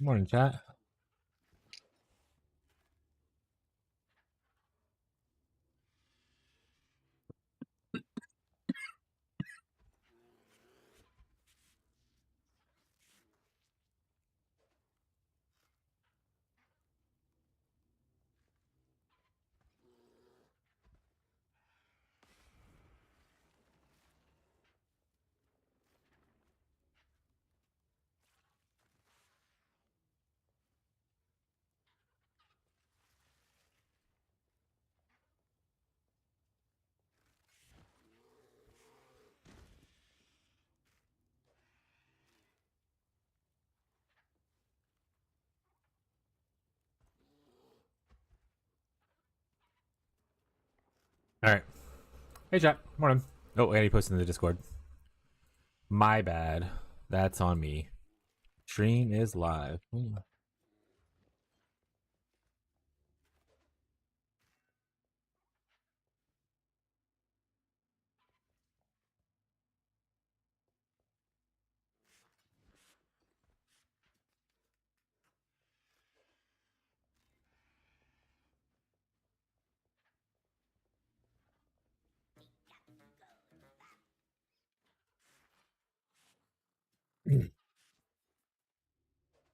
Morning, chat. All right. Hey, chat. Morning. Oh, and he posted in the Discord. My bad. That's on me. Stream is live.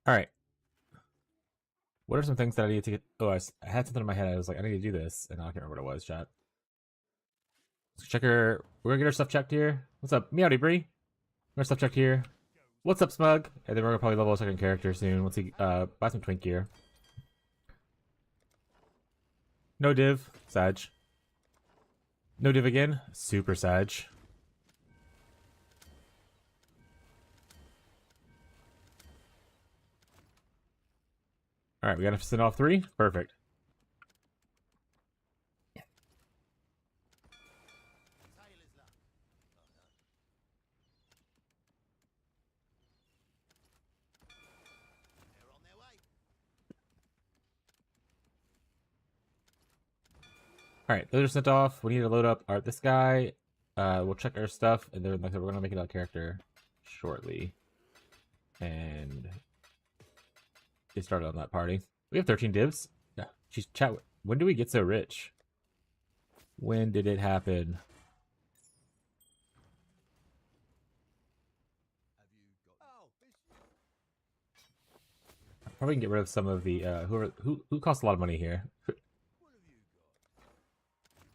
All right. What are some things that I need to get? Oh, I had something in my head. I was like, I need to do this, and I can't remember what it was, chat. Let's check her. We're gonna get our stuff checked here. What's up? Meowdy Bree. Our stuff checked here. What's up, Smug? And then we're gonna probably level a second character soon. Let's see. Buy some twink gear. No div. Sag. No div again. Super Sag. All right, we gotta send off 3. Perfect. All right, those are sent off. We need to load up this guy. We'll check our stuff, and then like I said, we're gonna make it a character shortly, and get started on that party. We have 13 divs. Yeah, she's chat. When do we get so rich? When did it happen? Probably can get rid of some of the who costs a lot of money here.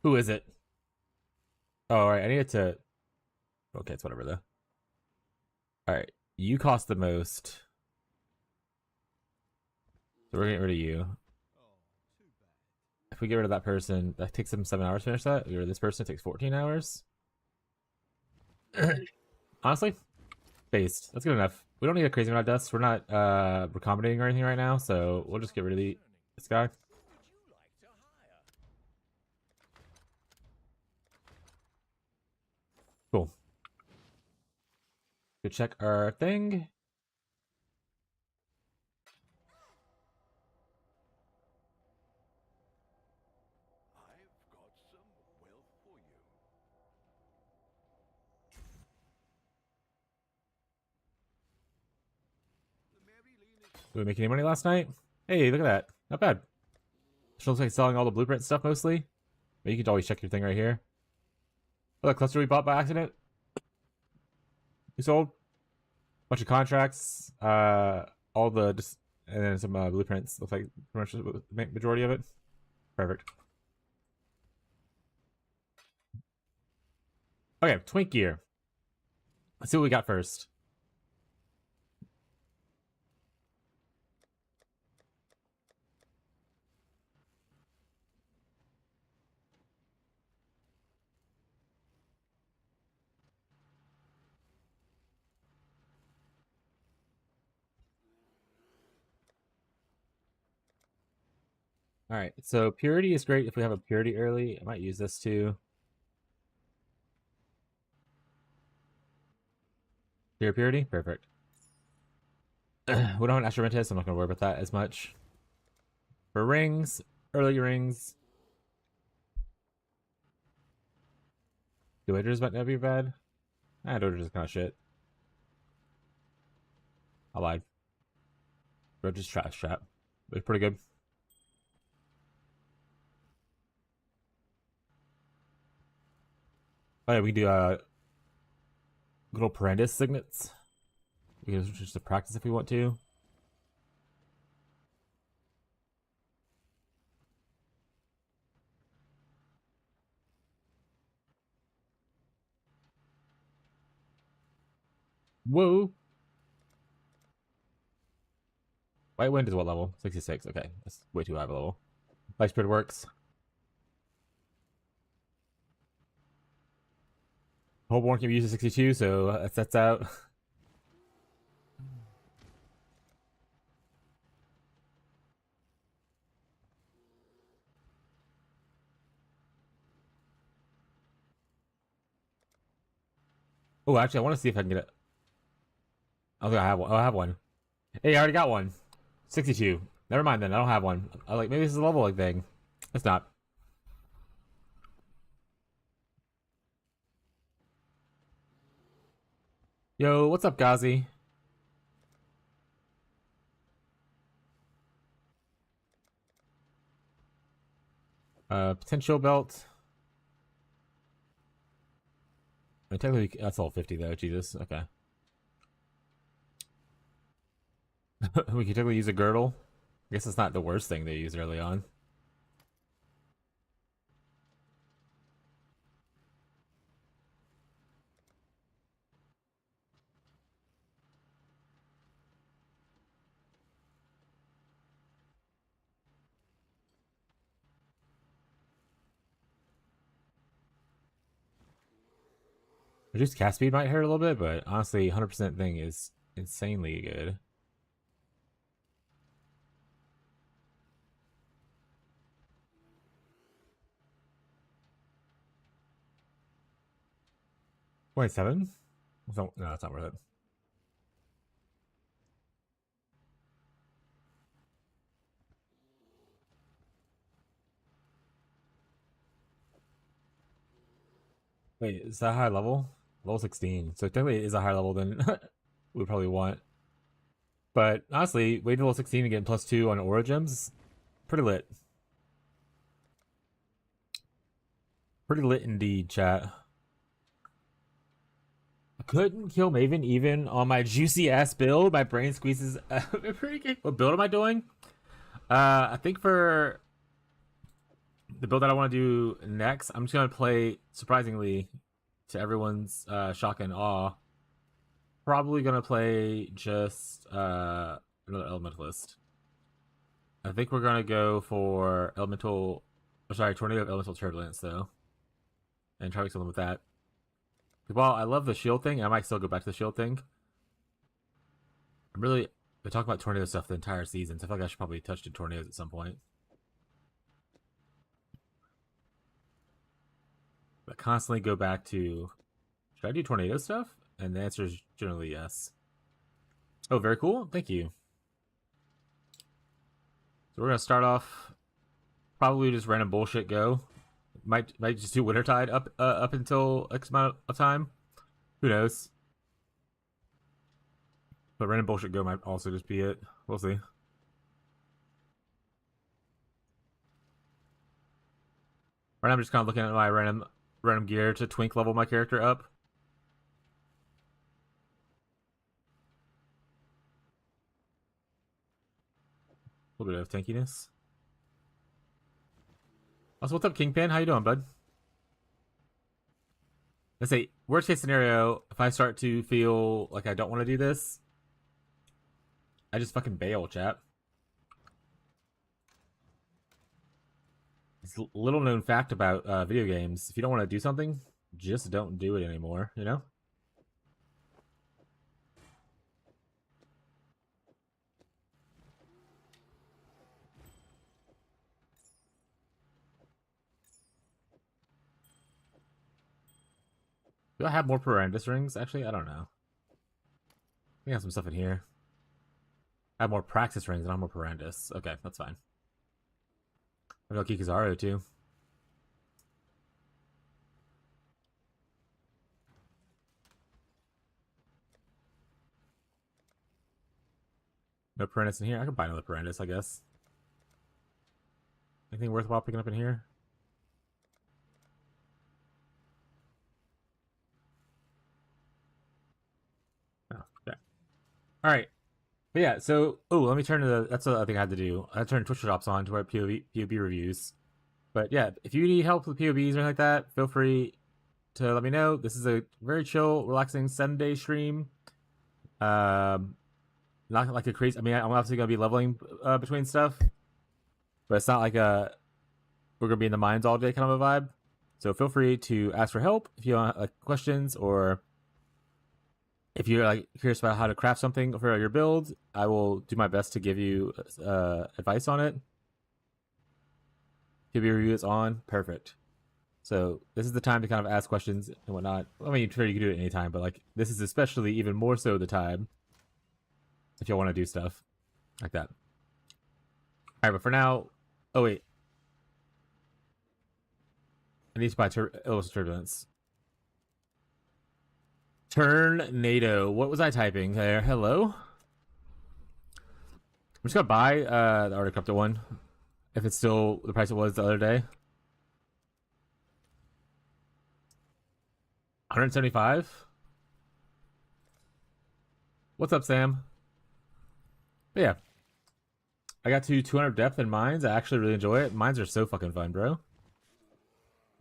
Who is it? Oh, all right. I needed to. Okay, it's whatever though. All right, you cost the most, so we're getting rid of you. If we get rid of that person, that takes them 7 hours to finish that. Get rid of this person, it takes 14 hours. Honestly, based. That's good enough. We don't need a crazy amount of dust. We're not recommendating or anything right now, so we'll just get rid of this guy. Cool. Go check our thing. Did we make any money last night? Hey, look at that. Not bad. She looks like selling all the blueprint stuff mostly. But you can always check your thing right here. Oh, that cluster we bought by accident. We sold. Bunch of contracts. All the and then some blueprints. Looks like pretty much the majority of it. Perfect. Okay, twink gear. Let's see what we got first. All right, so purity is great if we have a purity early. I might use this too. Purity, perfect. We don't have an Astromentis, so I'm not going to worry about that as much. For rings, early rings. Doja's might not be bad. Doja's kind of shit. I lied. Or just trash trap. They're pretty good. Oh yeah, we can do good old Parandis signets. We can just to practice if we want to. Whoa. White Wind is what level? 66. Okay, that's way too high of a level. Light Spirit works. Homeborn can be used at 62, so that's out. Oh, actually, I want to see if I can get it. I don't think I have one. Oh, I have one. Hey, I already got one. 62. Never mind then. I don't have one. I like maybe this is a level like thing. It's not. Yo, what's up, Ghazi? Potential belt. I mean, technically, that's all 50 though. Jesus. Okay. We can technically use a girdle. I guess it's not the worst thing they use early on. Reduced cast speed might hurt a little bit, but honestly, 100% thing is insanely good. $27? No, it's not worth it. Wait, is that high level? Level 16. So technically it is a higher level than we probably want. But honestly, wait till level 16 and get +2 on Aura Gems. Pretty lit. Pretty lit indeed, chat. I couldn't kill Maven even on my juicy ass build. My brain squeezes. Pretty good. What build am I doing? I think for the build that I want to do next, I'm just gonna play, surprisingly, to everyone's shock and awe. Probably gonna play just another elementalist. I think we're gonna go for elemental. Oh, sorry, tornado of elemental turbulence though, and try to something with that. While I love the shield thing, I might still go back to the shield thing. I'm really been talking about tornado stuff the entire season, so I feel like I should probably touch the tornadoes at some point. But constantly go back to, should I do tornado stuff? And the answer is generally yes. Oh, very cool. Thank you. So we're gonna start off probably just random bullshit go. Might just do Wintertide up until X amount of time. Who knows? But random bullshit go might also just be it. We'll see. Right now I'm just kind of looking at my random gear to twink level my character up. A little bit of tankiness. Also, what's up, Kingpin? How you doing, bud? Let's say, worst case scenario, if I start to feel like I don't want to do this, I just fucking bail, chat. It's a little known fact about video games. If you don't want to do something, just don't do it anymore, you know? Do I have more Parandis rings? Actually, I don't know. We have some stuff in here. I have more Praxis rings and I have more Parandis. Okay, that's fine. I got Kikizaru too. No Piranhas in here. I could buy another Piranhas, I guess. Anything worthwhile picking up in here? Oh, okay. Alright. But yeah, so let me turn to that's the other thing I had to do. I had to turn Twitch shops on to write POB reviews. But yeah, if you need help with POBs or anything like that, feel free to let me know. This is a very chill, relaxing 7-day stream. Not like a crazy. I mean, I'm obviously gonna be leveling between stuff, but it's not like we're gonna be in the mines all day kind of a vibe. So feel free to ask for help if you want like questions, or if you're like curious about how to craft something for your build. I will do my best to give you advice on it. POB review is on. Perfect. So this is the time to kind of ask questions and whatnot. I mean, sure, you can do it anytime, but like this is especially even more so the time if you want to do stuff like that. All right, but for now, oh wait, I need to buy Turbulence. Tornado. What was I typing there? Hello. I'm just gonna buy the Art of Crypto one if it's still the price it was the other day. 175. What's up, Sam? But yeah, I got to 200 depth in mines. I actually really enjoy it. Mines are so fucking fun, bro. All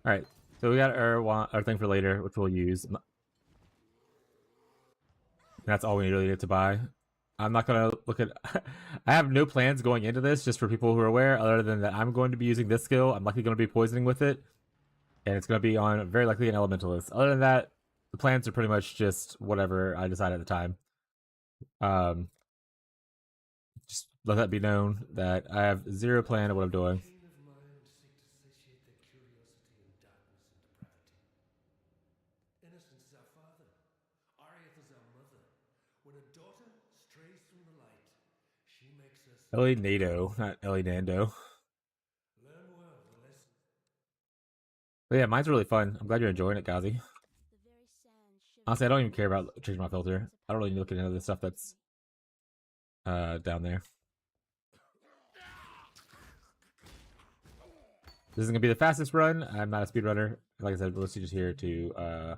right, so we got our thing for later, which we'll use. That's all we really need to buy. I'm not gonna look at. I have no plans going into this. Just for people who are aware, other than that, I'm going to be using this skill. I'm likely going to be poisoning with it, and it's going to be on very likely an elementalist. Other than that, the plans are pretty much just whatever I decide at the time. Just let that be known that I have zero plan of what I'm doing. Ellie Nado, not Ellie Nando. But yeah, mine's really fun. I'm glad you're enjoying it, Gazi. Honestly, I don't even care about changing my filter. I don't really look at any of the stuff that's down there. This isn't gonna be the fastest run. I'm not a speedrunner. Like I said, we're just here to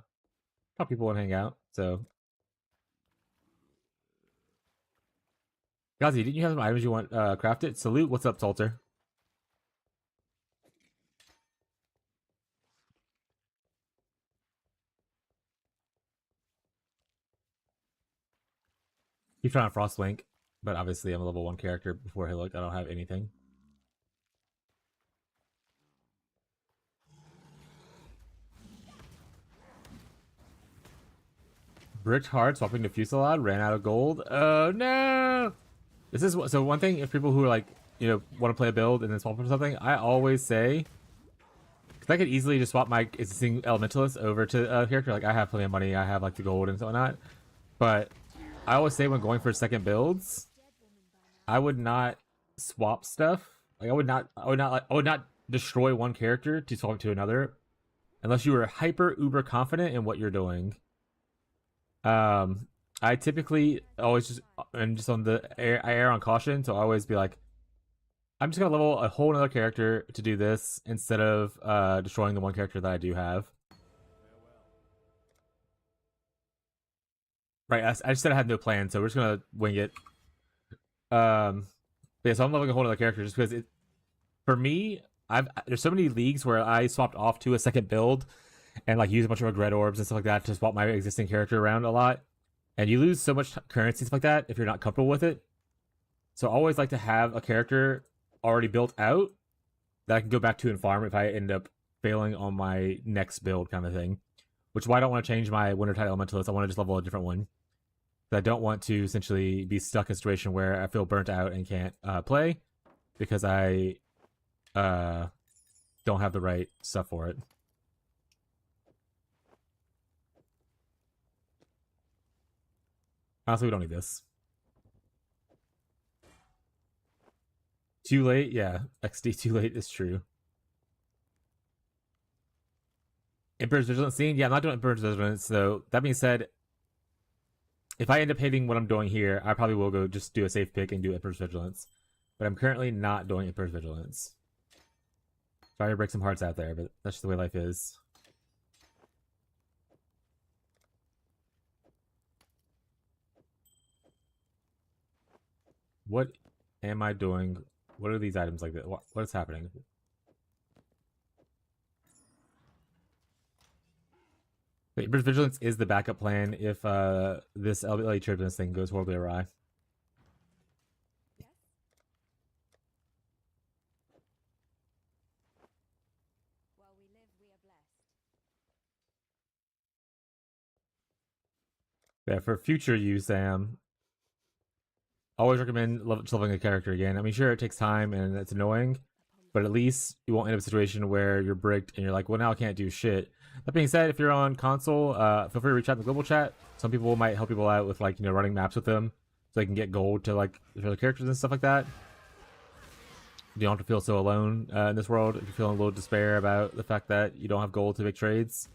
talk people and hang out. So, Gazi, didn't you have some items you want crafted? Salute. What's up, Salter? Keep trying to Frostlink, but obviously I'm a level 1 character before I looked. I don't have anything. Bricked hard, swapping to Fusillade, ran out of gold. Oh no! This is so one thing. If people who are like, want to play a build and then swap for something, I always say, because I could easily just swap my existing elementalist over to a character. Like I have plenty of money, I have like the gold and so whatnot. But I always say when going for second builds, I would not swap stuff. Like I would not destroy one character to swap to another, unless you were hyper uber confident in what you're doing. I typically always just on the I err on caution, so I always be like, I'm just gonna level a whole other character to do this instead of destroying the one character that I do have. Right, I just said I had no plan, so we're just gonna wing it. Yeah, so I'm leveling a whole other character just because for me, there's so many leagues where I swapped off to a second build and like use a bunch of regret orbs and stuff like that to swap my existing character around a lot. And you lose so much currency and stuff like that if you're not comfortable with it. So I always like to have a character already built out that I can go back to and farm if I end up failing on my next build kind of thing. Which is why I don't want to change my Wintertide Elementalist. I want to just level a different one. I don't want to essentially be stuck in a situation where I feel burnt out and can't play because I don't have the right stuff for it. Honestly, we don't need this. Too late? Yeah. XD too late is true. Emperor's Vigilance scene? Yeah, I'm not doing Emperor's Vigilance, so that being said, if I end up hating what I'm doing here, I probably will go just do a safe pick and do Emperor's Vigilance. But I'm currently not doing Emperor's Vigilance. Sorry to break some hearts out there, but that's just the way life is. What am I doing? What are these items like that? What is happening? Wait, Emperor's Vigilance is the backup plan if this LBLA turbulence thing goes horribly awry. Yeah, for future use, Sam, always recommend leveling a character again. I mean, sure, it takes time and it's annoying, but at least you won't end up in a situation where you're bricked and you're like, well, now I can't do shit. That being said, if you're on console, feel free to reach out in the global chat. Some people might help people out with, like, you know, running maps with them so they can get gold to, like, for the characters and stuff like that. You don't have to feel so alone in this world if you're feeling a little despair about the fact that you don't have gold to make trades.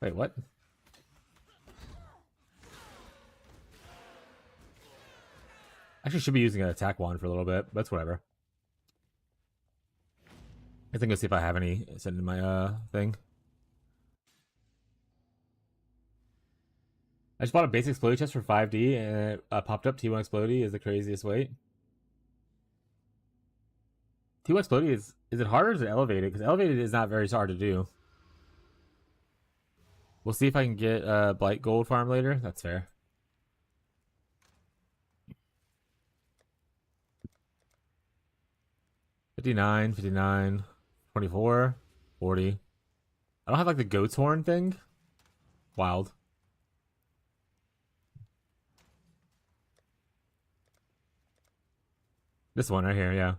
Wait, what? Actually, should be using an attack wand for a little bit. That's whatever. I think I'll see if I have any sitting in my thing. I just bought a basic explodey chest for 5D and it popped up T1 explodey is the craziest weight. T1 explodey is it harder or is it elevated? Because elevated is not very hard to do. We'll see if I can get Blight gold farm later. That's fair. $59, $59, $24, $40. I don't have like the goat's horn thing. Wild. This one right here, yeah.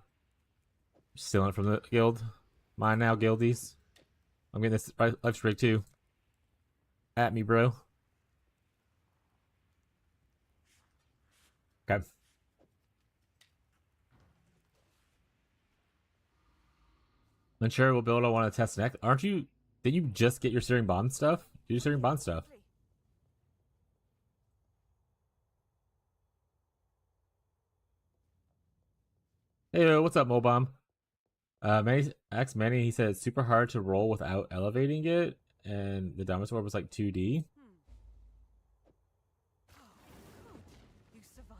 Stealing it from the guild. Mine now, guildies. I'm getting this life streak too. At me, bro. Okay. Unsure what build I want to test next. Aren't you? Did you just get your Searing Bond stuff? Do your Searing Bond stuff. Hey, what's up, Mobomb? Manny, he said it's super hard to roll without elevating it, and the Dominus Orb was like 2D.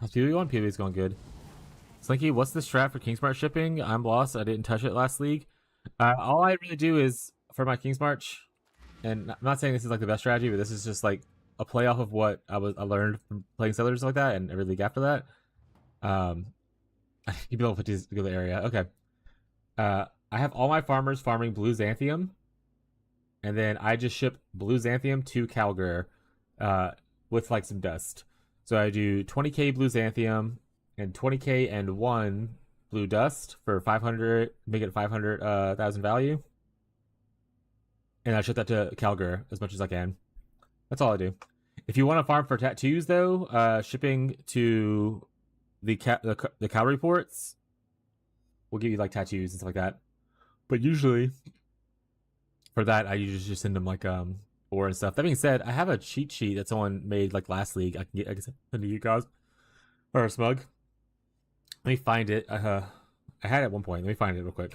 How's POB going? POB is going good. Slinky, what's the strat for Kingsmart shipping? I'm lost. I didn't touch it last league. All I really do is for my King's March, and I'm not saying this is like the best strategy, but this is just like a play off of what I learned from playing Settlers like that, and every league after that. You level 50 to go to the area. Okay. I have all my farmers farming blue Xanthium, and then I just ship blue Xanthium to Calgar, with like some dust. So I do 20k blue Xanthium and 20k and 1 blue dust for 500, make it 500,000 value. And I ship that to Calgar as much as I can. That's all I do. If you want to farm for tattoos, though, shipping to the cavalry ports will give you like tattoos and stuff like that. But usually, for that, I usually just send them like ore and stuff. That being said, I have a cheat sheet that someone made like last league. I can send to you guys or a smug. Let me find it. I had it at one point. Let me find it real quick.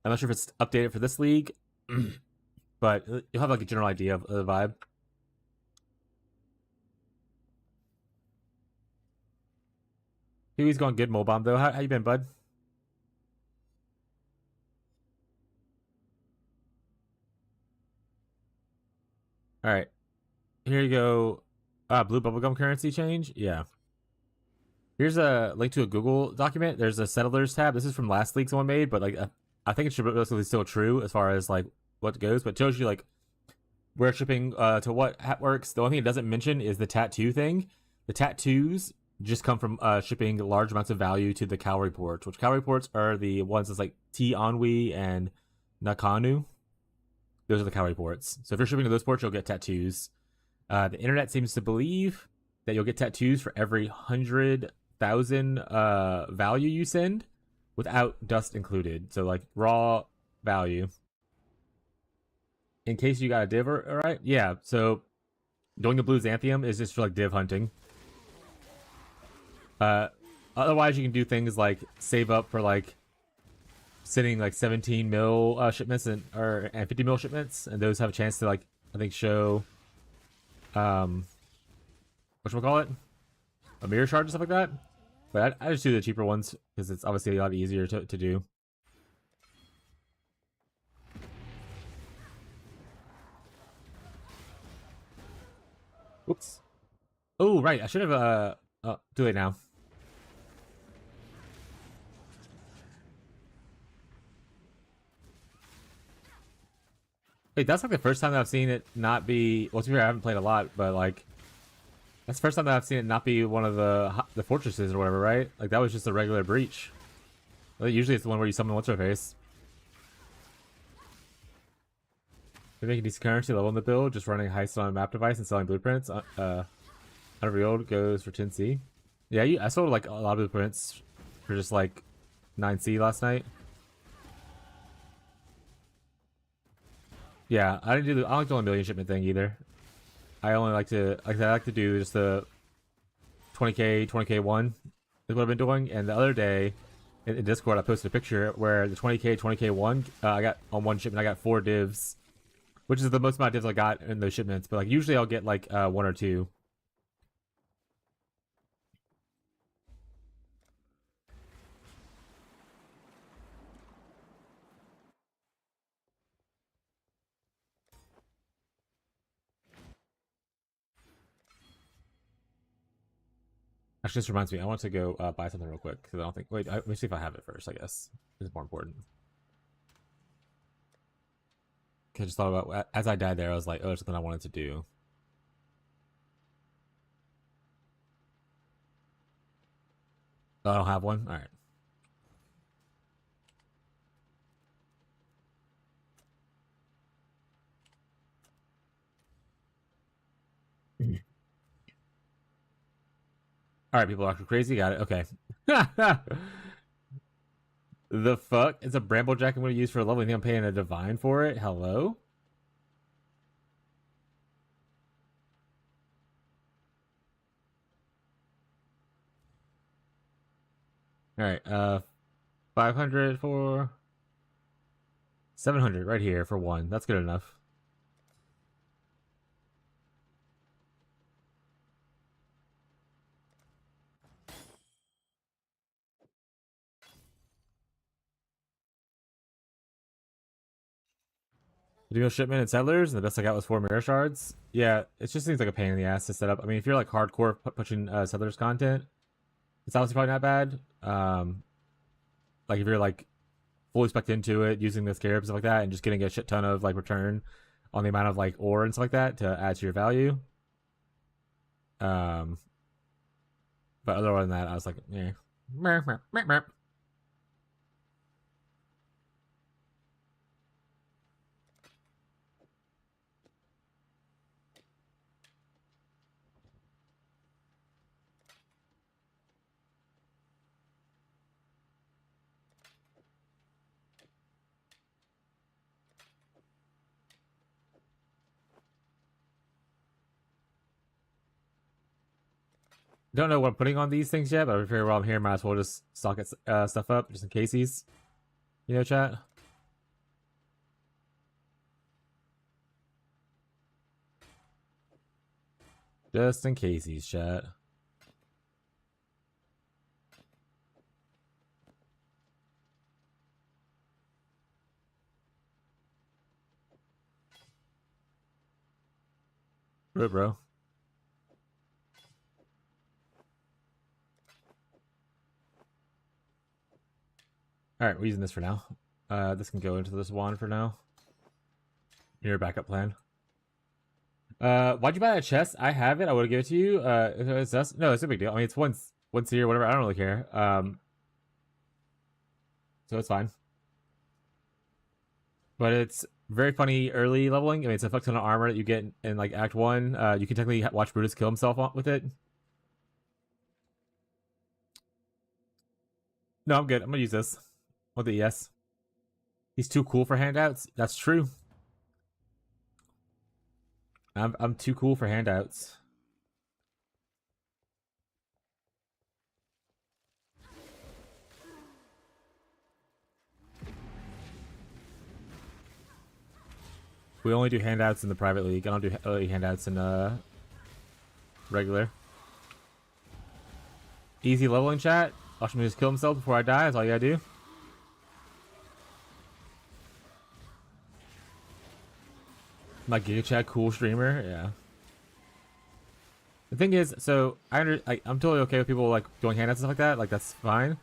I'm not sure if it's updated for this league, but you'll have like a general idea of the vibe. He's going good, Mobomb, though. How you been, bud? All right. Here you go. Blue bubblegum currency change? Yeah. Here's a link to a Google document. There's a Settlers tab. This is from last league someone made, but like I think it should be relatively still true as far as like what goes, but it tells you like where shipping to what hat works. The only thing it doesn't mention is the tattoo thing. The tattoos just come from shipping large amounts of value to the cavalry ports, which cavalry ports are the ones that's like T Anhui and Nakanu. Those are the cavalry ports. So if you're shipping to those ports, you'll get tattoos. The internet seems to believe that you'll get tattoos for every 100,000 value you send without dust included. So like raw value. in case you got a div, right? Yeah, so doing the blue Xanthium is just for like div hunting. Otherwise you can do things like save up for like sending like 17 mil shipments and 50 mil shipments, and those have a chance to like I think show whatchamacallit, a mirror shard and stuff like that. But I just do the cheaper ones because it's obviously a lot easier to do. Oops. Oh right, I should have do it now. Wait, that's like the first time that I've seen it not be. Well, to be fair, I haven't played a lot, but like that's the first time that I've seen it not be one of the fortresses or whatever, right? Like that was just a regular breach. Like, usually it's the one where you summon what's her face. They're making decent currency level in the build, just running heists on a map device and selling blueprints. Unrevealed goes for 10C. Yeah, I sold like a lot of blueprints for just like 9C last night. Yeah, I don't like the 1 million shipment thing either. I only like to do just the 20k 20k1 is what I've been doing. And the other day in Discord I posted a picture where the 20k 20k1 I got on one shipment I got 4 divs, which is the most amount of divs I got in those shipments. But like usually I'll get like 1 or 2. Actually, this reminds me. I want to go buy something real quick because I don't think. Wait, let me see if I have it first. I guess it's more important. Cause I just thought about as I died there. I was like, oh, there's something I wanted to do. Oh, I don't have one. All right. All right, people are crazy. Got it. Okay. The fuck? It's a Bramblejack I'm going to use for a level. I think I'm paying a divine for it. Hello? Alright, 500 for... 700 right here for 1. That's good enough. Video shipment and settlers, and the best I got was 4 mirror shards. Yeah, it just seems like a pain in the ass to set up. I mean, if you're like hardcore pushing settlers content, it's obviously probably not bad. Like if you're like fully spec'd into it, using the scarabs and stuff like that, and just getting a shit ton of like return on the amount of like ore and stuff like that to add to your value. But other than that, I was like, yeah. Don't know what I'm putting on these things yet, but I figure while I'm here, might as well just stock it, stuff up just in case he's, chat. Just in case he's chat. Bro. Alright, we're using this for now. This can go into this wand for now. Your backup plan. Why'd you buy that chest? I have it. I would have given it to you. It's us. No, it's a big deal. I mean, it's once a year, whatever. I don't really care. So it's fine. But it's very funny early leveling. I mean, it's a fuck ton of armor that you get in like Act 1. You can technically watch Brutus kill himself with it. No, I'm good. I'm gonna use this. With the ES. He's too cool for handouts. That's true. I'm too cool for handouts. We only do handouts in the private league. I don't do handouts in regular. Easy leveling chat. Watch me just kill himself before I die. That's all you gotta do. My Giga Chat cool streamer. Yeah. The thing is, so I'm totally okay with people like doing handouts and stuff like that. Like that's fine.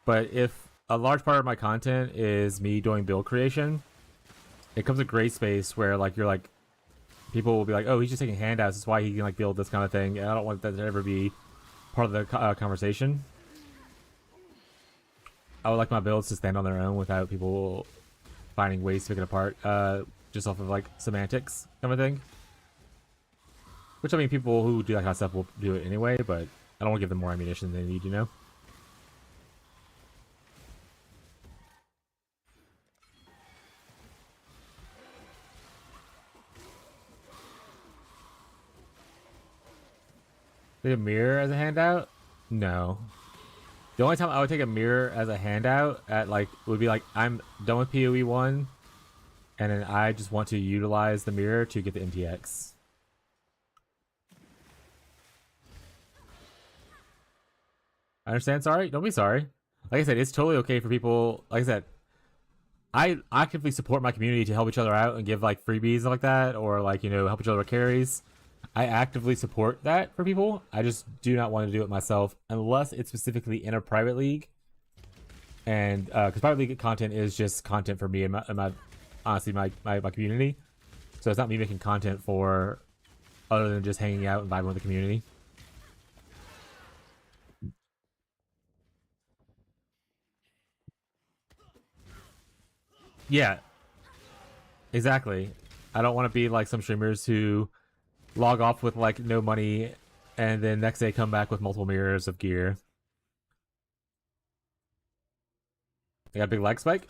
But if a large part of my content is me doing build creation, it comes a gray space where like you're like people will be like, oh, he's just taking handouts. That's why he can like build this kind of thing. And I don't want that to ever be part of the conversation. I would like my builds to stand on their own without people finding ways to pick it apart, just off of like semantics kind of thing. Which I mean, people who do that kind of stuff will do it anyway, but I don't want to give them more ammunition than they need, you know. Take a mirror as a handout? No. The only time I would take a mirror as a handout at like would be like I'm done with PoE 1 and then I just want to utilize the mirror to get the MTX. I understand, sorry? Don't be sorry. Like I said, it's totally okay for people, like I said, I actively support my community to help each other out and give like freebies like that or like, you know, help each other with carries. I actively support that for people. I just do not want to do it myself unless it's specifically in a private league. And because private league content is just content for me and my honestly my community. So it's not me making content for other than just hanging out and vibing with the community. Yeah, exactly. I don't want to be like some streamers who log off with like no money and then next day come back with multiple mirrors of gear. I got a big lag spike.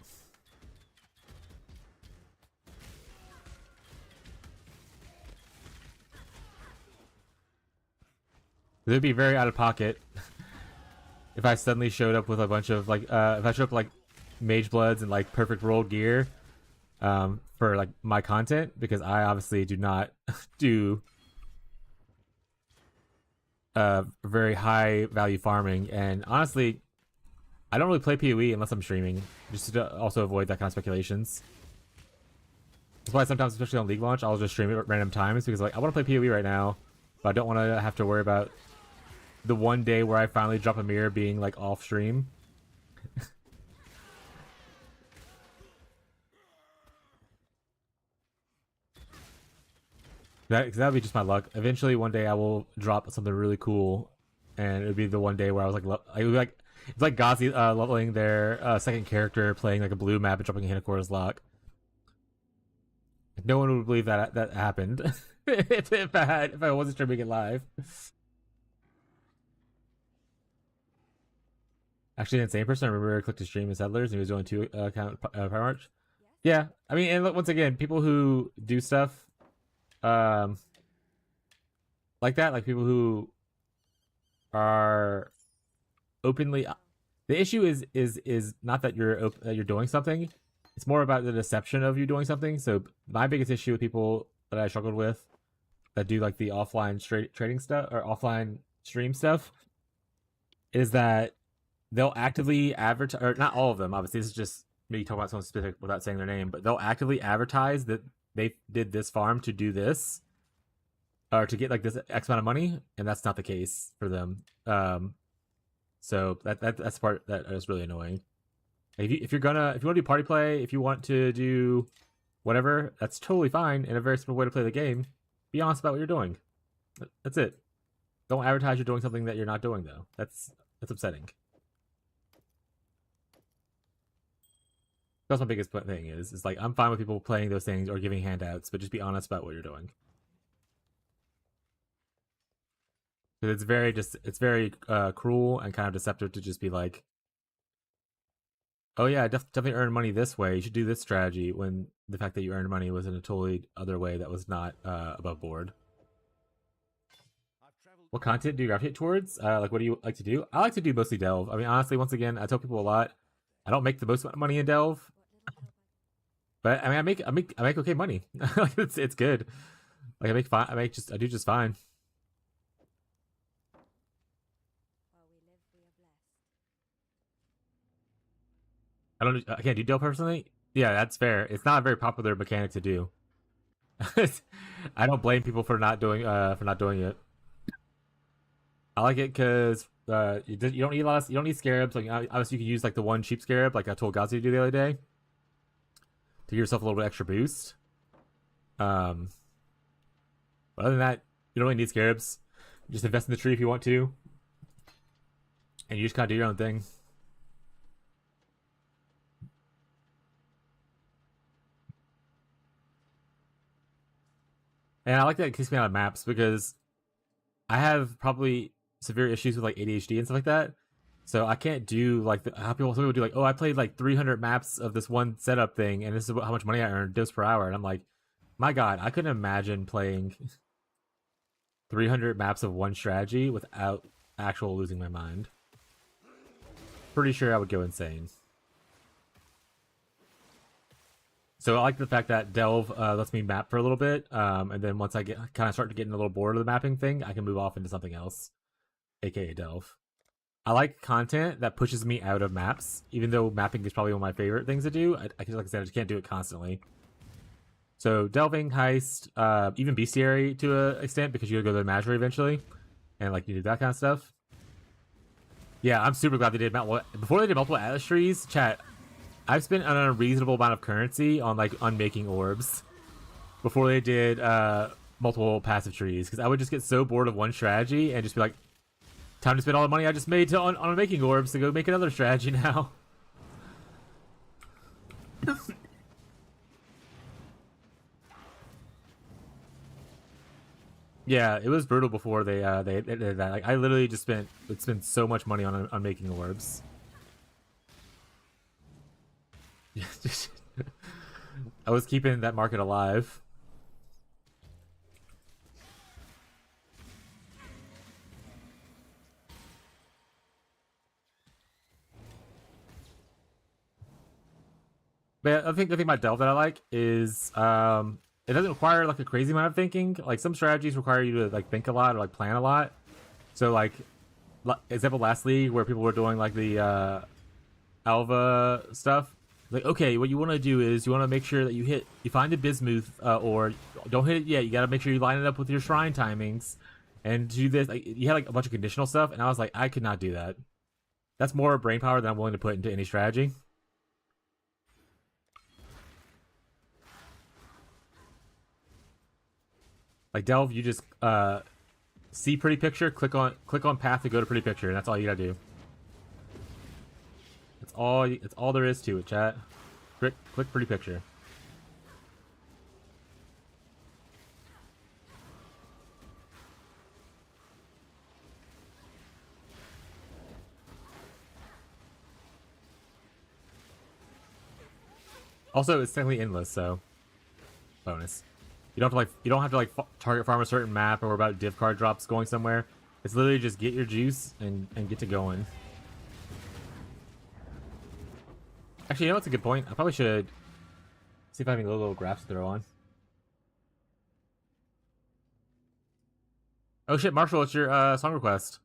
It would be very out of pocket if I suddenly showed up with a bunch of like if I showed up like mage bloods and like perfect rolled gear for like my content, because I obviously do not do very high value farming, and honestly I don't really play PoE unless I'm streaming, just to also avoid that kind of speculations. That's why sometimes, especially on League launch, I'll just stream it at random times because like I want to play PoE right now, but I don't want to have to worry about the one day where I finally drop a mirror being like off stream. That would be just my luck. Eventually, one day I will drop something really cool, and it would be the one day where I was like, it would be like it's like Gazi leveling their second character, playing like a blue map and dropping a Hinakora's lock. No one would believe that happened if I wasn't streaming it live. Actually, an insane person. I remember I clicked to stream in Settlers and he was doing 2 account Power March. Yeah, I mean, and once again, people who do stuff like that, like people who are openly, the issue is not that you're doing something, it's more about the deception of you doing something. So my biggest issue with people that I struggled with that do like the offline trading stuff or offline stream stuff is that they'll actively advertise, or not all of them, obviously this is just me talking about someone specific without saying their name, but they'll actively advertise that they did this farm to do this or to get like this X amount of money, and that's not the case for them. So that's the part that is really annoying. If you want to do party play, if you want to do whatever, that's totally fine and a very simple way to play the game. Be honest about what you're doing. That's it. Don't advertise you're doing something that you're not doing though. That's upsetting. That's my biggest thing is like I'm fine with people playing those things or giving handouts, but just be honest about what you're doing. Because it's very cruel and kind of deceptive to just be like, Oh yeah, definitely earn money this way. You should do this strategy when the fact that you earned money was in a totally other way that was not above board. What content do you gravitate towards? Like, what do you like to do? I like to do mostly delve. I mean, honestly, once again, I tell people a lot. I don't make the most money in delve, but I mean, I make okay money. Like, it's good. Like, I make fine. I do just fine. I can't do delve personally. Yeah, that's fair. It's not a very popular mechanic to do. I don't blame people for not doing it. I like it because you don't need a lot. You don't need scarabs. Like obviously, you can use like the one cheap scarab, like I told Gazi to do the other day, to give yourself a little bit extra boost. Um, but other than that, you don't really need scarabs. Just invest in the tree if you want to, and you just kind of do your own thing. And I like that it kicks me out of maps because I have probably severe issues with like ADHD and stuff like that. So I can't do like how some people do like, oh, I played like 300 maps of this one setup thing, and this is how much money I earned dose per hour. And I'm like, my God, I couldn't imagine playing 300 maps of one strategy without actual losing my mind. Pretty sure I would go insane. So I like the fact that Delve lets me map for a little bit, and then once I get kind of start to get a little bored of the mapping thing, I can move off into something else, aka Delve. I like content that pushes me out of maps, even though mapping is probably one of my favorite things to do. Like I said, I just can't do it constantly. So delving, heist, even bestiary to an extent because you gotta go to the menagerie eventually, and like you do that kind of stuff. Yeah, I'm super glad they did before they did multiple atlas trees. Chat, I've spent an unreasonable amount of currency on like unmaking orbs before they did multiple passive trees because I would just get so bored of one strategy and just be like, time to spend all the money I just made on making orbs to go make another strategy now. Yeah, it was brutal before they did that. Like I literally just spent so much money on making orbs. I was keeping that market alive. But I think the thing about Delve that I like is it doesn't require like a crazy amount of thinking. Like some strategies require you to like think a lot or like plan a lot. So like example last league where people were doing like the Alva stuff. Like okay, what you want to do is you want to make sure that you find a bismuth or don't hit it yet. You got to make sure you line it up with your shrine timings and do this. Like, you had like a bunch of conditional stuff, and I was like, I could not do that. That's more brain power than I'm willing to put into any strategy. Like Delve, you just see pretty picture, click on path to go to pretty picture, and that's all you gotta do. It's all there is to it, chat. Click pretty picture. Also, it's technically endless, so bonus. You don't have to like target farm a certain map or about div card drops going somewhere. It's literally just get your juice and get to going. Actually, you know what's a good point? I probably should see if I have any little graphs to throw on. Oh shit, Marshall, it's your song request.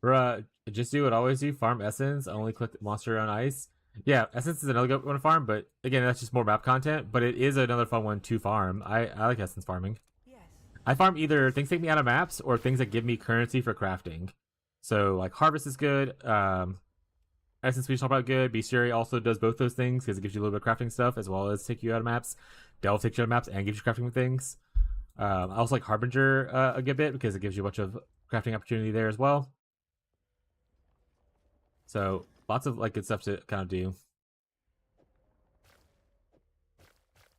Bruh, just do what I always do. Farm Essence. Only click monster on ice. Yeah, Essence is another good one to farm, but again, that's just more map content. But it is another fun one to farm. I like Essence farming. Yes. I farm either things take me out of maps or things that give me currency for crafting. So like Harvest is good. Essence we just talked about good. Bestiary also does both those things because it gives you a little bit of crafting stuff as well as take you out of maps. Delve takes you out of maps and gives you crafting things. I also like Harbinger a good bit because it gives you a bunch of crafting opportunity there as well. So lots of like good stuff to kind of do.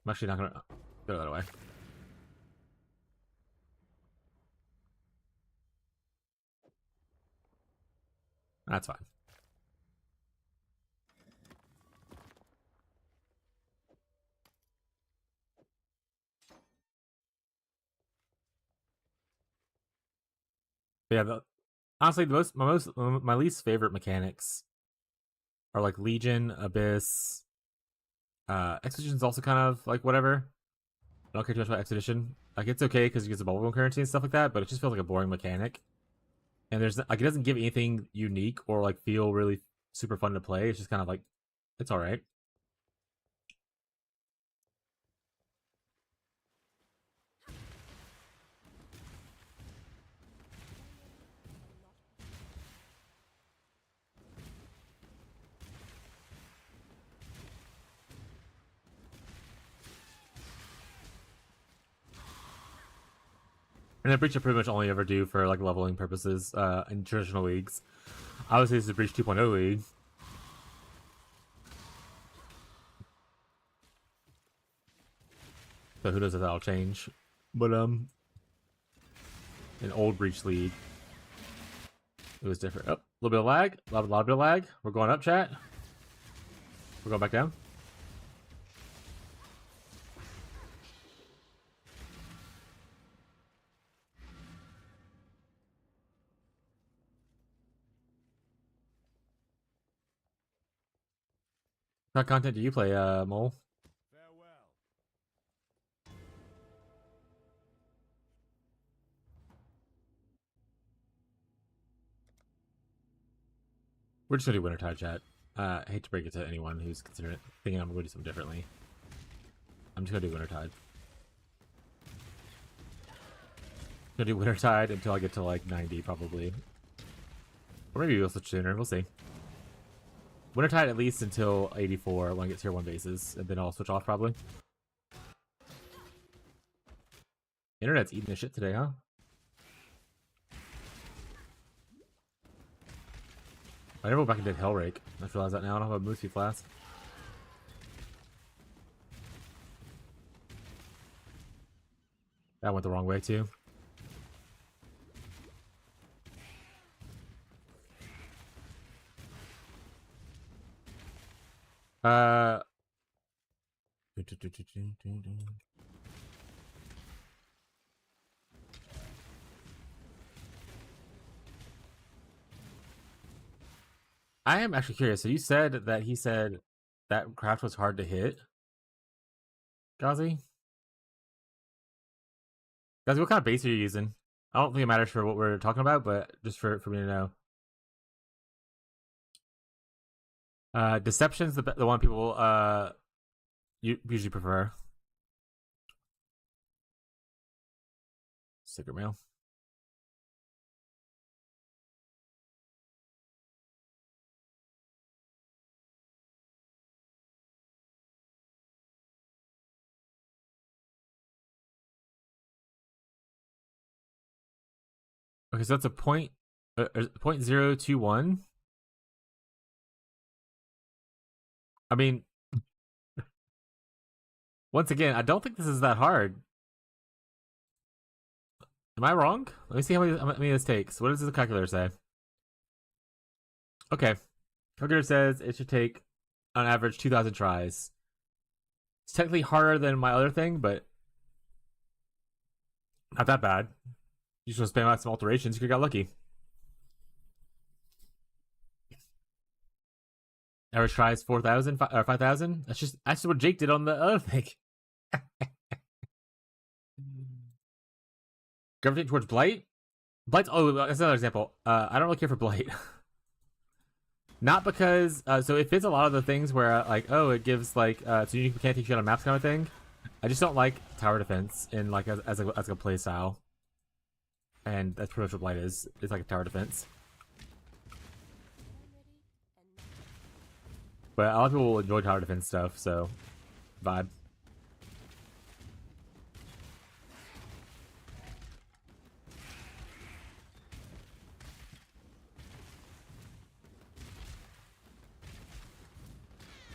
I'm actually not gonna throw that away. That's fine. But yeah, honestly, my least favorite mechanics are like Legion, Abyss. Expedition's also kind of like whatever. I don't care too much about Expedition. Like it's okay because you get the bubblegum currency and stuff like that, but it just feels like a boring mechanic. And there's like it doesn't give anything unique or like feel really super fun to play. It's just kind of like it's all right. And then Breach I pretty much only ever do for like leveling purposes in traditional leagues. Obviously, this is a Breach 2.0 league. So who knows if that'll change. But an old Breach league, it was different. Oh, a little bit of lag. A lot bit of lag. We're going up, chat. We're going back down. What content do you play, Mole? Farewell. We're just gonna do Wintertide, chat. I hate to break it to anyone who's considering thinking I'm gonna do something differently. I'm just gonna do Wintertide. Gonna do Wintertide until I get to like 90 probably. Or maybe we'll switch sooner, we'll see. Wintertide at least until 84 when I get tier 1 bases, and then I'll switch off probably. Internet's eating the shit today, huh? I never went back and did Hellrake. I just realized that now. I don't have a Moosey Flask. That went the wrong way too. I am actually curious. So you said that he said that craft was hard to hit, Gazi? Gazi, what kind of base are you using? I don't think it matters for what we're talking about, but just for me to know. Deception's the one people usually prefer. Secret mail. Okay, so that's a point, 0.021. I mean, once again, I don't think this is that hard. Am I wrong? Let me see how many this takes. What does the calculator say? Okay. Calculator says it should take, on average, 2,000 tries. It's technically harder than my other thing, but not that bad. You just want to spam out some alterations, you could got lucky. Average tries 4,000 or 5,000. That's just what Jake did on the other thing. Gravitate towards Blight. Blight's that's another example. I don't really care for Blight. Not because so it fits a lot of the things where like it gives like it's a unique mechanic you get on maps kind of thing. I just don't like tower defense in like as a play style. And that's pretty much what Blight is. It's like a tower defense. But a lot of people will enjoy tower defense stuff, so vibe.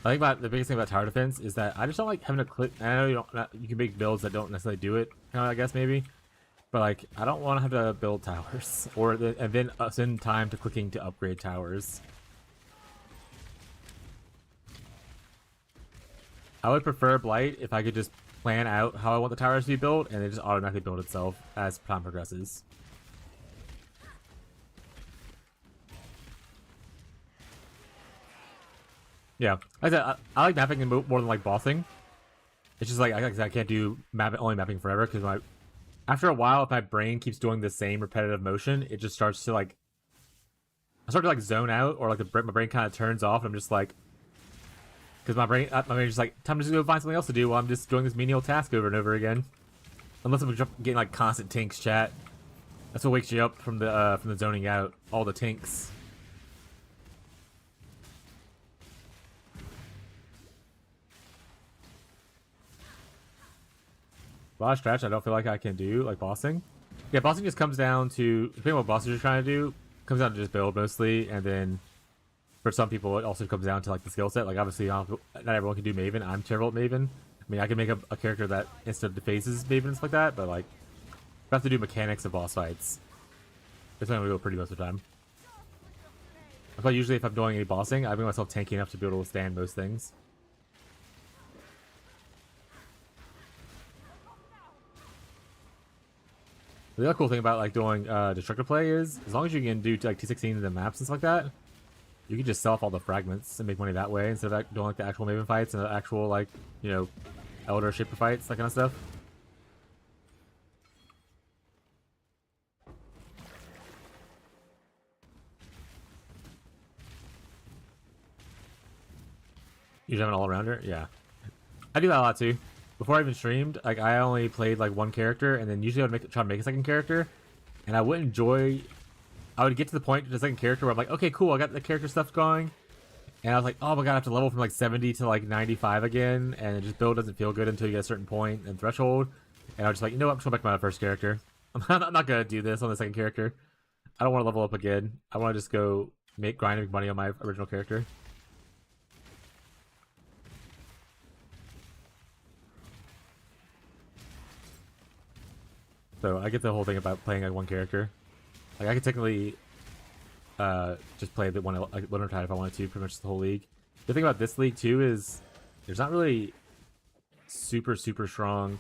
I think about the biggest thing about tower defense is that I just don't like having to click. I know you can make builds that don't necessarily do it. Kind of, I guess maybe. But like, I don't want to have to build towers or and then spend time to clicking to upgrade towers. I would prefer Blight if I could just plan out how I want the towers to be built and it just automatically build itself as time progresses. Yeah, like I like mapping more than like bossing. It's just like I can't do only mapping forever because after a while, if my brain keeps doing the same repetitive motion, it just starts to like I start to like zone out or like my brain kind of turns off. And I'm just like because my brain just like time to just go find something else to do while I'm just doing this menial task over and over again. Unless I'm getting like constant tinks, chat. That's what wakes you up from the zoning out. All the tinks. A lot of strats I don't feel like I can do, like bossing. Yeah, bossing just comes down to, depending on what bosses you're trying to do, comes down to just build mostly, and then for some people it also comes down to like the skill set. Like obviously not everyone can do Maven. I'm terrible at Maven. I mean, I can make a character that instant defaces Maven and stuff like that, but like, I have to do mechanics of boss fights. That's when we go pretty most of the time. I thought usually if I'm doing any bossing, I make myself tanky enough to be able to withstand most things. The other cool thing about like doing destructor play is as long as you can do like T16 in the maps and stuff like that, you can just sell off all the fragments and make money that way instead of doing like the actual Maven fights and the actual like, you know, Elder Shaper fights, that kind of stuff. You have an all-rounder? Yeah. I do that a lot too. Before I even streamed, like I only played like one character, and then usually I would try to make a second character, and I would enjoy. I would get to the point to the second character where I'm like, okay, cool, I got the character stuff going, and I was like, oh my god, I have to level from like 70 to like 95 again, and it just build doesn't feel good until you get a certain point and threshold, and I was just like, you know what, I'm just going back to my first character. I'm not gonna do this on the second character. I don't want to level up again. I want to just go grind and make money on my original character. So I get the whole thing about playing like one character. Like I could technically just play the one if I wanted to, pretty much the whole league. The thing about this league too is there's not really super strong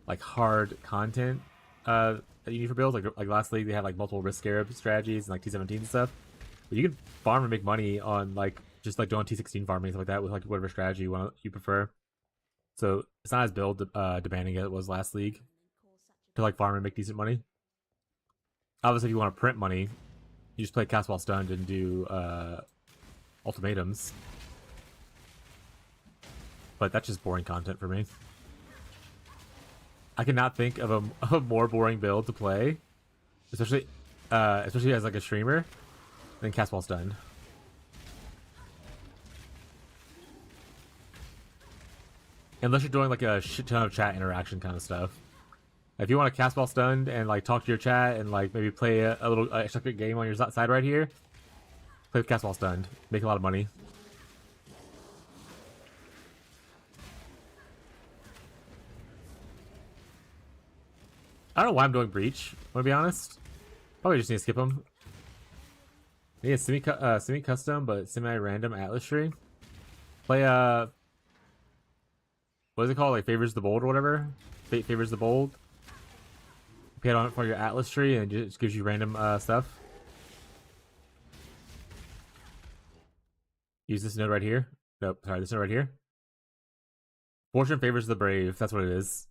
like hard content that you need for builds. Like last league they had like multiple risk scarab strategies and like T17 and stuff. But you can farm and make money on like just like doing T16 farming and stuff like that with like whatever strategy you prefer. So it's not as build demanding as it was last league to like farm and make decent money. Obviously, if you want to print money, you just play Cast While Stunned and do ultimatums. But that's just boring content for me. I cannot think of a more boring build to play, especially as like a streamer, than Cast While Stunned. Unless you're doing like a shit ton of chat interaction kind of stuff. If you want to cast while stunned and like talk to your chat and like maybe play a little extra game on your side right here, play with cast while stunned. Make a lot of money. I don't know why I'm doing Breach, I'm gonna be honest. Probably just need to skip them. Need a semi-custom but semi-random Atlas tree. Play what is it called? Like Favors the Bold or whatever? Fate Favors the Bold. Pay it on it for your Atlas tree and it just gives you random stuff. Use this node right here. Nope, sorry, this node right here. Fortune favors the brave, that's what it is.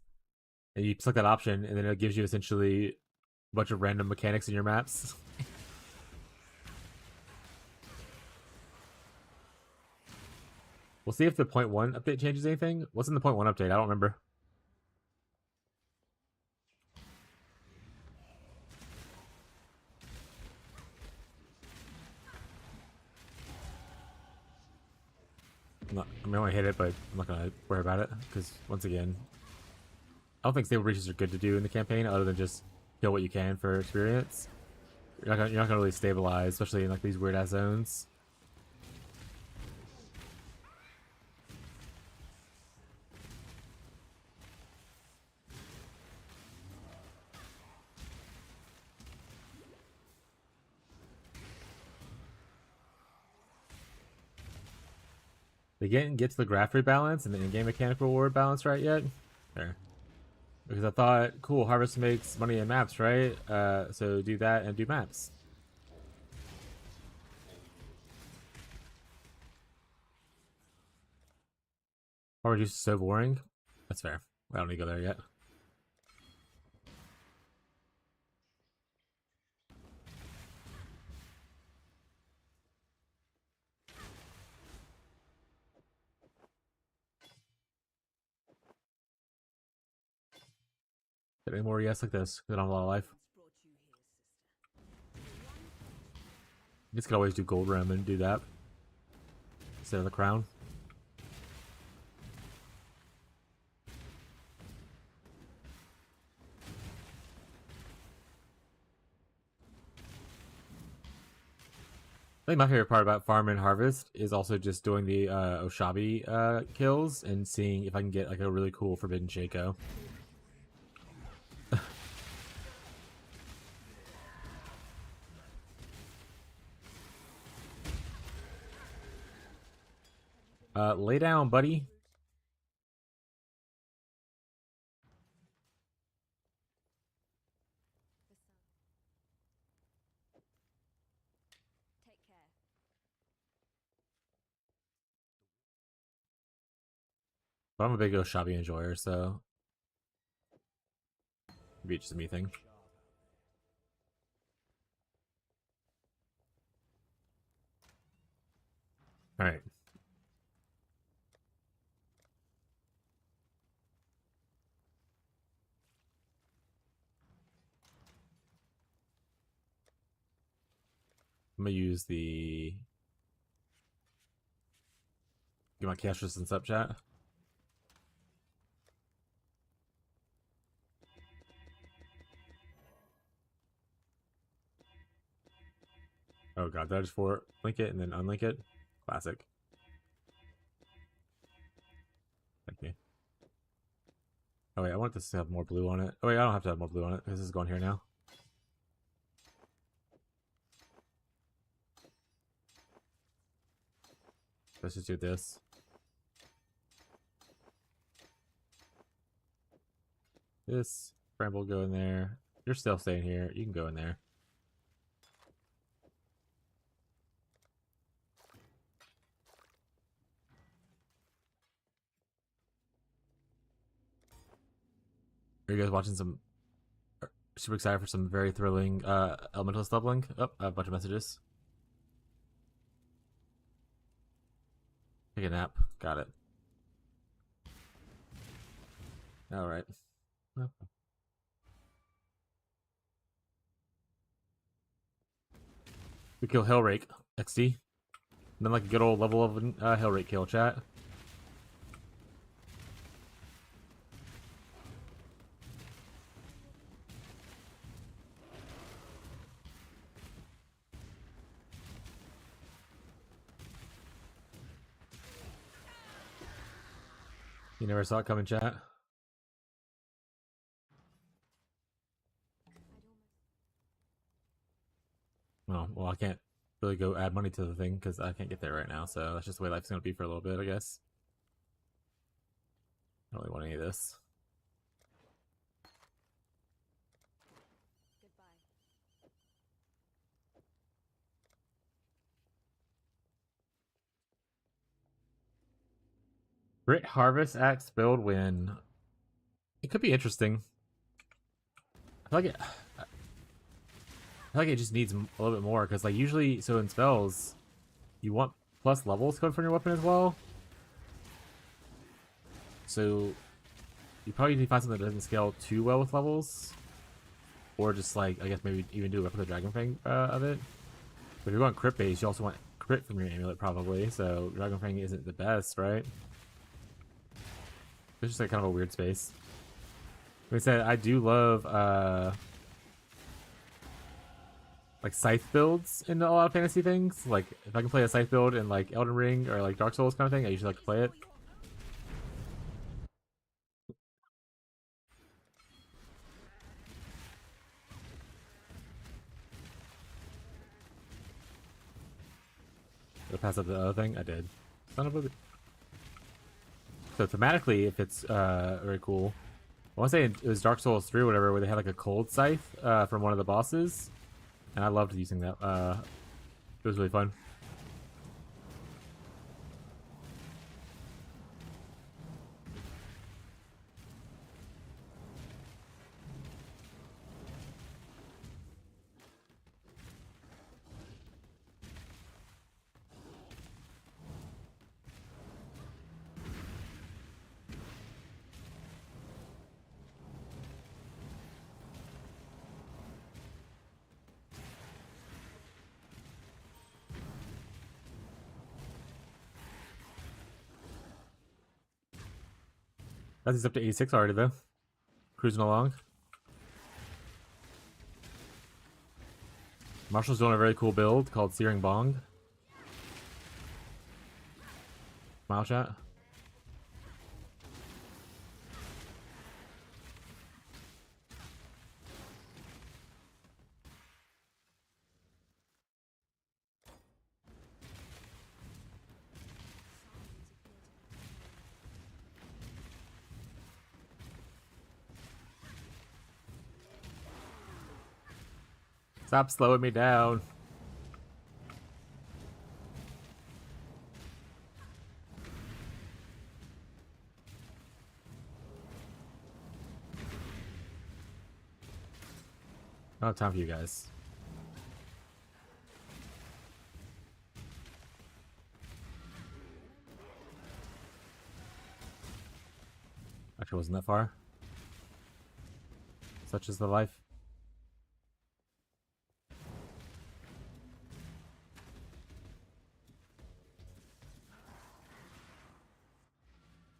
And you select that option and then it gives you essentially a bunch of random mechanics in your maps. We'll see if the 0.1 update changes anything. What's in the 0.1 update? I don't remember. I want to hit it, but I'm not going to worry about it, because, once again, I don't think stable breaches are good to do in the campaign, other than just kill what you can for experience. You're not going to really stabilize, especially in like these weird-ass zones. They didn't get to the graph rebalance and the in-game mechanic reward balance right yet. There. Because I thought, cool, Harvest makes money in maps, right? So do that and do maps. Power juice is so boring. That's fair. I don't need to go there yet. Get any more yes like this. Because I don't have a lot of life. You just could always do gold rim and do that instead of the crown. I think my favorite part about Farm and Harvest is also just doing the Oshabi kills and seeing if I can get like a really cool Forbidden Shaco. Lay down, buddy. But I'm a big Oshabi enjoyer, so maybe it's just a me thing. Alright. I'm gonna use the... Get my cash resistance up, chat. Oh god, did I just link it and then unlink it? Classic. Thank you. Oh wait, I want this to have more blue on it. Oh wait, I don't have to have more blue on it because this is going here now. Let's just do this. This Bramble go in there. You're still staying here. You can go in there. Are you guys watching some... Super excited for some very thrilling Elementalist leveling? Oh, I have a bunch of messages. Take a nap. Got it. Alright. Oh. We kill Hellrake, XD. And then like a good old level of Hellrake kill, chat. You never saw it coming, chat? Oh, well, I can't really go add money to the thing because I can't get there right now, so that's just the way life's gonna be for a little bit, I guess. I don't really want any of this. Grit Harvest Axe build win. It could be interesting. I feel like it just needs a little bit more because like usually, so in spells, you want plus levels coming from your weapon as well. So you probably need to find something that doesn't scale too well with levels, or just like I guess maybe even do a weapon with the Dragon Fang of it. But if you're going crit base, you also want crit from your amulet probably. So Dragon Fang isn't the best, right? It's just like kind of a weird space. Like I said, I do love like scythe builds in a lot of fantasy things. Like if I can play a scythe build in like Elden Ring or like Dark Souls kind of thing, I usually like to play it. Did I pass up the other thing? I did. Son of a... So thematically, if it's very cool. I want to say it was Dark Souls 3 or whatever, where they had like a cold scythe from one of the bosses, and I loved using that. It was really fun. That's up to 86 already though. Cruising along. Marshall's doing a very cool build called Searing Bong. Smile chat. Stop slowing me down. I don't have time for you guys. Actually, wasn't that far. Such is the life.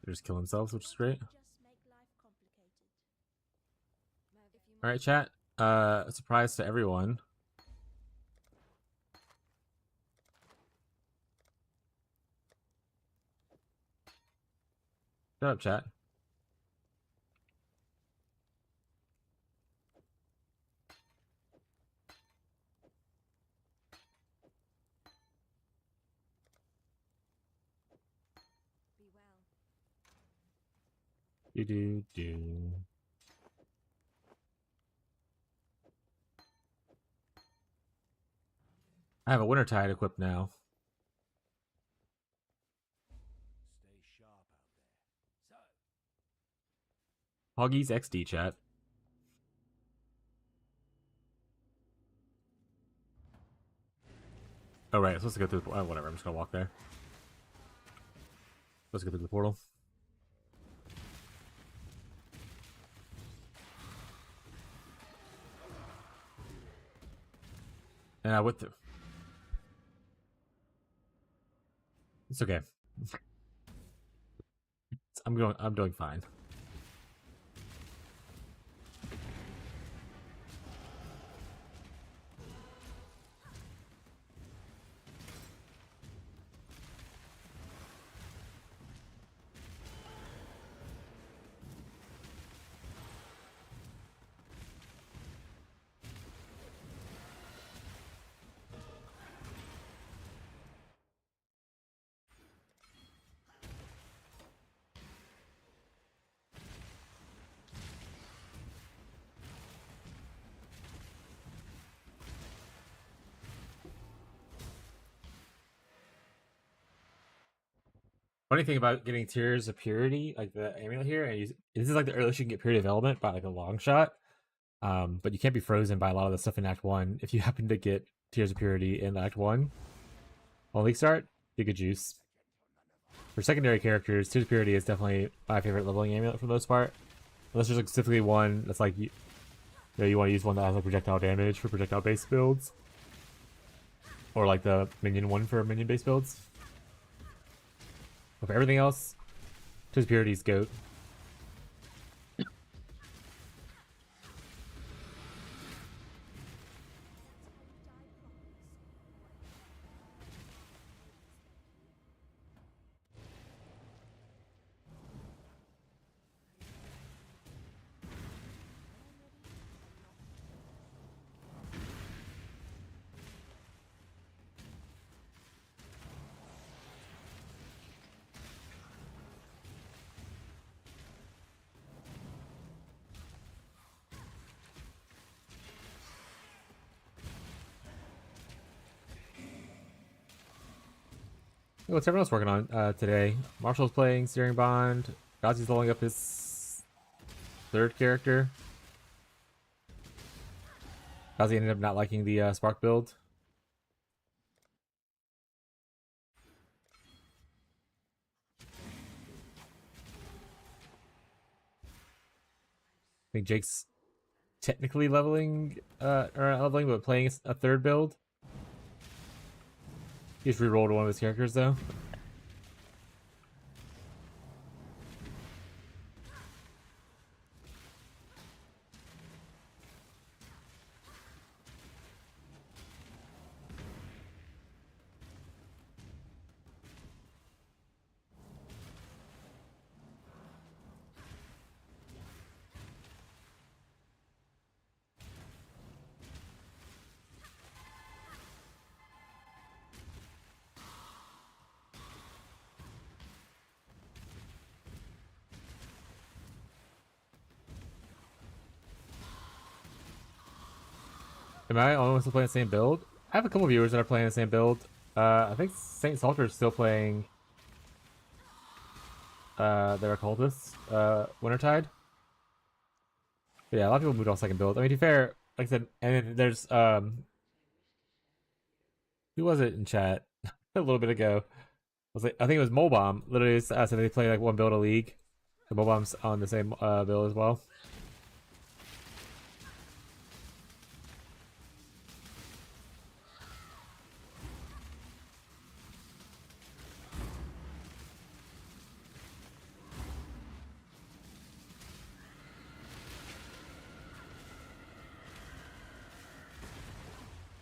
They just kill themselves, which is great. Alright, chat. A surprise to everyone. Shut up, chat. Do. I have a winter tide equipped now. Hoggies XD chat. Oh right, I'm supposed to go through the whatever, I'm just gonna walk there. Let's go through the portal. And I went through. It's okay. I'm doing fine. Funny thing about getting Tears of Purity, like the amulet here, and this is like the earliest you can get Purity of Element by like a long shot. But you can't be frozen by a lot of the stuff in Act 1. If you happen to get Tears of Purity in Act 1, on League Start, you get juice. For secondary characters, Tears of Purity is definitely my favorite leveling amulet for the most part. Unless there's like specifically one that's like, you want to use one that has like projectile damage for projectile based builds. Or like the minion one for minion based builds. But for everything else, Tears of Purity's GOAT. What's everyone else working on today? Marshall's playing Steering Bond. Gazi's leveling up his third character. Gazi ended up not liking the Spark build. I think Jake's technically leveling, or not leveling, but playing a third build. He just re-rolled one of his characters though. Am I almost still playing the same build? I have a couple viewers that are playing the same build. I think Saint Salter is still playing their occultists, Wintertide. But yeah, a lot of people moved on second build. I mean, to be fair, like I said, and then there's who was it in chat a little bit ago? Was like, I think it was Molbomb. Literally, said they play like one build a league. The Molbomb's on the same build as well.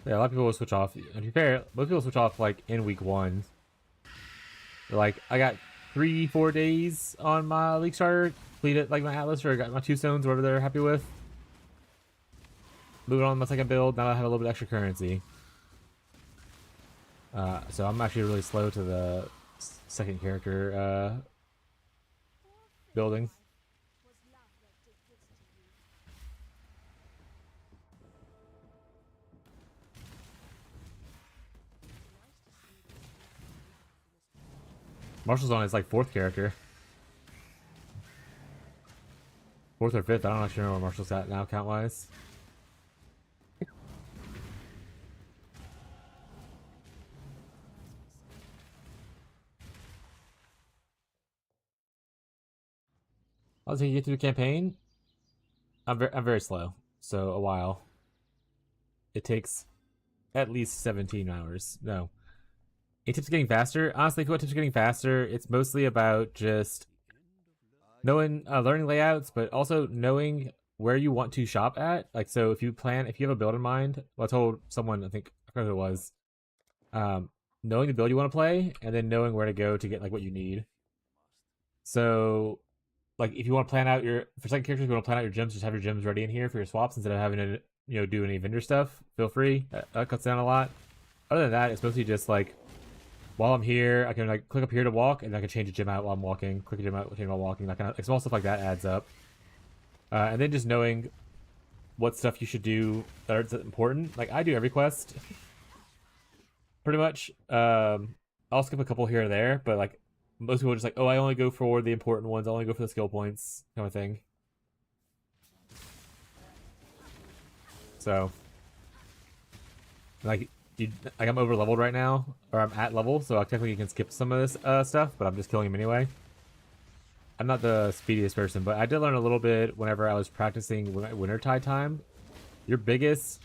Yeah, a lot of people will switch off. And to be fair, most people switch off like in week 1. They're like, I got 3-4 days on my league starter, completed like my Atlas, or I got my 2 stones, whatever they're happy with. Moving on to my second build, now I have a little bit extra currency. So I'm actually really slow to the second character building. Marshall's on his like 4th character. 4th or 5th, I don't actually know where Marshall's at now count wise. I'll take you through the campaign. I'm very slow, so a while. It takes at least 17 hours. No. Tips getting faster. Honestly, if you want tips getting faster, it's mostly about just knowing, learning layouts, but also knowing where you want to shop at. Like, so if you have a build in mind, well, I told someone, I forgot who it was, knowing the build you want to play, and then knowing where to go to get like what you need. So, like, if you want to plan out for second characters, you want to plan out your gems, just have your gems ready in here for your swaps instead of having to, do any vendor stuff. Feel free. That cuts down a lot. Other than that, it's mostly just like, while I'm here, I can like click up here to walk, and I can change a gym out while I'm walking. Click a gym out while walking. That kind of like, small stuff like that adds up. And then just knowing what stuff you should do that's important. Like I do every quest, pretty much. I'll skip a couple here or there, but like most people are just like, oh, I only go for the important ones. I only go for the skill points, kind of thing. So, like. I'm over leveled right now, or I'm at level, so I technically can skip some of this stuff, but I'm just killing him anyway. I'm not the speediest person, but I did learn a little bit whenever I was practicing Wintertide time. Your biggest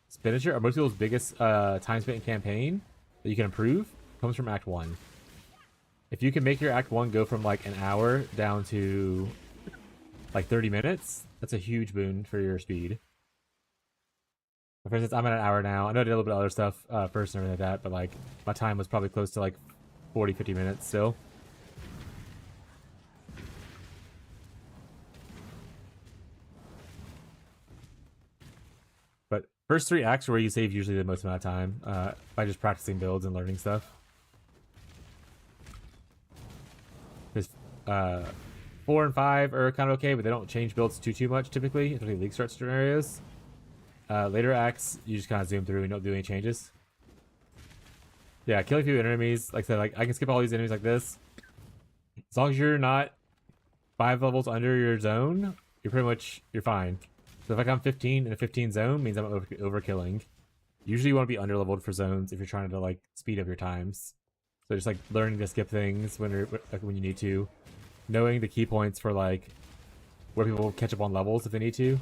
expenditure, or most people's biggest time spent in campaign that you can improve, comes from Act 1. If you can make your Act 1 go from like an hour down to like 30 minutes, that's a huge boon for your speed. For instance, I'm at an hour now. I know I did a little bit of other stuff first and everything like that, but like my time was probably close to like 40-50 minutes still. But first 3 acts are where you save usually the most amount of time by just practicing builds and learning stuff. Because 4 and 5 are kind of okay, but they don't change builds too much typically, especially league start scenarios. Later acts, you just kind of zoom through and don't do any changes. Yeah, kill a few enemies. Like I said, like I can skip all these enemies like this. As long as you're not 5 levels under your zone, you're fine. So if I come 15 in a 15 zone, means I'm overkilling. Usually you want to be under leveled for zones if you're trying to like speed up your times. So just like learning to skip things when you need to, knowing the key points for like where people catch up on levels if they need to.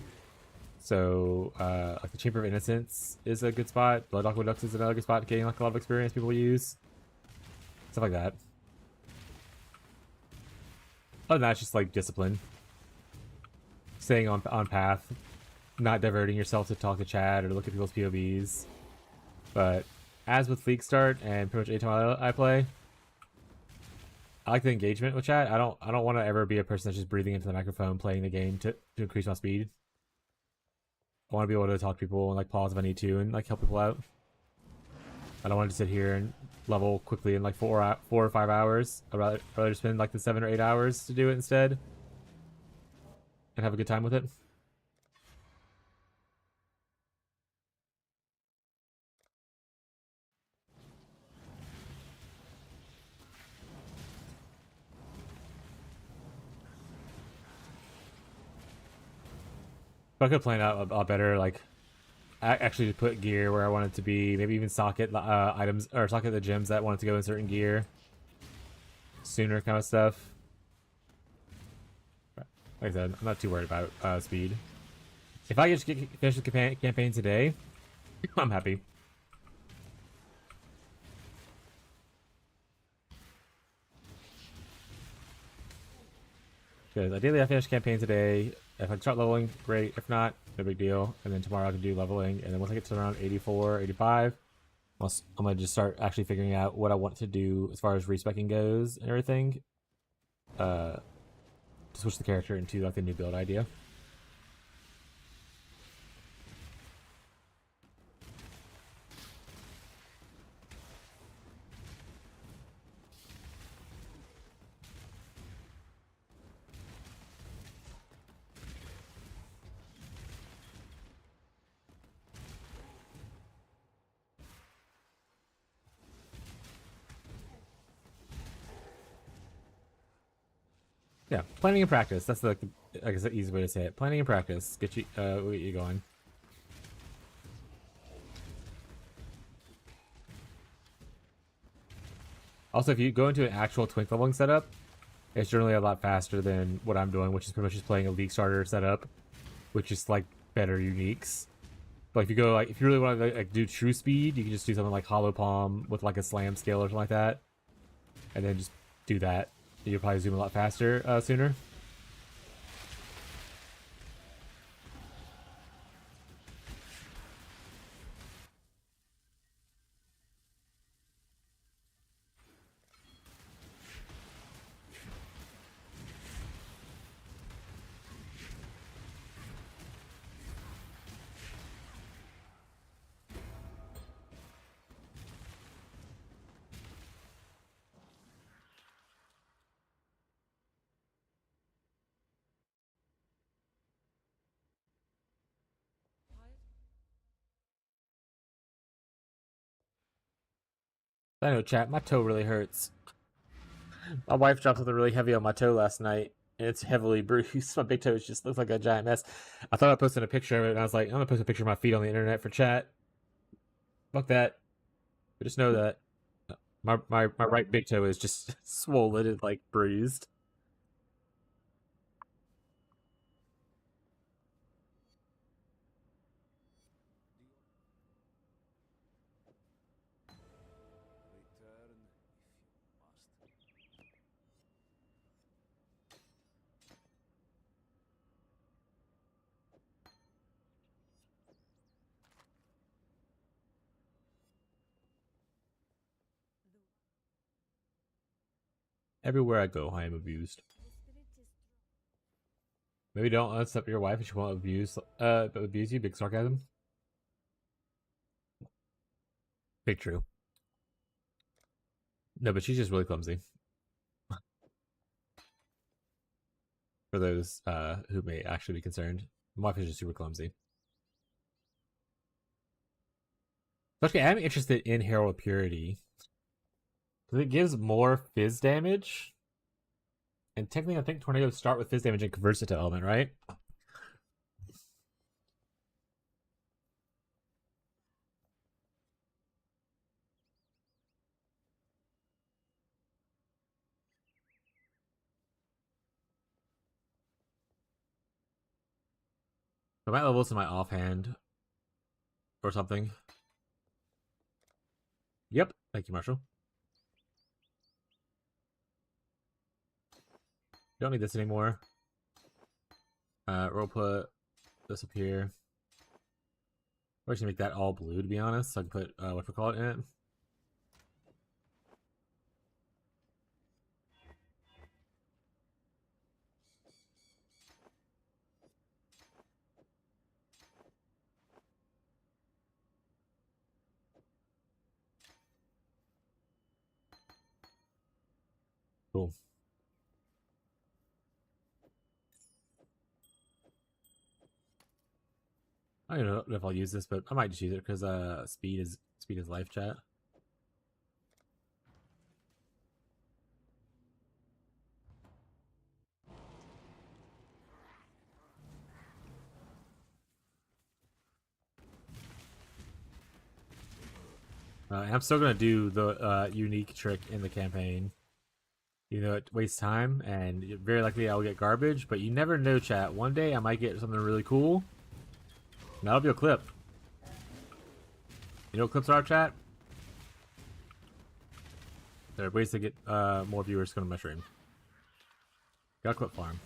So like the Chamber of Innocence is a good spot. Blood Aqueducts is another good spot, getting like a lot of experience people use. Stuff like that. Other than that, it's just like discipline. Staying on path, not diverting yourself to talk to chat or look at people's POBs. But as with League Start and pretty much any time I play, I like the engagement with chat. I don't want to ever be a person that's just breathing into the microphone playing the game to increase my speed. I want to be able to talk to people and like pause if I need to and like help people out. I don't want to sit here and level quickly in like 4 or 5 hours. I'd rather spend like the 7 or 8 hours to do it instead and have a good time with it. But I could plan out a lot better, like actually put gear where I want it to be, maybe even socket items or socket the gems that want it to go in certain gear sooner, kind of stuff. Like I said, I'm not too worried about speed. If I just finish the campaign today, I'm happy. Because ideally I finish campaign today. If I start leveling, great. If not, no big deal. And then tomorrow I can do leveling. And then once I get to around 84, 85, I'm going to just start actually figuring out what I want to do as far as respecing goes and everything. To switch the character into like the new build idea. Yeah, planning and practice. That's the, I guess, the easy way to say it. Planning and practice get you going. Also, if you go into an actual twink leveling setup, it's generally a lot faster than what I'm doing, which is pretty much just playing a League Starter setup, which is like better uniques. But if you go if you really want to like do true speed, you can just do something like Hollow Palm with like a slam scale or something like that, and then just do that. You'll probably zoom a lot faster sooner. I know, chat. My toe really hurts. My wife dropped something really heavy on my toe last night, and it's heavily bruised. My big toe just looks like a giant mess. I thought I posted a picture of it, and I was like, I'm gonna post a picture of my feet on the internet for chat. Fuck that. But just know that my right big toe is just swollen and like bruised. Everywhere I go, I am abused. Maybe don't unstep your wife if she won't abuse you. Big sarcasm. Big true. No, but she's just really clumsy. For those who may actually be concerned, my wife is just super clumsy. Okay, I'm interested in Herald Purity. Because it gives more fizz damage. And technically, I think tornadoes start with fizz damage and converts it to element, right? I might level this in my offhand or something. Yep. Thank you, Marshall. Don't need this anymore. We'll put this up here. We're just gonna make that all blue, to be honest. So I can put whatchamacallit in it. Cool. I don't know if I'll use this, but I might just use it because speed is life, chat. And I'm still gonna do the unique trick in the campaign. You know, it wastes time, and very likely I'll get garbage, but you never know, chat. One day I might get something really cool. And that'll be a clip. You know what clips are, chat? There are ways to get more viewers going to my stream. Got a clip farm.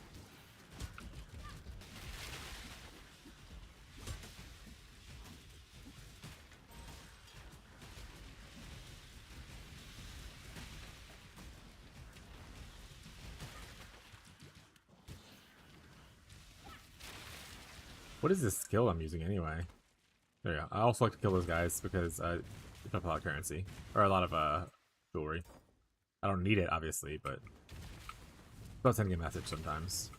What is this skill I'm using anyway? There you go. I also like to kill those guys because it's a lot of currency. Or a lot of jewelry. I don't need it, obviously, but it's sending a message sometimes.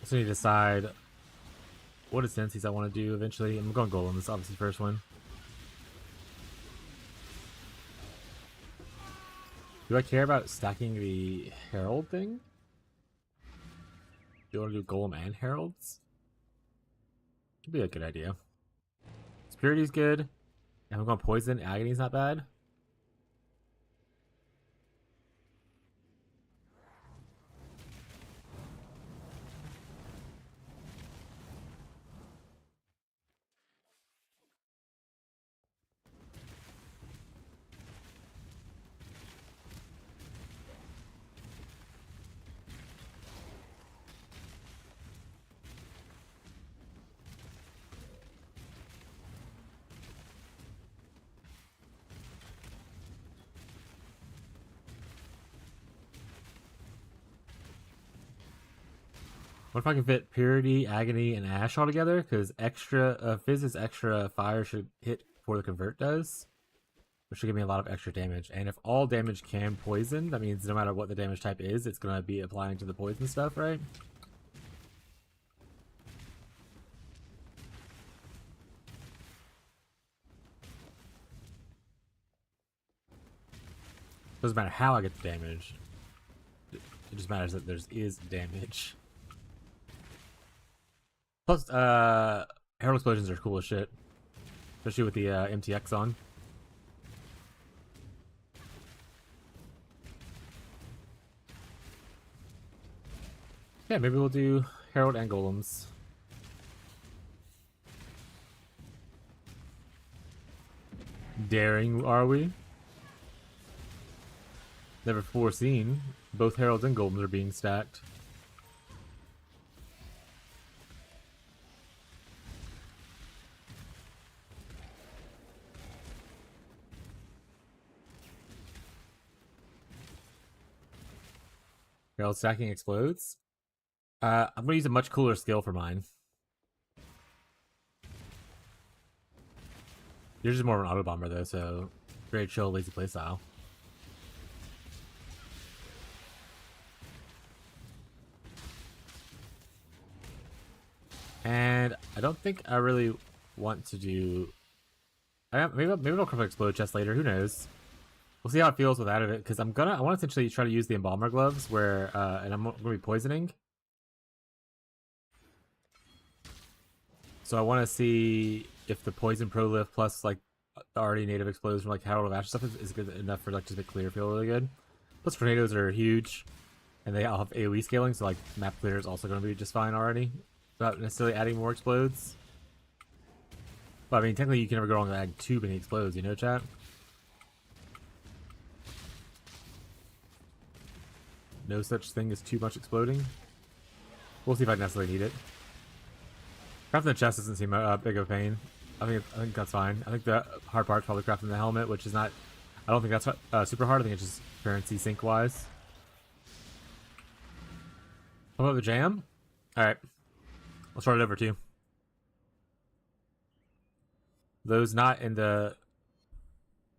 So I need to decide what ascendancies I want to do eventually. I'm going Golem. This is obviously the first one. Do I care about stacking the Herald thing? Do you want to do Golem and Heralds? Could be a good idea. Purity's good. And I'm going Poison. Agony's not bad. What if I can fit Purity, Agony, and Ash all together? Because extra Fizz is extra fire should hit before the convert does, which should give me a lot of extra damage. And if all damage can poison, that means no matter what the damage type is, it's gonna be applying to the poison stuff, right? Doesn't matter how I get the damage. It just matters that there's damage. Plus, Herald Explosions are cool as shit. Especially with the MTX on. Yeah, maybe we'll do Herald and Golems. Daring, are we? Never foreseen. Both Heralds and Golems are being stacked. Herald stacking explodes. I'm gonna use a much cooler skill for mine. You're just more of an auto bomber though, so very chill, lazy playstyle. And I don't think I really want to do. Maybe I'll come explode chest later. Who knows? We'll see how it feels without it, because I want to essentially try to use the embalmer gloves where, and I'm gonna be poisoning. So I want to see if the poison pro lift plus like the already native explodes from like Herald of Ash stuff is good enough for like just the clear feel really good. Plus tornadoes are huge, and they all have AOE scaling, so like map clear is also going to be just fine already, without necessarily adding more explodes. But I mean, technically you can never go wrong with adding too many explodes, you know, chat? No such thing as too much exploding. We'll see if I necessarily need it. Crafting the chest doesn't seem big of a pain. I think that's fine. I think the hard part's probably crafting the helmet, which is not. I don't think that's super hard. I think it's just currency sync wise. What about the jam? All right, I'll start it over to you. Those not in the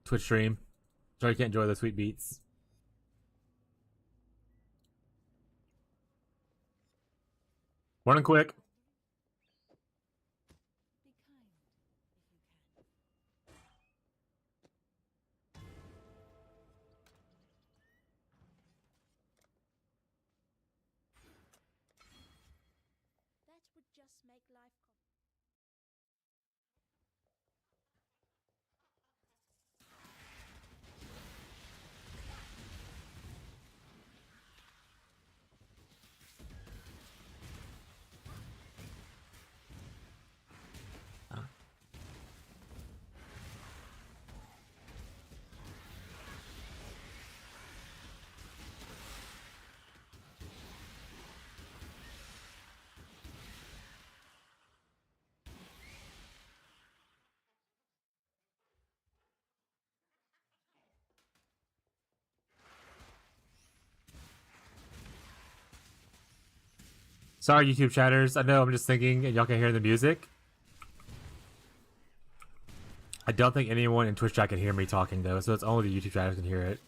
Twitch stream, sorry you can't enjoy the sweet beats. Running quick. Sorry, YouTube chatters. I know I'm just thinking, and y'all can hear the music. I don't think anyone in Twitch chat can hear me talking though, so it's only the YouTube chatters can hear it.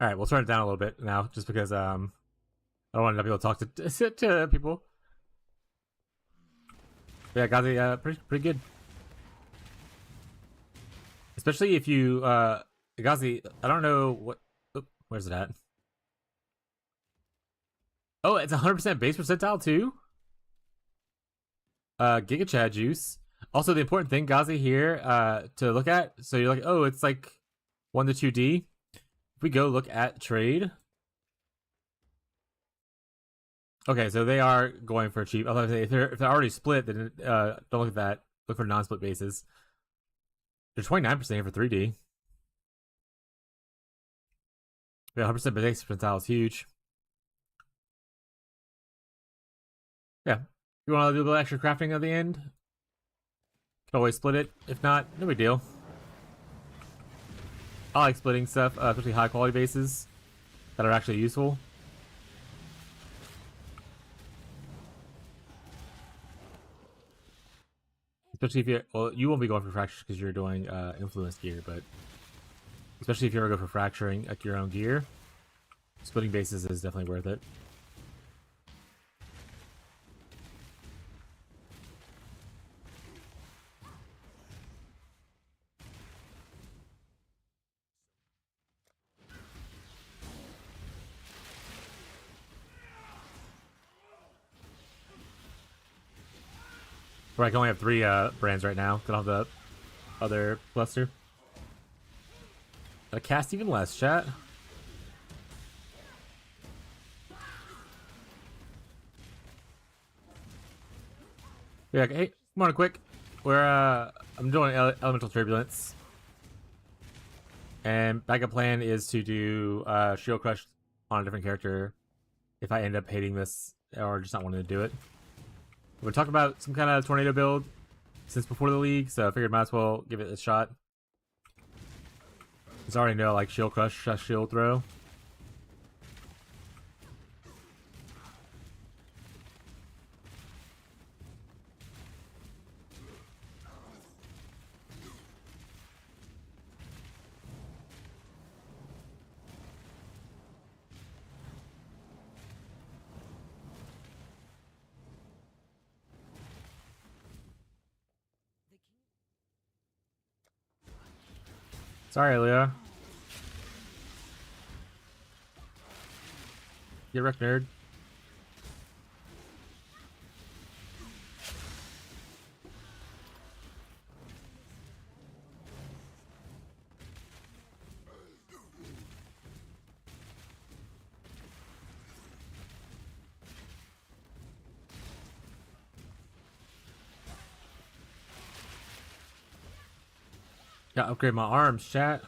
All right, we'll turn it down a little bit now, just because I don't want to be able to talk to people. But yeah, Gazi, pretty good. Especially if you Gazi, I don't know what. Where's it at? Oh, it's 100% base percentile too. Giga Chad juice. Also, the important thing, Gazi, here to look at. So you're like, oh, it's like 1 to 2D. If we go look at trade. Okay, so they are going for cheap. Although if they're already split, then don't look at that. Look for non-split bases. They're 29% here for 3D. Yeah, 100% base percentile is huge. Yeah. You want to do a little extra crafting at the end? Can always split it. If not, no big deal. I like splitting stuff, especially high quality bases that are actually useful. Especially if you, well, you won't be going for fractures because you're doing influence gear, but especially if you ever go for fracturing like your own gear, splitting bases is definitely worth it. Where I can only have 3 brands right now. Don't have the other cluster. I cast even less, chat. Yeah, hey, come on, quick. I'm doing elemental turbulence, and backup plan is to do shield crush on a different character if I end up hating this or just not wanting to do it. We're talking about some kind of tornado build since before the league, so I figured might as well give it a shot. Because I already know like shield crush, shield throw. Sorry, Leah. Get wrecked, nerd. Gotta upgrade my arms, chat.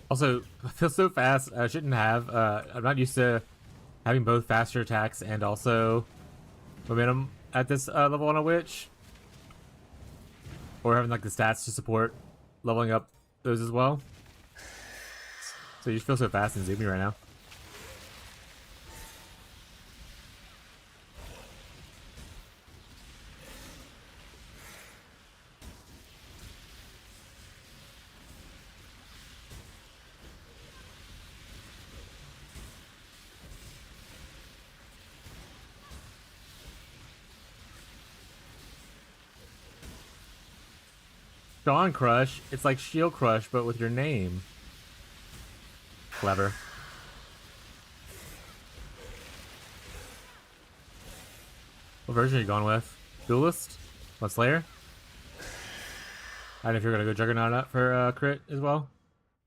Also, I feel so fast. I shouldn't have. I'm not used to having both faster attacks and also momentum at this level on a witch. Or having like the stats to support leveling up those as well. So you just feel so fast and zoomy right now. Dawn Crush, it's like Shield Crush, but with your name. Clever. What version are you going with? Duelist? What, Slayer? I don't know if you're gonna go Juggernaut up for crit as well.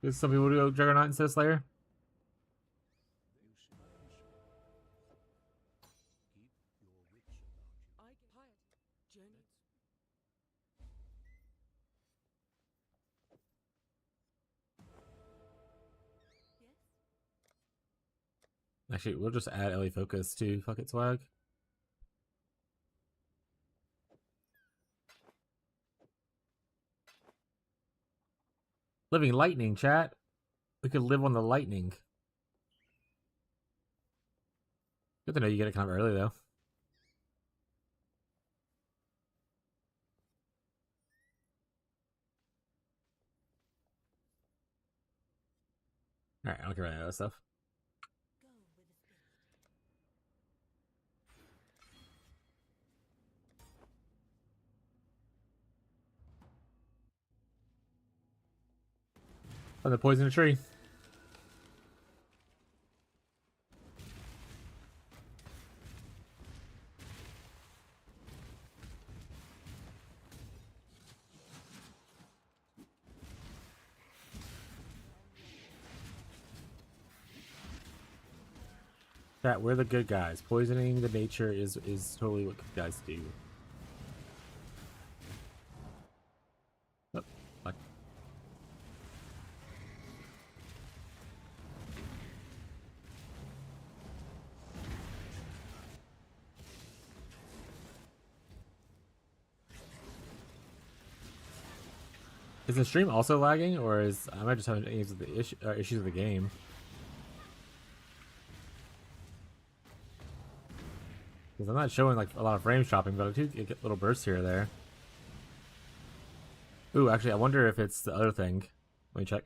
Because some people do go Juggernaut instead of Slayer. Actually, we'll just add LA Focus to Fuck It Swag. Living Lightning, chat. We could live on the lightning. Good to know you get it kind of early, though. Alright, I don't care about any of that stuff. Oh, the poison a tree. Chat, we're the good guys. Poisoning the nature is totally what good guys do. Oh, fuck. Is the stream also lagging, or is I might just having issues with the issues with the game? Because I'm not showing like a lot of frame shopping, but I do get little bursts here or there. Ooh, actually, I wonder if it's the other thing. Let me check.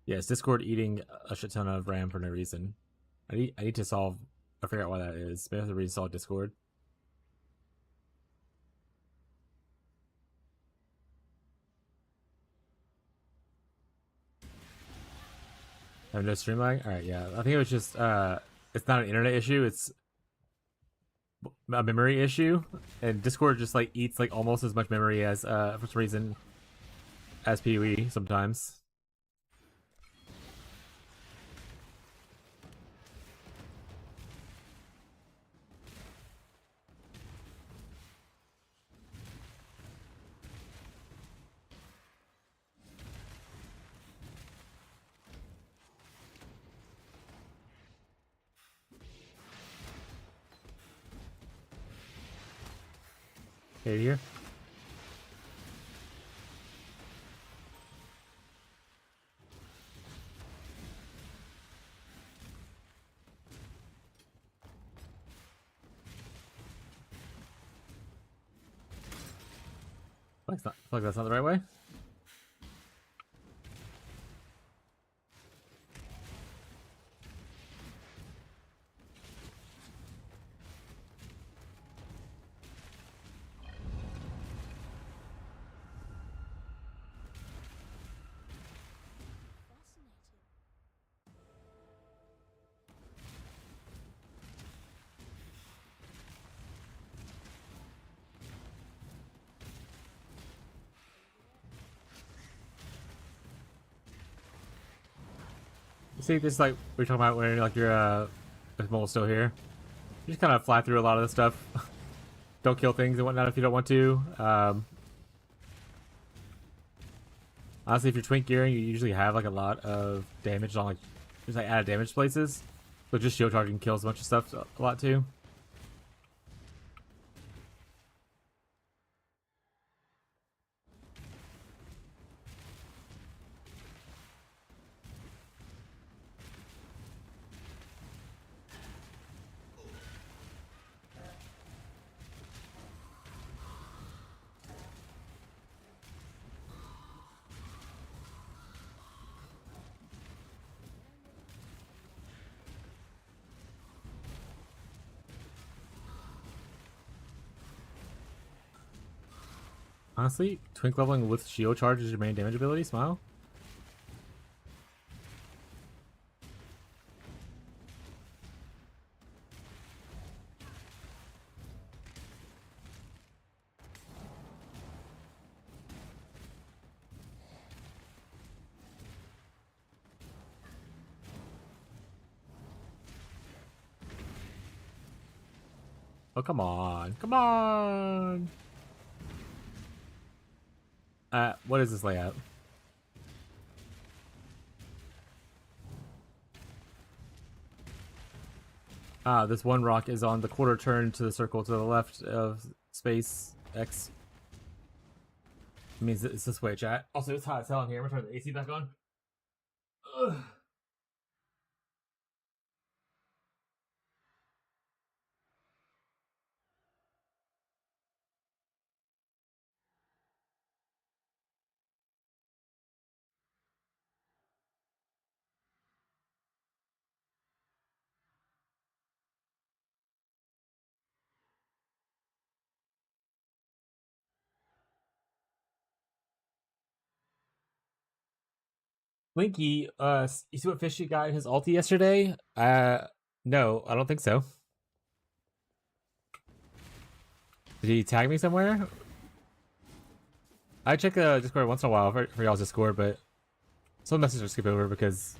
Yeah, it's Discord eating a shit ton of RAM for no reason. I need to solve. I figure out why that is. Maybe I have to reinstall Discord. Have no stream lag? Alright, yeah. I think it was just it's not an internet issue, it's a memory issue. And Discord just like eats like almost as much memory as for some reason as PoE sometimes. Okay, here. I feel like that's not the right way. See, this is like we're talking about when like your mole's still here. You just kind of fly through a lot of the stuff. Don't kill things and whatnot if you don't want to. Honestly, if you're twink gearing, you usually have like a lot of damage on like just like added damage places. So just shield charging kills a bunch of stuff a lot too. Honestly, twink leveling with shield charge is your main damage ability. Smile. Oh, come on. Come on. What is this layout? Ah, this one rock is on the quarter turn to the circle to the left of space X. It means it's this way, chat. Also, it's hot as hell in here. I'm gonna turn the AC back on. Ugh. Winky, you see what Fishy got in his ulti yesterday? No, I don't think so. Did he tag me somewhere? I check Discord once in a while for y'all's Discord, but Some messages I'll skip over because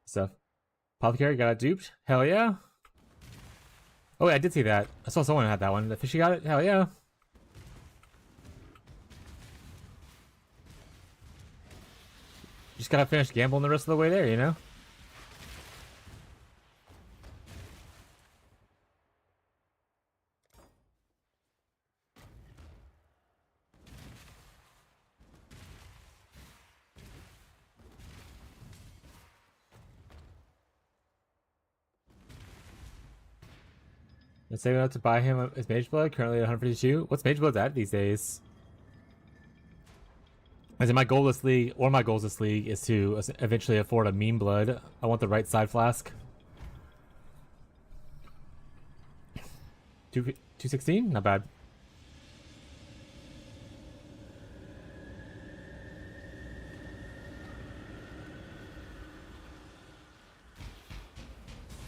stuff. Apothecary got it duped. Hell yeah. Oh, wait, I did see that. I saw someone had that one. The fishy got it. Hell yeah. Just gotta finish gambling the rest of the way there, you know? And saving up to buy him his Mage Blood, currently at 152. What's Mage Blood at these days? As in my goal this league, one of my goals this league is to eventually afford a meme blood. I want the right side flask. 216? Not bad.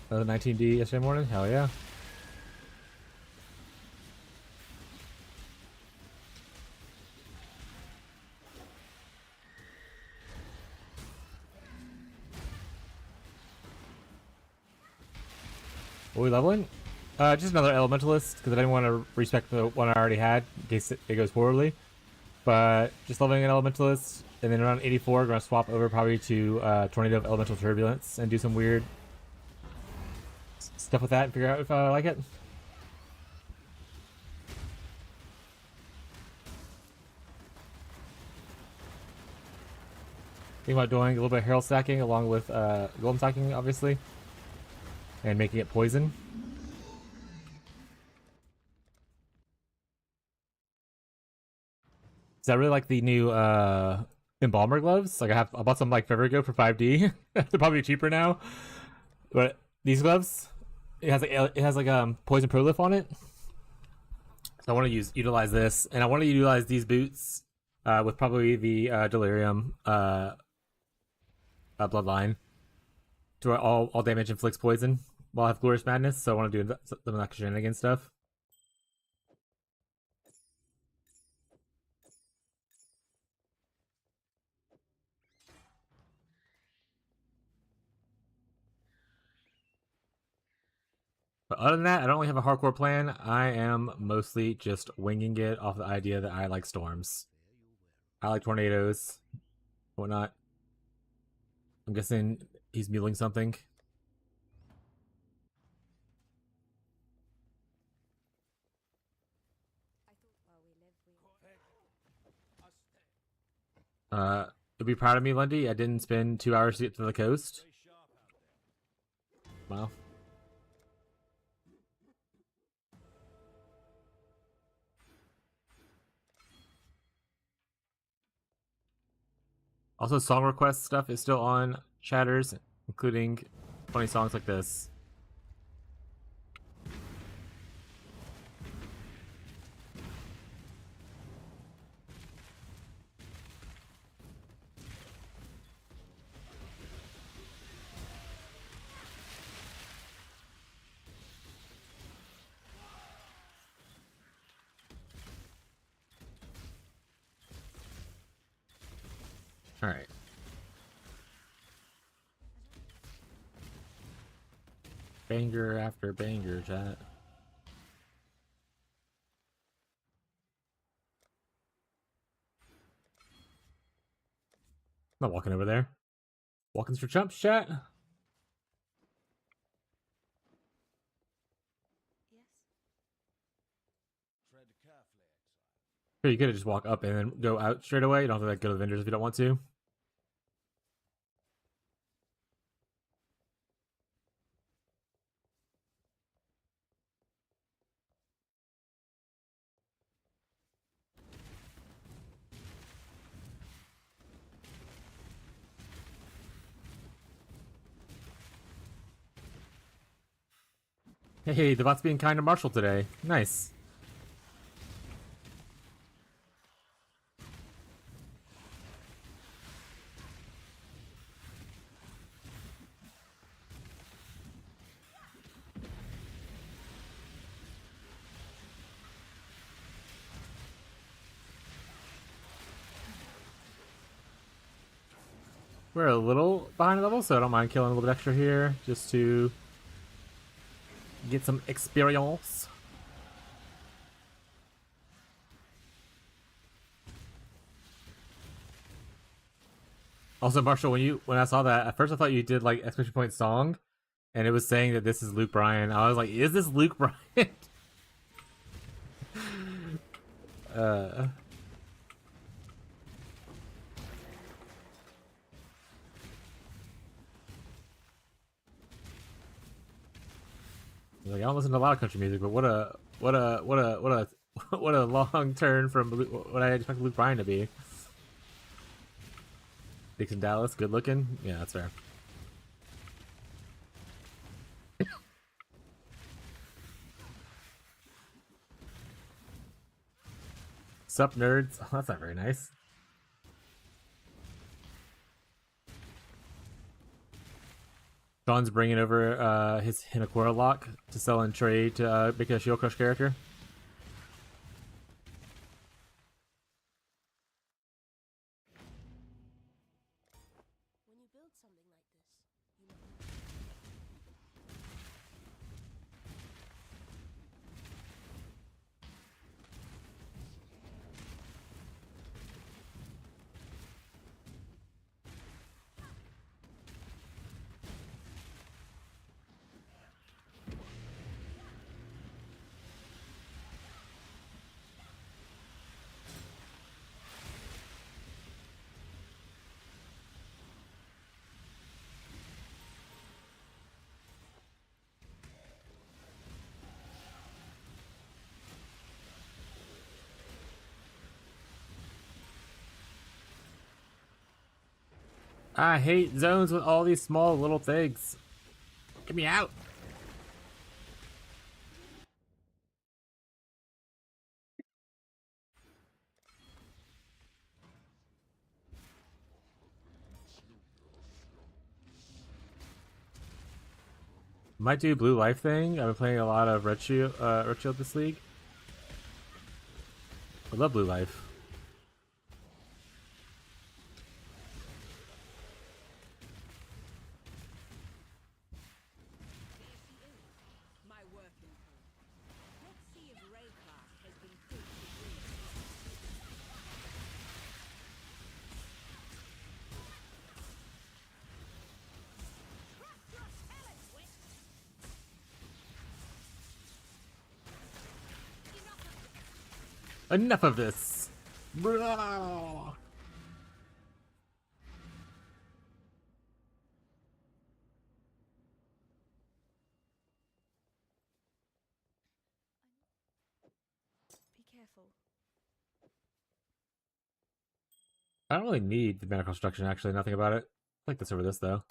Another 19D yesterday morning? Hell yeah. What are we leveling? Just another Elementalist, because I didn't want to respec the one I already had, in case it goes poorly. But just leveling an Elementalist, and then around 84, going to swap over probably to Tornado of Elemental Turbulence, and do some weird stuff with that, and figure out if I like it. Think about doing a little bit of Herald stacking, along with Golem stacking, obviously. And making it poison. I really like the new embalmer gloves. Like I bought some like forever ago for 5D. They're probably cheaper now. But these gloves, it has like poison prolif on it. So I want to utilize this, and I want to utilize these boots with probably the delirium bloodline to all damage inflicts poison while I have glorious madness. So I want to do some of that shenanigan stuff. But other than that, I don't really have a hardcore plan. I am mostly just winging it off the idea that I like storms. I like tornadoes, whatnot. I'm guessing he's muling something. You'll be proud of me, Lundy. I didn't spend 2 hours to get to the coast. Wow. Also, song request stuff is still on chatters, including funny songs like this. Alright. Banger after banger, chat. I'm not walking over there. Walking's for chumps, chat. Here, you could just walk up and then go out straight away. You don't have to like, go to the vendors if you don't want to. Hey, the bot's being kind to Marshall today. Nice. We're a little behind level, so I don't mind killing a little bit extra here just to get some experience. Also, Marshall, when I saw that, at first I thought you did like exclamation point song, and it was saying that this is Luke Bryan. I was like, is this Luke Bryan? uh. Like, I don't listen to a lot of country music, but what a what a long turn from what I expected Luke Bryan to be. Dixon Dallas, good looking. Yeah, that's fair. Sup, nerds? Oh, that's not very nice. Sean's bringing over his Hinakura lock to sell and trade to make a Shield Crush character. When you build something like this, you I hate zones with all these small little things. Get me out. Might do blue life thing. I've been playing a lot of Red Shield this league. I love blue life. Enough of this. Blah. be careful. I don't really need the mana construction, actually. Nothing about it. I like this over this, though.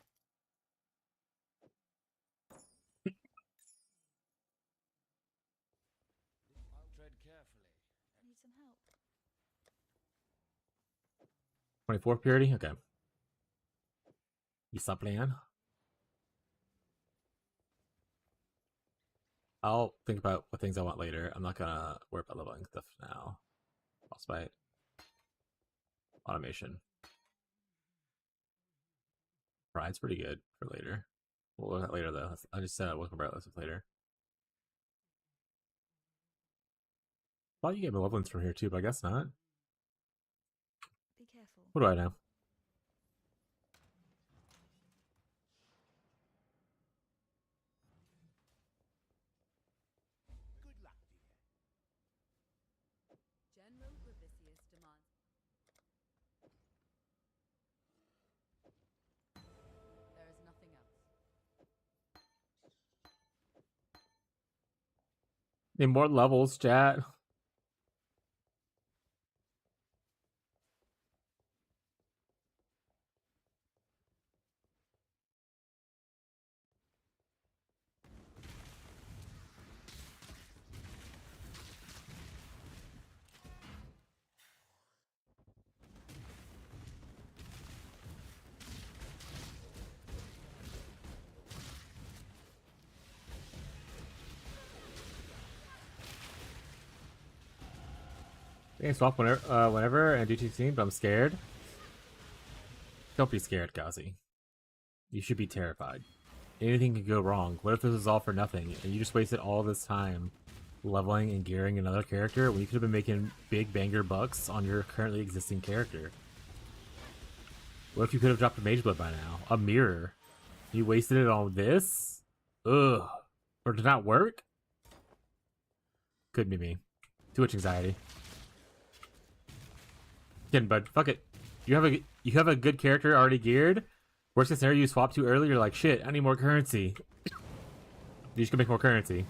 Tread carefully. Need some help. 24 purity? Okay. You sub plan? I'll think about what things I want later. I'm not gonna worry about leveling stuff now. Boss fight. Automation. Pride's pretty good for later. We'll look at that later, though. I just said we'll compare this with later. Thought you get malevolence from here, too, but I guess not. Be careful. What do I know? Good luck, dear. General Gravicius demands. There is nothing else. Need more levels, chat. I can swap whenever and do 2 but I'm scared. Don't be scared, Gazi. You should be terrified. Anything could go wrong. What if this was all for nothing, and you just wasted all this time leveling and gearing another character when you could have been making big banger bucks on your currently existing character? What if you could have dropped a Mage Blood by now? A mirror. You wasted it on this? Ugh. Or did not work? Couldn't be me. Too much anxiety. Again, bud, fuck it. You have a good character already geared. Worst case scenario, you swap too early. You're like, shit, I need more currency. You just can make more currency.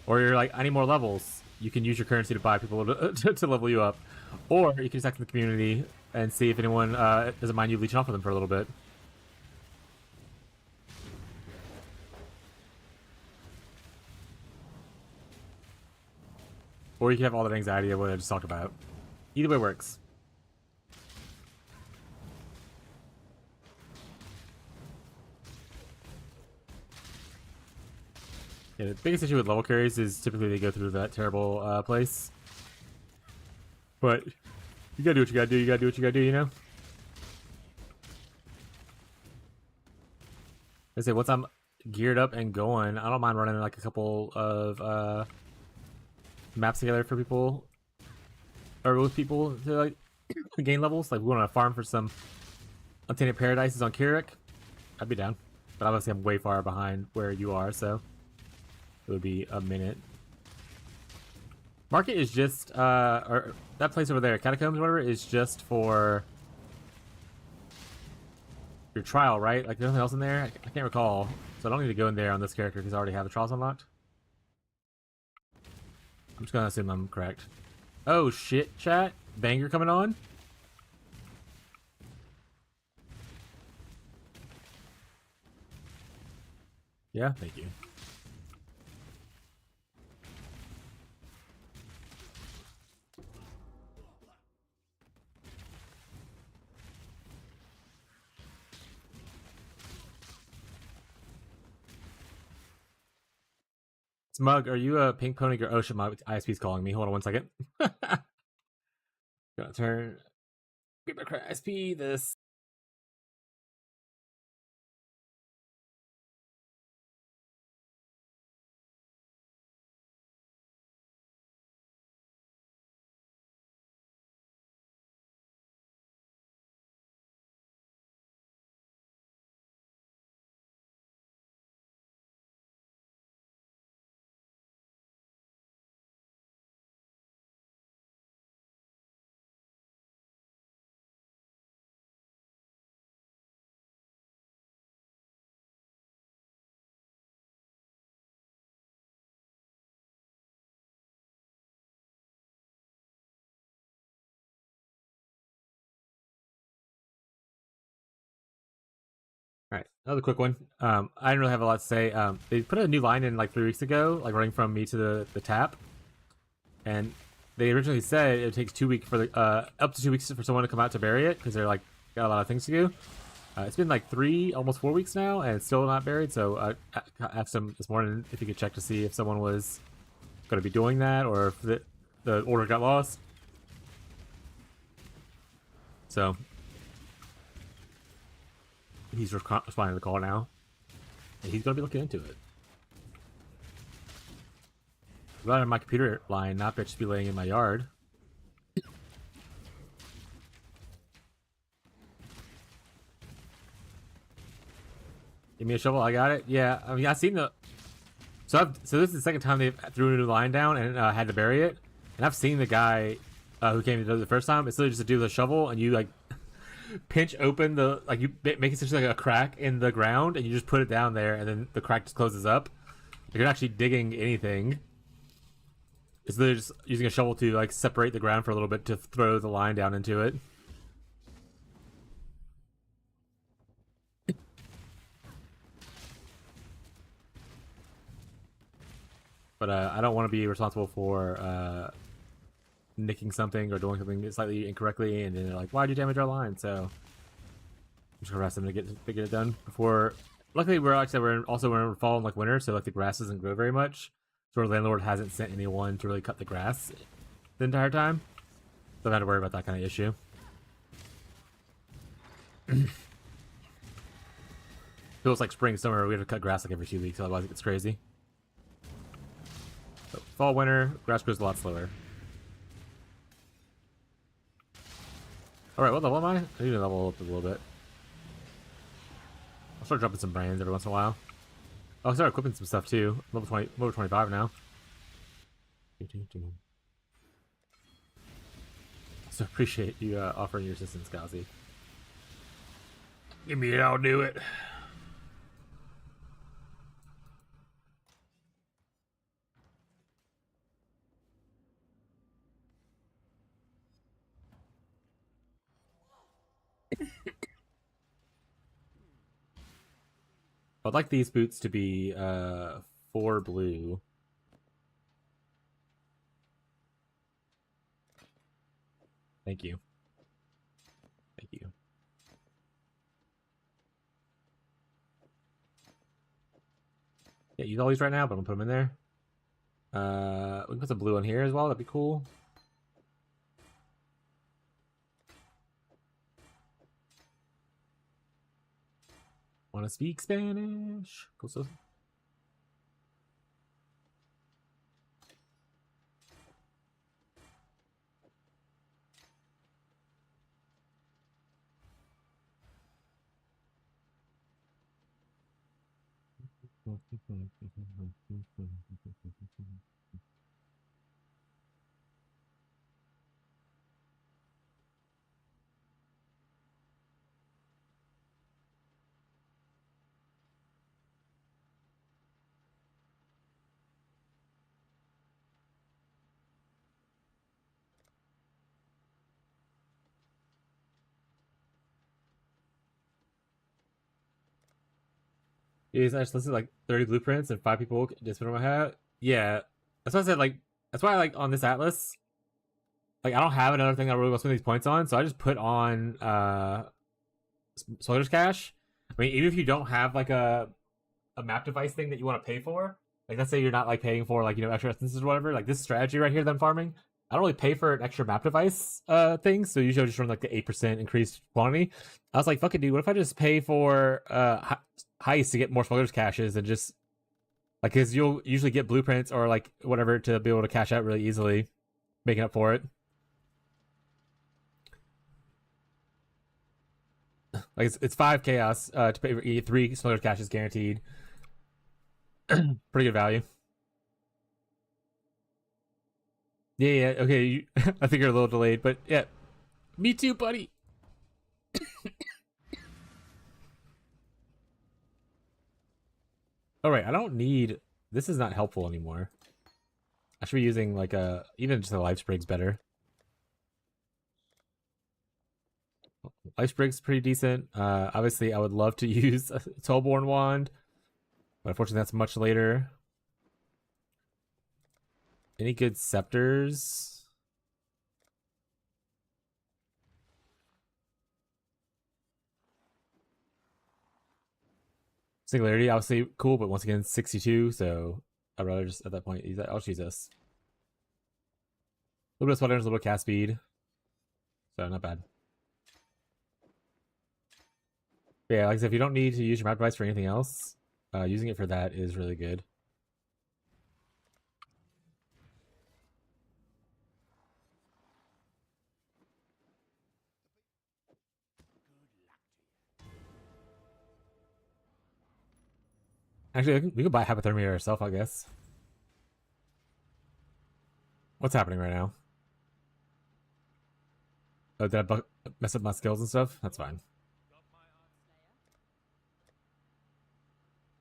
Or you're like, I need more levels. You can use your currency to buy people to level you up. Or you can just act in the community and see if anyone doesn't mind you leeching off of them for a little bit. Or you can have all that anxiety of what I just talked about. Either way works. Yeah, the biggest issue with level carries is typically they go through that terrible place. But you gotta do what you gotta do. You gotta do what you gotta do, you know? I say, once I'm geared up and going, I don't mind running like a couple of maps together for people. Or with people to like gain levels. Like we want to farm for some Untainted Paradises on Kirik. I'd be down. But obviously I'm way far behind where you are, so it would be a minute. Market is just, or that place over there, Catacombs or whatever, is just for your trial, right? Like, there's nothing else in there? I can't recall. So I don't need to go in there on this character because I already have the trials unlocked. I'm just gonna assume I'm correct. Oh shit, chat. Banger coming on? Yeah, thank you. Smug, are you a pink pony girl? Oh shit, my ISP's calling me. Hold on one second. Gonna turn. Get my ISP. This. All right, another quick one. I didn't really have a lot to say. They put a new line in like 3 weeks ago, like running from me to the tap, and they originally said it takes 2 weeks for the up to 2 weeks for someone to come out to bury it because they're like got a lot of things to do. It's been like 3, almost 4 weeks now, and it's still not buried. So I asked them this morning if he could check to see if someone was going to be doing that or if the order got lost. So he's responding to the call now, and he's going to be looking into it. Right on my computer line, not bitch be laying in my yard. Give me a shovel, I got it. Yeah, I mean, I've seen the. So this is the second time they threw a new line down and had to bury it, and I've seen the guy who came to do it the first time. It's literally just to do the shovel, and you like pinch open the you make essentially like a crack in the ground, and you just put it down there, and then the crack just closes up. Like, you're not actually digging anything. It's literally just using a shovel to like separate the ground for a little bit to throw the line down into it. But I don't want to be responsible for nicking something or doing something slightly incorrectly, and then they're like, "Why'd you damage our line?" So I'm just gonna harass them to get it done before. Luckily, we're in fall and like winter, so like the grass doesn't grow very much. So our landlord hasn't sent anyone to really cut the grass the entire time, so I don't have to worry about that kind of issue. Feels like spring, summer. We have to cut grass like every 2 weeks, otherwise it gets crazy. So, fall, winter, grass grows a lot slower. Alright, what level am I? I need to level up a little bit. I'll start dropping some brands every once in a while. I'll start equipping some stuff too. Level 20, level 25 now. So appreciate you offering your assistance, Gazi. Give me it, I'll do it. I'd like these boots to be 4 blue. Thank you. Thank you. Yeah, use all these right now, but I'm gonna put them in there. We can put some blue on here as well. That'd be cool. Want to speak Spanish? Cool stuff. Is I just listed like 30 blueprints and 5 people just put on my hat. Yeah, that's why I said like that's why I like on this atlas. Like I don't have another thing I really want to spend these points on, so I just put on Soldier's Cash. I mean, even if you don't have like a map device thing that you want to pay for, like let's say you're not like paying for like extra instances or whatever, like this strategy right here that I'm farming, I don't really pay for an extra map device thing, so usually I just run like the 8% increased quantity. I was like, fuck it, dude, what if I just pay for heist to get more Soldier's Caches and just like, because you'll usually get blueprints or like whatever to be able to cash out really easily, making up for it. Like it's 5 chaos to pay for 3 Soldier's Caches guaranteed. Pretty good value. Yeah, okay. I think you're a little delayed, but yeah. Me too, buddy. Alright, I don't need... This is not helpful anymore. I should be using like a... Even just a Life Sprig's better. Life Sprig's pretty decent. Obviously, I would love to use a Tollborn Wand. But unfortunately, that's much later. Any good scepters? Singularity, obviously cool, but once again, 62, so I'd rather just, at that point, use that. I'll just use this. A little bit of spell damage, a little bit of cast speed. So, not bad. But yeah, like I said, if you don't need to use your map device for anything else, using it for that is really good. Actually, we could buy hypothermia ourselves, I guess. What's happening right now? Oh, did I mess up my skills and stuff? That's fine.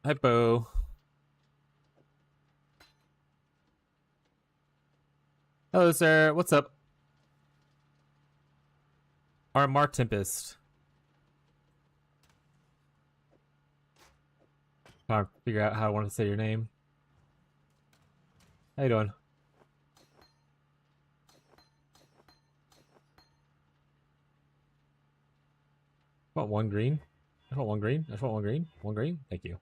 Hypo. Hello, sir. What's up? Armar Tempest. Trying to figure out how I want to say your name. How you doing? I want 1 green. I want 1 green. I just want 1 green. 1 green. Thank you.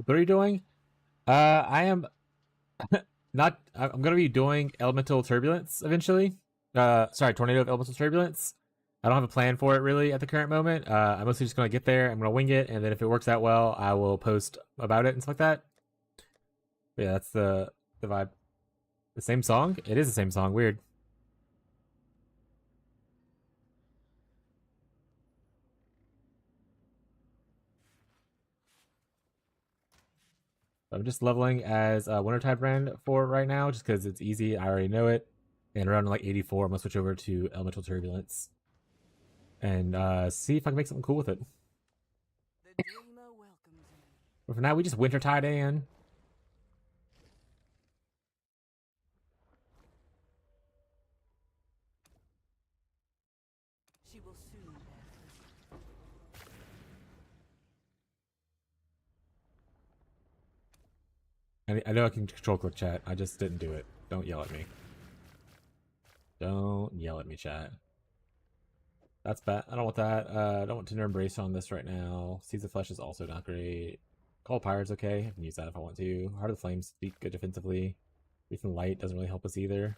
What are you doing? I am not. I'm gonna be doing Elemental Turbulence eventually. Sorry, Tornado of Elemental Turbulence. I don't have a plan for it really at the current moment. I'm mostly just gonna get there. I'm gonna wing it, and then if it works out well, I will post about it and stuff like that. But yeah, that's the vibe. The same song? It is the same song. Weird. I'm just leveling as Wintertide brand for right now, just because it's easy. I already know it. And around like 84, I'm gonna switch over to Elemental Turbulence and see if I can make something cool with it. The dreamer welcomes you. But for now, we just Wintertide in. She will soon bear fruit. I know I can control click chat. I just didn't do it. Don't yell at me. Don't yell at me, chat. That's bad. I don't want that. I don't want Tender Embrace on this right now. Seeds of Flesh is also not great. Call of Pyre's okay. I can use that if I want to. Heart of the Flames be good defensively. Reef and Light doesn't really help us either.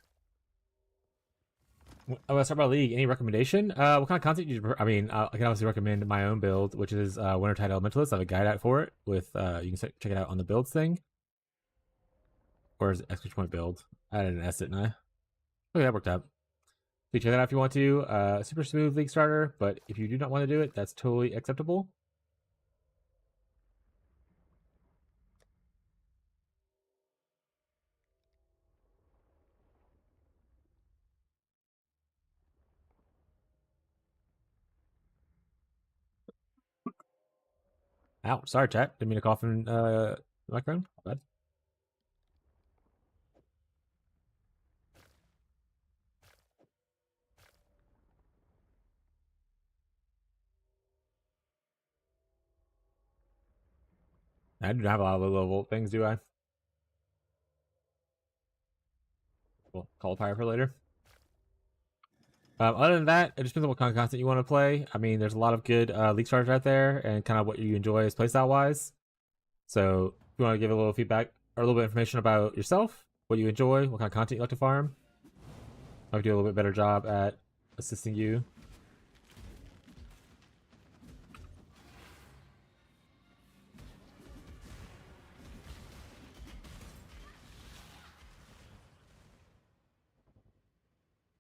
I'm gonna start my league. Any recommendation? What kind of content do you prefer? I mean, I can obviously recommend my own build, which is Wintertide Elementalist. I have a guide out for it with you can check it out on the builds thing. Or is it exclamation point build? I added an S, didn't I? Okay, that worked out. So you check that out if you want to. Super smooth league starter, but if you do not want to do it, that's totally acceptable. Ow, sorry chat. Didn't mean to cough in the microphone. Bad. I do not have a lot of low level things, do I? We'll call Pyre for later. Other than that, it just depends on what kind of content you want to play. I mean, there's a lot of good league starters out there and kind of what you enjoy as playstyle wise. So if you want to give a little feedback or a little bit of information about yourself, what you enjoy, what kind of content you like to farm, I could do a little bit better job at assisting you.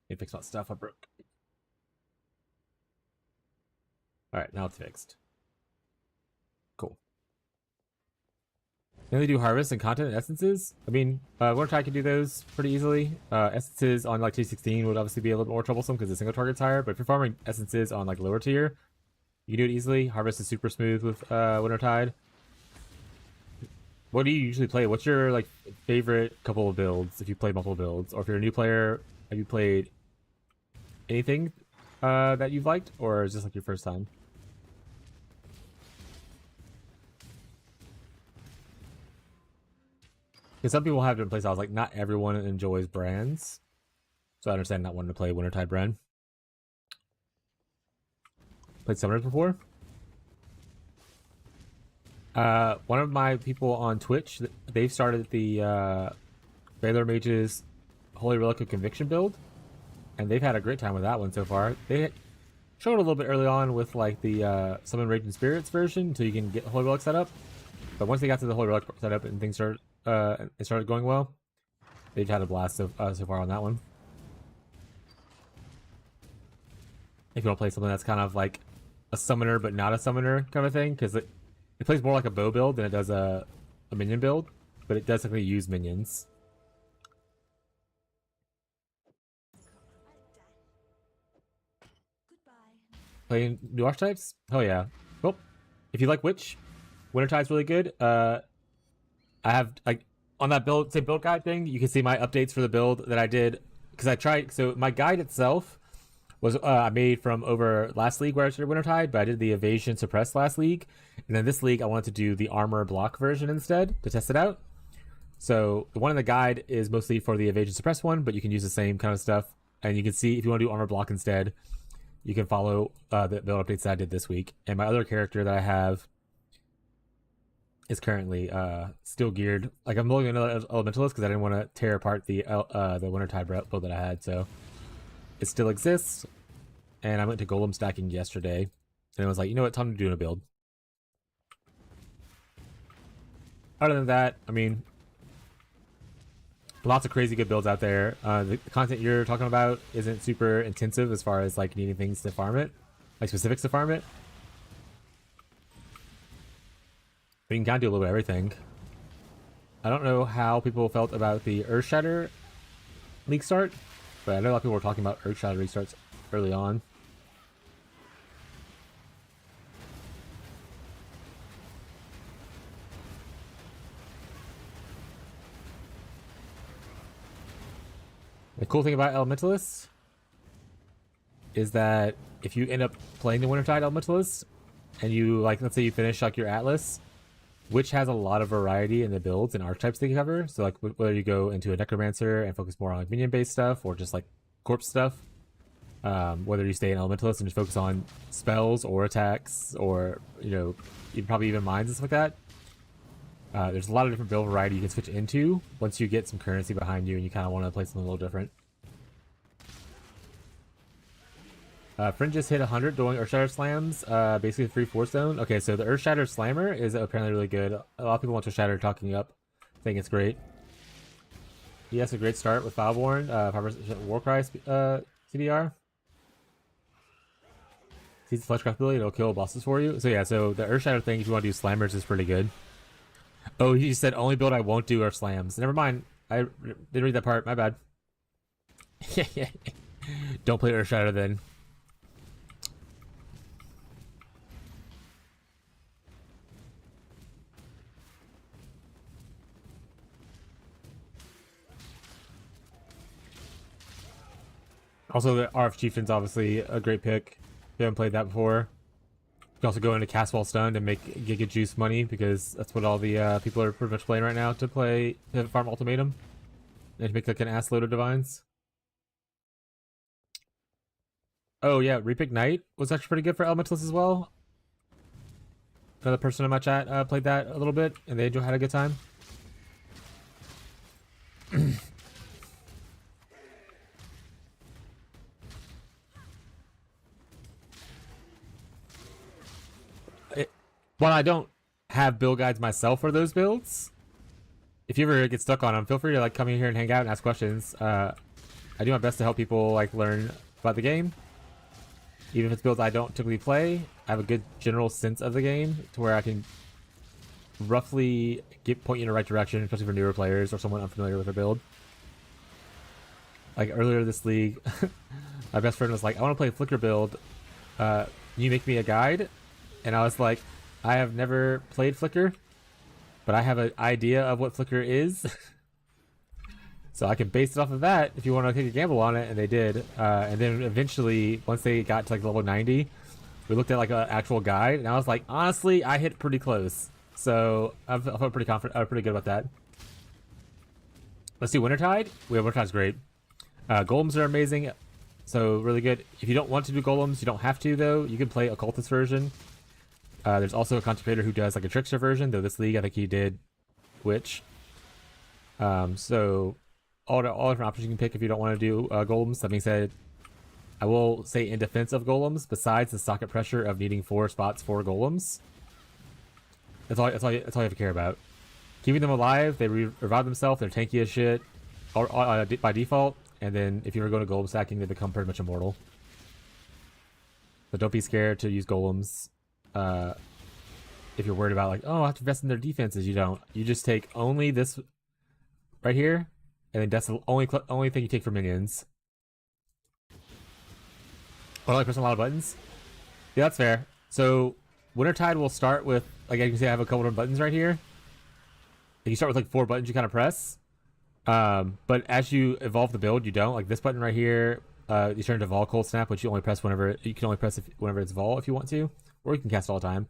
Need to fix my stuff I broke. Alright, now it's fixed. Cool. Mainly do harvest and content and essences. I mean, Wintertide can do those pretty easily. Essences on like T16 would obviously be a little more troublesome because the single target's higher, but if you're farming essences on like lower tier, you can do it easily. Harvest is super smooth with Wintertide. What do you usually play? What's your like favorite couple of builds if you play multiple builds? Or if you're a new player, have you played anything that you've liked, or is this like your first time? Because some people have different playstyles. Like, not everyone enjoys brands, so I understand not wanting to play Wintertide brand. Played Summoners before. One of my people on Twitch, they've started the Baylor Mage's Holy Relic of Conviction build, and they've had a great time with that one so far. They showed a little bit early on with like the Summon Raging Spirits version until you can get Holy Relic set up. But once they got to the Holy Relic setup and things started, it started going well, they've had a blast so far on that one. If you want to play something that's kind of like a summoner but not a summoner kind of thing, because it plays more like a bow build than it does a minion build, but it does technically use minions. Playing new archetypes? Oh yeah. Well, if you like Witch, Wintertide's really good. I have like on that build, same build guide thing, you can see my updates for the build that I did, because I tried. So my guide itself was I made from over last league where I started Wintertide, but I did the evasion suppressed last league, and then this league I wanted to do the armor block version instead to test it out. So the one in the guide is mostly for the evasion suppressed one, but you can use the same kind of stuff, and you can see if you want to do armor block instead, you can follow the build updates that I did this week. And my other character that I have is currently still geared. Like, I'm building another elementalist because I didn't want to tear apart the Wintertide build that I had. So it still exists. And I went to golem stacking yesterday, and it was like, you know what, time to do a build. Other than that, I mean, lots of crazy good builds out there. The content you're talking about isn't super intensive as far as like needing things to farm it, like specifics to farm it. But you can kind of do a little bit of everything. I don't know how people felt about the Earthshatter league start, but I know a lot of people were talking about Earthshatter restarts early on. The cool thing about Elementalists is that if you end up playing the Wintertide Elementalists and you, like, let's say you finish like your Atlas, which has a lot of variety in the builds and archetypes they cover. So like whether you go into a Necromancer and focus more on like minion based stuff or just like corpse stuff, whether you stay an Elementalist and just focus on spells or attacks or, you know, probably even mines and stuff like that. There's a lot of different build variety you can switch into once you get some currency behind you and you kind of want to play something a little different. Fringe just hit 100 doing Earthshatter slams, basically free 4 zone. Okay, so the Earthshatter Slammer is apparently really good. A lot of people want to Shatter talking up, think it's great. He has a great start with Foulborn, 5% Warcry CDR. Sees the Fleshcraft ability, it'll kill bosses for you. So yeah, so the Earthshatter thing, if you want to do Slammers, is pretty good. Oh, he said only build I won't do are slams. Never mind, I didn't read that part, my bad. Don't play Earthshatter then. Also, the RF Chieftain's obviously a great pick. If you haven't played that before. You can also go into Castwall Stunned and make Giga Juice money, because that's what all the people are pretty much playing right now to farm Ultimatum. And to make like an ass load of Divines. Oh yeah, Repick Knight was actually pretty good for Elementalists as well. Another person in my chat played that a little bit, and they had a good time. While I don't have build guides myself for those builds, if you ever get stuck on them, feel free to like come in here and hang out and ask questions. I do my best to help people like learn about the game. Even if it's builds I don't typically play, I have a good general sense of the game to where I can roughly point you in the right direction, especially for newer players or someone unfamiliar with their build. Like earlier this league, my best friend was like, I want to play a Flicker build. You make me a guide? And I was like, I have never played Flicker, but I have an idea of what Flicker is. So I can base it off of that if you want to take a gamble on it, and they did. And then eventually, once they got to like level 90, we looked at like an actual guide, and I was like, honestly, I hit pretty close. So I felt pretty confident, pretty good about that. Let's do Wintertide. Wintertide's great. Golems are amazing, so really good. If you don't want to do Golems, you don't have to though. You can play Occultist version. There's also a Contemplator who does like a Trickster version, though this league I think he did Witch. So all different options you can pick if you don't want to do Golems. That being said, I will say in defense of Golems, besides the socket pressure of needing 4 spots for Golems, that's all you have to care about. Keeping them alive, they revive themselves, they're tanky as shit by default, and then if you ever go to Golem stacking, they become pretty much immortal. But don't be scared to use Golems. If you're worried about like, oh, I have to invest in their defenses, you don't. You just take only this right here, and then that's the only thing you take for minions. Oh, I press a lot of buttons. Yeah, that's fair. So Wintertide will start with, like, you can see I have a couple of buttons right here. You start with like 4 buttons you kind of press. But as you evolve the build, you don't. Like this button right here, you turn into Vol Cold Snap, which you only press whenever whenever it's Vol if you want to, or you can cast all the time.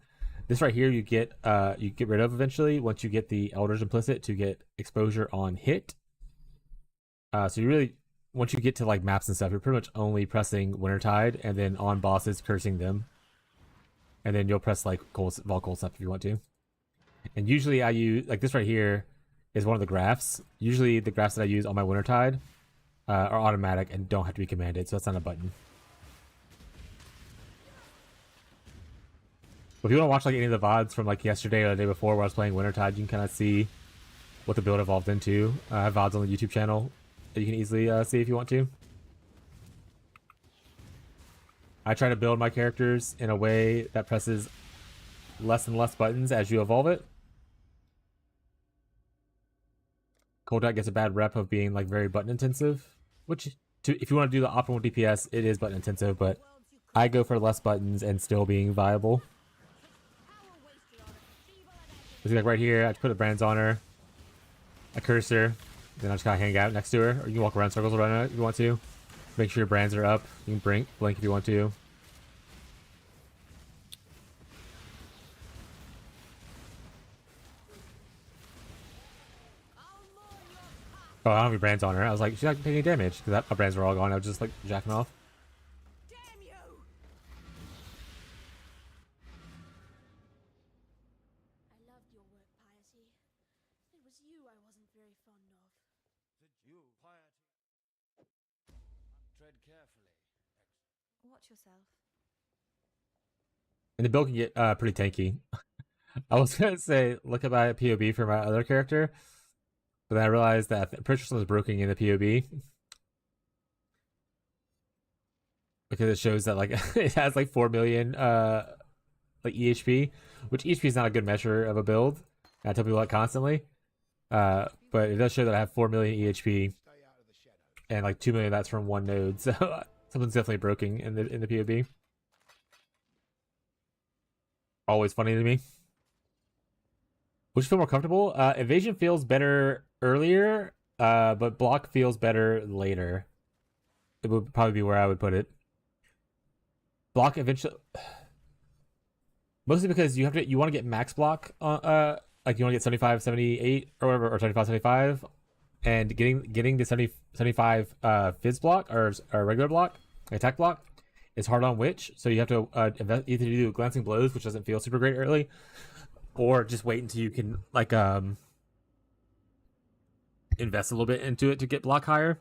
This right here you get rid of eventually once you get the Elders Implicit to get exposure on hit. So you really, once you get to like maps and stuff, you're pretty much only pressing Wintertide and then on bosses cursing them. And then you'll press like Vol Cold Snap if you want to. And usually I use, like this right here is one of the graphs. Usually the graphs that I use on my Wintertide, are automatic and don't have to be commanded, so that's not a button. But if you want to watch like any of the VODs from like yesterday or the day before where I was playing Wintertide, you can kind of see what the build evolved into. I have VODs on the YouTube channel that you can easily see if you want to. I try to build my characters in a way that presses less and less buttons as you evolve it. Coldrat gets a bad rep of being like very button intensive, which if you want to do the optimal DPS, it is button intensive, but I go for less buttons and still being viable. See, like right here, I just put a brands on her, a cursor, then I just kind of hang out next to her, or you can walk around circles around her if you want to. Make sure your brands are up. You can blink if you want to. Oh, I don't have any brands on her. I was like, she's not taking any damage because my brands were all gone. I was just like jacking off. Damn you! I loved your work, Piety. It was you I wasn't very fond of. You, piety. Tread carefully. Watch yourself. And the build can get pretty tanky. I was gonna say look at my POB for my other character, but then I realized that I'm pretty sure something's broken in the POB because it shows that like it has like 4 million like EHP, which EHP is not a good measure of a build. I tell people that constantly, but it does show that I have 4 million EHP, and like 2 million of that's from one node. So something's definitely broken in the POB. Always funny to me. Which feel more comfortable? Evasion feels better earlier, but block feels better later. It would probably be where I would put it. Block eventually, mostly because you want to get max block like you want to get 75, 78 or whatever, or 75, 75, and getting the 70, 75 fizz block or regular block, attack block, is hard on Witch. So you have to either do glancing blows, which doesn't feel super great early, or just wait until you can like invest a little bit into it to get block higher.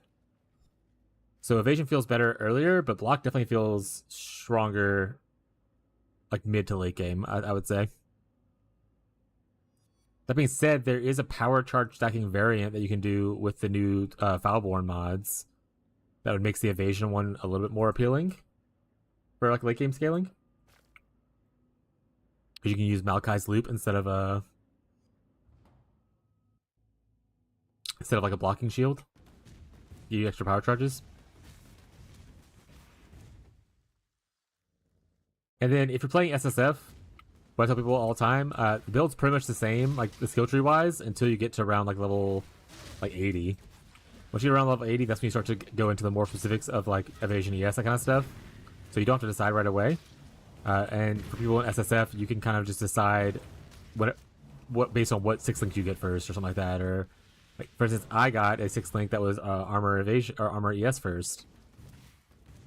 So evasion feels better earlier, but block definitely feels stronger like mid to late game, I would say. That being said, there is a power charge stacking variant that you can do with the new Foulborn mods that would make the evasion one a little bit more appealing for like late game scaling. Because you can use Malakai's loop instead of like a blocking shield. Give you extra power charges. And then if you're playing SSF, what I tell people all the time, the build's pretty much the same, like the skill tree wise, until you get to around like level like 80. Once you get around level 80, that's when you start to go into the more specifics of like evasion ES, that kind of stuff. So you don't have to decide right away. And for people in SSF, you can kind of just decide what based on what 6 link you get first or something like that. Or like, for instance, I got a 6 link that was armor evasion or armor ES first.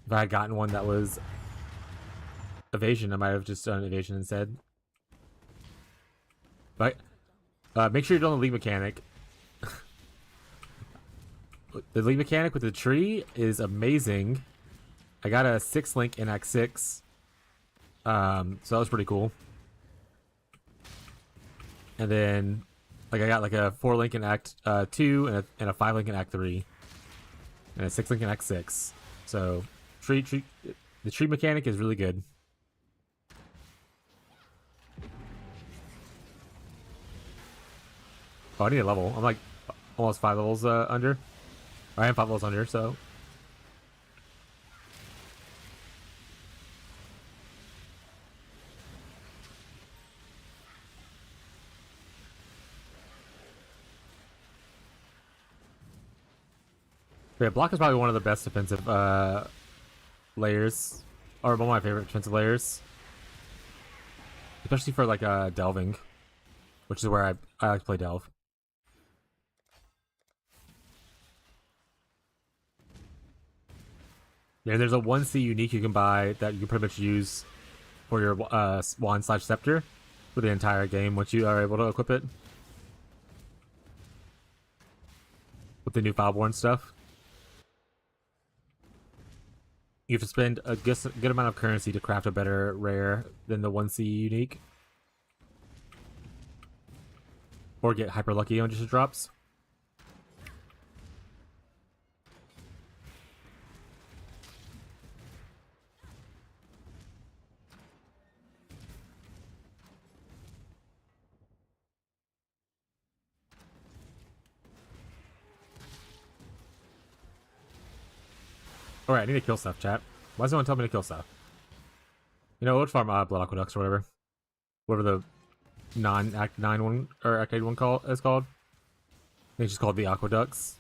If I had gotten one that was evasion, I might have just done evasion instead. But make sure you're doing the league mechanic. The league mechanic with the tree is amazing. I got a 6 link in Act 6. So that was pretty cool. And then like I got like a 4 link in Act 2 and a 5 link in Act 3. And a 6 link in Act 6. So the tree mechanic is really good. Oh, I need a level. I'm like almost 5 levels under. I am 5 levels under, so. Yeah, block is probably one of the best defensive layers, or one of my favorite defensive layers, especially for like delving, which is where I like to play delve. Yeah, there's a 1C unique you can buy that you can pretty much use for your wand/scepter for the entire game once you are able to equip it with the new Foulborn stuff. You have to spend a good amount of currency to craft a better rare than the 1C unique. Or get hyper lucky on just drops. Alright, I need to kill stuff, chat. Why does no one tell me to kill stuff? You know, let's farm Blood Aqueducts or whatever. Whatever the non-Act 9 one, or Act 8 one is called. I think it's just called the Aqueducts.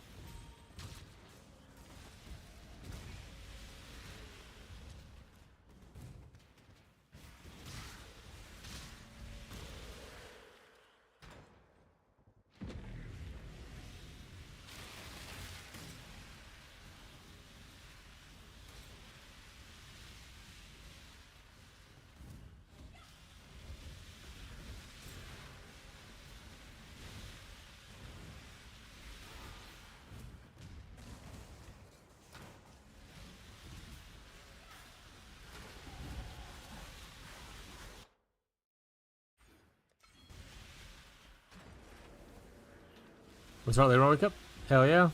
Let's start later on wake up. Hell yeah.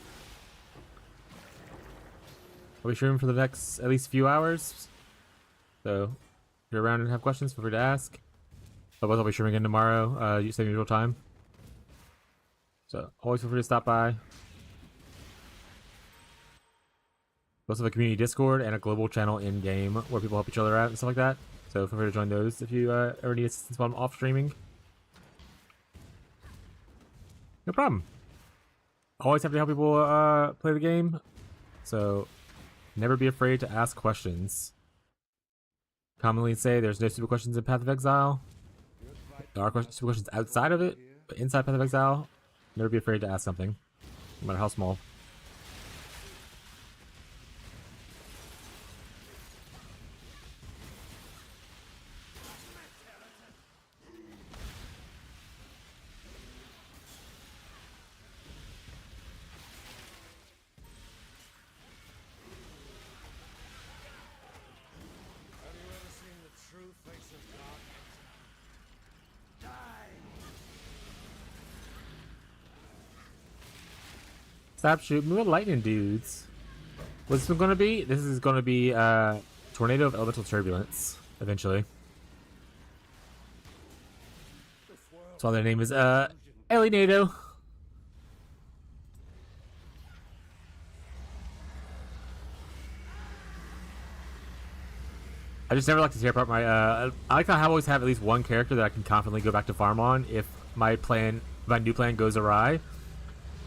I'll be streaming for the next at least few hours. So if you're around and have questions, feel free to ask. Otherwise I'll be streaming again tomorrow, same usual time. So always feel free to stop by. We also have a community Discord and a global channel in game where people help each other out and stuff like that. So feel free to join those if you ever need assistance while I'm off streaming. No problem. Always have to help people play the game. So never be afraid to ask questions. Commonly say there's no stupid questions in Path of Exile. There are stupid questions outside of it, but inside Path of Exile, never be afraid to ask something, no matter how small. Have you ever seen the true face of darkness? Die! Stop shooting with lightning dudes. What's this one gonna be? This is gonna be Tornado of Elemental Turbulence, eventually. That's why their name is Elinado. I just never like to tear apart my I like how I always have at least one character that I can confidently go back to farm on if my new plan goes awry.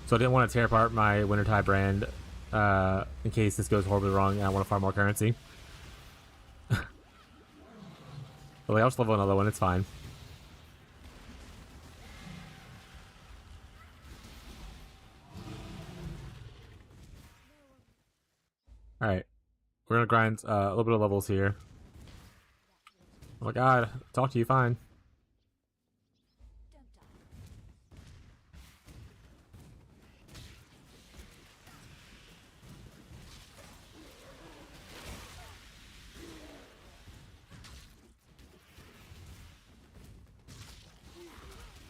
So I didn't want to tear apart my Wintertide brand in case this goes horribly wrong and I want to farm more currency. But like, I'll just level another one, it's fine. Alright. We're gonna grind a little bit of levels here. Oh my god, talk to you fine.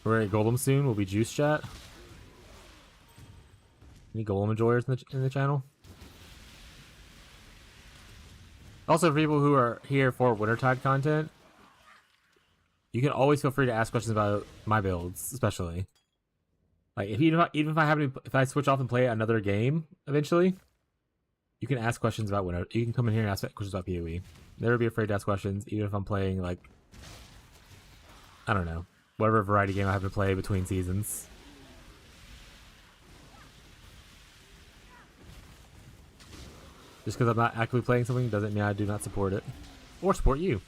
We're at Golem soon. We'll be Juice Chat. Any Golem enjoyers in the channel? Also, for people who are here for Wintertide content, you can always feel free to ask questions about my builds, especially. Like, even if I switch off and play another game eventually, you can ask questions about Winter. You can come in here and ask questions about POE. Never be afraid to ask questions, even if I'm playing like, I don't know, whatever variety game I have to play between seasons. Just because I'm not actively playing something doesn't mean I do not support it. Or support you.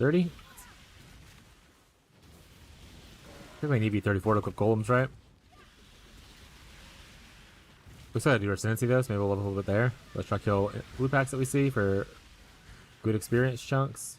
$30? I think I need to be 34 to equip golems, right? We still gotta do Ascendancy though, so maybe we'll level a little bit there. Let's try to kill blue packs that we see for good experience chunks.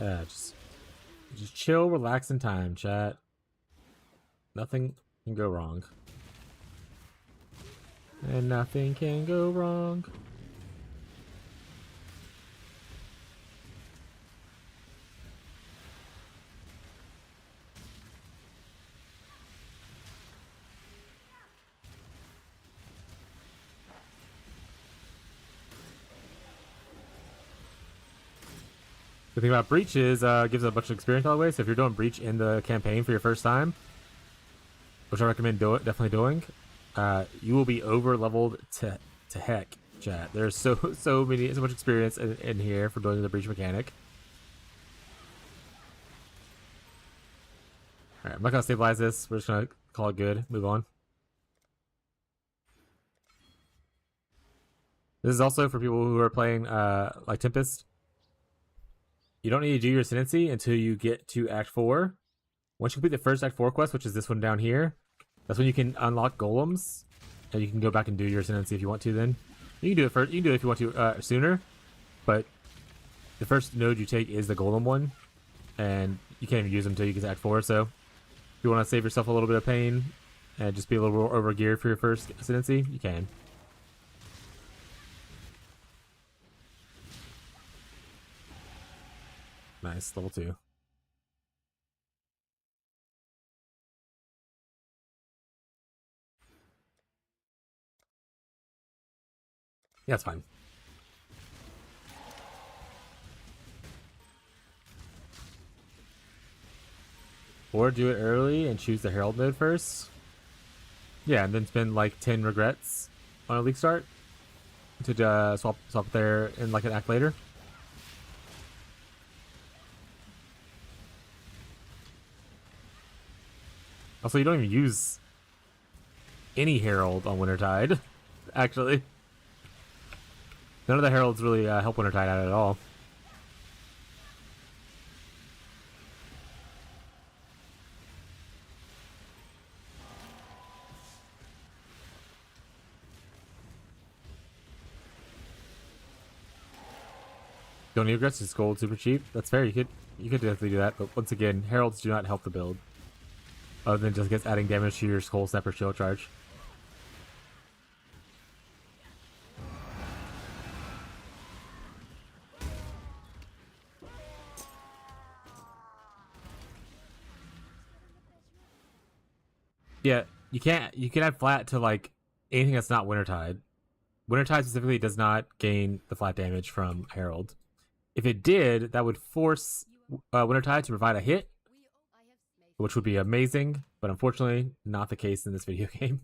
Yeah, just chill, relax in time, chat. Nothing can go wrong. And nothing can go wrong. The thing about Breach is gives a bunch of experience all the way. So if you're doing Breach in the campaign for your first time, which I recommend definitely doing, you will be over leveled to heck, chat. There's so much experience in here for doing the Breach mechanic. All right, I'm not gonna stabilize this. We're just gonna call it good. Move on. This is also for people who are playing like Tempest. You don't need to do your ascendancy until you get to Act 4. Once you complete the first Act 4 quest, which is this one down here, that's when you can unlock golems, and you can go back and do your ascendancy if you want to. Then you can do it first. You can do it if you want to sooner, but the first node you take is the golem one, and you can't even use them until you get to Act 4. So if you want to save yourself a little bit of pain and just be a little more over geared for your first ascendancy, you can. Nice, level 2. Yeah, it's fine. Or do it early and choose the Herald mode first. Yeah, and then spend like 10 regrets on a league start to swap there in like an act later. Also, you don't even use any Herald on Wintertide, actually. None of the Heralds really help Wintertide out at all. Don't need regrets, just gold super cheap. That's fair, you could definitely do that, but once again, Heralds do not help the build. Other than just gets adding damage to your Skull Snap or Shield Charge. Yeah, you can add flat to like anything that's not Wintertide. Wintertide specifically does not gain the flat damage from Herald. If it did, that would force Wintertide to provide a hit, which would be amazing, but unfortunately not the case in this video game.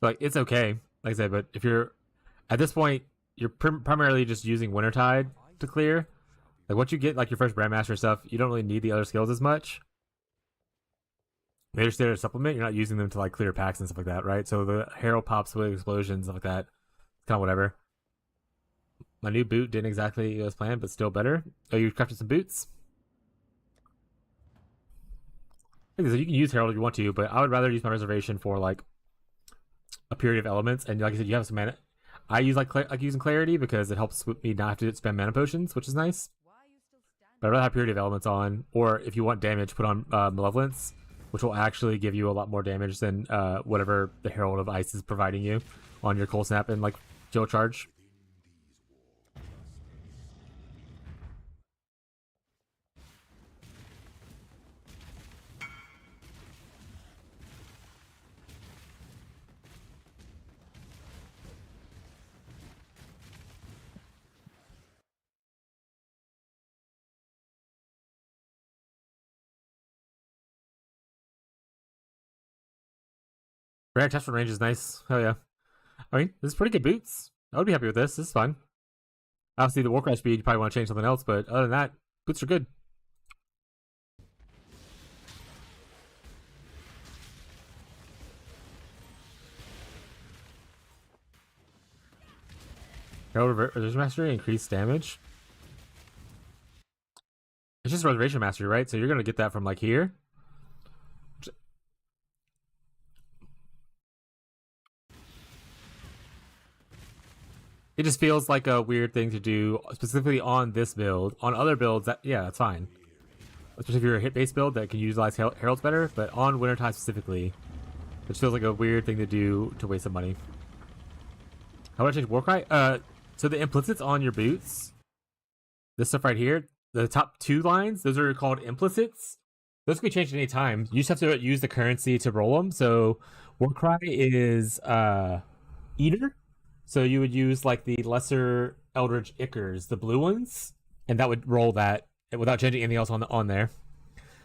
Like, it's okay, like I said, but if you're at this point, you're primarily just using Wintertide to clear. Like, once you get like your first Brandmaster stuff, you don't really need the other skills as much. They're just there to supplement. You're not using them to like clear packs and stuff like that, right? So the Herald pops with explosions, stuff like that. It's kind of whatever. My new boot didn't exactly go as planned, but still better. Oh, you crafted some boots? So you can use Herald if you want to, but I would rather use my reservation for like a period of elements. And like I said, you have some mana. I use like using Clarity because it helps me not have to spend mana potions, which is nice. But I'd rather have period of elements on, or if you want damage, put on Malevolence, which will actually give you a lot more damage than whatever the Herald of Ice is providing you on your Cold Snap and like Chill Charge. Rare attachment range is nice. Hell yeah. I mean, this is pretty good boots. I would be happy with this. This is fine. Obviously, the Warcraft speed, you probably want to change something else, but other than that, boots are good. Reservation Mastery, increased damage. It's just Reservation Mastery, right? So you're gonna get that from like here. It just feels like a weird thing to do, specifically on this build. On other builds, that's fine. Especially if you're a hit-based build that can utilize Heralds better, but on Wintertime specifically, it just feels like a weird thing to do to waste some money. How would I change Warcry? So the implicits on your boots, this stuff right here, the top 2 lines, those are called implicits. Those can be changed at any time. You just have to use the currency to roll them. So Warcry is Eater. So you would use like the lesser Eldritch Ichors, the blue ones, and that would roll that without changing anything else on there.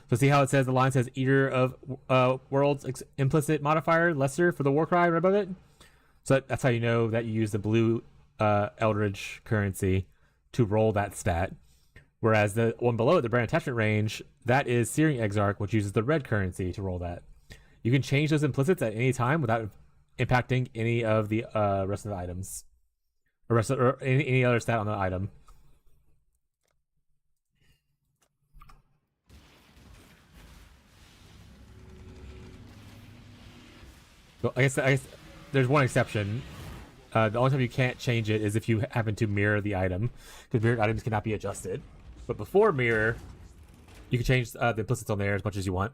So see how it says the line says Eater of Worlds implicit modifier lesser for the Warcry right above it. So that's how you know that you use the blue Eldritch currency to roll that stat. Whereas the one below it, the brand attachment range, that is Searing Exarch, which uses the red currency to roll that. You can change those implicits at any time without impacting any of the rest of the items, or any other stat on the item. So I guess there's one exception. The only time you can't change it is if you happen to mirror the item, because mirrored items cannot be adjusted. But before mirror, you can change the implicits on there as much as you want.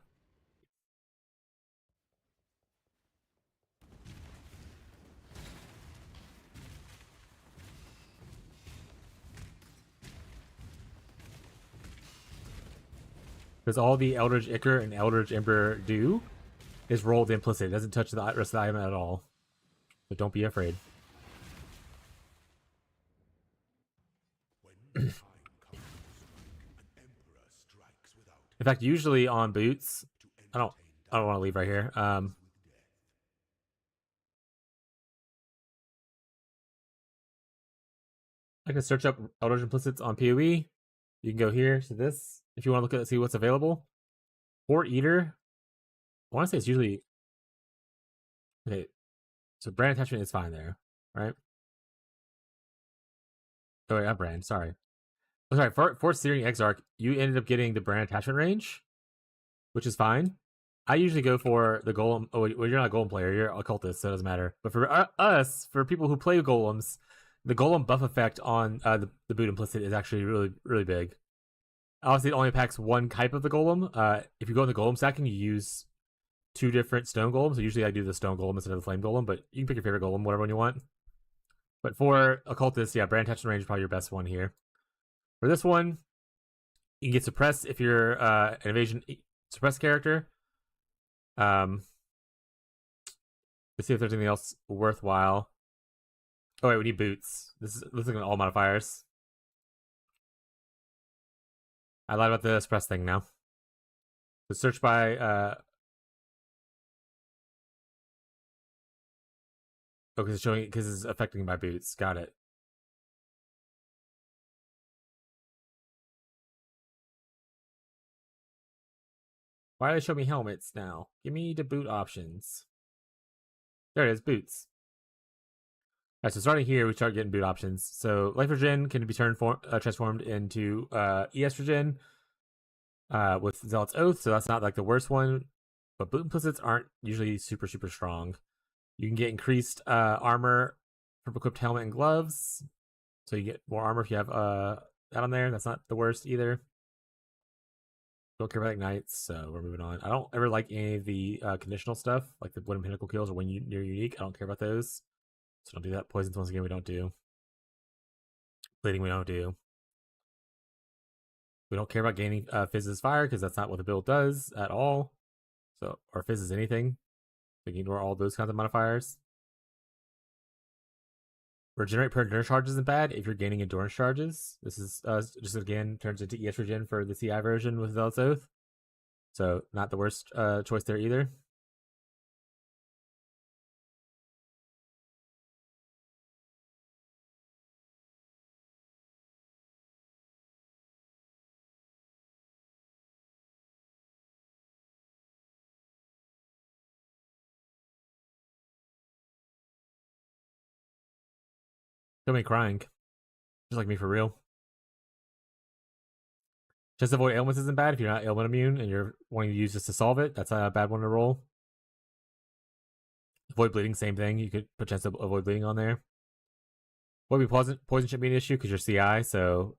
Because all the Eldritch Ichor and Eldritch Ember do is roll the implicit. It doesn't touch the rest of the item at all. But don't be afraid. In fact, usually on boots, I don't want to leave right here. I can search up Eldritch implicits on POB. You can go here to this if you want to look at see what's available. For Eater, I want to say it's usually okay. So brand attachment is fine there, right? Oh wait, not brand. Sorry. Oh, sorry. For Searing Exarch, you ended up getting the brand attachment range, which is fine. I usually go for the golem. Oh, well, you're not a golem player. You're a cultist, so it doesn't matter. But for us, for people who play golems, the golem buff effect on the boot implicit is actually really, really big. Obviously, it only impacts one type of the golem. If you go in the golem stacking, you use 2 different stone golems. So usually I do the stone golem instead of the flame golem, but you can pick your favorite golem, whatever one you want. But for occultist, yeah, brand attachment range is probably your best one here. For this one, you can get suppressed if you're an evasion suppressed character. Let's see if there's anything else worthwhile. Oh wait, we need boots. This is looking at all modifiers. I lied about the suppress thing now. The search by because it's showing because it's affecting my boots. Got it. Why do they show me helmets now? Give me the boot options. There it is, boots. Alright, so starting here, we start getting boot options. So Life Regen can be transformed into E-Estrogen with Zealot's Oath, so that's not like the worst one. But boot implicits aren't usually super, super strong. You can get increased armor from equipped helmet and gloves. So you get more armor if you have that on there. That's not the worst either. Don't care about ignites, so we're moving on. I don't ever like any of the conditional stuff, like the Blood and Pinnacle kills or when you're unique. I don't care about those. So don't do that. Poisons, once again, we don't do. Bleeding, we don't do. We don't care about gaining Fizz's Fire, because that's not what the build does at all. So, or Fizz is anything. We can ignore all those kinds of modifiers. Regenerate per endurance charge isn't bad if you're gaining endurance charges. This is just again turns into estrogen for the CI version with Zealot's Oath. So not the worst choice there either. Don't make crying. Just like me for real. Just avoid ailments isn't bad if you're not ailment immune and you're wanting to use this to solve it. That's a bad one to roll. Avoid bleeding, same thing. You could put chance to avoid bleeding on there. Would be poison shouldn't be an issue because you're CI, so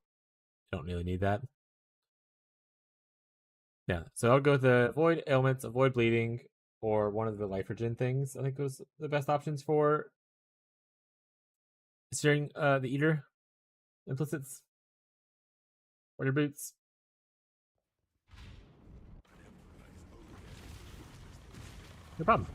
you don't really need that. Yeah, so I'll go with the avoid ailments, avoid bleeding, or one of the lifergen things. I think was the best options for steering the eater implicits. Or your boots. No problem.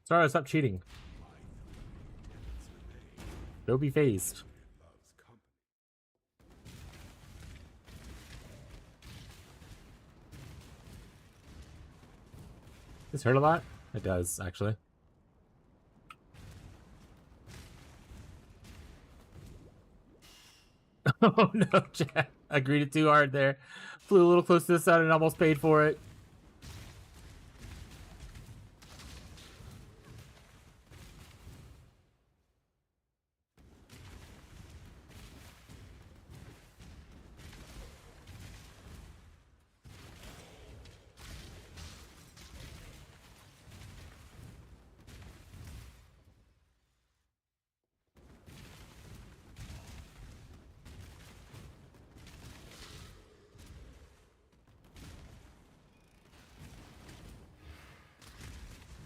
Sorry, stop cheating. Don't be phased. This hurt a lot? It does, actually. Oh no, Jack. I greeted too hard there. Flew a little close to the sun and almost paid for it.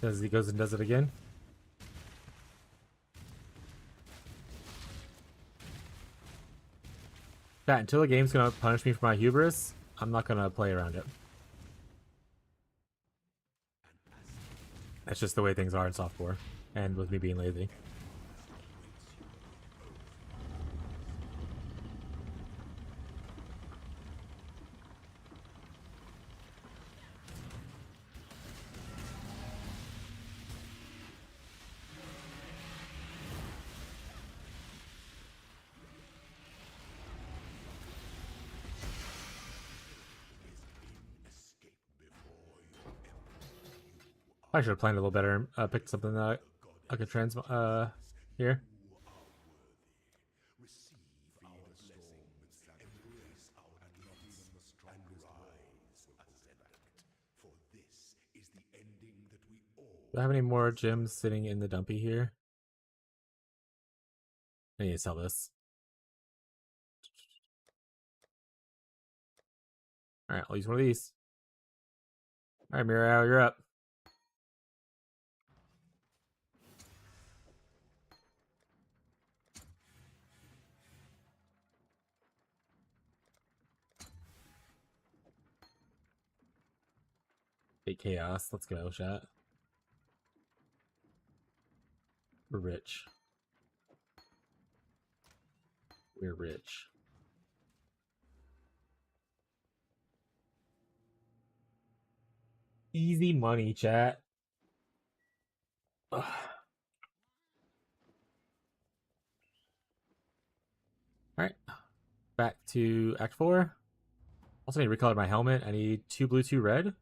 As he goes and does it again. That until the game's gonna punish me for my hubris, I'm not gonna play around it. That's just the way things are in softcore, and with me being lazy. I should have planned a little better. Picked something that I could here. Do I have any more gems sitting in the dumpy here? I need to sell this. Alright, I'll use one of these. Alright, Muriel, you're up. Big chaos. Let's go, chat. We're rich. We're rich. Easy money, chat. Ugh. Alright. Back to Act 4. Also need to recolor my helmet. I need 2 blue, 2 red.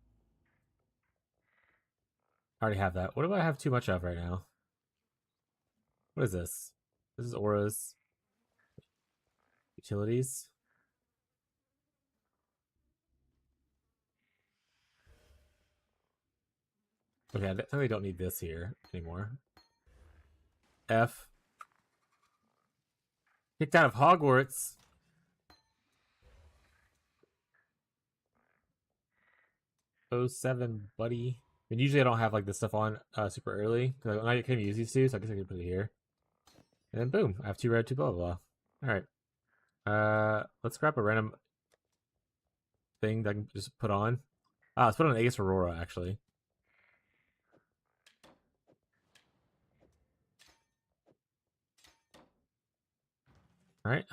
I already have that. What do I have too much of right now? What is this? This is auras. Utilities. Okay, I definitely don't need this here anymore. F. Kicked out of Hogwarts. '07, buddy. I mean, usually I don't have like this stuff on super early because I can't use these two, so I guess I can put it here. And then boom, I have 2 red, 2 blah blah blah. All right. Let's grab a random thing that I can just put on. Let's put on Aegis Aurora actually. All right.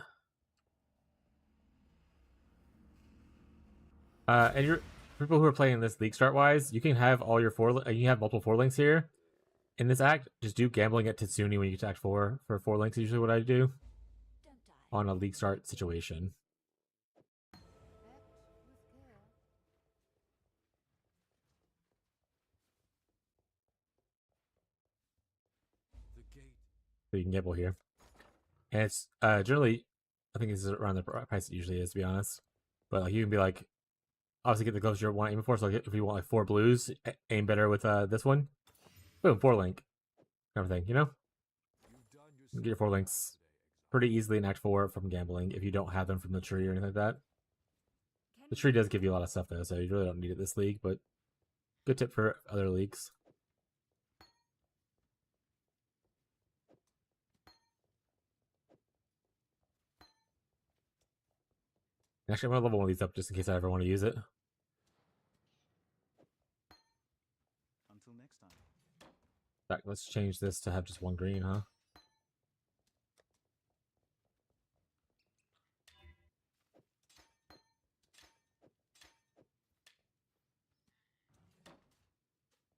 And you're people who are playing this league start wise, you can have all your you can have multiple 4 links here. In this act, just do gambling at Tatsuni when you get to act 4 for 4 links. Usually, what I do Don't die. on a league start situation. The gate. So you can gamble here, and it's generally, I think this is around the price it usually is, to be honest. But like you can be like, obviously get the gloves you want aiming for. So like, if you want like 4 blues, aim better with this one. Boom, 4 link, kind of thing. You know, You've done you get your 4 links pretty easily in Act 4 from gambling if you don't have them from the tree or anything like that. The tree does give you a lot of stuff though, so you really don't need it this league. But good tip for other leagues. Actually, I'm gonna level one of these up just in case I ever want to use it. Until next time. In fact, let's change this to have just 1 green, huh?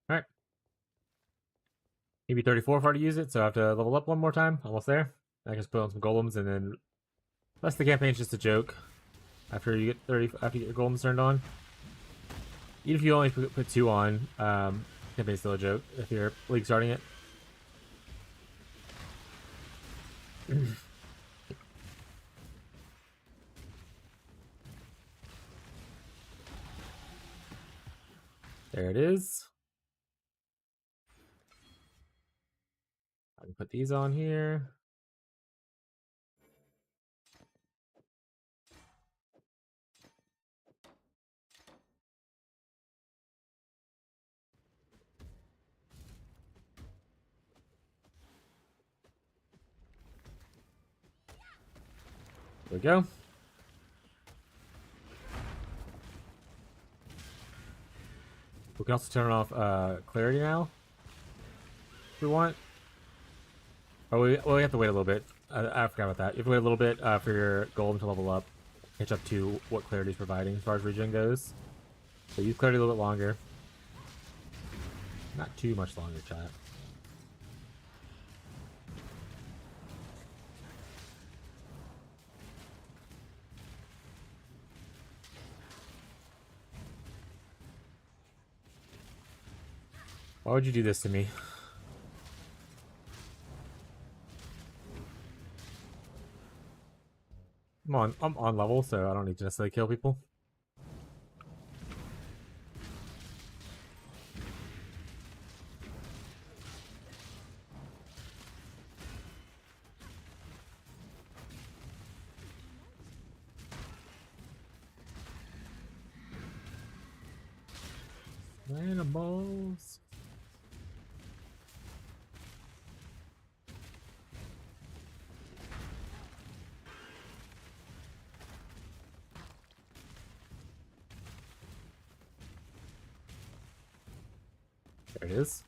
Alright. Maybe 34 if I were to use it, so I have to level up 1 more time. Almost there. I can just put on some golems, and then the rest of the campaign's just a joke. After you get after you get your golems turned on. Even if you only put 2 on, campaign's still a joke if you're league starting it. There it is. I can put these on here. There we go. We can also turn off clarity now if we want. Oh, we have to wait a little bit. I forgot about that. You have to wait a little bit for your golem to level up, catch up to what clarity is providing as far as regen goes. So use clarity a little bit longer. Not too much longer, chat. Why would you do this to me? I'm on level, so I don't need to necessarily kill people. Animals. There it is.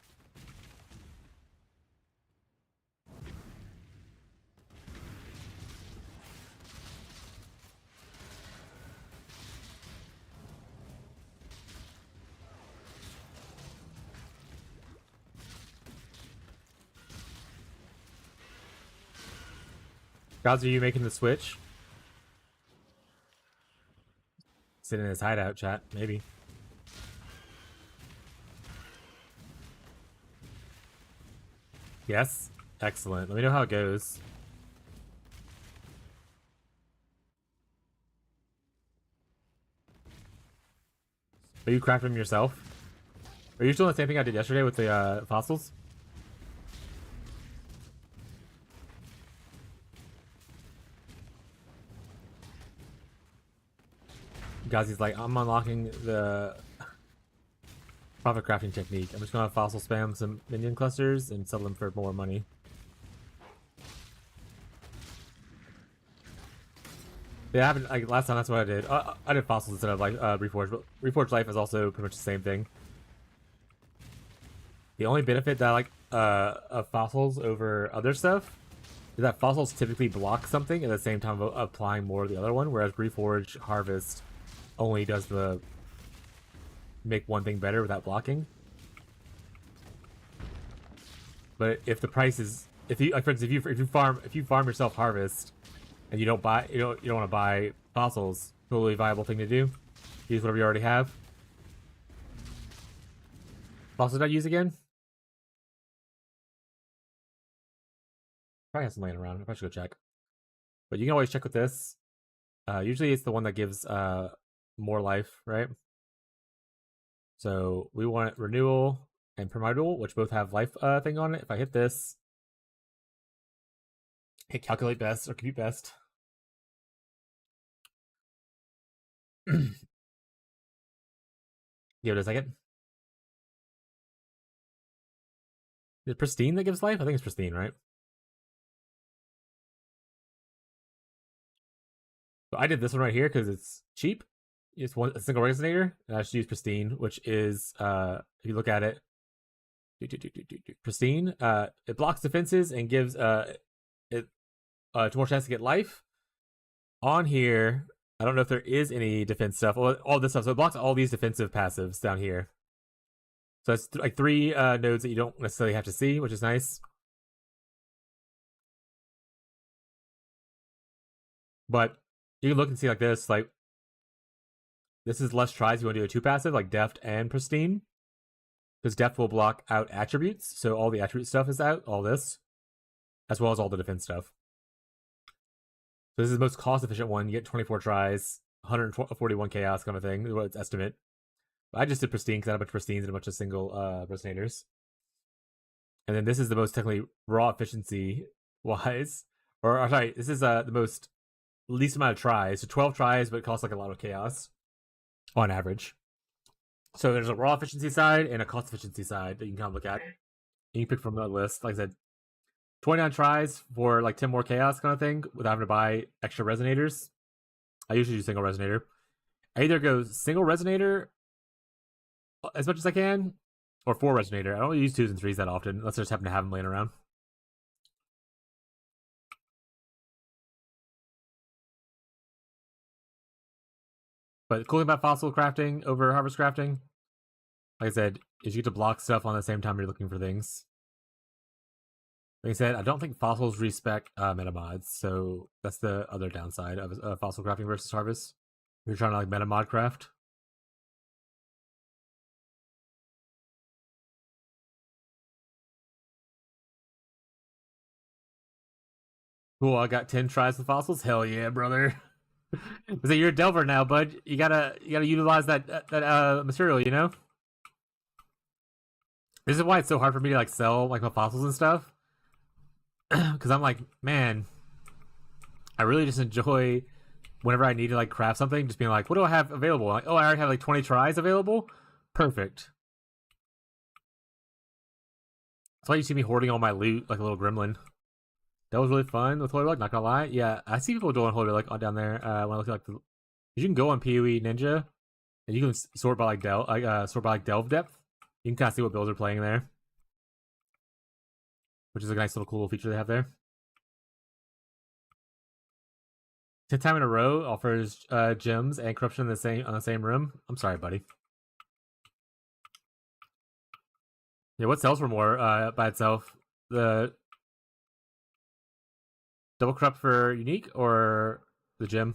Gods, are you making the switch? Sit in his hideout, chat. Maybe. Yes? Excellent. Let me know how it goes. Are you crafting them yourself? Are you doing the same thing I did yesterday with the fossils? Gazi's like, I'm unlocking the profit crafting technique. I'm just gonna fossil spam some minion clusters and sell them for more money. Yeah, I haven't, like, last time that's what I did. I did fossils instead of like Reforged, but Reforged Life is also pretty much the same thing. The only benefit that I like of fossils over other stuff is that fossils typically block something at the same time of applying more of the other one, whereas Reforged, Harvest, only does the make one thing better without blocking. But if the price is, if you, like for instance, if you farm yourself harvest, and you don't want to buy fossils, totally viable thing to do. Use whatever you already have. Fossils not use again? Probably have some laying around. I probably should go check. But you can always check with this. Usually it's the one that gives more life, right? So we want renewal and primordial, which both have life thing on it. If I hit this, hit calculate best or compute best. Give it a second. Is it pristine that gives life? I think it's pristine, right? So I did this one right here because it's cheap. It's a single resonator, and I should use pristine, which is if you look at it, pristine. It blocks defenses and gives it more chance to get life. On here, I don't know if there is any defense stuff. All this stuff. So it blocks all these defensive passives down here. So it's like 3 nodes that you don't necessarily have to see, which is nice. But you can look and see like this. Like this is less tries. You want to do a 2 passive, like deft and pristine. Because deft will block out attributes. So all the attribute stuff is out, all this. As well as all the defense stuff. So this is the most cost-efficient one. You get 24 tries, 141 chaos kind of thing, is what it's estimate. But I just did pristine because I had a bunch of pristines and a bunch of single resonators. And then this is the most technically raw efficiency-wise. Or sorry, this is the most least amount of tries. So 12 tries, but it costs like a lot of chaos on average. So there's a raw efficiency side and a cost efficiency side that you can kind of look at. You can pick from that list. Like I said, 29 tries for like 10 more chaos kind of thing without having to buy extra resonators. I usually do single resonator. I either go single resonator as much as I can, or 4 resonator. I don't use 2s and 3s that often, unless I just happen to have them laying around. But the cool thing about fossil crafting over harvest crafting, like I said, is you get to block stuff on the same time you're looking for things. Like I said, I don't think fossils respec meta mods, so that's the other downside of fossil crafting versus harvest. If you're trying to like meta mod craft. Cool, I got 10 tries with fossils. Hell yeah, brother. So you're a delver now, bud. You gotta utilize that material, you know? This is why it's so hard for me to like sell like my fossils and stuff. Because I'm like, man, I really just enjoy whenever I need to like craft something, just being like, what do I have available? Like, oh, I already have like 20 tries available. Perfect. That's why you see me hoarding all my loot like a little gremlin. That was really fun with Holy Relic, not gonna lie. Yeah, I see people doing Holy Relic down there when I look at like the. You can go on PoE Ninja, and you can sort by like delve depth. You can kind of see what builds are playing there, which is a nice little cool feature they have there. 10th time in a row offers gems and corruption in the same room. I'm sorry, buddy. Yeah, what sells for more by itself? The double corrupt for unique or the gem?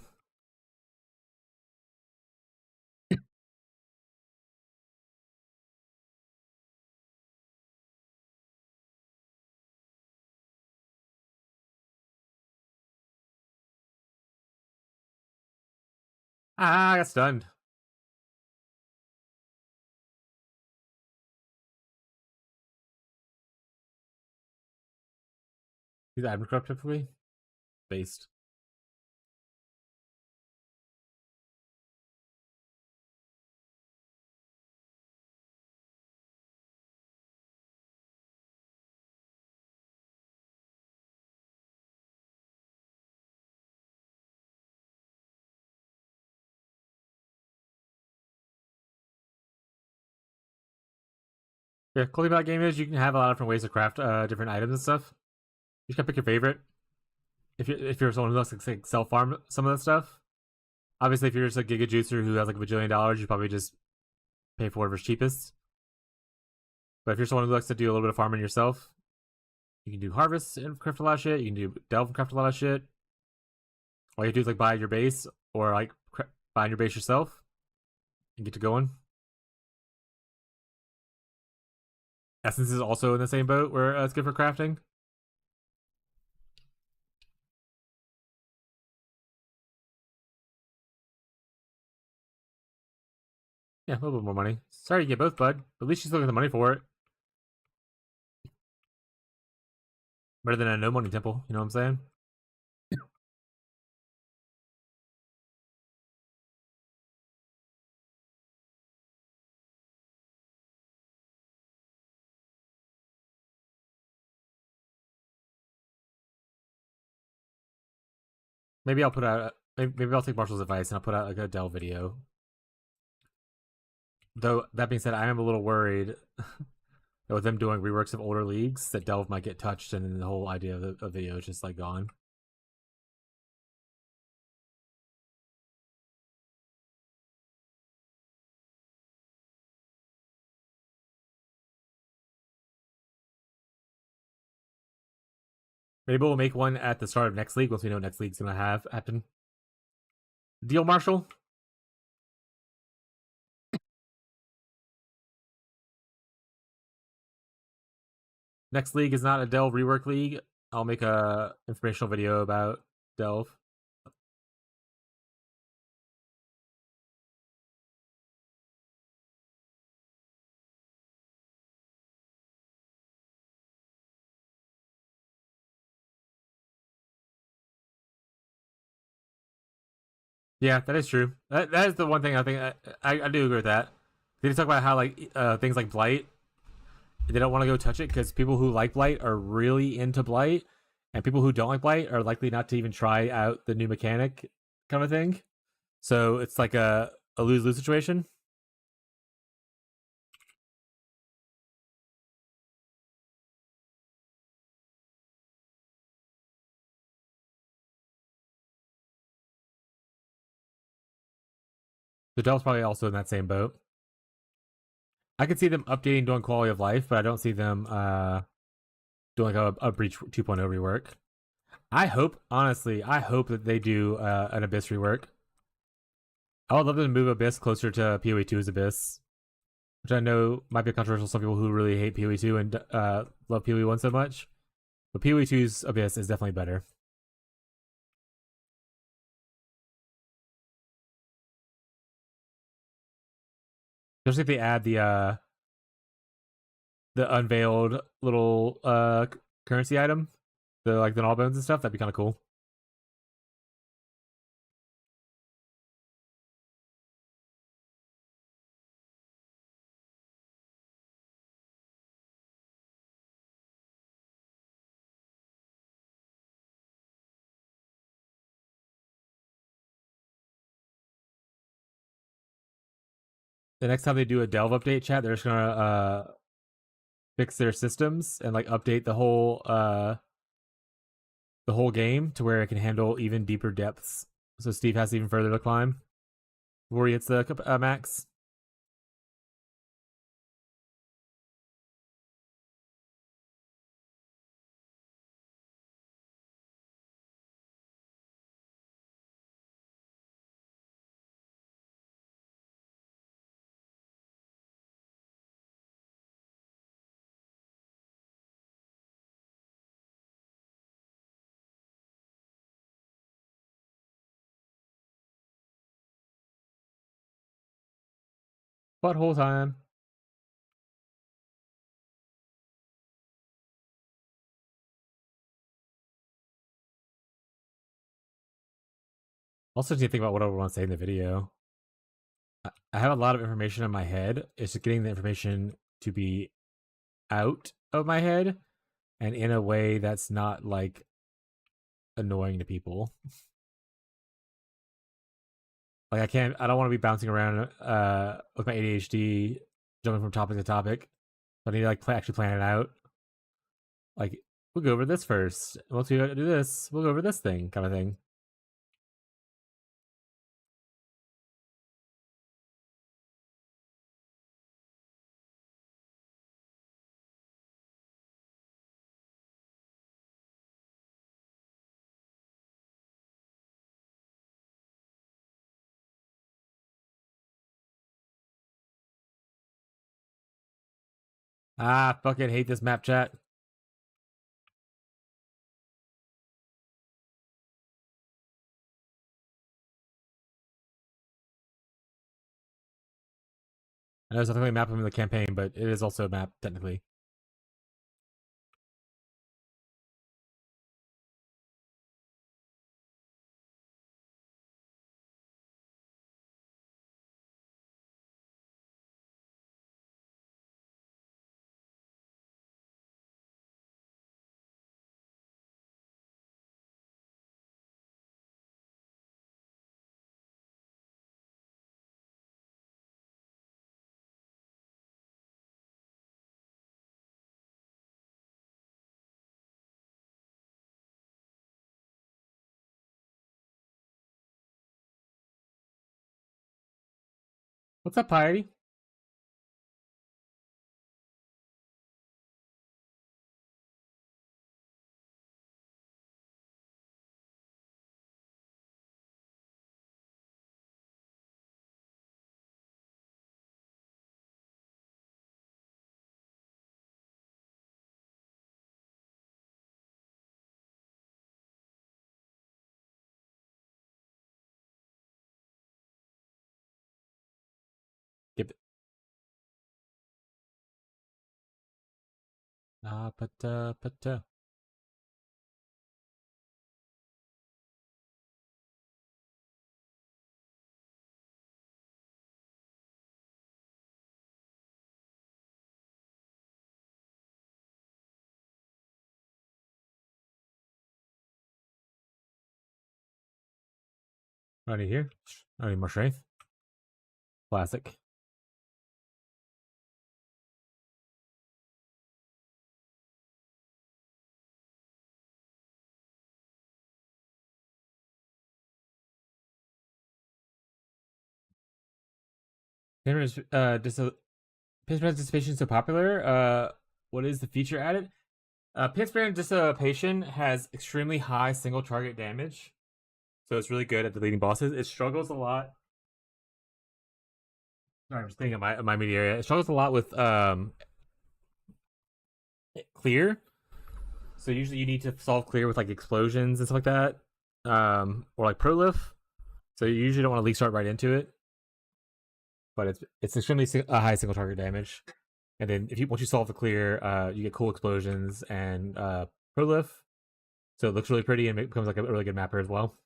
I got stunned. Use admin corrupt typically? Based. Yeah, cool thing about game is you can have a lot of different ways to craft different items and stuff. You just gotta pick your favorite. If you're someone who likes to like, self farm some of that stuff, Obviously, if you're just a giga juicer who has like $1 bajillion, you probably just pay for whatever's cheapest. But if you're someone who likes to do a little bit of farming yourself, you can do harvest and craft a lot of shit. You can do delve and craft a lot of shit. All you do is like buy your base or like buy your base yourself and get to going. Essence is also in the same boat where it's good for crafting. Yeah, a little bit more money. Sorry you get both, bud. But at least you still get the money for it. Better than a no money temple, you know what I'm saying? Maybe I'll put out. Maybe I'll take Marshall's advice and I'll put out like a Dell video. Though that being said, I am a little worried that with them doing reworks of older leagues, that Delve might get touched and then the whole idea of the video is just like gone. Maybe we'll make one at the start of next league once we know next league's gonna have happen. Deal, Marshall? Next league is not a Delve rework league. I'll make a informational video about Delve. Yeah, that is true. That is the one thing I think I do agree with that. They talk about how like things like Blight, they don't want to go touch it because people who like Blight are really into Blight, and people who don't like Blight are likely not to even try out the new mechanic kind of thing. So it's like a lose-lose situation. The Delve's probably also in that same boat. I could see them updating doing quality of life, but I don't see them doing like a Breach 2.0 rework. I hope, honestly, I hope that they do an Abyss rework. I would love them to move Abyss closer to PoE 2's Abyss, which I know might be controversial to some people who really hate PoE 2 and love PoE 1 so much. But PoE 2's Abyss is definitely better. Especially if they add the unveiled little currency item, the like the null bones and stuff. That'd be kind of cool. The next time they do a Delve update, chat, they're just gonna fix their systems and like update the whole game to where it can handle even deeper depths. So Steve has even further to climb before he hits the max. Butthole time. Also, need to think about what I want to say in the video. I have a lot of information in my head. It's just getting the information to be out of my head and in a way that's not like annoying to people. Like I don't want to be bouncing around with my ADHD, jumping from topic to topic. I need to like actually plan it out. Like we'll go over this first. Once we do this, we'll go over this thing, kind of thing. Ah, fucking hate this map, chat. I know it's technically a map from the campaign, but it is also a map, technically. What's up, Piety? Give it. But. I need here. I need more strength. Classic. Pinch participation is so popular. What is the feature added? Pinch dissipation has extremely high single target damage, so it's really good at deleting bosses. It struggles a lot. Sorry, I'm just thinking of my media area. It struggles a lot with clear. So usually you need to solve clear with like explosions and stuff like that, or like prolif. So you usually don't want to leak start right into it, but it's extremely high single target damage. And then once you solve the clear, you get cool explosions and prolif. So it looks really pretty and it becomes like a really good mapper as well.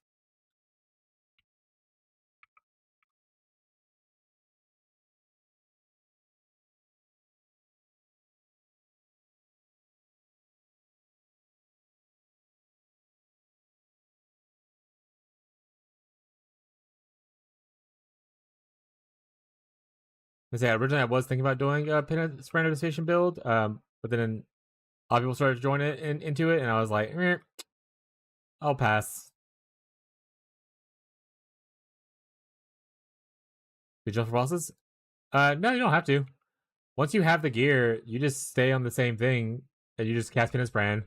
Originally I was thinking about doing a pin station build, but then a lot of people started joining it into it, and I was like, I'll pass. Did you jump for bosses? No, you don't have to. Once you have the gear, you just stay on the same thing, and you just cast Penance Brand.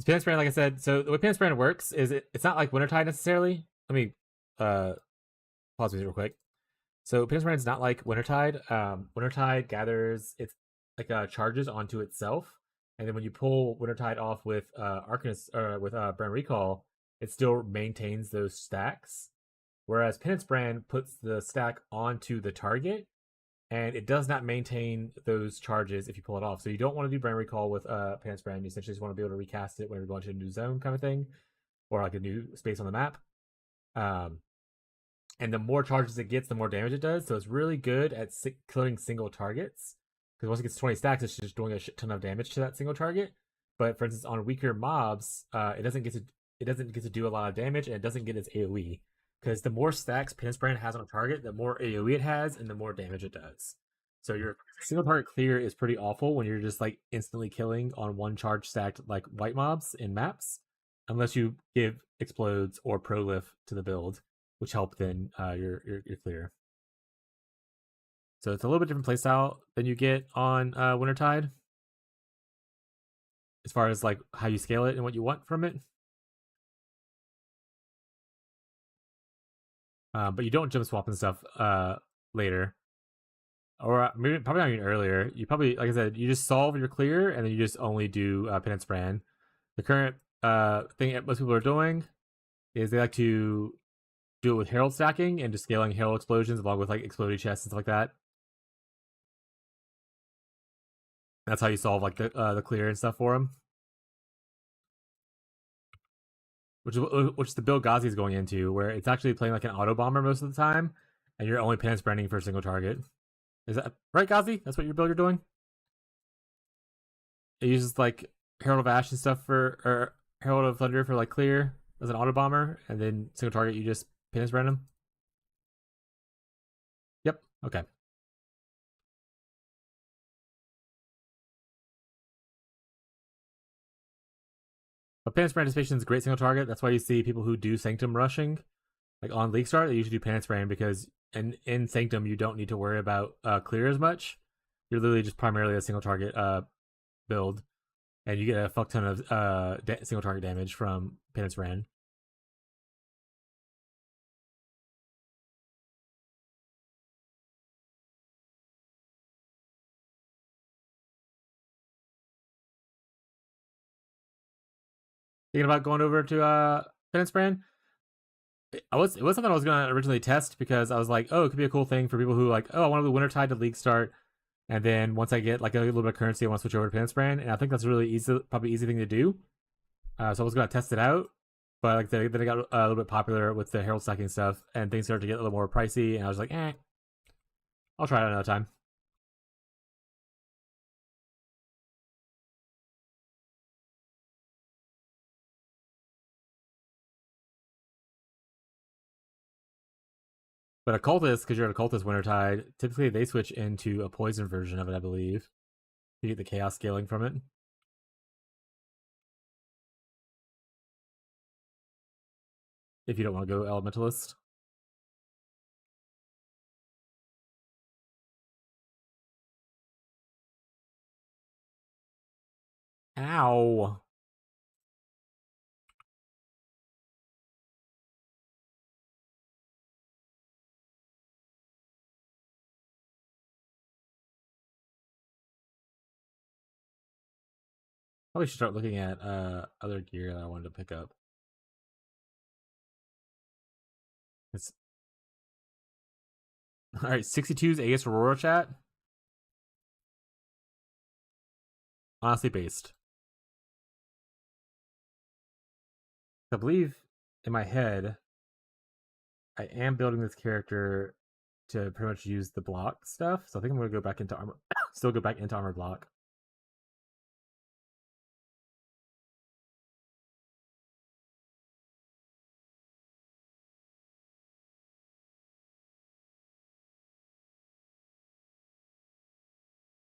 Penance Brand, like I said, so the way Penance Brand works is it's not like Wintertide necessarily. Let me pause this real quick. So Penance Brand is not like Wintertide. Wintertide gathers its like charges onto itself, and then when you pull Wintertide off with Arcanist or with Brand Recall, it still maintains those stacks. Whereas Penance Brand puts the stack onto the target, and it does not maintain those charges if you pull it off. So you don't want to do Brand Recall with Penance Brand. You essentially just want to be able to recast it when you're going to a new zone kind of thing, or like a new space on the map. And the more charges it gets, the more damage it does. So it's really good at killing single targets. Because once it gets 20 stacks, it's just doing a shit ton of damage to that single target. But for instance, on weaker mobs, it doesn't get to do a lot of damage, and it doesn't get its AoE. Because the more stacks Penance Brand has on a target, the more AoE it has, and the more damage it does. So your single target clear is pretty awful when you're just like instantly killing on one charge stacked like white mobs in maps, unless you give explodes or prolif to the build, which help then your clear. So it's a little bit different playstyle than you get on Wintertide, as far as like how you scale it and what you want from it. But you don't jump swap and stuff later. or maybe probably not even earlier. You probably, like I said, you just solve your clear, and then you just only do penance brand. The current thing that most people are doing is they like to do it with herald stacking and just scaling herald explosions along with like exploding chests and stuff like that. That's how you solve like the clear and stuff for them. Which the build Ghazi is going into, where it's actually playing like an auto bomber most of the time, and you're only penance branding for a single target. Is that right, Ghazi? That's what your build you're doing. It uses like Herald of Ash and stuff for, or Herald of Thunder for like clear as an auto bomber, and then single target you just penance brand them. Yep. Okay. But penance brand anticipation is a great single target. That's why you see people who do Sanctum rushing, like on League Start, they usually do penance brand because in Sanctum you don't need to worry about clear as much. You're literally just primarily a single target build, and you get a fuck ton of single target damage from penance brand. Thinking about going over to penance brand. It was something I was gonna originally test because I was like, oh, it could be a cool thing for people who like, oh, I want to do Wintertide to League Start, and then once I get like a little bit of currency, I want to switch over to penance brand, and I think that's a really easy, probably easy thing to do. So I was gonna test it out, but like then it got a little bit popular with the herald stacking stuff, and things started to get a little more pricey, and I was like, I'll try it another time. But occultist, because you're an occultist Wintertide, typically they switch into a poison version of it, I believe. You get the chaos scaling from it. If you don't want to go elementalist. Ow. Probably should start looking at other gear that I wanted to pick up. It's all right. 62's AS Aurora chat. Honestly, based. I believe in my head, I am building this character to pretty much use the block stuff. So I think I'm gonna go back into armor. Still go back into armor block.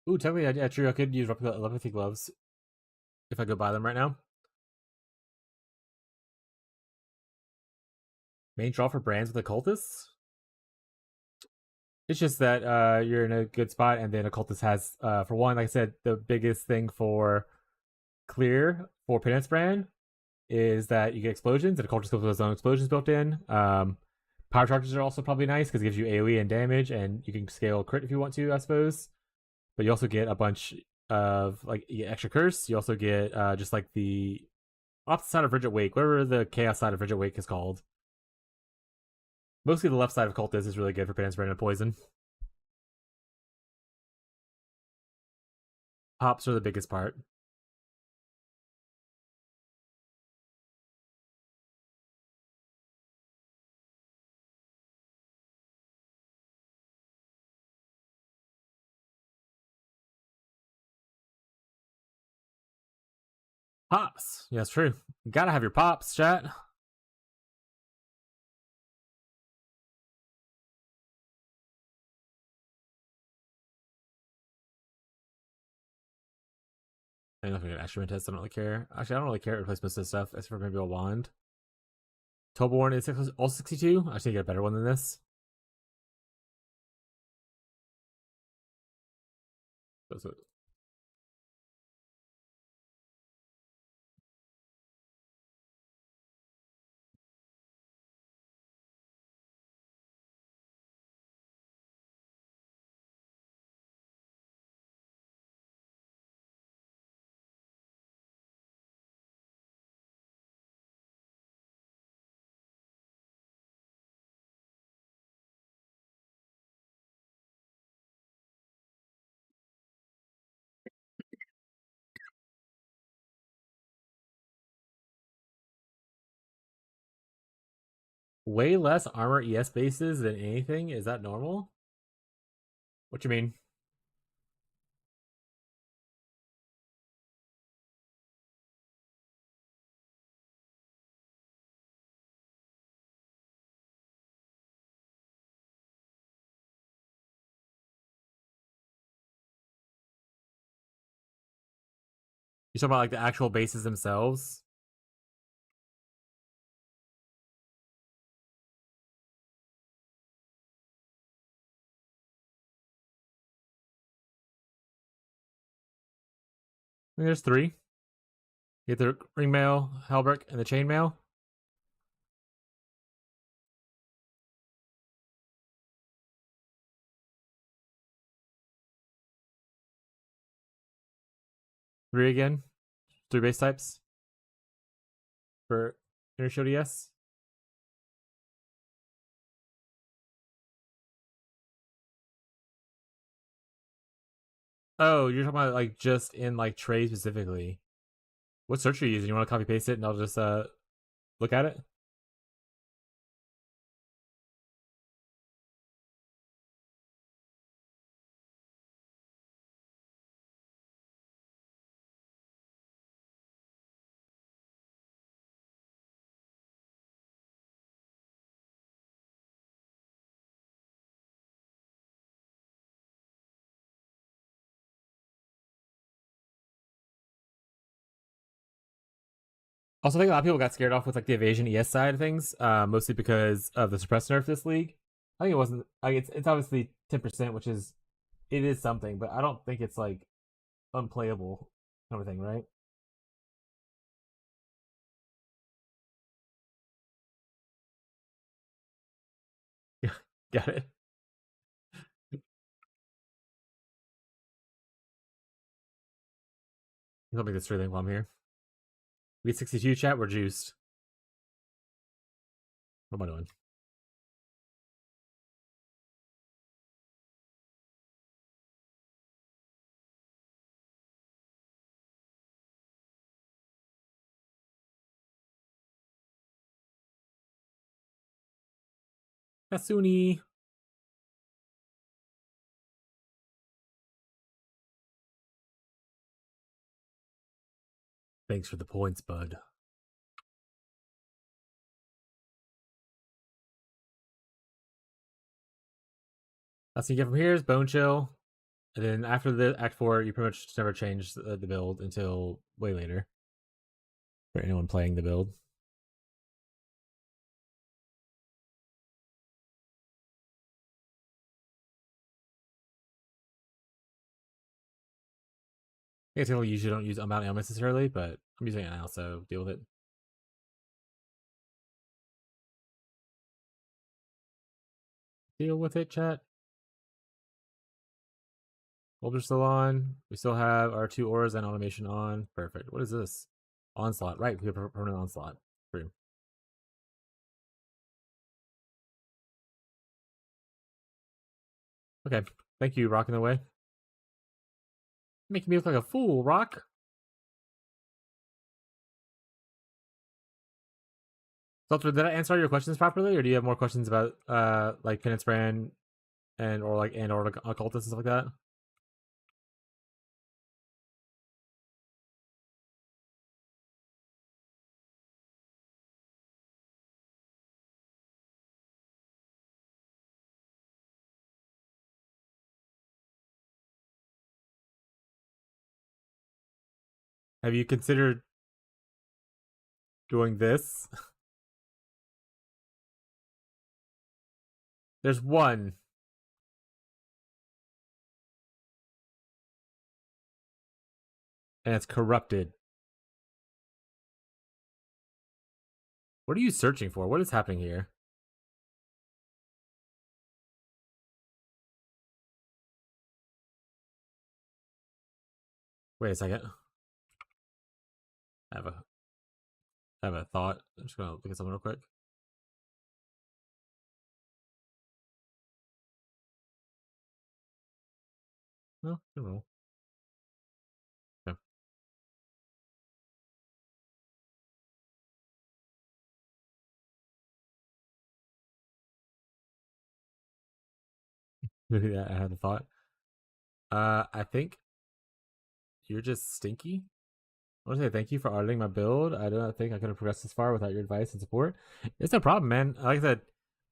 Ooh, technically, yeah, true. I could use telepathy gloves if I go buy them right now. Main draw for brands with occultists. It's just that you're in a good spot, and then occultist has, for one, like I said, the biggest thing for clear for penance brand is that you get explosions, and occultist comes with his own explosions built in. Power charges are also probably nice because it gives you AoE and damage, and you can scale crit if you want to, I suppose. But you also get a bunch of like you get extra curse. You also get just like the opposite side of Frigid Wake, whatever the chaos side of Frigid Wake is called. Mostly the left side of Cultist is really good for penance brand and poison. Pops are the biggest part. Pops. Yeah, that's true. You gotta have your pops, chat. I don't know if we get Astrament test. I don't really care. Actually, I don't really care replacements and stuff, except for maybe a wand. Toborn is also 62. I should get a better one than this. That's it. Way less armor ES bases than anything? Is that normal? What you mean? You talking about like the actual bases themselves? I mean, there's three. You get the ringmail, halberd, and the chainmail. Three again. Three base types for inner shield ES. Oh, you're talking about like just in like trade specifically. What search are you using? You want to copy paste it and I'll just look at it? Also, I think a lot of people got scared off with like the evasion ES side of things, mostly because of the suppress nerf this league. I think it wasn't like it's obviously 10%, which is it is something, but I don't think it's like unplayable kind of thing, right? Yeah, got it. Let me get this thing while I'm here. We get 62 chat. We're juiced. What am I doing? Kasuni. Thanks for the points, bud. Last thing you get from here is Bone Chill. And then after the Act 4, you pretty much never change the build until way later. For anyone playing the build. I guess people usually don't use Unbound Ammo necessarily, but I'm using it now, so deal with it. Deal with it, chat. Holder still on. We still have our 2 auras and automation on. Perfect. What is this? Onslaught. Right, we have permanent onslaught. True. Okay. Thank you, Rocking the Way. Making me look like a fool, Rock. Sultra, did I answer all your questions properly, or do you have more questions about like Penance Brand and or like occultists and stuff like that? Have you considered doing this? There's one. And it's corrupted. What are you searching for? What is happening here? Wait a second. I have a thought. I'm just gonna look at something real quick. No, good roll. Okay. Maybe I had the thought. I think you're just stinky. I want to say thank you for auditing my build. I do not think I could have progressed this far without your advice and support. It's no problem, man. Like I said,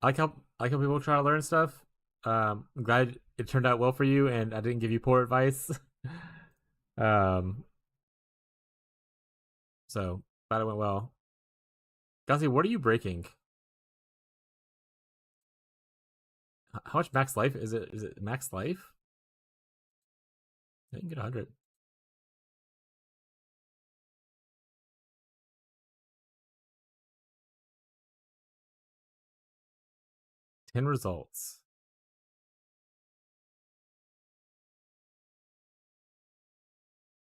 I like how people try to learn stuff. I'm glad it turned out well for you, and I didn't give you poor advice. um, so glad it went well. Gazi, what are you breaking? How much max life is it? Is it max life? I can get 100. Ten results.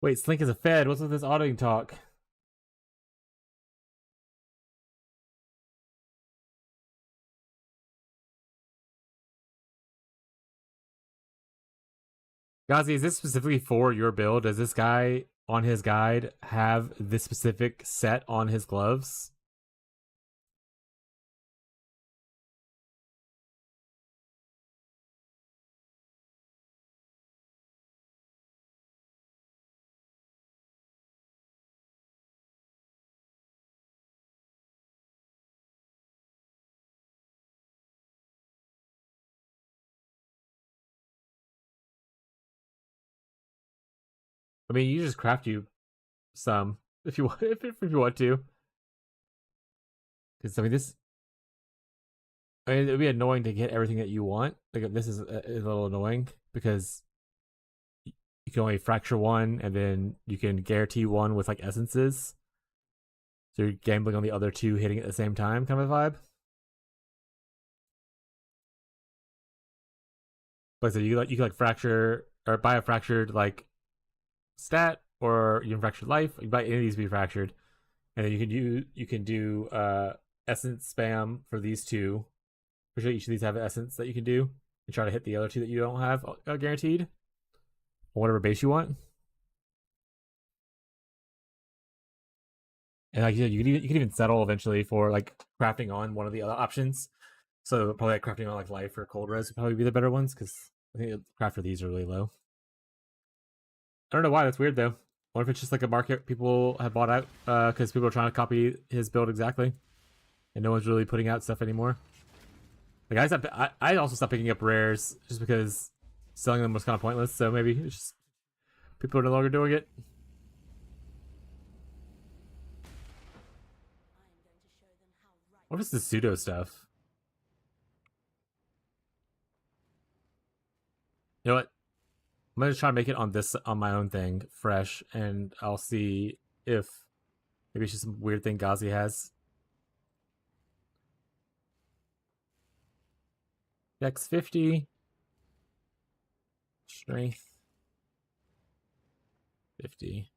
Wait, Slink is a Fed. What's with this auditing talk? Gazi, is this specifically for your build? Does this guy on his guide have this specific set on his gloves? I mean, you just craft you some if you want, if you want to. Because I mean, it'd be annoying to get everything that you want. Like this is a little annoying because you can only fracture one, and then you can guarantee one with like essences. So you're gambling on the other two hitting at the same time, kind of a vibe. But so you can like fracture or buy a fractured like stat, or you can fracture life. You buy any of these to be fractured, and then you can do essence spam for these two. For sure, each of these have an essence that you can do, and try to hit the other two that you don't have guaranteed, or whatever base you want. And like you can even settle eventually for like crafting on one of the other options. So probably like crafting on like life or cold res would probably be the better ones, because I think the craft for these are really low. I don't know why. That's weird though. What if it's just like a market people have bought out because people are trying to copy his build exactly, and no one's really putting out stuff anymore. Like I also stopped picking up rares just because selling them was kind of pointless. So maybe it's just people are no longer doing it. What is the pseudo stuff? You know what? I'm gonna try to make it on my own thing, fresh, and I'll see if maybe it's just some weird thing Gazi has. Dex 50. Strength 50.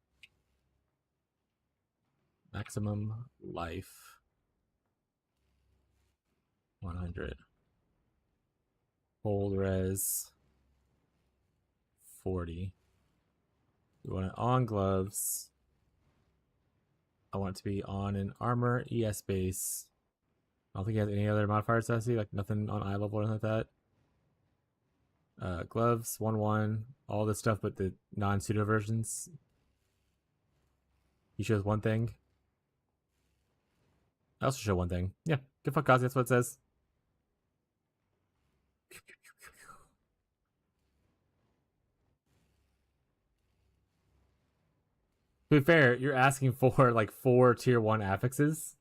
Maximum life 100. Hold res 40. We want it on gloves. I want it to be on an armor ES base. I don't think he has any other modifiers I see, like nothing on eye level or anything like that. Gloves 1-1, all this stuff, but the non-pseudo versions. He shows one thing. I also show one thing. Yeah, good fuck Gazi, that's what it says. To be fair, you're asking for like 4 tier 1 affixes.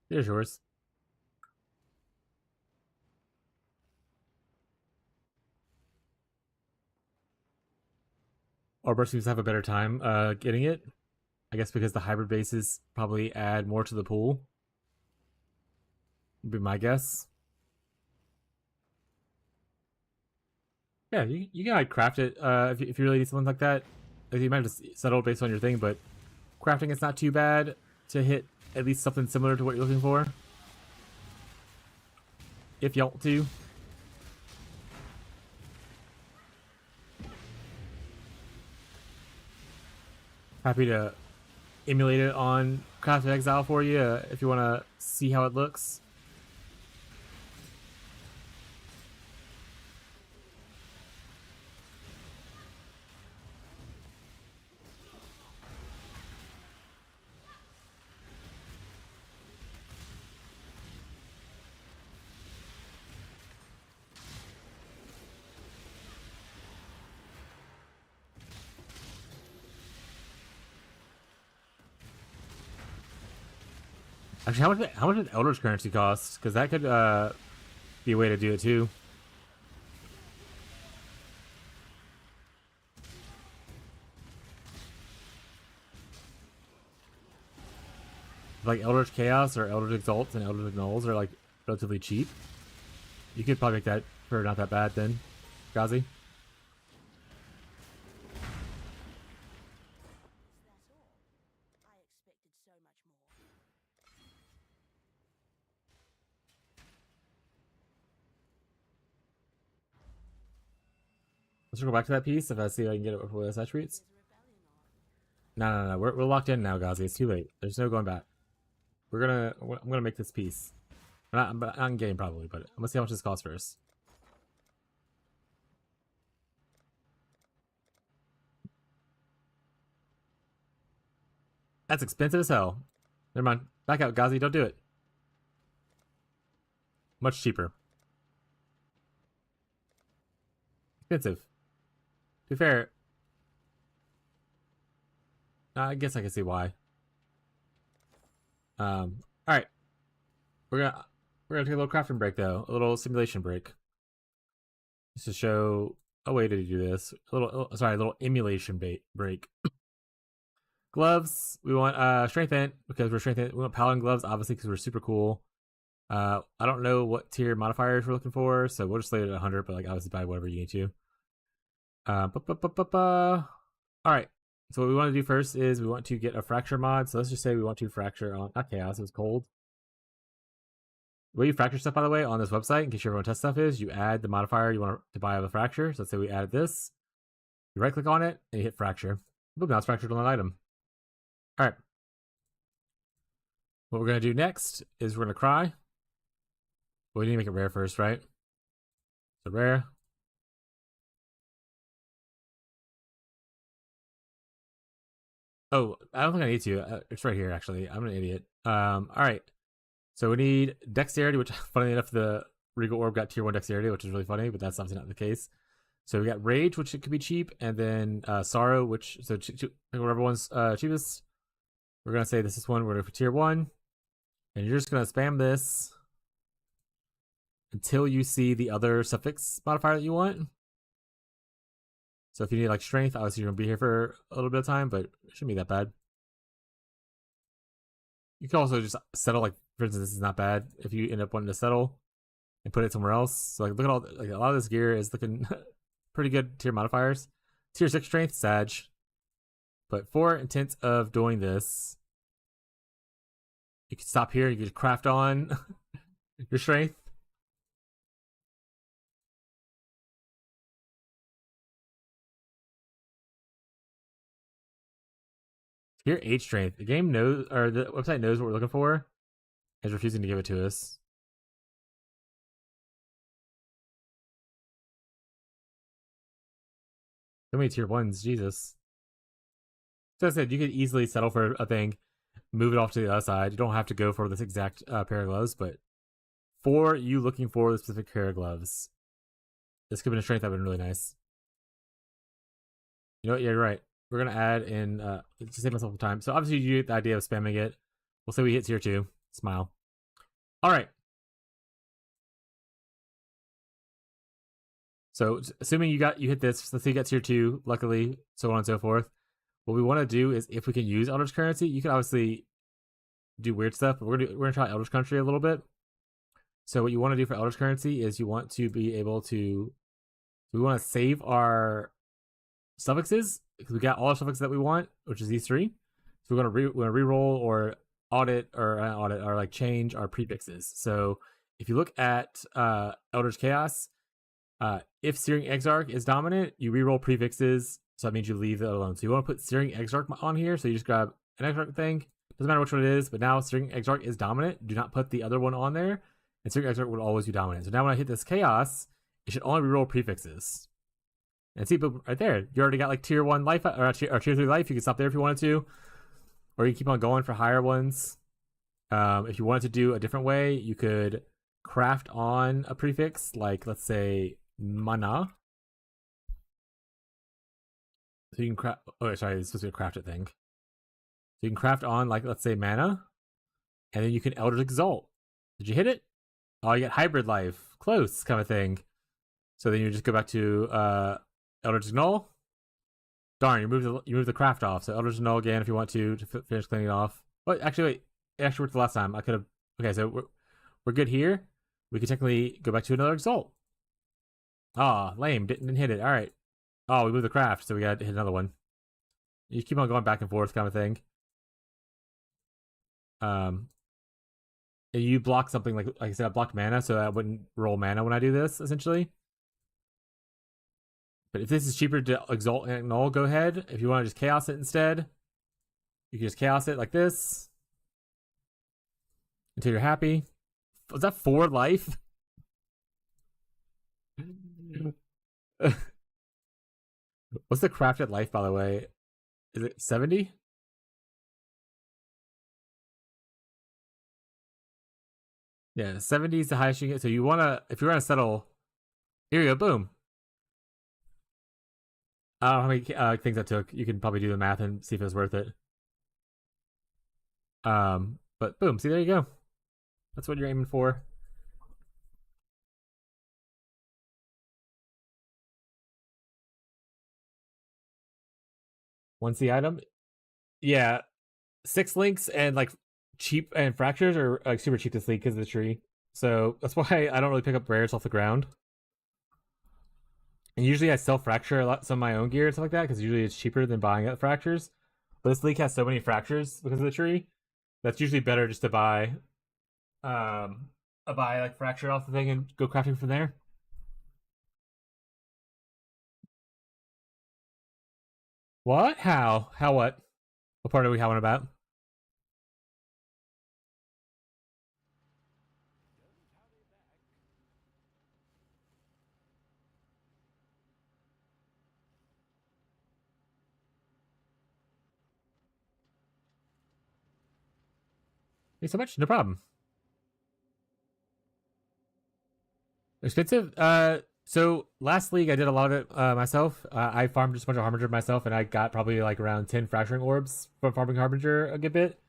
Here's yours. Orber seems to have a better time getting it. I guess because the hybrid bases probably add more to the pool. Would be my guess. Yeah, you can like craft it if you really need something like that. Like, you might have to settle based on your thing, but crafting it's not too bad to hit at least something similar to what you're looking for. if you want to. Happy to emulate it on Craft of Exile for you if you want to see how it looks. Actually, how much does Elder's currency cost? Because that could be a way to do it too. Like Eldritch Chaos or Eldritch Exalt and Eldritch Nulls are like relatively cheap. You could probably make that for not that bad then, Gazi. That's all. I expected so much more. Let's go back to that piece if I see if I can get it with those attributes. There's a rebellion on. No. We're locked in now, Gazi. It's too late. There's no going back. I'm gonna make this piece. Not in game probably, but I'm gonna see how much this costs first. That's expensive as hell. Never mind. Back out, Gazi. Don't do it. Much cheaper. Expensive. To be fair, I guess I can see why. All right. We're gonna take a little crafting break though, a little simulation break, just to show a way to do this. A little emulation break. Gloves. We want strength int because we're strength int. We want paladin gloves obviously because we're super cool. I don't know what tier modifiers we're looking for, so we'll just leave it at 100. But like obviously buy whatever you need to. All right. So what we want to do first is we want to get a fracture mod. So let's just say we want to fracture on not chaos. It was cold. The way you fracture stuff, by the way, on this website, in case you ever want to test stuff, is you add the modifier you want to buy of the fracture. So let's say we added this. You right click on it and you hit fracture. Boom, now it's fractured on that item. All right. What we're gonna do next is we're gonna cry. Well, we need to make it rare first, right? So rare. Oh, I don't think I need to. It's right here, actually. I'm an idiot. All right. So we need dexterity, which, funny enough, the Regal Orb got tier 1 dexterity, which is really funny, but that's obviously not the case. So we got rage, which it could be cheap, and then sorrow, which whatever one's cheapest. We're gonna say this is one. We're gonna go for tier 1, and you're just gonna spam this until you see the other suffix modifier that you want. So if you need like strength, obviously you're gonna be here for a little bit of time, but it shouldn't be that bad. You can also just settle, like for instance, this is not bad if you end up wanting to settle and put it somewhere else. So like look at all, like a lot of this gear is looking pretty good tier modifiers. Tier 6 strength, Sag. But for intent of doing this, you can stop here, you can craft on your strength. Tier 8 strength. The game knows, or the website knows what we're looking for, and is refusing to give it to us. So many tier 1s, Jesus. So I said, you could easily settle for a thing, move it off to the other side. You don't have to go for this exact pair of gloves, but for you looking for the specific pair of gloves, this could have been a strength that would have been really nice. You know what? Yeah, you're right. We're going to add in, to save myself some time. So obviously you get the idea of spamming it. We'll say we hit tier 2. Smile. All right. So assuming you hit this, let's say you got tier 2, luckily, so on and so forth. What we want to do is, if we can use Eldritch Currency, you can obviously do weird stuff, but we're gonna try Eldritch Country a little bit. So what you want to do for Eldritch Currency is you want to be able to, we want to save our suffixes, because we got all the suffixes that we want, which is these 3. So we're gonna re-roll or audit or like change our prefixes. So if you look at Elder's Chaos, if Searing Exarch is dominant, you reroll prefixes, so that means you leave it alone. So you want to put Searing Exarch on here, so you just grab an Exarch thing. Doesn't matter which one it is, but now Searing Exarch is dominant. Do not put the other one on there, and Searing Exarch will always be dominant. So now when I hit this Chaos, it should only reroll prefixes. And see, boom, right there. You already got like tier 1 life, or tier 3 life. You can stop there if you wanted to. Or you keep on going for higher ones. If you wanted to do a different way, you could craft on a prefix, like let's say mana. So you can craft. Oh, sorry, it's supposed to be a crafted thing. So you can craft on, like, let's say mana, and then you can Eldritch Exalt. Did you hit it? Oh, you got hybrid life, close kind of thing. So then you just go back to Eldritch Null. Darn, you move the craft off. So Eldritch Null again if you want to finish cleaning it off. Oh, actually, wait. It actually worked the last time. I could have. Okay, so we're good here. We could technically go back to another Exalt. Ah, lame. Didn't hit it. All right. Oh, we moved the craft, so we got to hit another one. You keep on going back and forth, kind of thing. And you block something like I said, I blocked mana, so I wouldn't roll mana when I do this, essentially. But if this is cheaper to Exalt and Null, go ahead. If you want to just Chaos it instead, you can just Chaos it like this until you're happy. Was that 4 life? What's the crafted life, by the way? Is it 70? Yeah, 70 is the highest you can get. So you want to, if you want to settle, here you go, boom. I don't know how many things that took. You can probably do the math and see if it was worth it. But boom, see, there you go. That's what you're aiming for. Once the item, yeah, 6 links and like cheap and fractures are like super cheap this league because of the tree. So that's why I don't really pick up rares off the ground. And usually I sell fracture a lot, some of my own gear and stuff like that, because usually it's cheaper than buying up fractures. But this league has so many fractures because of the tree. That's usually better just to buy like fracture off the thing and go crafting from there. What? How? How what? What part are we howling about? Thanks so much. No problem. Expensive? So last league I did a lot of it myself. I farmed just a bunch of Harbinger myself, and I got probably like around 10 fracturing orbs from farming Harbinger a good bit.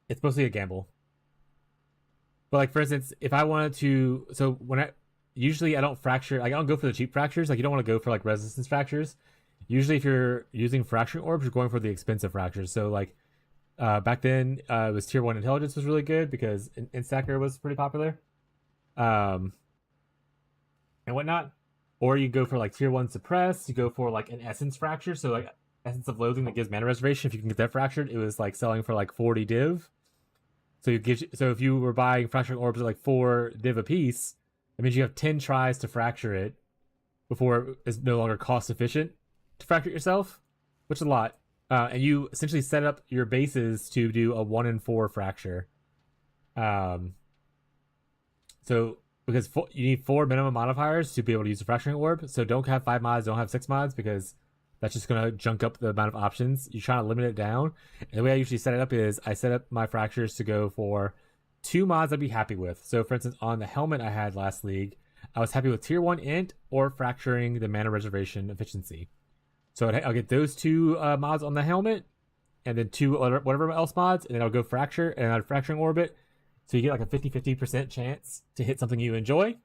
It's mostly a gamble. But like for instance, if I wanted to, so when I usually I don't fracture, like I don't go for the cheap fractures. Like you don't want to go for like resistance fractures. Usually, if you're using fracturing orbs, you're going for the expensive fractures. So like back then, it was tier 1 intelligence was really good because Instacker was pretty popular. And whatnot. Or you go for like tier 1 suppress, you go for like an essence fracture, so like essence of loathing that gives mana reservation. If you can get that fractured, it was like selling for like 40 div. So if you were buying fracturing orbs at like 4 div a piece, that means you have 10 tries to fracture it before it's no longer cost efficient to fracture it yourself, which is a lot. And you essentially set up your bases to do a 1 in 4 fracture. So because you need 4 minimum modifiers to be able to use the fracturing orb, so don't have 5 mods, don't have 6 mods, because that's just gonna junk up the amount of options. You're trying to limit it down. And the way I usually set it up is I set up my fractures to go for 2 mods I'd be happy with. So for instance, on the helmet I had last league, I was happy with tier 1 int or fracturing the mana reservation efficiency. So I'll get those 2 mods on the helmet, and then 2 whatever else mods, and then I'll go fracture, and I'd fracturing orbit. So you get like a 50-50% chance to hit something you enjoy,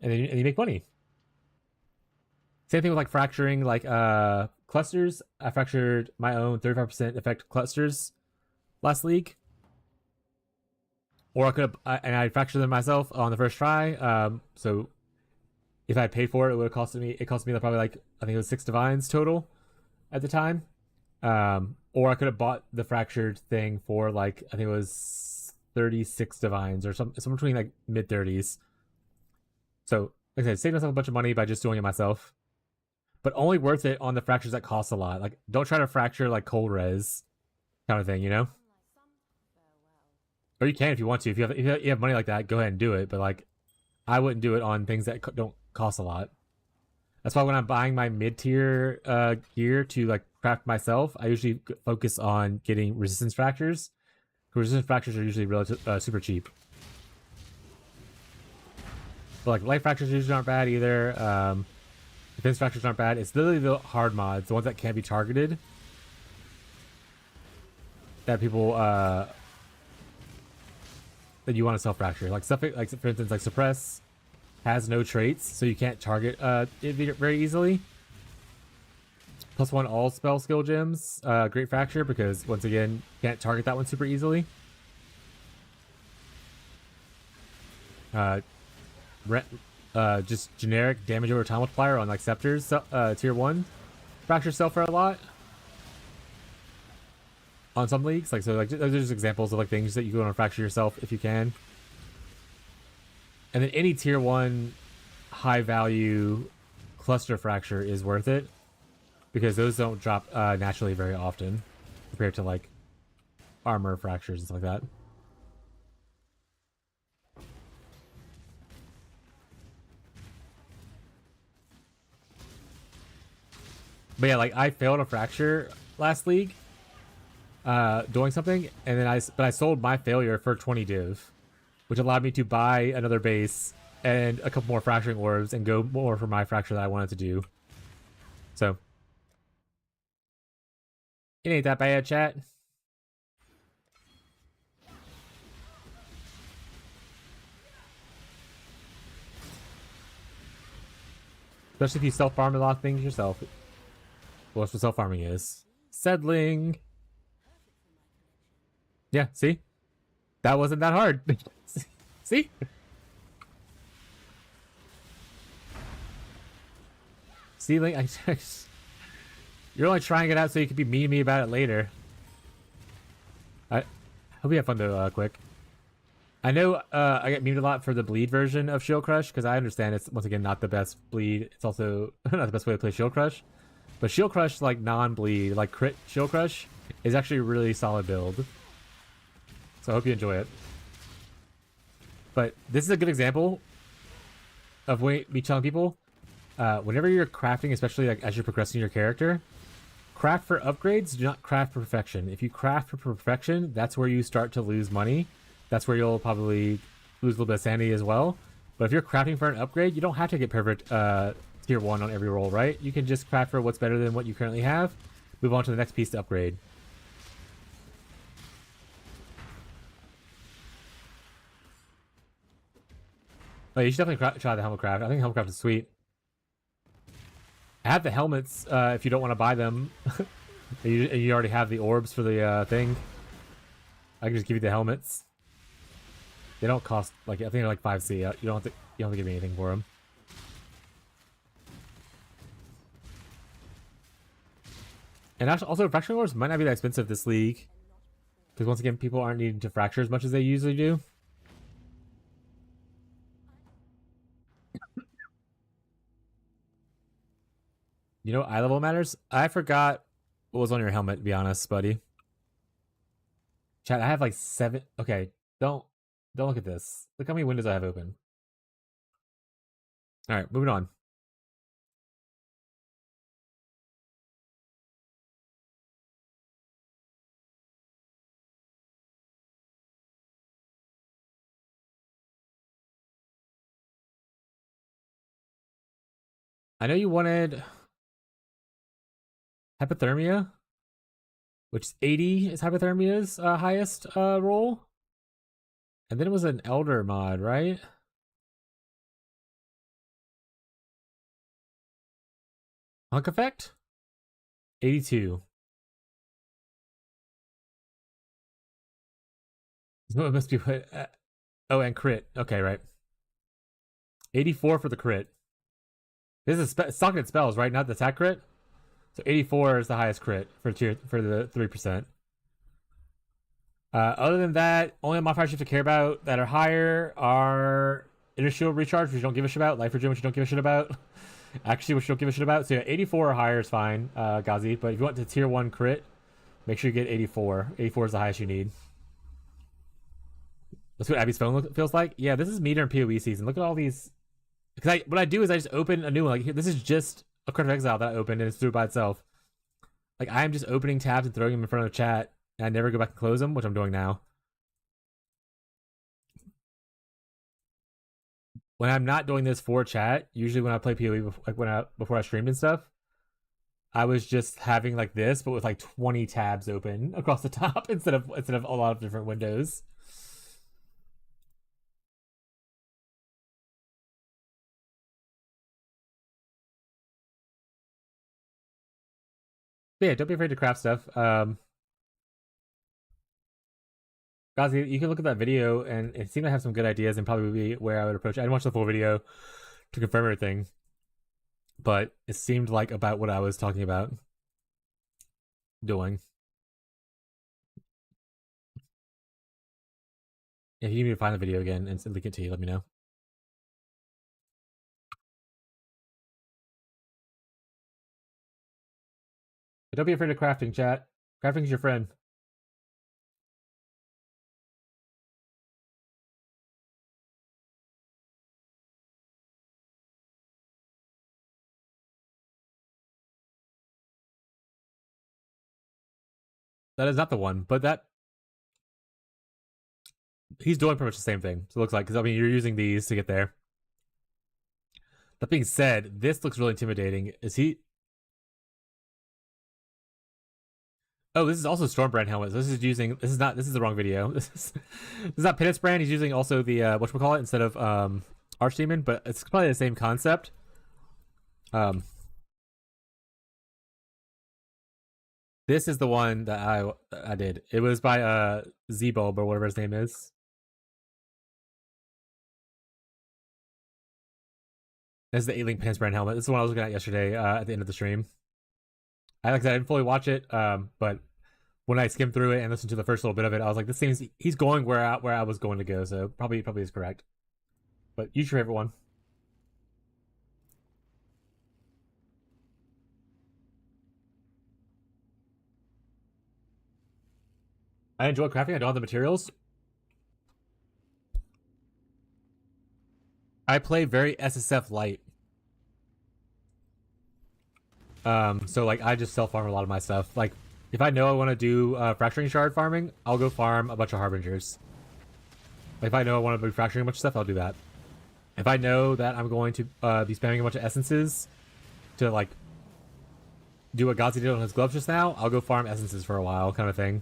and then you make money. Same thing with like fracturing like clusters. I fractured my own 35% effect clusters last league. Or I could have, and I fractured them myself on the first try. So if I paid for it, it would have costed me. It cost me probably like I think it was 6 divines total at the time. Or I could have bought the fractured thing for like I think it was 36 divines or somewhere between like mid 30s. So, like I said, save myself a bunch of money by just doing it myself. But only worth it on the fractures that cost a lot. Like, don't try to fracture like cold res kind of thing, you know? Or you can if you want to. If you have money like that, go ahead and do it. But like, I wouldn't do it on things that don't cost a lot. That's why when I'm buying my mid-tier gear to like craft myself, I usually focus on getting resistance fractures. Resistance fractures are usually super cheap. But like life fractures usually aren't bad either. Defense fractures aren't bad. It's literally the hard mods, the ones that can't be targeted, that people that you want to self fracture. Like stuff like, for instance, like suppress has no traits, so you can't target it very easily. +1 all spell skill gems, great fracture, because once again, you can't target that one super easily. Just generic damage over time multiplier on like scepters, tier 1 fracture self for a lot on some leagues. Like, so like those are just examples of like things that you go on to fracture yourself if you can. And then any tier 1 high value cluster fracture is worth it, because those don't drop naturally very often compared to like armor fractures and stuff like that. But yeah, like I failed a fracture last league doing something, and then I sold my failure for 20 div, which allowed me to buy another base and a couple more fracturing orbs and go more for my fracture that I wanted to do. So it ain't that bad, chat. Especially if you self-farm a lot of things yourself. Well, that's what self-farming is. Settling. Yeah, see? That wasn't that hard. See? See, Link, you're only trying it out so you can be mean to me about it later. I hope you have fun though, quick. I know I get memed a lot for the bleed version of Shield Crush, because I understand it's, once again, not the best bleed. It's also not the best way to play Shield Crush. But Shield Crush, like non-bleed, like crit Shield Crush, is actually a really solid build. So I hope you enjoy it. But this is a good example of me telling people, whenever you're crafting, especially like as you're progressing your character, craft for upgrades, do not craft for perfection. If you craft for perfection, that's where you start to lose money. That's where you'll probably lose a little bit of sanity as well. But if you're crafting for an upgrade, you don't have to get perfect tier 1 on every roll, right? You can just craft for what's better than what you currently have, move on to the next piece to upgrade. Oh, you should definitely try the helmet craft. I think helmet craft is sweet. I have the helmets if you don't want to buy them. and you already have the orbs for the thing. I can just give you the helmets. They don't cost, like, I think they're like 5C. You don't have to give me anything for them. And actually, also, fracturing orbs might not be that expensive this league, because once again, people aren't needing to fracture as much as they usually do. You know, eye level matters. I forgot what was on your helmet, to be honest, buddy. Chat, I have like 7. Okay, don't look at this. Look how many windows I have open. All right, moving on. I know you wanted hypothermia, which is 80 is hypothermia's highest roll. And then it was an elder mod, right? Hunk effect? 82. So it must be what? Oh, and crit. Okay, right. 84 for the crit. This is socketed spells, right? Not the attack crit. So 84 is the highest crit for the 3%. Other than that, only modifiers you have to care about that are higher are inner shield recharge, which you don't give a shit about, life regen, which you don't give a shit about, actually, which you don't give a shit about. So yeah, 84 or higher is fine, Ghazi. But if you want to tier 1 crit, make sure you get 84. 84 is the highest you need. That's what Abby's phone feels like. Yeah, this is meter and POE season. Look at all these. Because what I do is I just open a new one. Like here, this is just a Crypt of Exile that I opened and it's through by itself. Like I'm just opening tabs and throwing them in front of the chat, and I never go back and close them, which I'm doing now. When I'm not doing this for chat, usually when I play PoE, like before I streamed and stuff, I was just having like this, but with like 20 tabs open across the top instead of a lot of different windows. But yeah, don't be afraid to craft stuff. Ghazi, you can look at that video, and it seemed to have some good ideas and probably be where I would approach it. I didn't watch the full video to confirm everything, but it seemed like about what I was talking about doing. If you need me to find the video again and link it to you, let me know. But don't be afraid of crafting, chat. Crafting is your friend. That is not the one, but that he's doing pretty much the same thing. So it looks like, because I mean, you're using these to get there. That being said, this looks really intimidating. Is he? Oh, this is also Stormbrand helmet. So this is using. This is not. This is the wrong video. This is not Penance Brand. He's using also the whatchamacallit instead of Archdemon, but it's probably the same concept. This is the one that I did. It was by Z-Bulb or whatever his name is. This is the 8-link Penance Brand helmet. This is the one I was looking at yesterday at the end of the stream. I didn't fully watch it, but when I skimmed through it and listened to the first little bit of it, I was like, this seems he's going where I was going to go, so probably is correct. But use your favorite one. I enjoy crafting. I don't have the materials. I play very SSF light. So like I just self farm a lot of my stuff. Like if I know I want to do fracturing shard farming, I'll go farm a bunch of harbingers. Like if I know I want to be fracturing a bunch of stuff, I'll do that. If I know that I'm going to be spamming a bunch of essences to like do what Ghazi did on his gloves just now, I'll go farm essences for a while, kind of thing.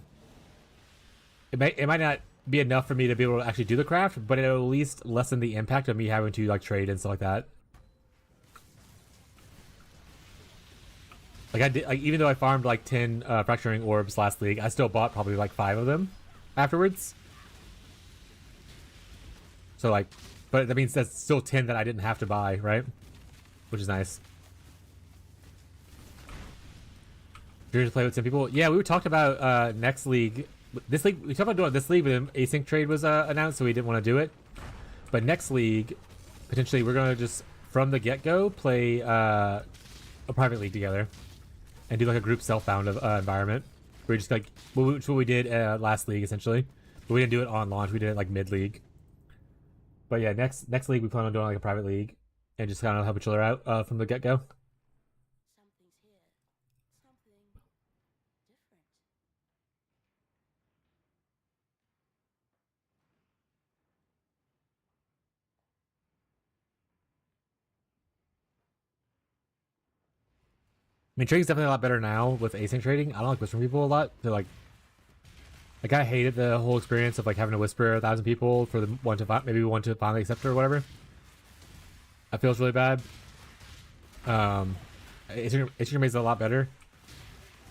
It might not be enough for me to be able to actually do the craft, but it'll at least lessen the impact of me having to like trade and stuff like that. Like I did, like even though I farmed like 10 fracturing orbs last league, I still bought probably like 5 of them afterwards. So like, but that means that's still 10 that I didn't have to buy, right? Which is nice. Curious to play with some people. Yeah, we talked about next league. This league, we talked about doing this league, but async trade was announced, so we didn't want to do it. But next league, potentially, we're gonna just from the get-go play a private league together and do like a group self-bound environment. We just like which what we did last league essentially, but we didn't do it on launch. We did it like mid-league. But yeah, next league we plan on doing like a private league and just kind of help each other out from the get-go. Something's here. Something different. I mean, trading's definitely a lot better now with async trading. I don't like whispering people a lot. They're like I hated the whole experience of like having to whisper 1,000 people for the one to finally accept it or whatever. That feels really bad. Async makes it a lot better,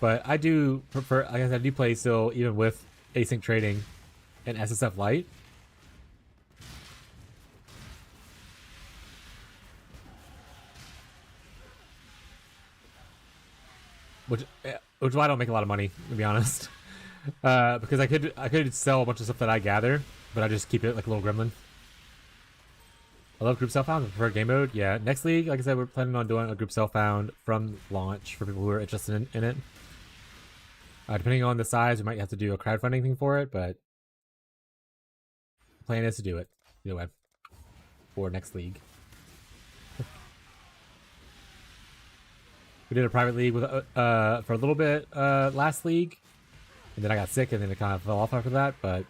but I do prefer. Like I said, I do play still even with async trading and SSF Lite. Which is why I don't make a lot of money, to be honest. Because I could sell a bunch of stuff that I gather, but I just keep it like a little gremlin. I love group self found. Prefer game mode. Yeah, next league, like I said, we're planning on doing a group self found from launch for people who are interested in it. Depending on the size, we might have to do a crowdfunding thing for it, but the plan is to do it either way for next league. We did a private league with for a little bit last league, and then I got sick, and then it kind of fell off after that. But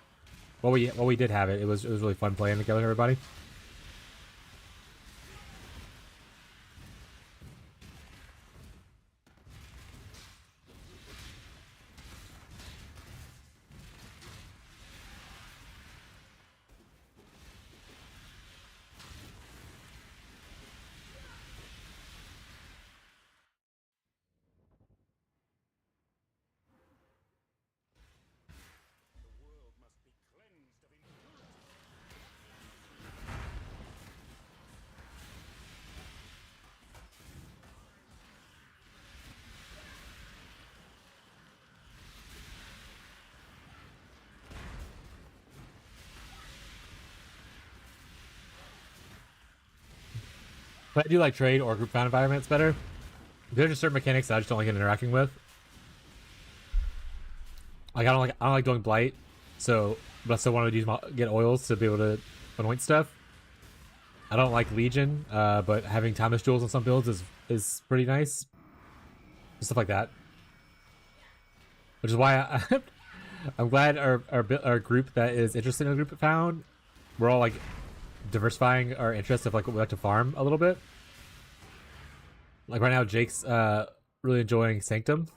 while we did have it, it was really fun playing together with everybody. But I do like trade or group found environments better. There's just certain mechanics that I just don't like interacting with. Like I don't like doing blight, so but I still want to use get oils to be able to anoint stuff. I don't like Legion, but having Timeless Jewels on some builds is pretty nice. Stuff like that. Which is why I'm glad our group that is interested in the group found, we're all like diversifying our interests of like what we like to farm a little bit. Like right now, Jake's really enjoying Sanctum.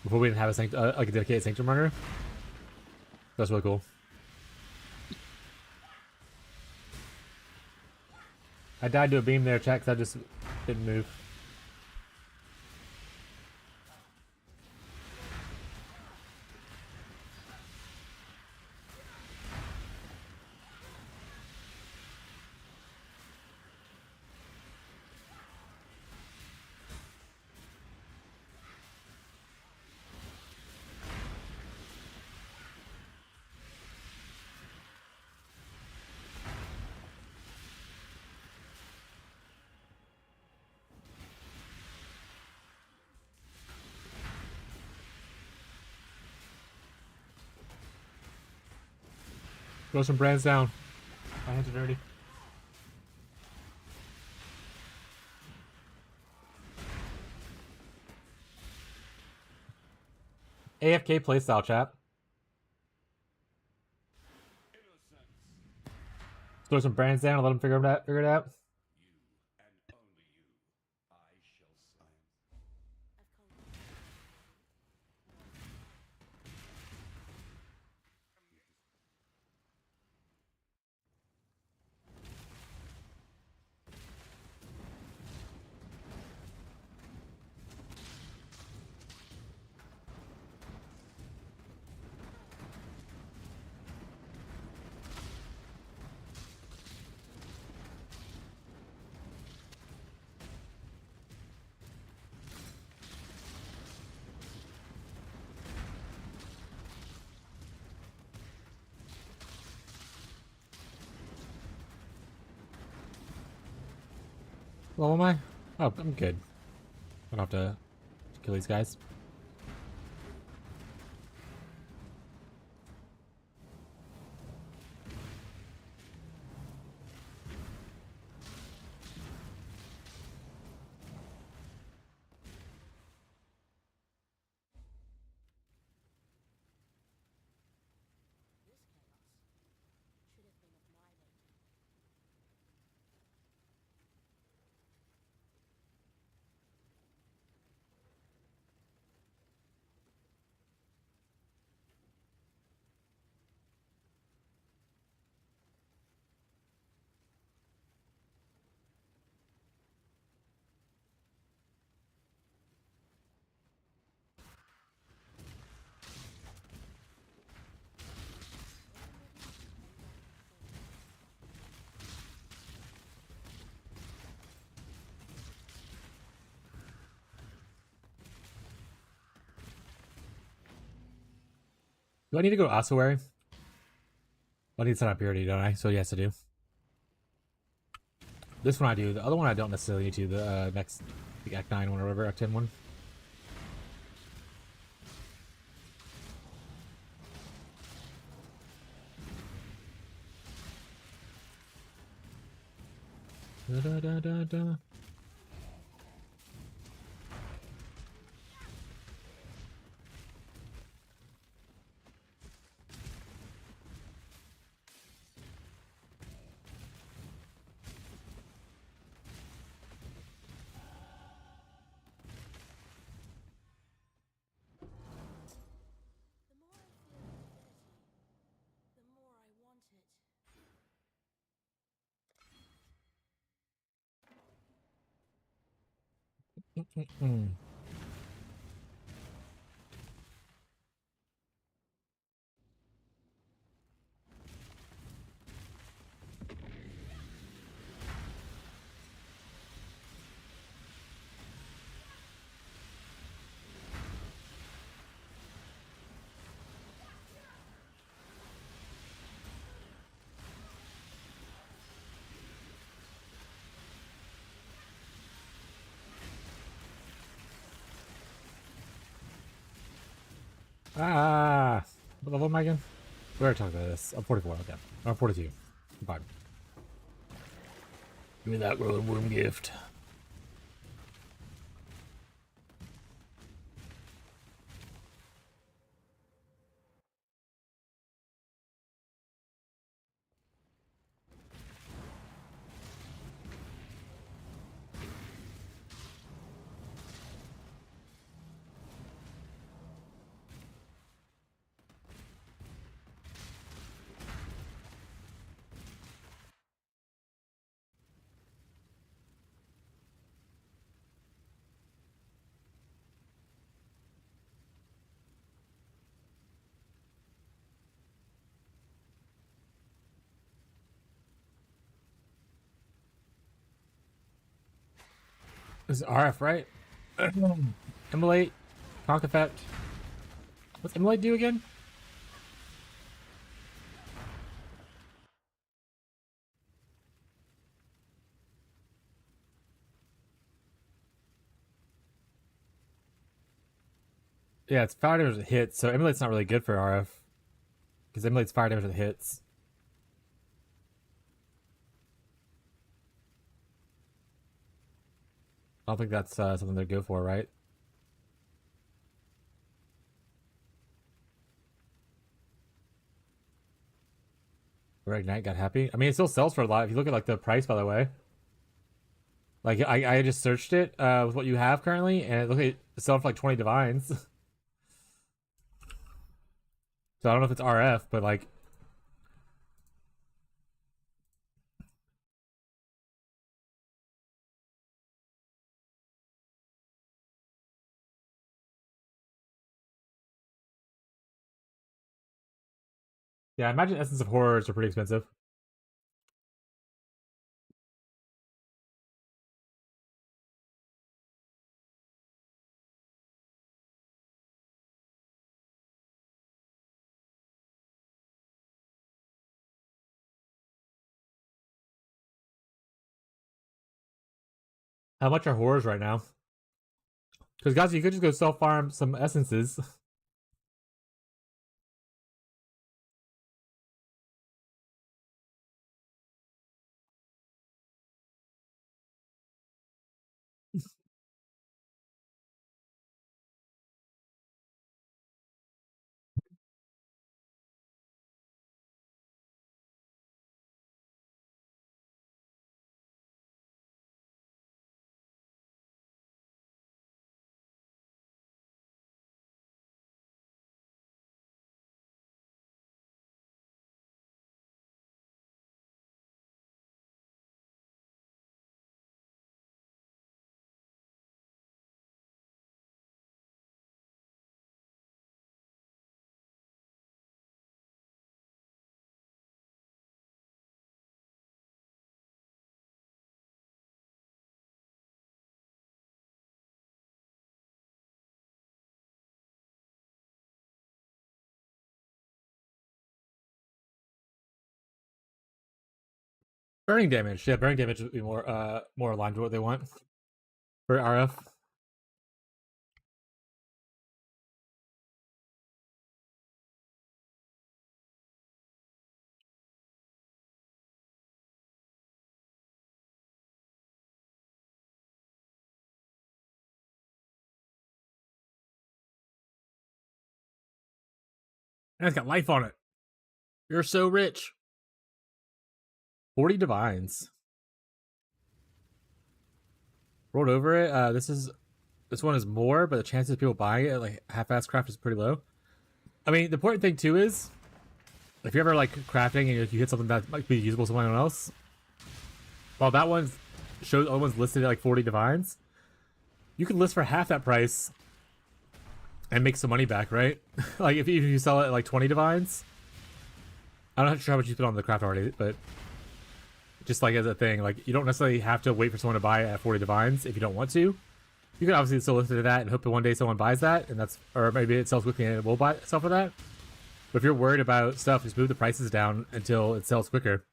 Before we didn't have a like a dedicated Sanctum runner. That's really cool. I died to a beam there, chat, 'cause I just didn't move. Throw some brands down. My hands are dirty. AFK playstyle, chat. Throw some brands down and let them figure it out. You and only you, I shall sign. Well, am I? Oh, I'm good. I don't have to kill these guys. This chaos should have been of my making. Do I need to go to Ossuary? I need to set up purity, don't I? So yes, I do. This one I do. The other one I don't necessarily need to. The next, the Act 9 one or whatever, Act 10 one. Da da da da da. The more I feel infinity, the more I want it. Mm. Ah! What level am I again? We already talked about this. I'm 44, okay. I'm 42. I'm fine. Give me that rolling worm gift. This is RF, right? Immolate. Conk effect. What's Immolate do again? Yeah, it's fire damage that hits, so Immolate's not really good for RF. Because Immolate's fire damage that hits. I don't think that's something they'd go for, right? Where Ignite got happy. I mean, it still sells for a lot. If you look at like the price, by the way. Like I just searched it with what you have currently, and it looked like it's selling for like 20 divines. So I don't know if it's RF, but like, yeah, I imagine Essence of Horrors are pretty expensive. How much are horrors right now? Because guys, you could just go self farm some essences. Burning damage. Yeah, burning damage would be more aligned to what they want for RF. And it's got life on it. You're so rich. 40 divines. Rolled over it. This one is more, but the chances of people buying it at like half-ass craft is pretty low. I mean, the important thing too is if you're ever like crafting and you hit something that might be usable to someone else, while that one's shows other one's listed at like 40 divines, you can list for half that price and make some money back, right? Like if you sell it at like 20 divines, I'm not sure how much you spent on the craft already, but just like as a thing, like you don't necessarily have to wait for someone to buy it at 40 divines if you don't want to. You can obviously still list it to that and hope that one day someone buys that, and that's, or maybe it sells quickly and it will buy itself for that. But if you're worried about stuff, just move the prices down until it sells quicker.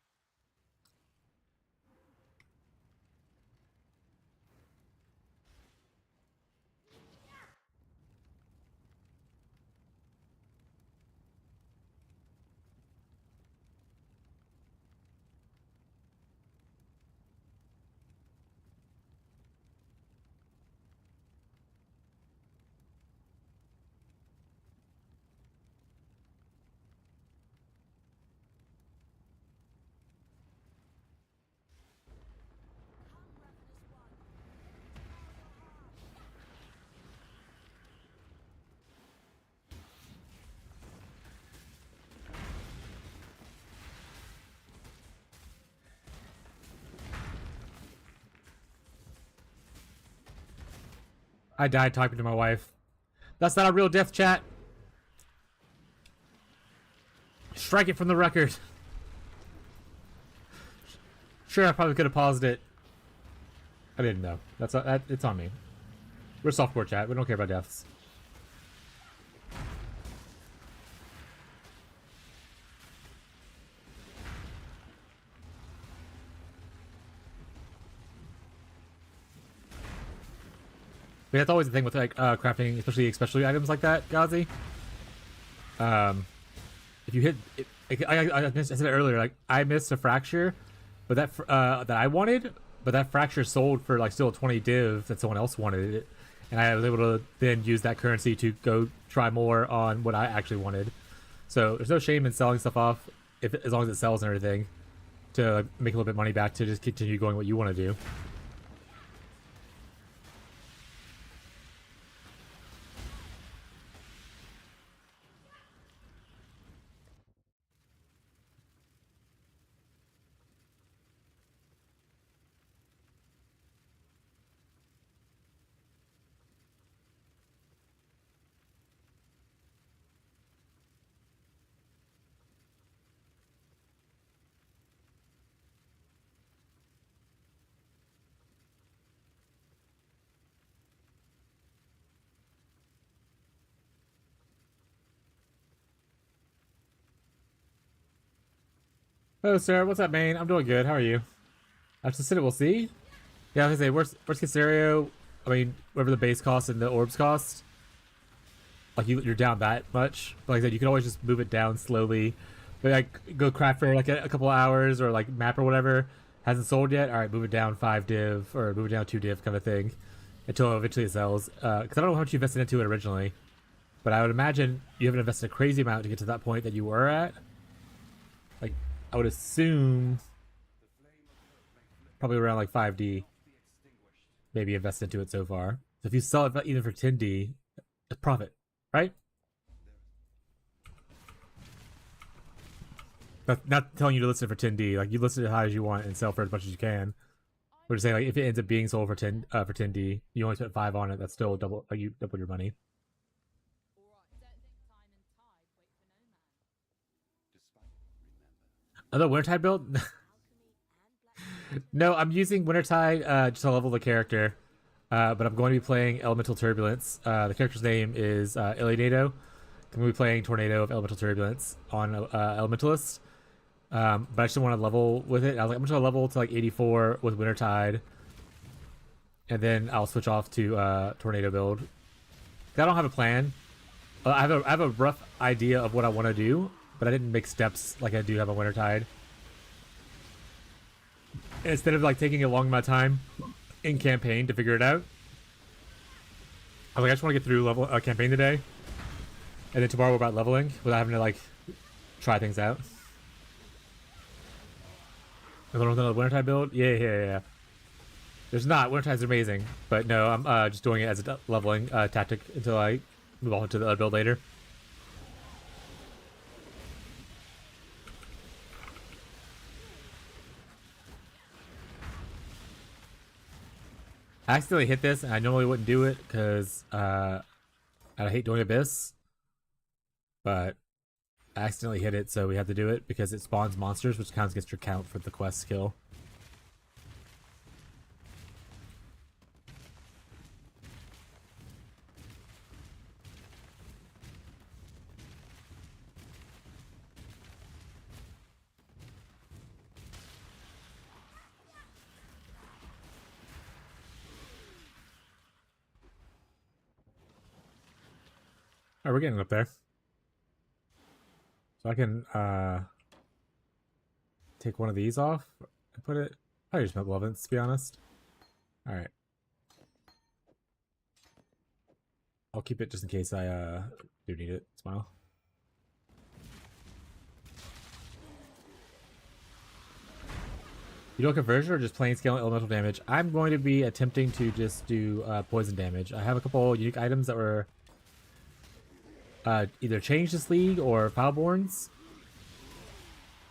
I died talking to my wife. That's not a real death, chat. Strike it from the record. Sure, I probably could have paused it. I didn't know. It's on me. We're softcore chat. We don't care about deaths. But that's always the thing with like crafting, especially specialty items like that, Gazi. If you hit, I said it earlier. Like I missed a fracture, but that I wanted, but that fracture sold for like still a 20 div that someone else wanted it, and I was able to then use that currency to go try more on what I actually wanted. So there's no shame in selling stuff off as long as it sells and everything, to like, make a little bit of money back to just continue going what you want to do. Hello, sir. What's up, man? I'm doing good. How are you? I just said it. We'll see. Yeah, I was gonna say worst case scenario. I mean, whatever the base cost and the orbs cost, like you're down that much. But like I said, you can always just move it down slowly. But like go craft for like a couple of hours or like map or whatever hasn't sold yet. All right, move it down 5 div or move it down 2 div kind of thing until eventually it sells. Because I don't know how much you invested into it originally, but I would imagine you haven't invested a crazy amount to get to that point that you were at. Like I would assume probably around like 5D. Maybe invest into it so far. So if you sell it even for 10D, it's profit, right? Not telling you to list it for 10D. Like you list it as high as you want and sell for as much as you can. We're just saying like if it ends up being sold for 10D, you only spent 5 on it. That's still double. Like you double your money. Another Wintertide build? No, I'm using Wintertide just to level the character. But I'm going to be playing Elemental Turbulence. The character's name is Illidato. I'm going to be playing Tornado of Elemental Turbulence on Elementalist. But I just want to level with it. I was like, I'm just gonna level to like 84 with Wintertide, and then I'll switch off to Tornado build. I don't have a plan. I have a rough idea of what I want to do, but I didn't make steps like I do have a Wintertide. Instead of like taking a long amount of time in campaign to figure it out, I was like, I just want to get through level campaign today, and then tomorrow we're about leveling without having to like try things out. I don't know the Wintertide build. Yeah. There's not. Wintertide's amazing, but no, I'm just doing it as a leveling tactic until I move on to the other build later. I accidentally hit this, and I normally wouldn't do it because I hate doing Abyss, but I accidentally hit it, so we have to do it because it spawns monsters, which counts against your count for the quest skill. All right, we're getting up there. So I can take one of these off and put it. I just meant Lovins, to be honest. All right. I'll keep it just in case I do need it. Smile. You do conversion or just plain scaling elemental damage? I'm going to be attempting to just do poison damage. I have a couple unique items that were either changed this league or Foulborns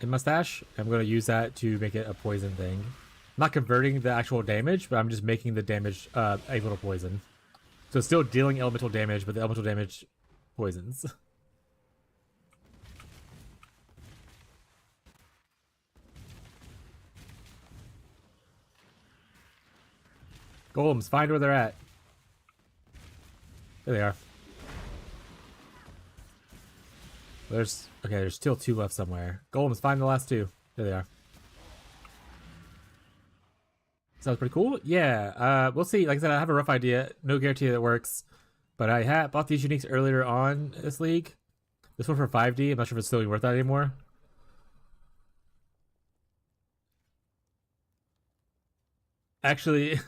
in my stash. I'm going to use that to make it a poison thing. I'm not converting the actual damage, but I'm just making the damage able to poison. So it's still dealing elemental damage, but the elemental damage poisons. Golems, find where they're at. There they are. There's still two left somewhere. Golems, find the last two. There they are. Sounds pretty cool. Yeah, we'll see. Like I said, I have a rough idea. No guarantee that it works. But I bought these uniques earlier on this league. This one for 5D. I'm not sure if it's still worth that anymore. Actually,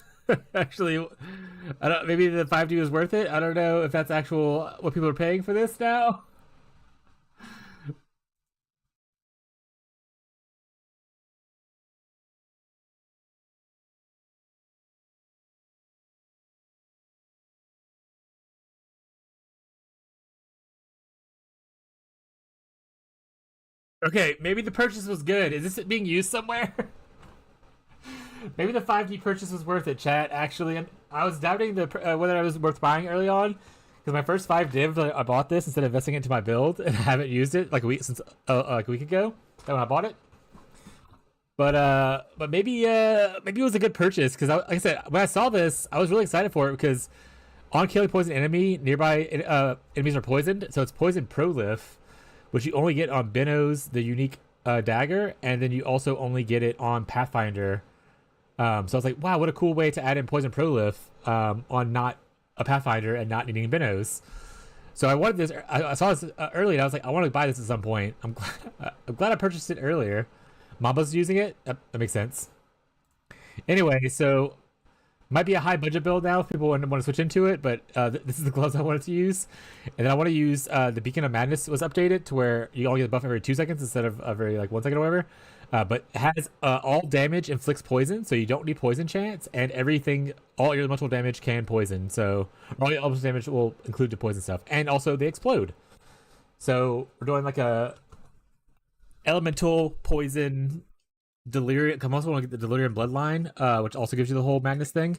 actually, I don't. Maybe the 5D was worth it. I don't know if that's actual what people are paying for this now. Okay, maybe the purchase was good. Is this being used somewhere? Maybe the 5D purchase was worth it, chat. Actually, I was doubting the whether it was worth buying early on because my first 5 div, I bought this instead of investing it into my build, and I haven't used it like a week since like a week ago. That when I bought it. But maybe it was a good purchase because like I said, when I saw this, I was really excited for it because on killing poison enemy, nearby enemies are poisoned, so it's poison prolif, which you only get on Benno's, the unique dagger, and then you also only get it on Pathfinder. So I was like, wow, what a cool way to add in poison prolif on not a Pathfinder and not needing Benno's. So I wanted this. I saw this early, and I was like, I want to buy this at some point. I'm glad I purchased it earlier. Mamba's using it. That makes sense. Anyway, so might be a high budget build now if people want to switch into it, but this is the gloves I wanted to use. And then I want to use the Beacon of Madness was updated to where you only get a buff every 2 seconds instead of every like 1 second or whatever. But it has all damage inflicts poison, so you don't need poison chance, and everything, all your elemental damage can poison. So all your elemental damage will include the poison stuff, and also they explode. So we're doing like a elemental poison delirium. I'm also want to get the delirium bloodline, which also gives you the whole madness thing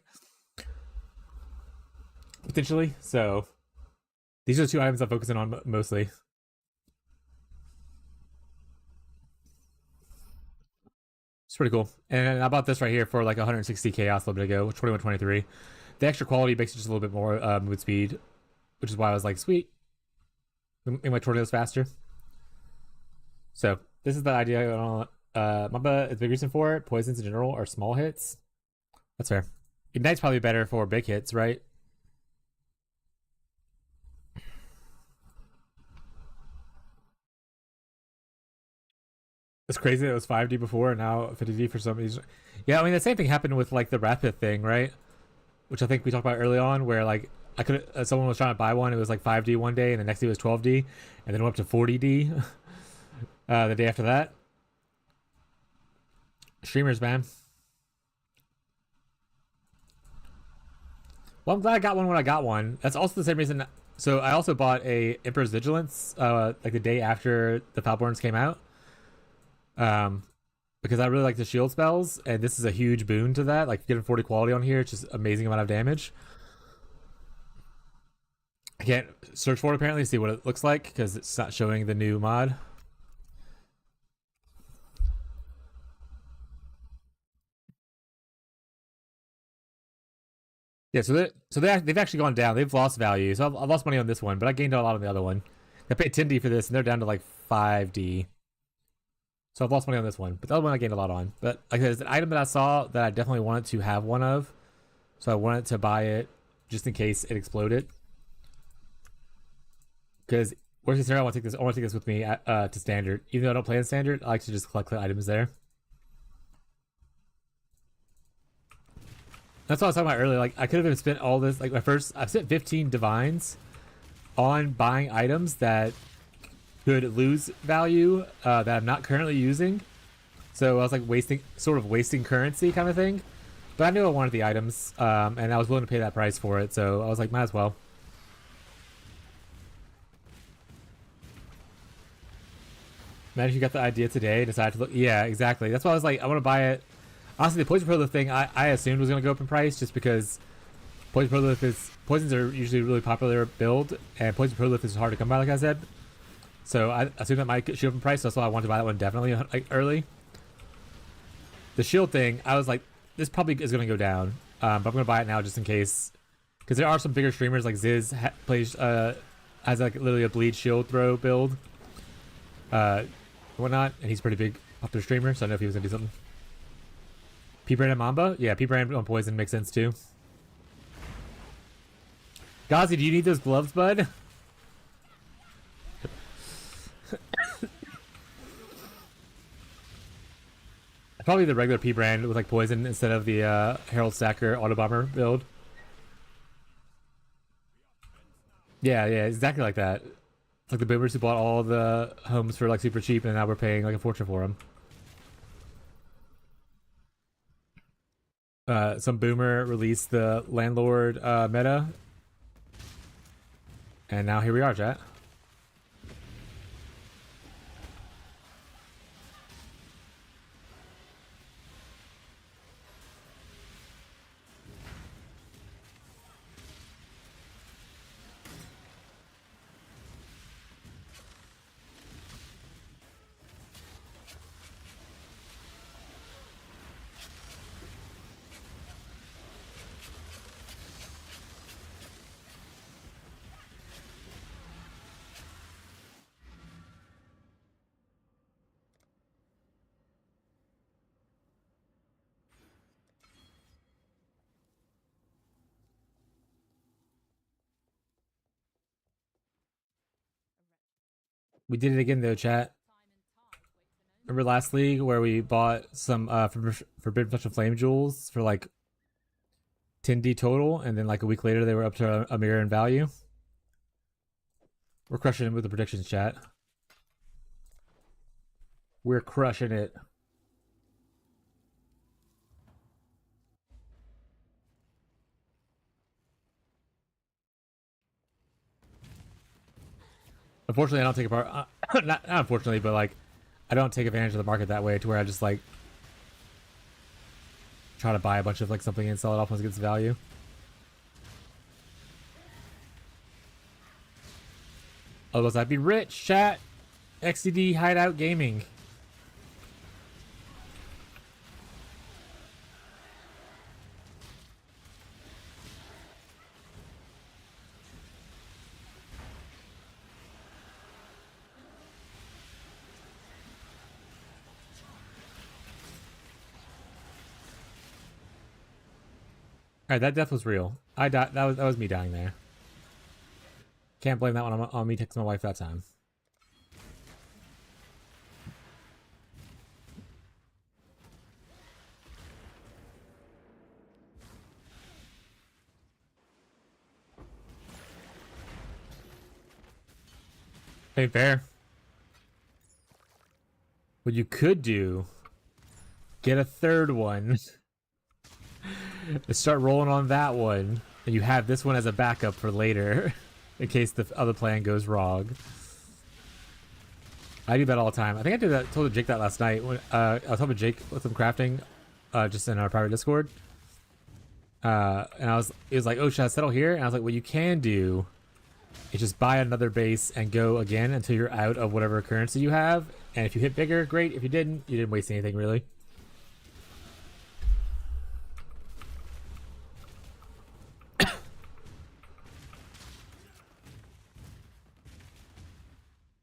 potentially. So these are the 2 items I'm focusing on mostly. It's pretty cool. And I bought this right here for like 160 chaos a little bit ago, 2123. The extra quality makes it just a little bit more move speed, which is why I was like, sweet, make my tornadoes faster. So This is the idea. Mamba is big reason for it. Poisons in general are small hits. That's fair. Ignite's probably better for big hits, right? It's crazy that it was 5D before and now 50D for some reason. Yeah, I mean the same thing happened with like the Rapid thing, right? Which I think we talked about early on, where like I could someone was trying to buy one, it was like 5D one day, and the next day was 12D, and then it went up to 40D the day after that. Streamers, man. Well, I'm glad I got one when I got one. That's also the same reason. So I also bought a Emperor's Vigilance like the day after the Falborns came out. Because I really like the shield spells, and this is a huge boon to that. Like getting 40 quality on here, it's just amazing amount of damage. I can't search for it apparently, see what it looks like because it's not showing the new mod. Yeah, they've actually gone down. They've lost value, so I've lost money on this one, but I gained a lot on the other one. I paid 10D for this, and they're down to like 5D. So I've lost money on this one, but the other one I gained a lot on. But like there's an item that I saw that I definitely wanted to have one of, so I wanted to buy it just in case it exploded. Because worst case scenario, I want to take this with me to standard. Even though I don't play in standard, I like to just collect the items there. That's what I was talking about earlier. Like I could have spent all this. Like I've spent 15 divines on buying items that could lose value that I'm not currently using. So I was like wasting currency kind of thing. But I knew I wanted the items, and I was willing to pay that price for it. So I was like, might as well. Imagine if you got the idea today and decided to look. Yeah, exactly. That's why I was like, I want to buy it. Honestly, the Poison Prolith thing, I assumed was going to go up in price just because Poisons are usually a really popular build, and Poison Prolith is hard to come by, like I said. So I assumed that might shoot up in price, so that's why I wanted to buy that one definitely like early. The shield thing, I was like, this probably is going to go down, but I'm going to buy it now just in case. Because there are some bigger streamers, like Ziz has like literally a bleed shield throw build. Whatnot, and he's a pretty big popular streamer, so I know if he was going to do something. P-Brand and Mamba? Yeah, P-Brand on Poison makes sense too. Gazi, do you need those gloves, bud? Probably the regular P-Brand with like Poison instead of the Herald Stacker Auto Bomber build. Yeah, exactly like that. It's like the boomers who bought all the homes for like super cheap and now we're paying like a fortune for them. Some boomer released the landlord meta, and now here we are, chat. We did it again though, chat. Remember last league where we bought some Forbidden Flesh and Flame jewels for like 10D total, and then like a week later they were up to a mirror in value? We're crushing it with the predictions, chat. We're crushing it. Unfortunately, I don't take apart. Not unfortunately, but like, I don't take advantage of the market that way to where I just like try to buy a bunch of like something and sell it off once it gets value. Otherwise, I'd be rich, chat. XCD Hideout Gaming. Alright, that death was real. I died. That was me dying there. Can't blame that one on me texting my wife that time. Ain't fair. What you could do, get a third one, and start rolling on that one, and you have this one as a backup for later, in case the other plan goes wrong. I do that all the time. I think I did that. Told Jake that last night when I was helping Jake with some crafting, just in our private Discord. And he was like, "Oh, should I settle here?" And I was like, "What you can do is just buy another base and go again until you're out of whatever currency you have. And if you hit bigger, great. If you didn't waste anything really."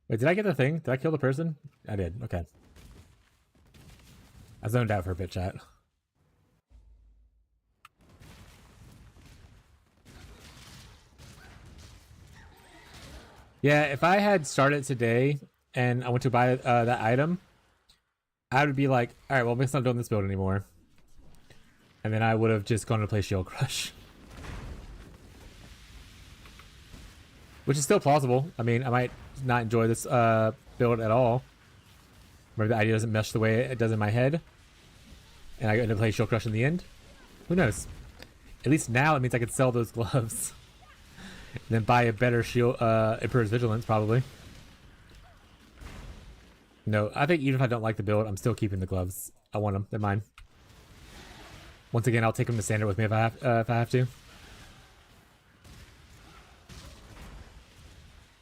Wait, did I get the thing? Did I kill the person? I did. Okay. I zoned out for a bit, chat. Yeah, if I had started today and I went to buy that item, I would be like, all right, well, I'm not doing this build anymore. And then I would have just gone to play Shield Crush. Which is still plausible. I mean, I might not enjoy this build at all. Maybe the idea doesn't mesh the way it does in my head. And I end up playing Shield Crush in the end. Who knows? At least now it means I could sell those gloves. And then buy a better shield, Emperor's Vigilance, probably. No, I think even if I don't like the build, I'm still keeping the gloves. I want them. They're mine. Once again, I'll take them to standard with me if I have to.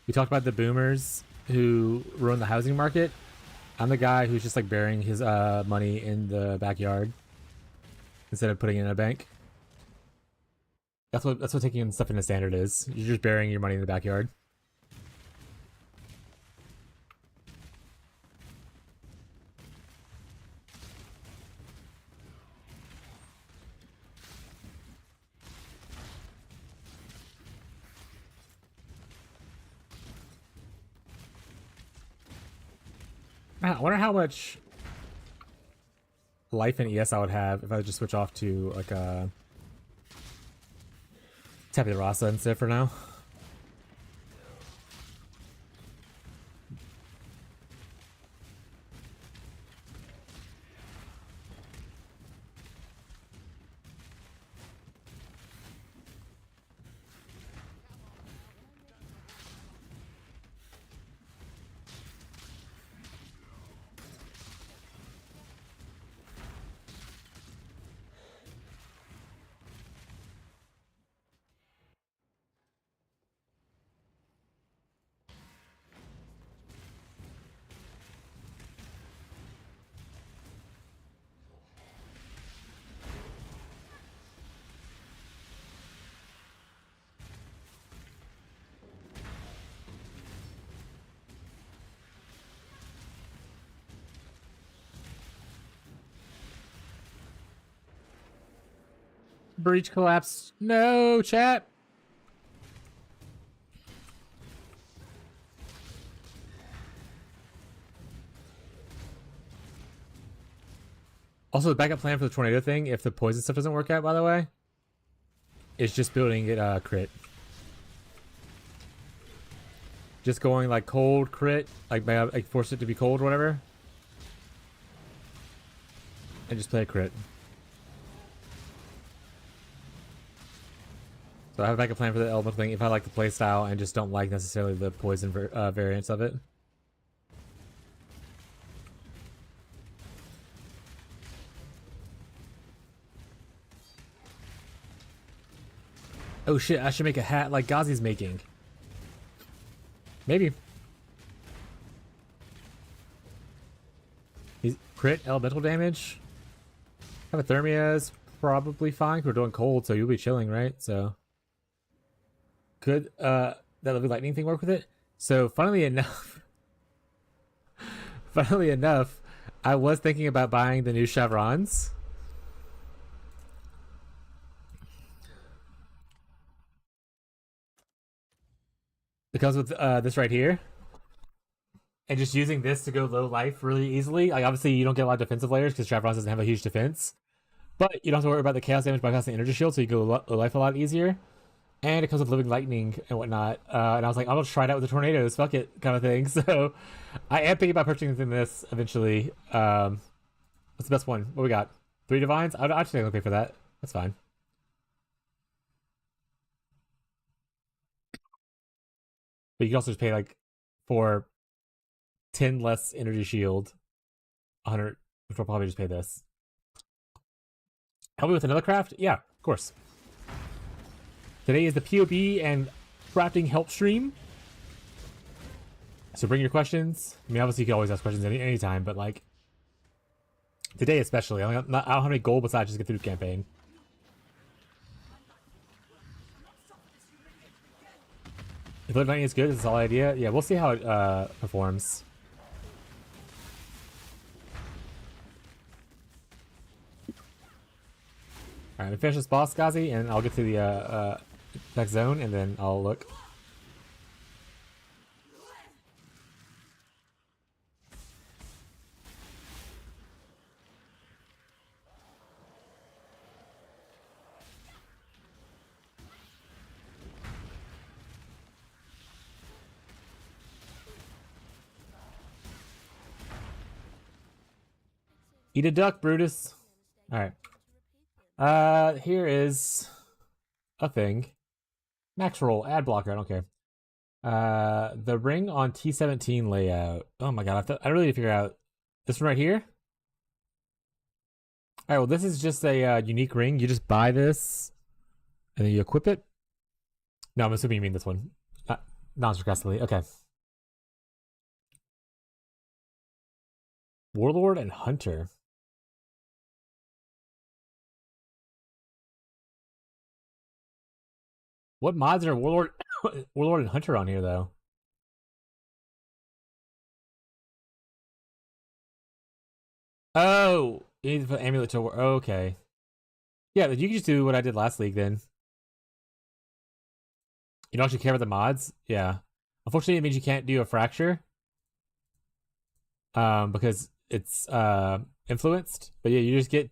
We talked about the boomers who ruin the housing market. I'm the guy who's just like burying his money in the backyard instead of putting it in a bank. That's what taking stuff into standard is. You're just burying your money in the backyard. I wonder how much life in ES I would have if I would just switch off to like a Tabula Rasa instead for now. Breach collapse. No, chat. Also, the backup plan for the tornado thing, if the poison stuff doesn't work out, by the way, is just building it crit. Just going like cold crit, like force it to be cold or whatever, and just play a crit. So I have a backup plan for the elemental thing if I like the playstyle and just don't like necessarily the poison variants of it. Oh shit, I should make a hat like Ghazi's making. Maybe. He's crit elemental damage. Hypothermia is probably fine. We're doing cold, so you'll be chilling, right? So could that Living Lightning thing work with it? So funnily enough, I was thinking about buying the new chevrons. It comes with this right here. And just using this to go low life really easily. Like, obviously, you don't get a lot of defensive layers because Travron doesn't have a huge defense. But you don't have to worry about the chaos damage by casting energy shield, so you go low life a lot easier. And it comes with living lightning and whatnot. And I was like, I'm gonna try it out with the tornadoes, fuck it, kind of thing. So I am thinking about purchasing this eventually. What's the best one? What we got? 3 divines? I'd actually pay for that. That's fine. But you can also just pay like for 10 less energy shield, 100, which will probably just pay this. Help me with another craft? Yeah, of course. Today is the POB and crafting help stream. So bring your questions. I mean, obviously you can always ask questions anytime, but like today especially. I don't have any goal besides just get through the campaign. If Live Lightning is good, it's a solid idea. Yeah, we'll see how it performs. Alright, finish this boss, Gazi, and I'll get to the next zone, and then I'll look. Eat a duck, Brutus. Alright. Here is a thing. Max roll, ad blocker, I don't care. The ring on T17 layout. Oh my god, I really need to figure out this one right here. Alright, well this is just a unique ring. You just buy this and then you equip it. No, I'm assuming you mean this one. Non-sarcastically, okay. Warlord and Hunter. What mods are Warlord and Hunter on here though? Oh, you need to put amulet to work. Okay. Yeah, you can just do what I did last league then. You don't actually care about the mods? Yeah. Unfortunately, it means you can't do a fracture. Because it's influenced. But yeah, you just get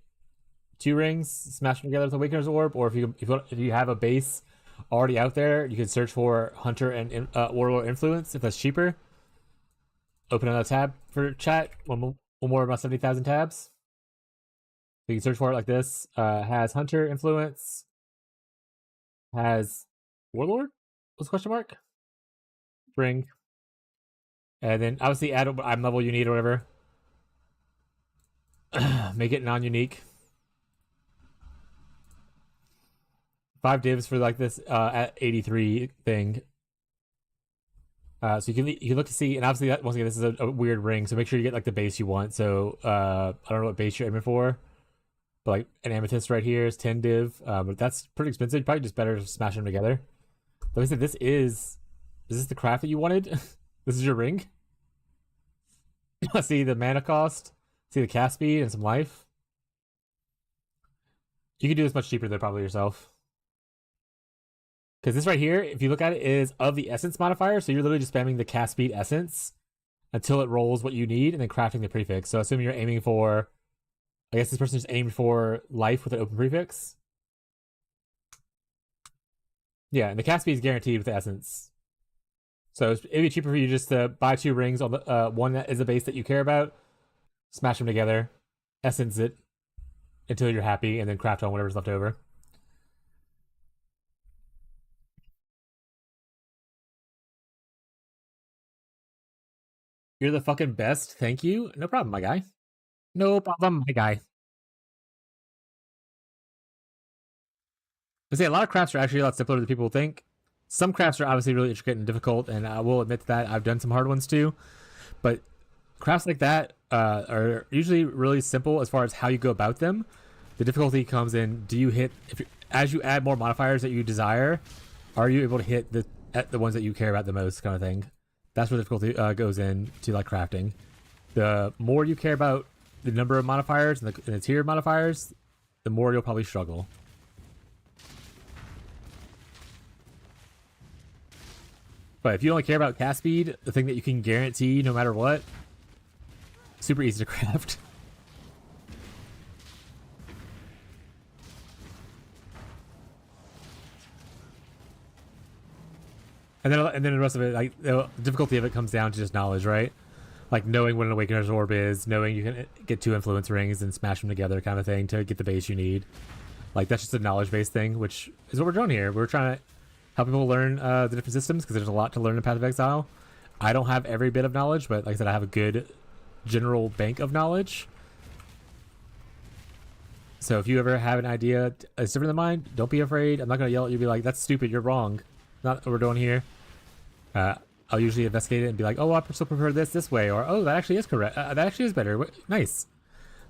2 rings, smash them together with a Awakener's Orb, or if you have a base already out there, you can search for Hunter and Warlord Influence if that's cheaper. Open another tab for chat. One more about 70,000 tabs. So you can search for it like this. Has Hunter Influence. Has Warlord? What's the question mark? Ring. And then obviously add what item level you need or whatever. Make it non-unique. 5 divs for like this at 83 thing. So you can look to see, and obviously once again this is a weird ring, so make sure you get like the base you want. So I don't know what base you're aiming for, but like an amethyst right here is 10 div, but that's pretty expensive. Probably just better to smash them together. Like I said, is this the craft that you wanted? This is your ring. See the mana cost, see the cast speed, and some life. You can do this much cheaper though, probably yourself. Because this right here, if you look at it, is of the essence modifier. So you're literally just spamming the cast speed essence until it rolls what you need and then crafting the prefix. So assuming you're aiming for, I guess this person just aimed for life with an open prefix. Yeah, and the cast speed is guaranteed with the essence. So it'd be cheaper for you just to buy 2 rings on the one that is a base that you care about, smash them together, essence it until you're happy, and then craft on whatever's left over. You're the fucking best. Thank you. No problem, my guy. No problem, my guy. I say a lot of crafts are actually a lot simpler than people think. Some crafts are obviously really intricate and difficult, and I will admit that I've done some hard ones too. But crafts like that are usually really simple as far as how you go about them. The difficulty comes in: do you hit as you add more modifiers that you desire? Are you able to hit the ones that you care about the most, kind of thing? That's where the difficulty goes in to like crafting. The more you care about the number of modifiers and the tier of modifiers, the more you'll probably struggle. But if you only care about cast speed, the thing that you can guarantee no matter what, super easy to craft. And then the rest of it, like the difficulty of it comes down to just knowledge, right? Like knowing what an Awakener's Orb is, knowing you can get 2 influence rings and smash them together, kind of thing, to get the base you need. Like that's just a knowledge-based thing, which is what we're doing here. We're trying to help people learn the different systems because there's a lot to learn in Path of Exile. I don't have every bit of knowledge, but like I said, I have a good general bank of knowledge. So if you ever have an idea that's different than mine, don't be afraid. I'm not gonna yell at you and be like, "That's stupid. You're wrong." Not what we're doing here. I'll usually investigate it and be like, "Oh, I still prefer this way," or "Oh, that actually is correct. That actually is better." Nice.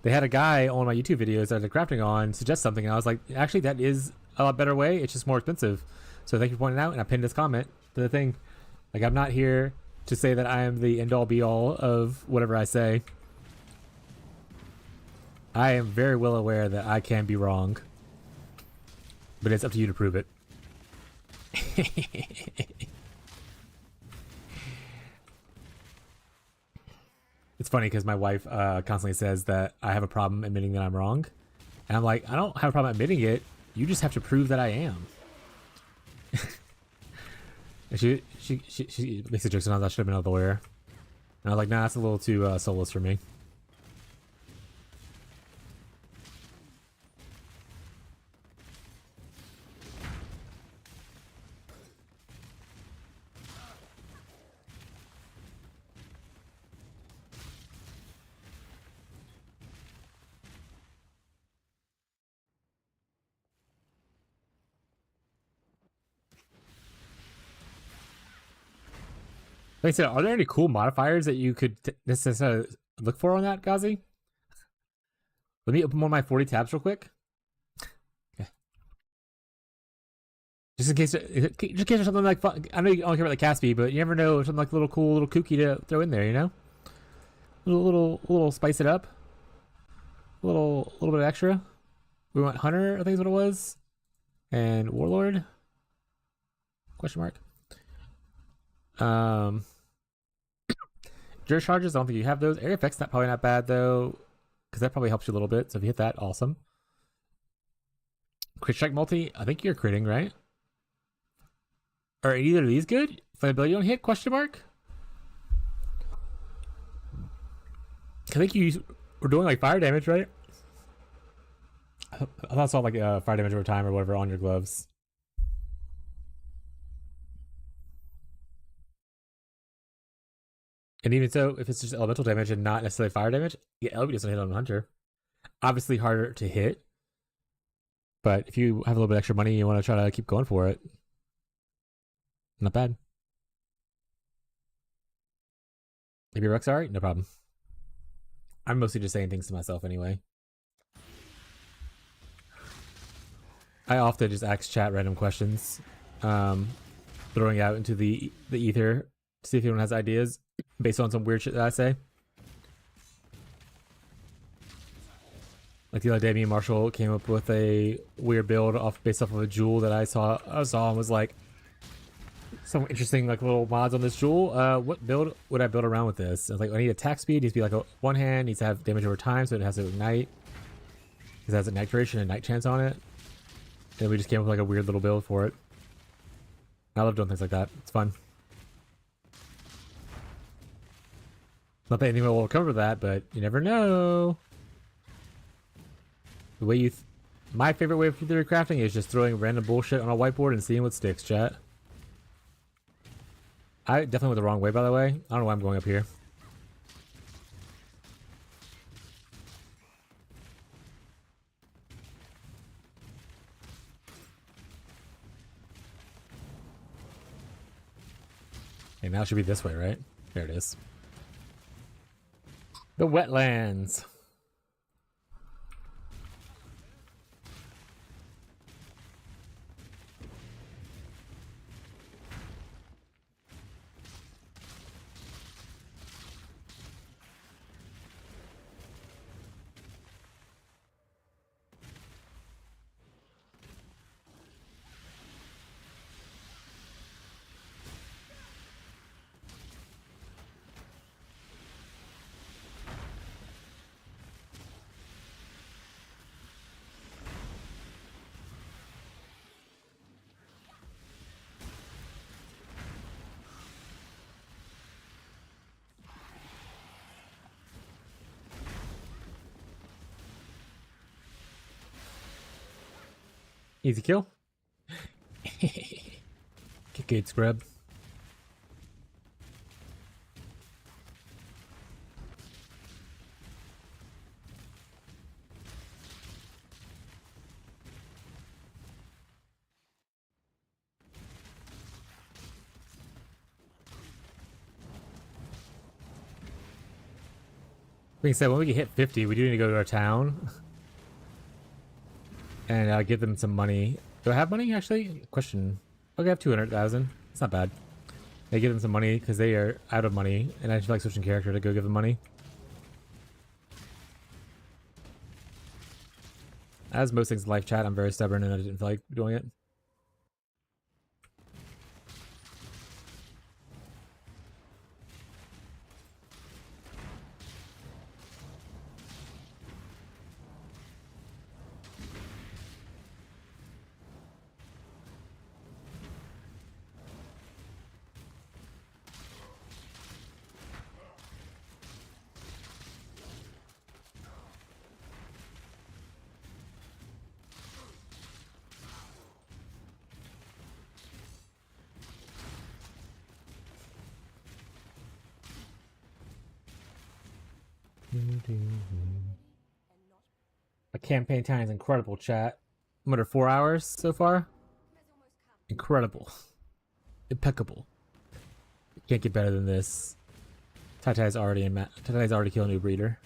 They had a guy on my YouTube videos that I did crafting on suggest something, and I was like, "Actually, that is a lot better way. It's just more expensive." So thank you for pointing it out, and I pinned this comment to the thing. Like, I'm not here to say that I am the end-all be-all of whatever I say. I am very well aware that I can be wrong, but it's up to you to prove it. It's funny because my wife constantly says that I have a problem admitting that I'm wrong, and I'm like, I don't have a problem admitting it. You just have to prove that I am. And she makes a joke sometimes I should have been a lawyer, and I was like, nah, that's a little too soulless for me. Like I said, are there any cool modifiers that you could necessarily look for on that, Gazi? Let me open one of my 40 tabs real quick. Okay. Just in case there's something like fun. I know you don't care about the cast speed, but you never know, something like a little cool, little kooky to throw in there, you know? Little spice it up. A little bit extra. We want Hunter, I think is what it was. And Warlord? Question mark. Juror charges, I don't think you have those. Area effects, not probably not bad though, because that probably helps you a little bit. So if you hit that, awesome. Crit strike multi, I think you're critting, right? Are either of these good? Flammability on hit? Question mark. I think you were doing like fire damage, right? I thought I saw like fire damage over time or whatever on your gloves. And even so, if it's just elemental damage and not necessarily fire damage, yeah, LB doesn't hit on Hunter. Obviously harder to hit, but if you have a little bit extra money, you want to try to keep going for it. Not bad. Maybe Rex, alright? No problem. I'm mostly just saying things to myself anyway. I often just ask chat random questions, throwing out into the ether to see if anyone has ideas based on some weird shit that I say. Like the other day, me and Marshall came up with a weird build based off of a jewel that I saw and was like, some interesting like little mods on this jewel. What build would I build around with this? I was like, I need attack speed. It needs to be like a one hand. Needs to have damage over time, so it has to ignite. Because it has a night duration and night chance on it. And we just came up with like a weird little build for it. I love doing things like that. It's fun. Not that anyone will cover that, but you never know. The way you, my favorite way of theory crafting is just throwing random bullshit on a whiteboard and seeing what sticks, chat. I definitely went the wrong way, by the way. I don't know why I'm going up here. Okay, now it should be this way, right? There it is. The wetlands. Easy kill. Get good, scrub. Being said, when we hit 50, we do need to go to our town and give them some money. Do I have money actually? Question. Okay, I have 200,000. It's not bad. They give them some money because they are out of money, and I feel like switching character to go give them money. As most things in life, chat, I'm very stubborn and I didn't feel like doing it. A campaign time is incredible, chat. I'm under 4 hours so far. Incredible. Impeccable. Can't get better than this. Tatai's already killing a new breeder.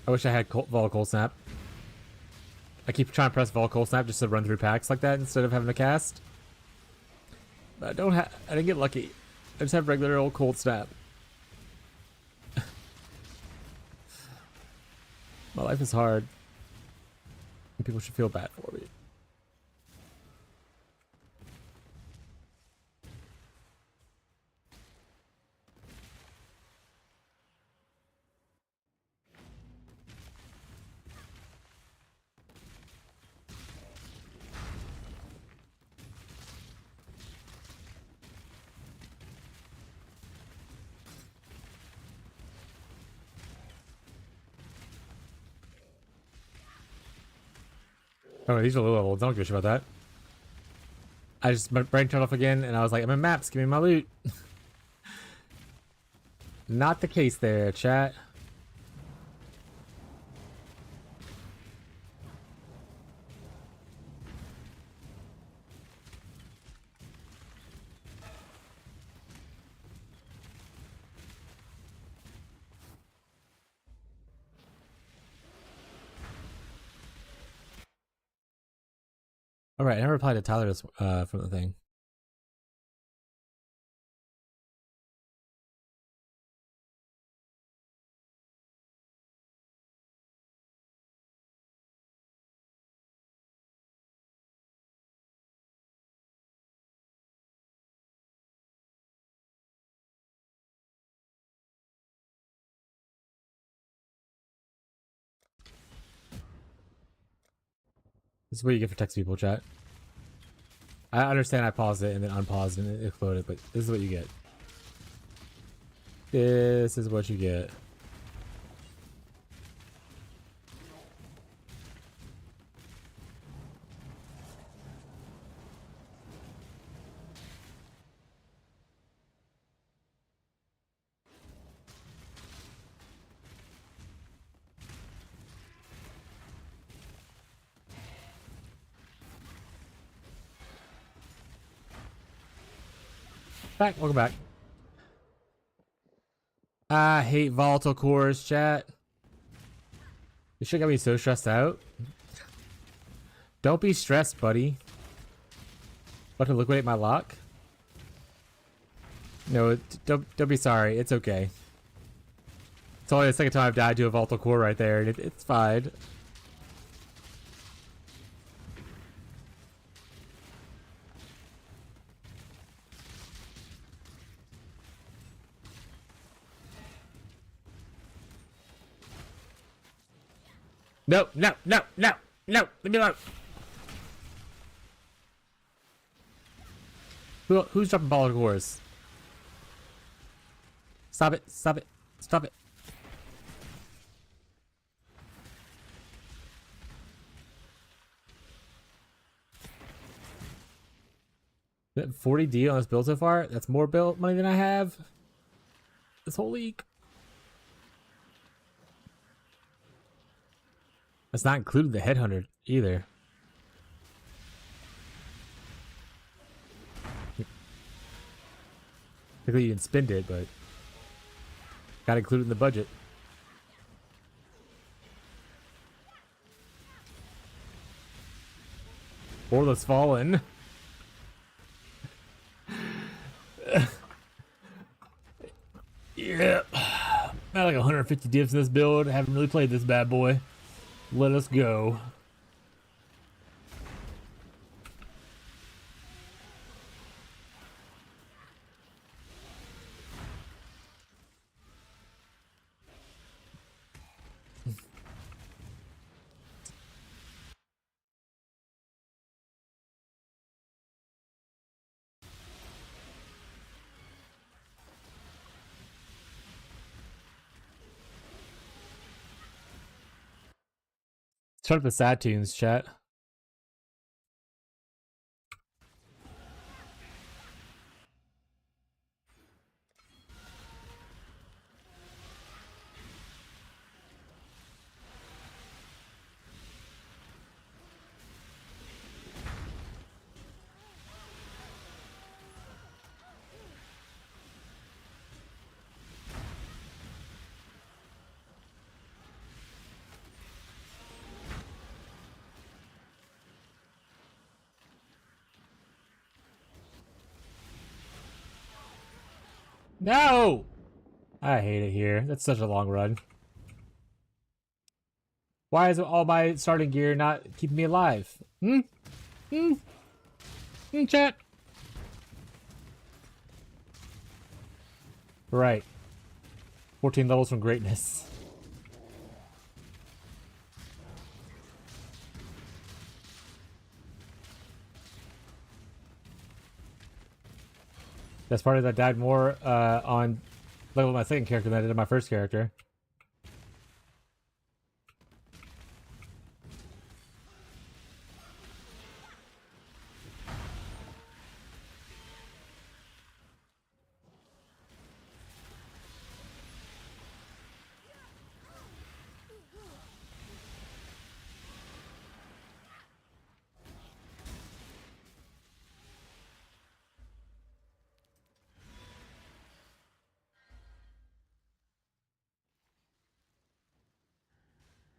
I wish I had Vol Cold Snap. I keep trying to press Vol Cold Snap just to run through packs like that instead of having to cast. But I didn't get lucky. I just have regular old Cold Snap. My life is hard. And people should feel bad for me. Oh, these are low levels. I don't give a shit about that. My brain turned off again, and I was like, I'm in maps. Give me my loot. Not the case there, chat. All right, I never replied to Tyler this, from the thing. This is what you get for text people, chat. I understand I paused it and then unpaused and it exploded, but this is what you get. This is what you get. Welcome back. I hate volatile cores, chat. You should get me so stressed out. Don't be stressed, buddy. About to liquidate my lock? No, don't be sorry. It's okay. It's only the second time I've died to a volatile core right there, and it's fine. No, no, no, no, no, leave me alone. Who's dropping ball cores? Stop it, stop it, stop it. That 40D on this build so far? That's more build money than I have this whole week. That's not including the headhunter either. Technically you can spend it, but gotta include it in the budget. Orla's fallen. Yeah. I had like 150 divs in this build. I haven't really played this bad boy. Let us go. Shut up the sad tunes, chat. No! I hate it here. That's such a long run. Why is all my starting gear not keeping me alive? Chat? Right. 14 levels from greatness. Best part is I died more on level my second character than I did on my first character.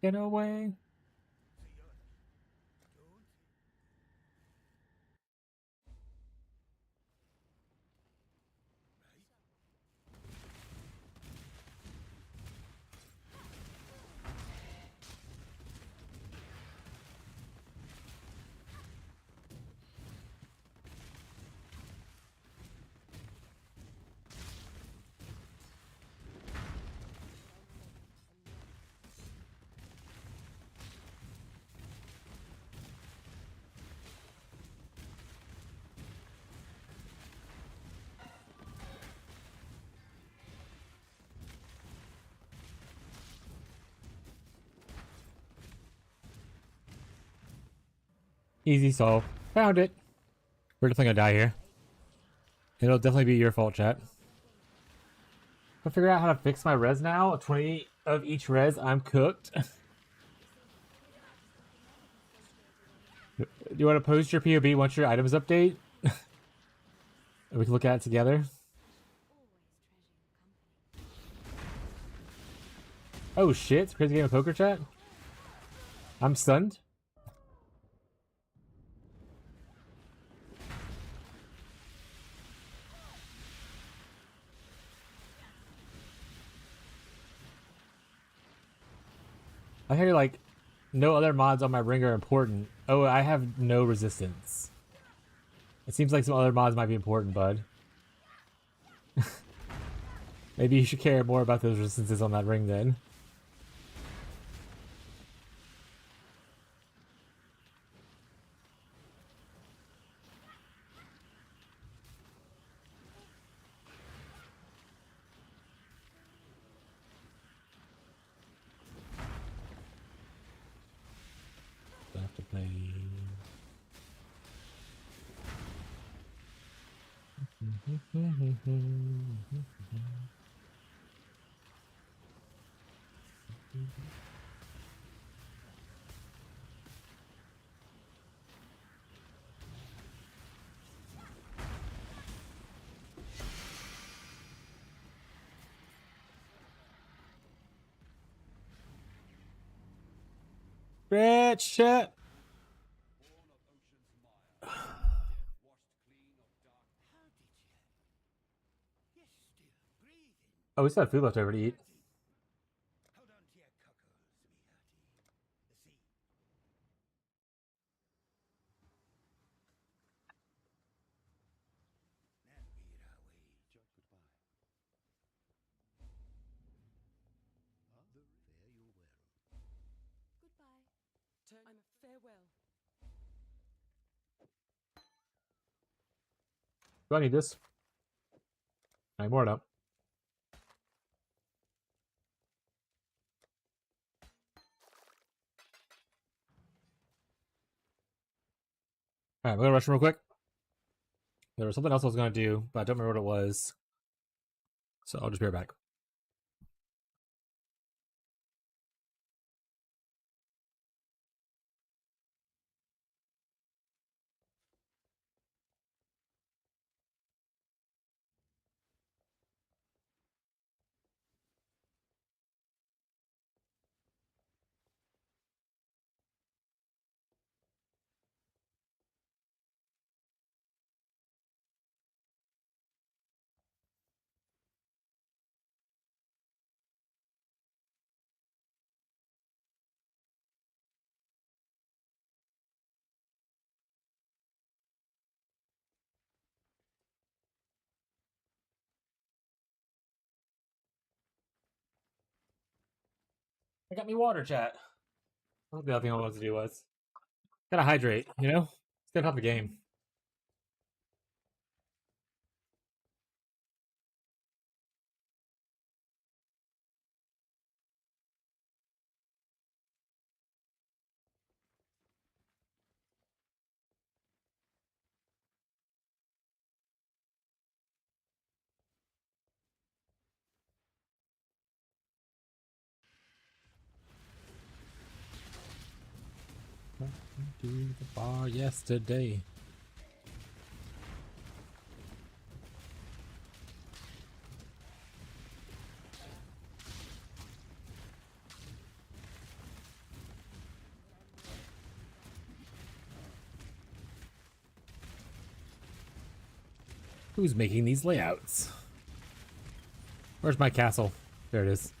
Get away. Easy solve. Found it. We're definitely gonna die here. It'll definitely be your fault, chat. I figure out how to fix my res now. 20 of each res, I'm cooked. Do you want to post your POB once your items update? We can look at it together. Oh shit, it's a crazy game of poker, chat. I'm stunned. I hear like no other mods on my ring are important. Oh, I have no resistance. It seems like some other mods might be important, bud. Maybe you should care more about those resistances on that ring then. bitch, chat. Oh, we still have food left over to eat. Hold on to your cockles, me hearty. Now we're away. Joe, goodbye. Fare you well. Goodbye. I'm farewell. Do I need this? I need more up. Alright, we're gonna rush real quick. There was something else I was gonna do, but I don't remember what it was. So I'll just be right back. I got me water, chat. I think the other thing I wanted to do was gotta hydrate, you know? It's gonna help the game. Went to the bar yesterday. Who's making these layouts? Where's my castle? There it is.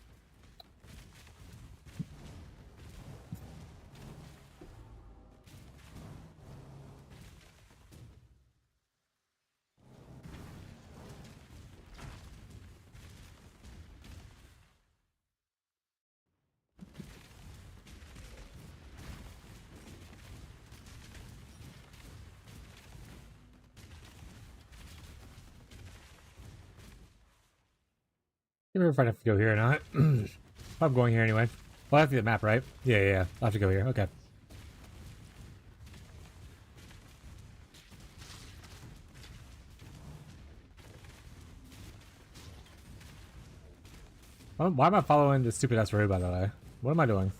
I don't remember if I have to go here or not. I'm going here anyway. Well, I have to get the map, right? Yeah. I'll have to go here. Okay. Why am I following this stupid ass road, by the way? What am I doing?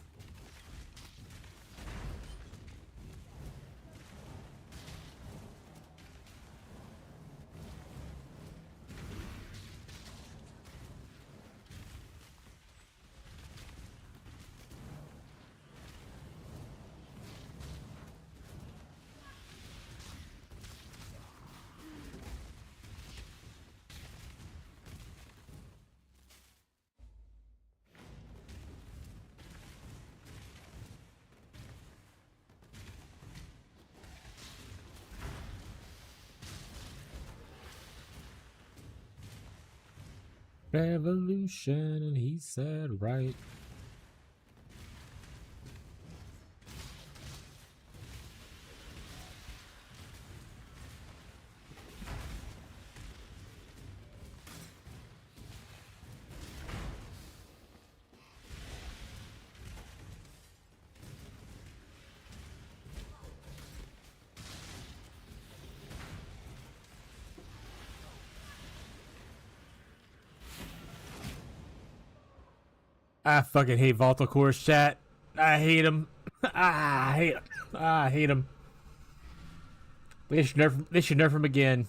Revolution, and he said right. I fucking hate Volta Cores, chat. I hate him. I hate him. I hate him. They should nerf him again.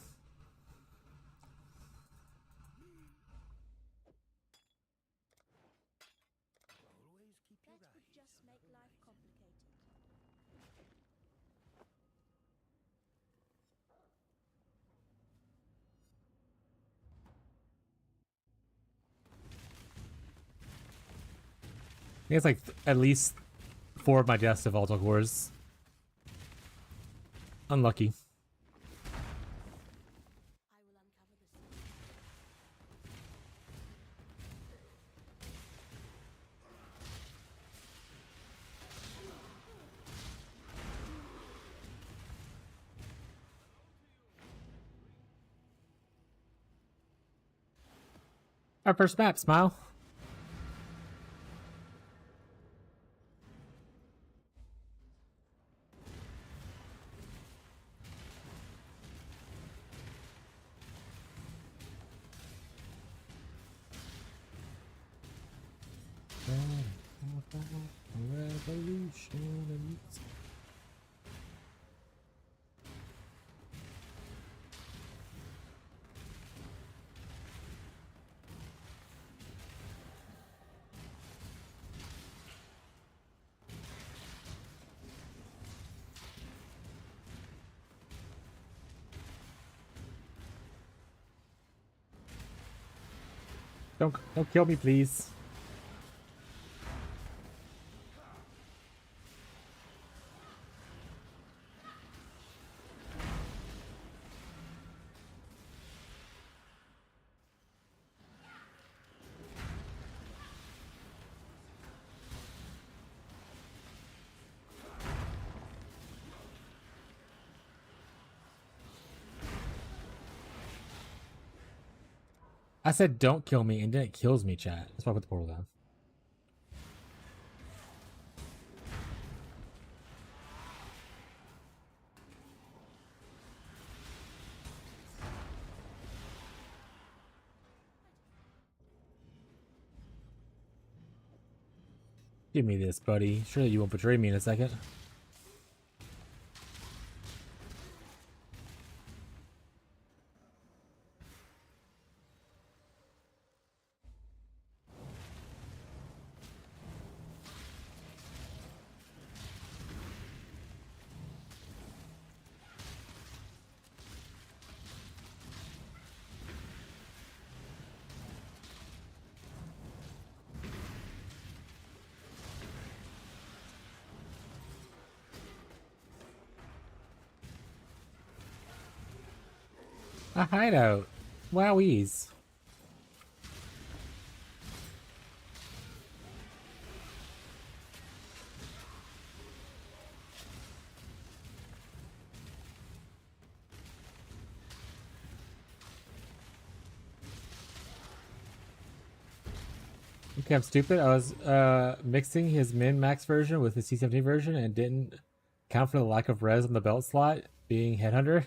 That would just make life complicated. think it's like at least 4 of my deaths have Alto cores. Unlucky. I will uncover the secret. Our first map, smile. Revolution. Don't kill me, please. I said don't kill me, and then it kills me, chat. That's why I put the portal down. Give me this, buddy. Surely you won't betray me in a second. A hideout. Wowies. Okay, I'm stupid. I was mixing his min-max version with the C17 version and didn't count for the lack of res on the belt slot being Headhunter.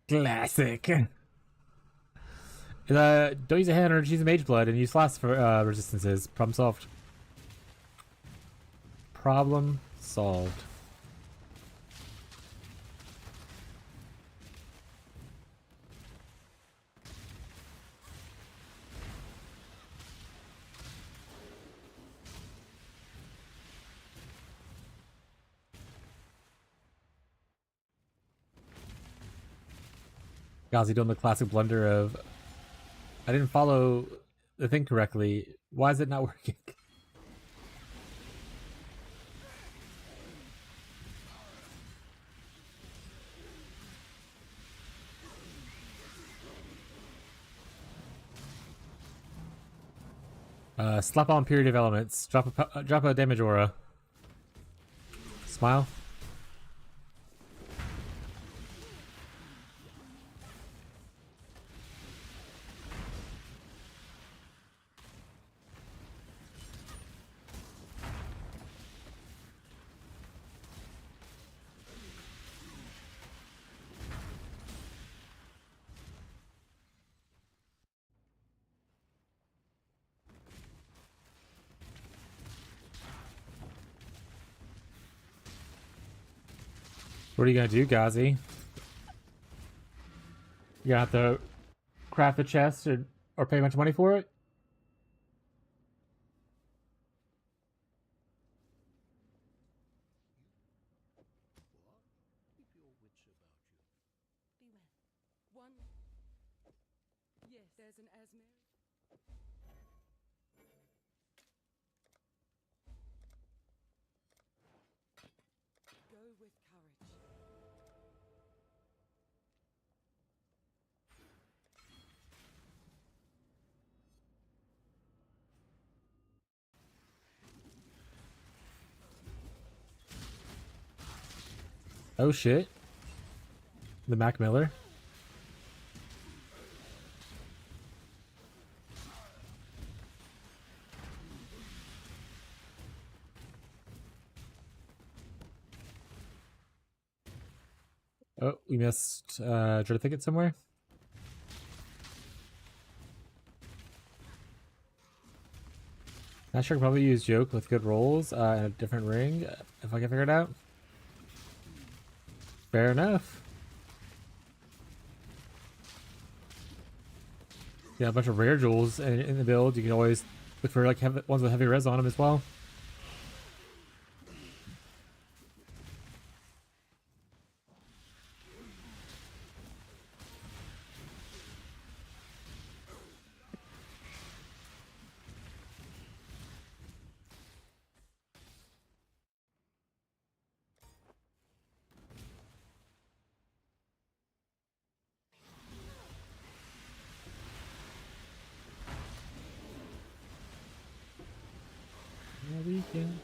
Classic. Don't use a Headhunter, just use a Mage Blood and use last for resistances. Problem solved. Problem solved. Gazi doing the classic blunder of I didn't follow the thing correctly. Why is it not working? Slap on period of elements. Drop a damage aura. Smile. What are you gonna do, Gazi? You gonna have to craft a chest or pay a bunch of money for it? Beware. One. Yes, there's an Asmer. Go with courage. Oh shit. The Mac Miller. Oh, we missed Dread Thicket somewhere. Not sure, probably use Joke with good rolls in a different ring if I can figure it out. Fair enough. Yeah, a bunch of rare jewels in the build. You can always look for like ones with heavy res on them as well. Yeah, we can.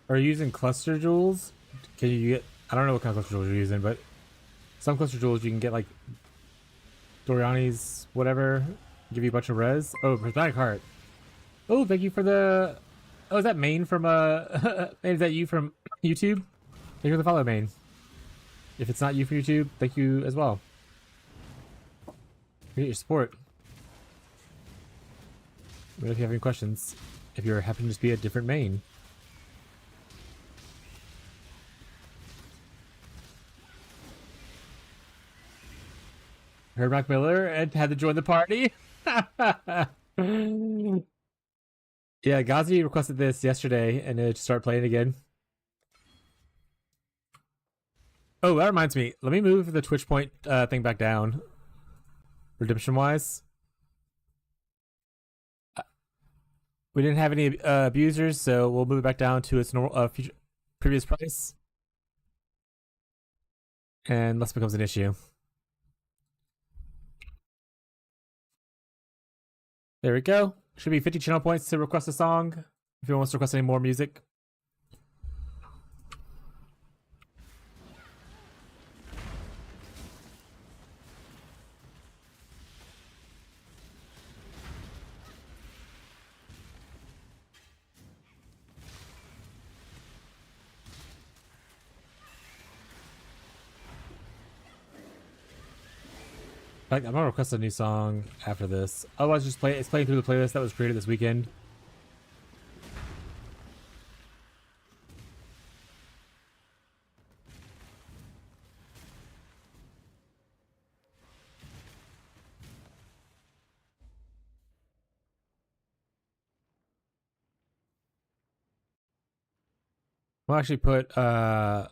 Are you using cluster jewels? Can you get? I don't know what kind of cluster jewels you're using, but some cluster jewels you can get like Doriani's whatever, give you a bunch of res. Oh, prismatic heart. Oh, thank you for the. Oh, is that main from is that you from YouTube? Thank you for the follow, main. If it's not you from YouTube, thank you as well. Appreciate your support. But if you have any questions, if you're happy to just be a different main. Heard Mac Miller and had to join the party. Yeah, Ghazi requested this yesterday and it just started playing again. Oh, that reminds me. Let me move the Twitch point thing back down. Redemption wise. We didn't have any abusers, so we'll move it back down to its normal previous price. And unless it becomes an issue. There we go. Should be 50 channel points to request a song. If anyone wants to request any more music. I'm gonna request a new song after this. Otherwise, just play. It's playing through the playlist that was created this weekend. We'll actually put one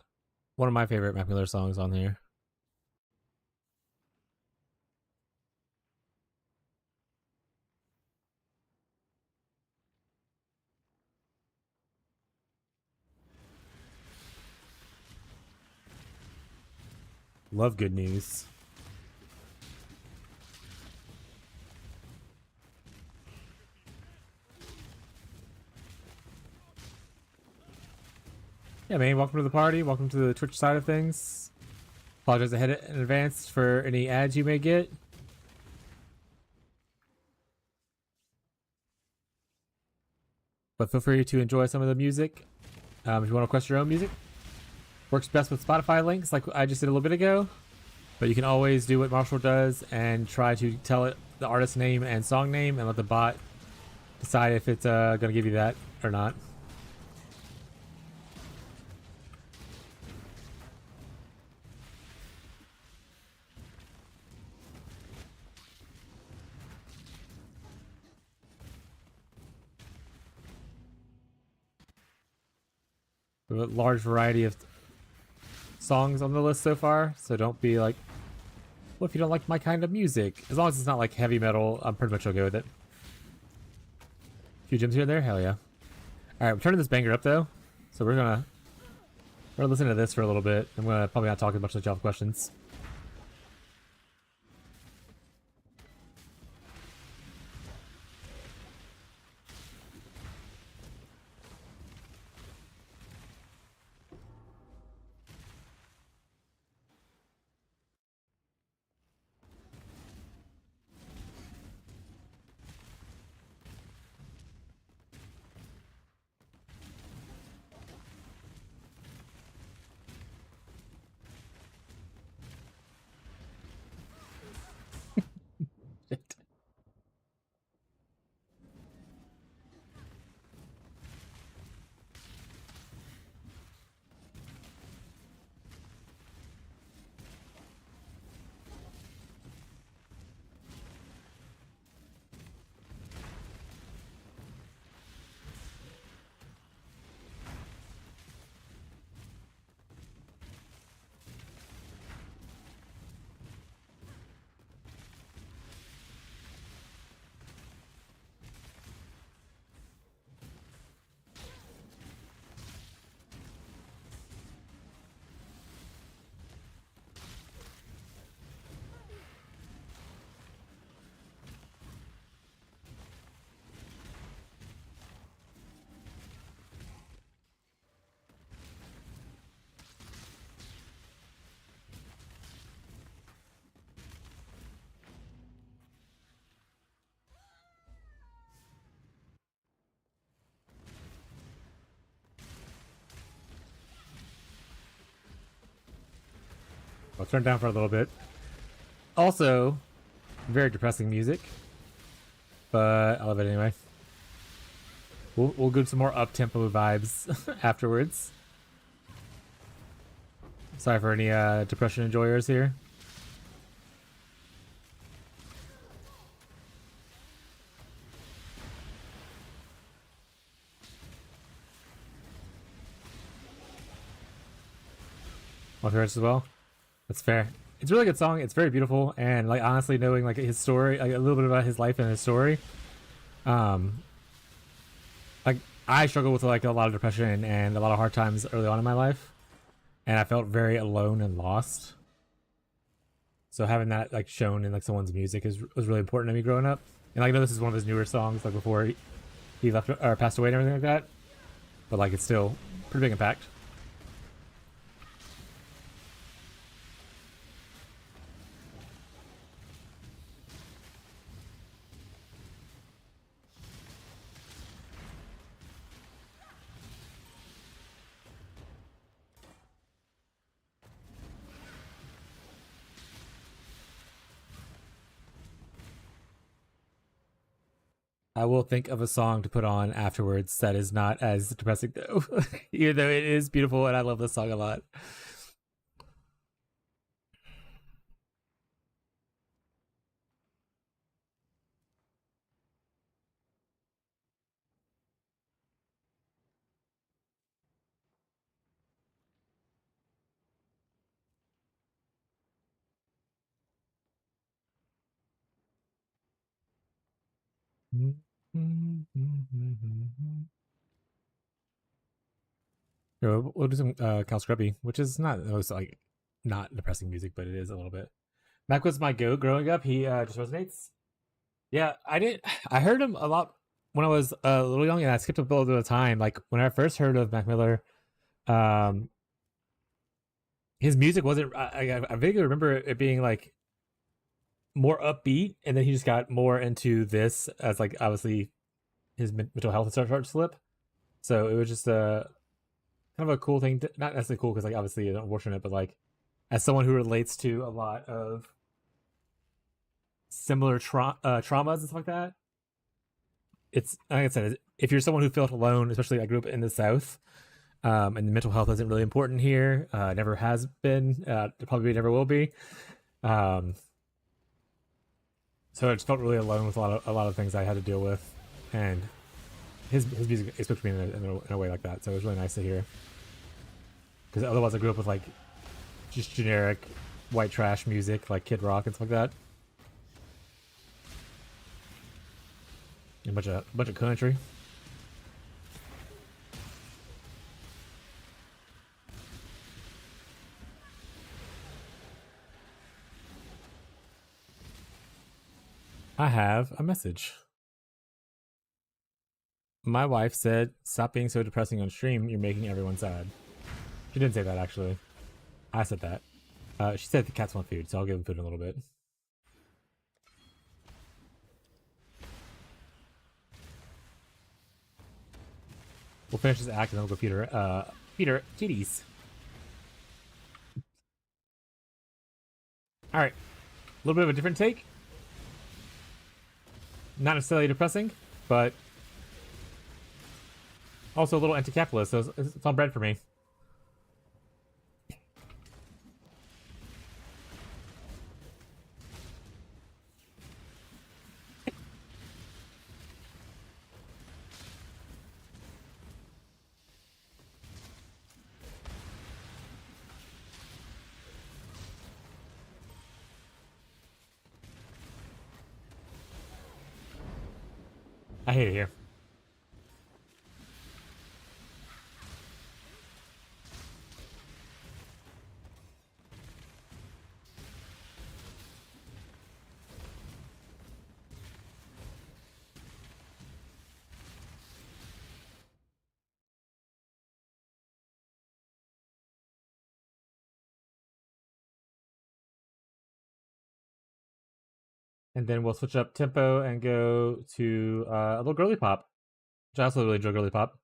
of my favorite Mac Miller songs on here. Love good news. Yeah, man, welcome to the party. Welcome to the Twitch side of things. Apologize ahead in advance for any ads you may get. But feel free to enjoy some of the music. If you want to request your own music. Works best with Spotify links like I just did a little bit ago. But you can always do what Marshall does and try to tell it the artist name and song name and let the bot decide if it's going to give you that or not. We have a large variety of songs on the list so far, so don't be like, well, if you don't like my kind of music. As long as it's not like heavy metal, I'm pretty much okay with it. A few gems here and there? Hell yeah. Alright, we're turning this banger up though. So we're gonna listen to this for a little bit. I'm gonna probably not talk as much as y'all have questions. I'll turn it down for a little bit. Also, very depressing music, but I love it anyway. We'll go some more up-tempo vibes afterwards. Sorry for any depression enjoyers here. My favorites as well. That's fair. It's a really good song. It's very beautiful, and like honestly, knowing like his story, like a little bit about his life and his story, like I struggled with like a lot of depression and a lot of hard times early on in my life, and I felt very alone and lost. So having that like shown in like someone's music was really important to me growing up. And like I know this is one of his newer songs, like before he left or passed away and everything like that, but like it's still pretty big impact. I will think of a song to put on afterwards that is not as depressing though. Even though it is beautiful and I love this song a lot. We'll do some Cal Scrubby, which is not most like not depressing music, but it is a little bit. Mac was my goat growing up. He just resonates. Yeah, I did. I heard him a lot when I was a little young, and I skipped a little bit of time. Like when I first heard of Mac Miller, um, his music wasn't. I vaguely remember it being like more upbeat, and then he just got more into this as like obviously his mental health started to slip. So it was just a kind of a cool thing. Not necessarily cool because like obviously unfortunate, but like as someone who relates to a lot of similar traumas and stuff like that, it's like I said, if you're someone who felt alone, especially I grew up in the South, and mental health isn't really important here, never has been, probably never will be. So I just felt really alone with a lot of things I had to deal with, and his music spoke to me in a way like that. So it was really nice to hear. Because otherwise, I grew up with like just generic white trash music, like Kid Rock and stuff like that, and a bunch of country. I have a message. My wife said, "Stop being so depressing on stream. You're making everyone sad." She didn't say that, actually. I said that. She said the cats want food, so I'll give them food in a little bit. We'll finish this act and then we'll go feed her kitties. Alright. A little bit of a different take. Not necessarily depressing, but also a little anti-capitalist, so it's on bread for me. I hate it here. And then we'll switch up tempo and go to a little girly pop, which I also really enjoy girly pop.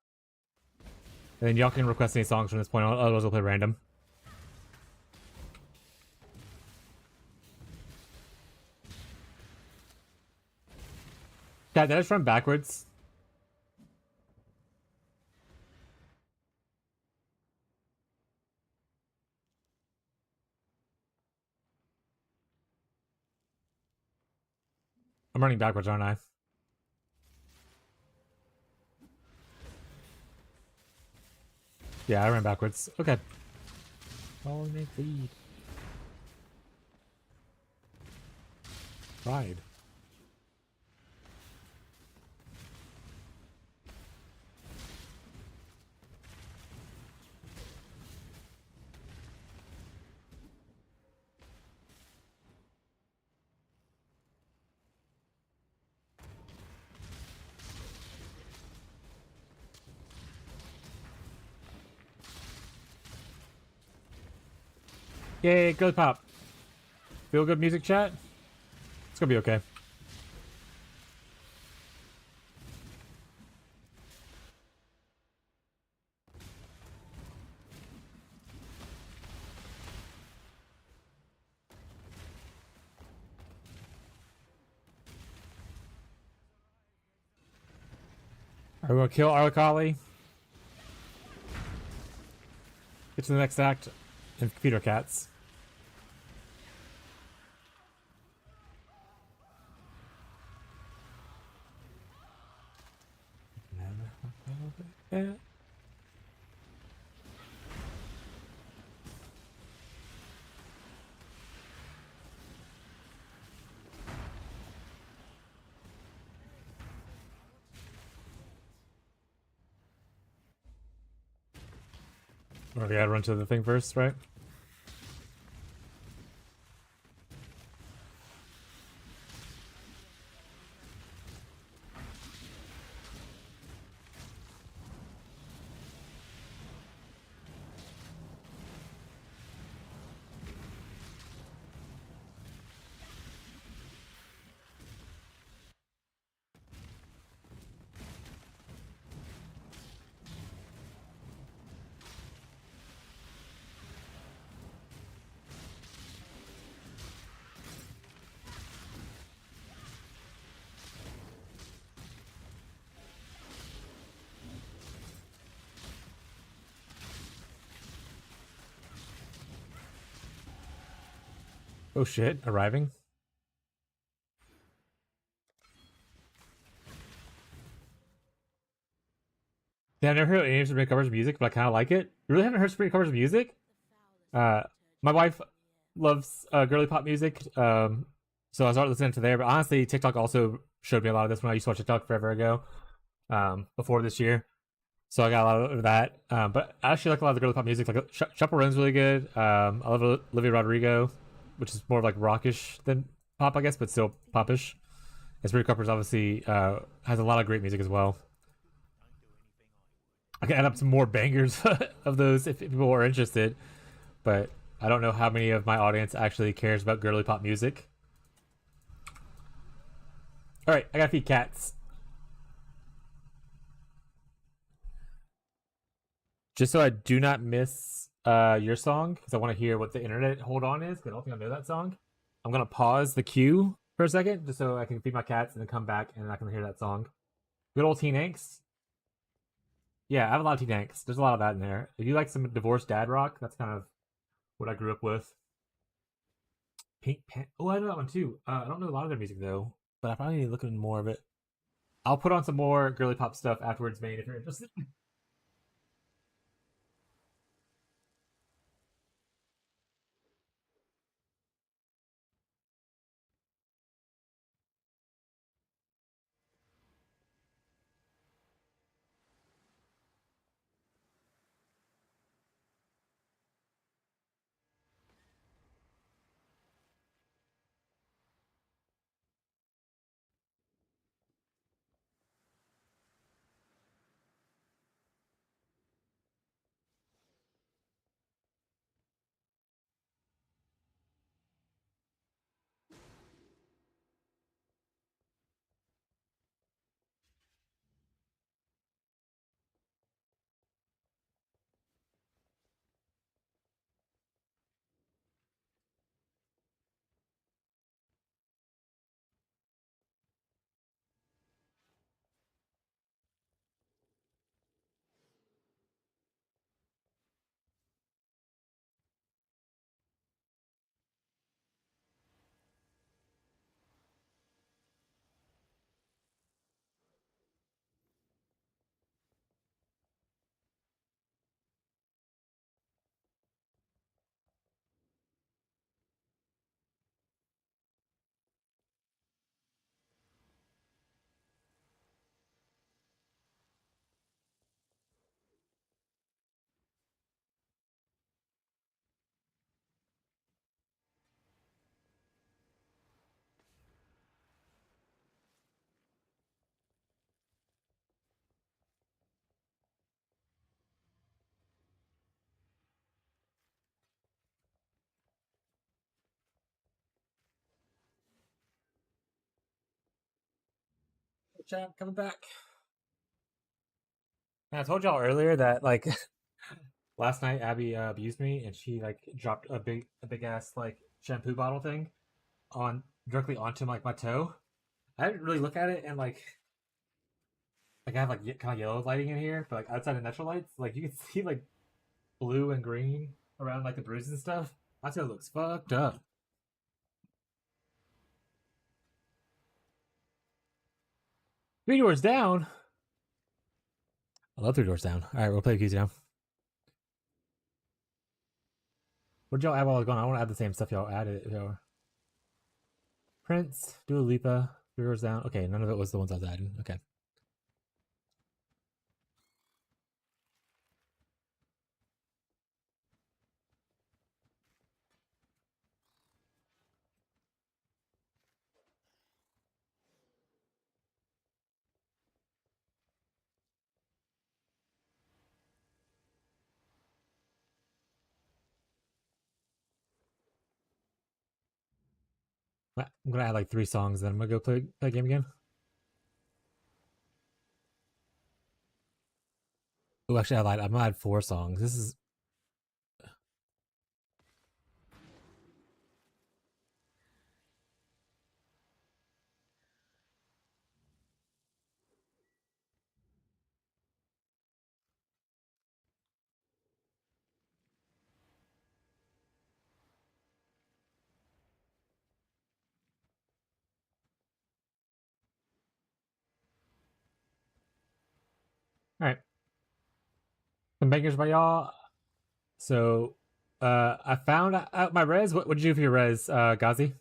And then y'all can request any songs from this point on, otherwise we'll play random. Yeah, did I just run backwards? I'm running backwards, aren't I? Yeah, I ran backwards. Okay. Follow me, lead. Ride. Yay, girly pop. Feel good music chat? It's gonna be okay. Alright, we're gonna kill Arlecali. Get to the next act and computer cats. Or we gotta run to the thing first, right? Oh shit, arriving. Yeah, I've never heard any of Sabrina covers music, but I kind of like it. You really haven't heard Sabrina covers music? Uh, my wife loves girly pop music, so I started listening to there. But honestly, TikTok also showed me a lot of this when I used to watch TikTok forever ago, before this year. So I got a lot of that. But I actually like a lot of the girly pop music. Like Chappell Roan's really good. I love Olivia Rodrigo, which is more of like rockish than pop, I guess, but still popish. And Sabrina Carpenter's obviously has a lot of great music as well. I can add up some more bangers of those if people are interested, but I don't know how many of my audience actually cares about girly pop music. All right, I gotta feed cats. Just so I do not miss your song, because I want to hear what the internet hold on is, because I don't think I know that song. I'm gonna pause the queue for a second, just so I can feed my cats and then come back and I can hear that song. Good old teen angst. Yeah, I have a lot of teen angst. There's a lot of that in there. If you like some divorced dad rock, that's kind of what I grew up with. Pink Pan. Oh, I know that one too. I don't know a lot of their music though, but I probably need to look into more of it. I'll put on some more girly pop stuff afterwards, Maine, if you're interested. Chat coming back. And I told y'all earlier that like last night Abby abused me and she like dropped a big ass like shampoo bottle thing on directly onto like my toe. I didn't really look at it and like I have like kind of yellow lighting in here, but like outside of natural lights, like you can see like blue and green around like the bruises and stuff. My toe looks fucked up. Three doors down. I love Three Doors Down. All right, we'll play keys now. Where'd y'all add while I was gone? I want to add the same stuff y'all added. Y'all. Prince, Dua Lipa, Three Doors Down. Okay, none of it was the ones I was adding. Okay. I'm gonna add like 3 songs, then I'm gonna go play a game again. Oh, actually, I lied. I'm gonna add 4 songs. This is Some bangers by y'all. So, I found out my res. What did you do for your res, Gazi?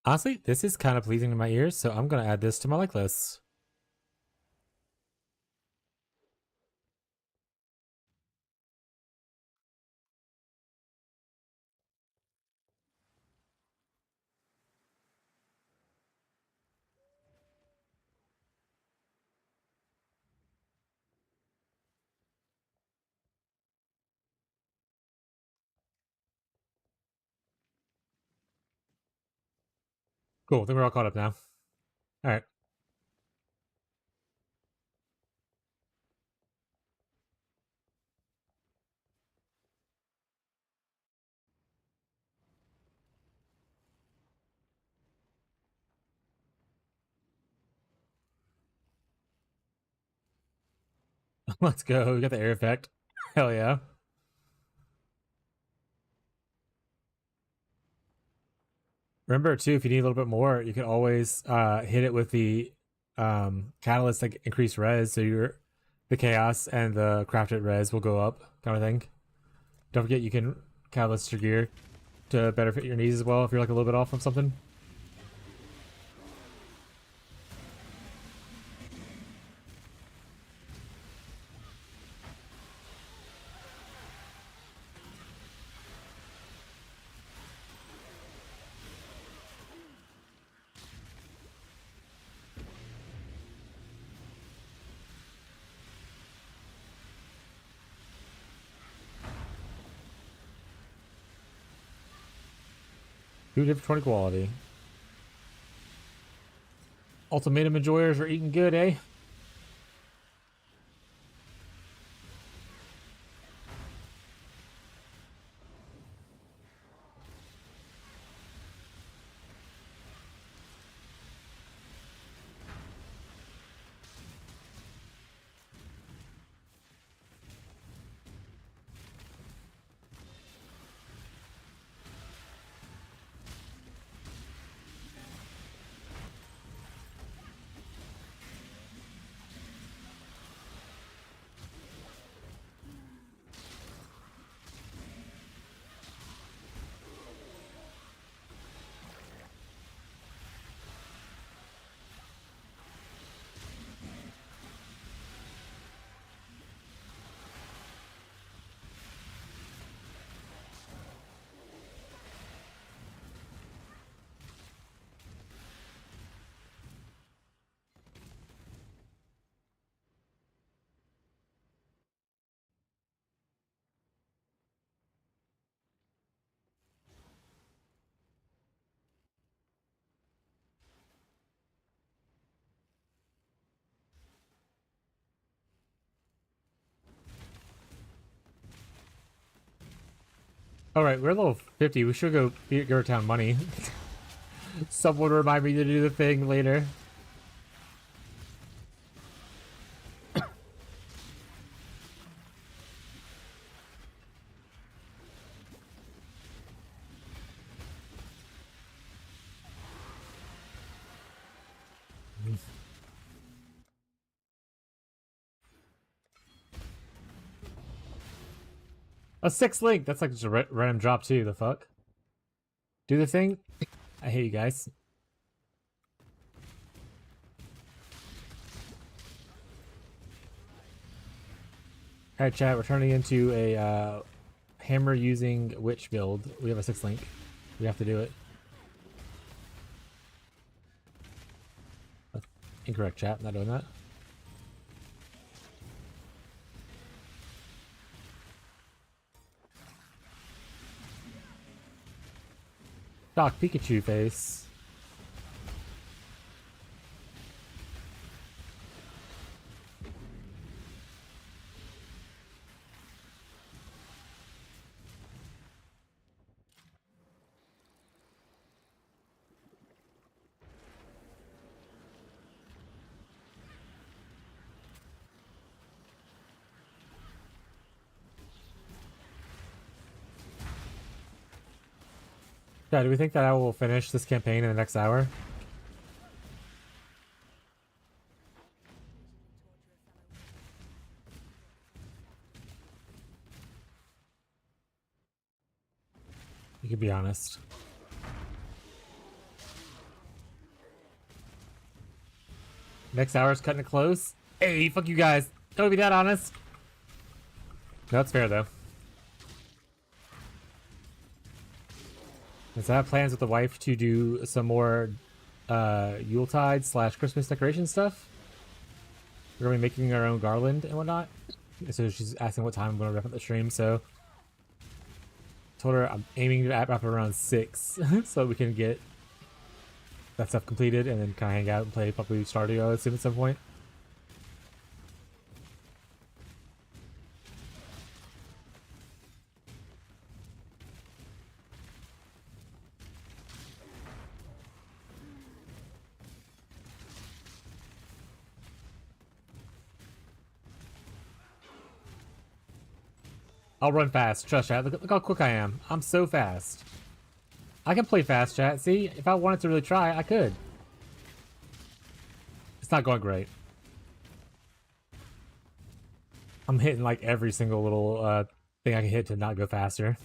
Honestly, this is kind of pleasing to my ears, so I'm gonna add this to my like list. Cool. I think we're all caught up now. All right. Let's go. We got the air effect. Hell yeah. Remember too, if you need a little bit more, you can always hit it with the catalyst like increase res, so your the chaos and the crafted res will go up, kind of thing. Don't forget you can catalyst your gear to better fit your needs as well if you're like a little bit off from something. Two different 20 quality. Ultimatum enjoyers are eating good, eh? Alright, we're level 50. We should go give our town money. Someone remind me to do the thing later. A 6 link! That's like just a random drop too, the fuck? Do the thing? I hate you guys. Alright chat, we're turning into a hammer using witch build. We have a 6 link. We have to do it. Incorrect chat, not doing that. Doc Pikachu face. Yeah, do we think that I will finish this campaign in the next hour? You can be honest. Next hour's cutting it close. Hey, fuck you guys. Don't be that honest. That's fair though. So I have plans with the wife to do some more Yuletide / Christmas decoration stuff. We're gonna be making our own garland and whatnot. So she's asking what time I'm gonna wrap up the stream. So told her I'm aiming to wrap up around 6, so we can get that stuff completed and then kind of hang out and play probably Stardew, I would assume, at some point. I'll run fast. Trust chat. Look how quick I am. I'm so fast. I can play fast, chat. See? If I wanted to really try, I could. It's not going great. I'm hitting like every single little thing I can hit to not go faster.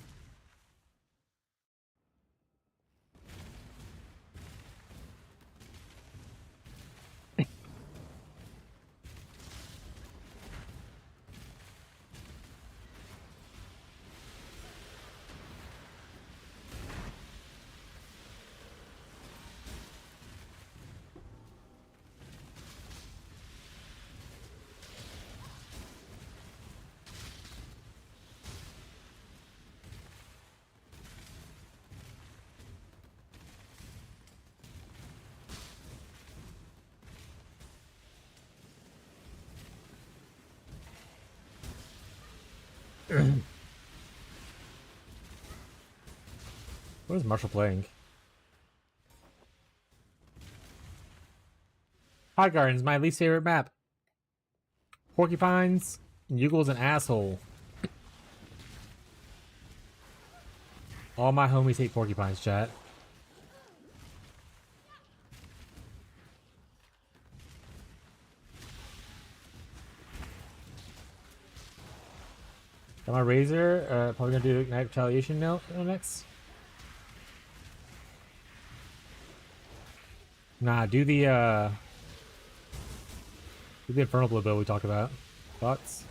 What is Marshall playing? Hot Gardens, my least favorite map. Porcupines, Yuggle's an asshole. All my homies hate porcupines, chat. Got my razor. Probably gonna do Ignite Retaliation next. Nah, do the Infernal Blow build we talked about. Thoughts?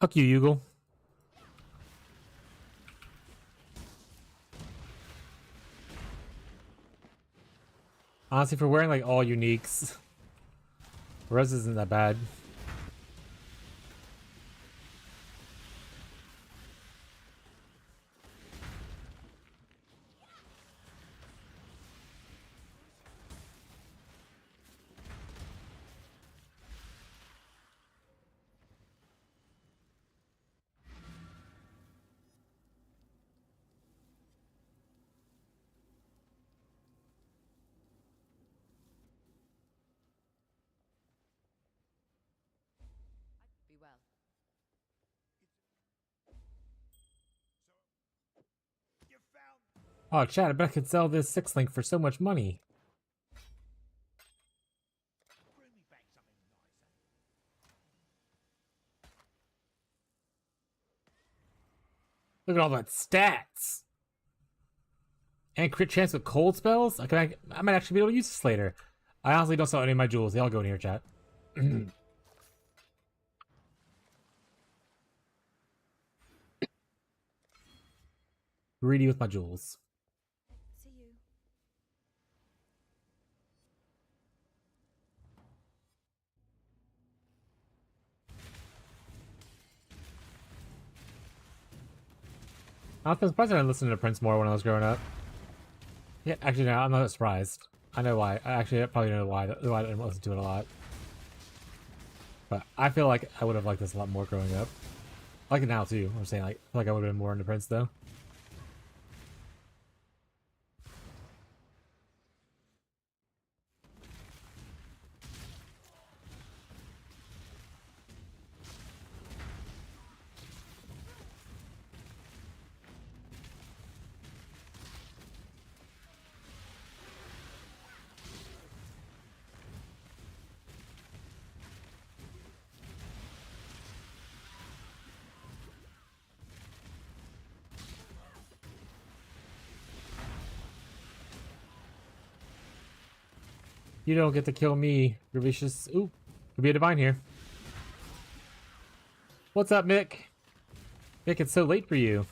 Fuck you, Yugle. Honestly, for wearing like all uniques, Res isn't that bad. Be well. You found. Oh, chat, I bet I could sell this 6-link for so much money. Bring me back something nicer. Look at all that stats. And crit chance with cold spells? I might actually be able to use this later. I honestly don't sell any of my jewels. They all go in here, chat. Greedy with my jewels. I was surprised I didn't listen to Prince more when I was growing up. Yeah, actually, no, I'm not surprised. I know why. I probably know why I didn't listen to it a lot. But I feel like I would have liked this a lot more growing up. I like it now too. I'm saying, like, I feel like I would have been more into Prince though. You don't get to kill me, Ravicious. Ooh, could be a divine here. What's up, Mick? Mick, it's so late for you.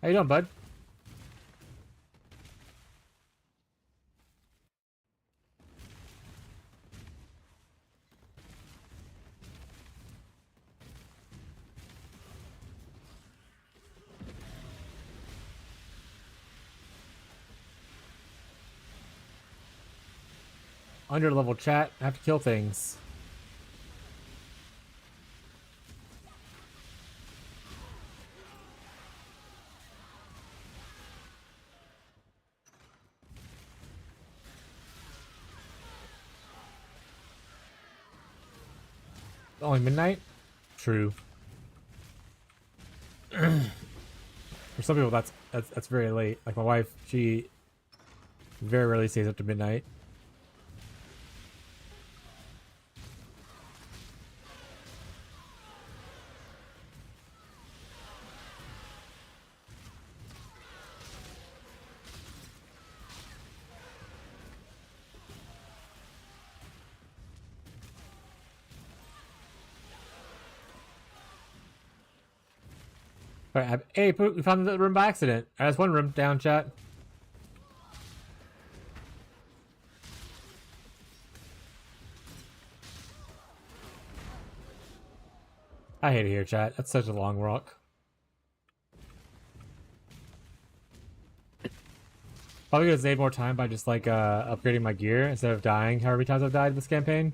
How you doing, bud? Under level chat, I have to kill things. Only midnight? True. For some people, that's very late. Like my wife, she very rarely stays up to midnight. All right, hey, we found the room by accident. All right, that's one room down, chat. I hate it here, chat. That's such a long walk. Probably gonna save more time by just like upgrading my gear instead of dying however many times I've died this campaign.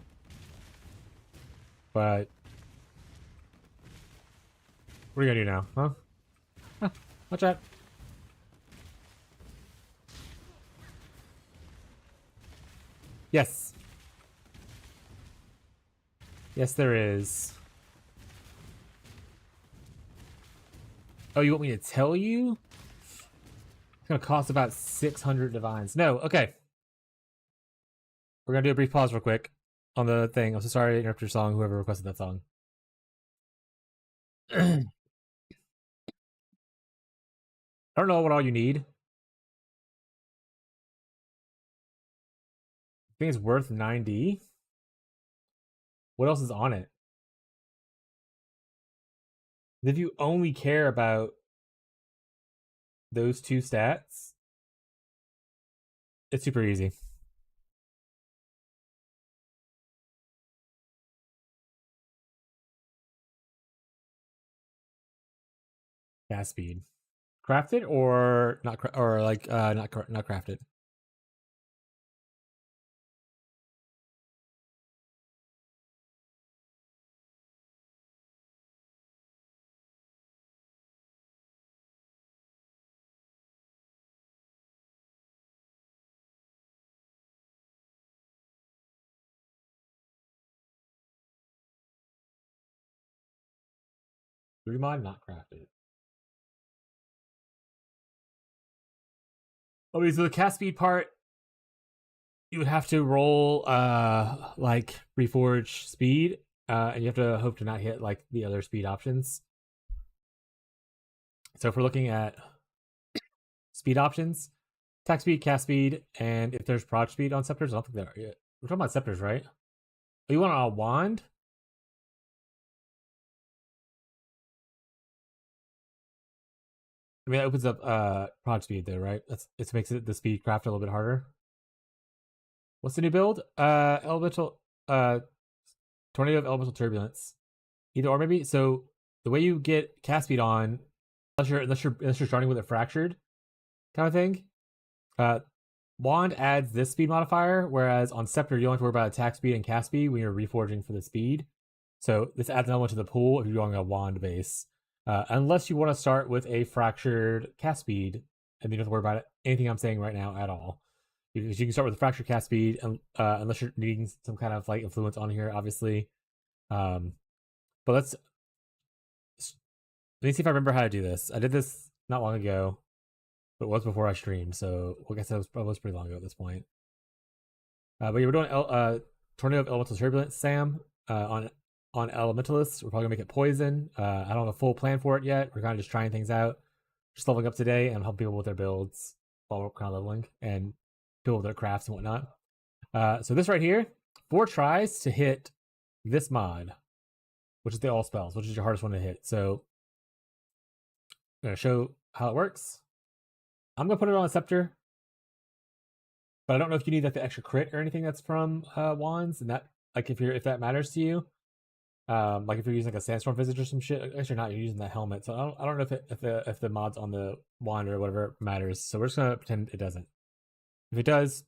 But what are you gonna do now, huh? Watch out. Yes. Yes, there is. Oh, you want me to tell you? It's gonna cost about 600 divines. No, okay. We're gonna do a brief pause real quick on the thing. I'm so sorry to interrupt your song, whoever requested that song. I don't know what all you need. I think it's worth 90. What else is on it? If you only care about those two stats, it's super easy. Fast speed. Crafted or not or like not crafted. Remod not crafted. Okay, so the cast speed part, you would have to roll like reforge speed, and you have to hope to not hit like the other speed options. So if we're looking at speed options, attack speed, cast speed, and if there's prod speed on scepters, I don't think there are yet. We're talking about scepters, right? Oh, you want a wand? I mean, that opens up prod speed though, right? It makes it the speed craft a little bit harder. What's the new build? Elemental tornado of elemental turbulence. Either or maybe. So the way you get cast speed on unless you're starting with it fractured kind of thing. Wand adds this speed modifier, whereas on Scepter you only have to worry about attack speed and cast speed when you're reforging for the speed. So this adds an element to the pool if you're going a wand base. Unless you want to start with a fractured cast speed, and you don't have to worry about anything I'm saying right now at all. Because you can start with a fractured cast speed, unless you're needing some kind of like influence on here, obviously. But let me see if I remember how to do this. I did this not long ago, but it was before I streamed, so I guess that was pretty long ago at this point. But yeah, we're doing Tornado of Elemental Turbulence, Sam, on Elementalists. We're probably gonna make it poison. I don't have a full plan for it yet. We're kind of just trying things out. Just leveling up today and helping people with their builds while we're kind of leveling and people with their crafts and whatnot. So this right here, 4 tries to hit this mod, which is the all spells, which is your hardest one to hit. So I'm gonna show how it works. I'm gonna put it on a Scepter, but I don't know if you need like the extra crit or anything that's from wands, and that like if that matters to you. Like if you're using like a sandstorm visage or some shit. Actually, not. You're using that helmet, so I don't know if the mods on the wand or whatever matters. So we're just gonna pretend it doesn't. If it does,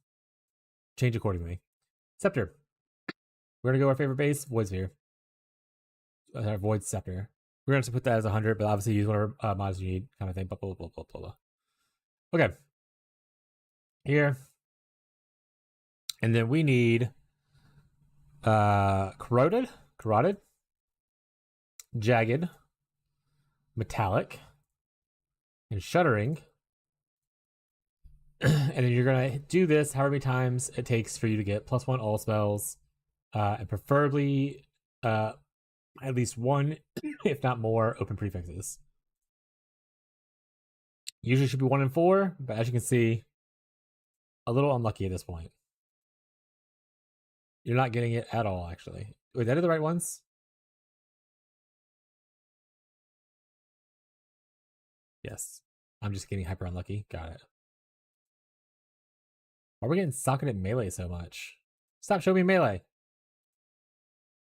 change accordingly. Scepter. We're gonna go our favorite base, Void Sphere. Our Void Scepter. We're gonna have to put that as 100, but obviously use whatever mods you need, kind of thing. Blah blah blah blah blah blah. Okay. Here. And then we need corroded, jagged, metallic, and shuddering. And then you're gonna do this however many times it takes for you to get +1 all spells, and preferably at least 1, if not more, open prefixes. Usually should be 1 and 4, but as you can see, a little unlucky at this point. You're not getting it at all, actually. Wait, that are the right ones? Yes. I'm just getting hyper unlucky. Got it. Why are we getting socketed melee so much? Stop showing me melee.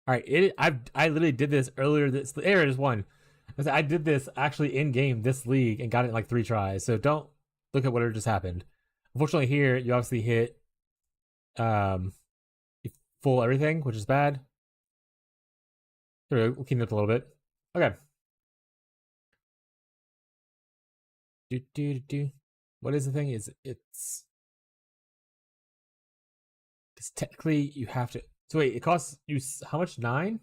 Alright, I literally did this earlier. There it is, 1. I did this actually in game this league and got it in like 3 tries. So don't look at whatever just happened. Unfortunately, here you obviously hit full everything, which is bad. There we go. We'll clean it up a little bit. Okay. What is the thing? It's because technically you have to. So wait, it costs you how much? 9?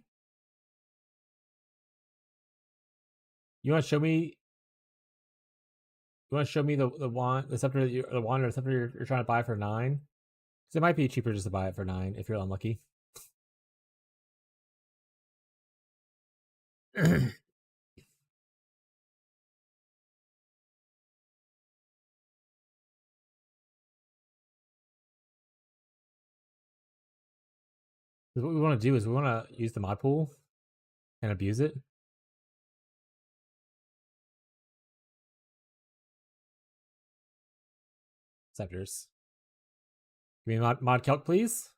You want to show me? You want to show me the wand, the scepter, the wand or the scepter you're trying to buy for 9? Because it might be cheaper just to buy it for 9 if you're unlucky. What we want to do is we want to use the mod pool and abuse it. Scepters. Give me mod calc, please.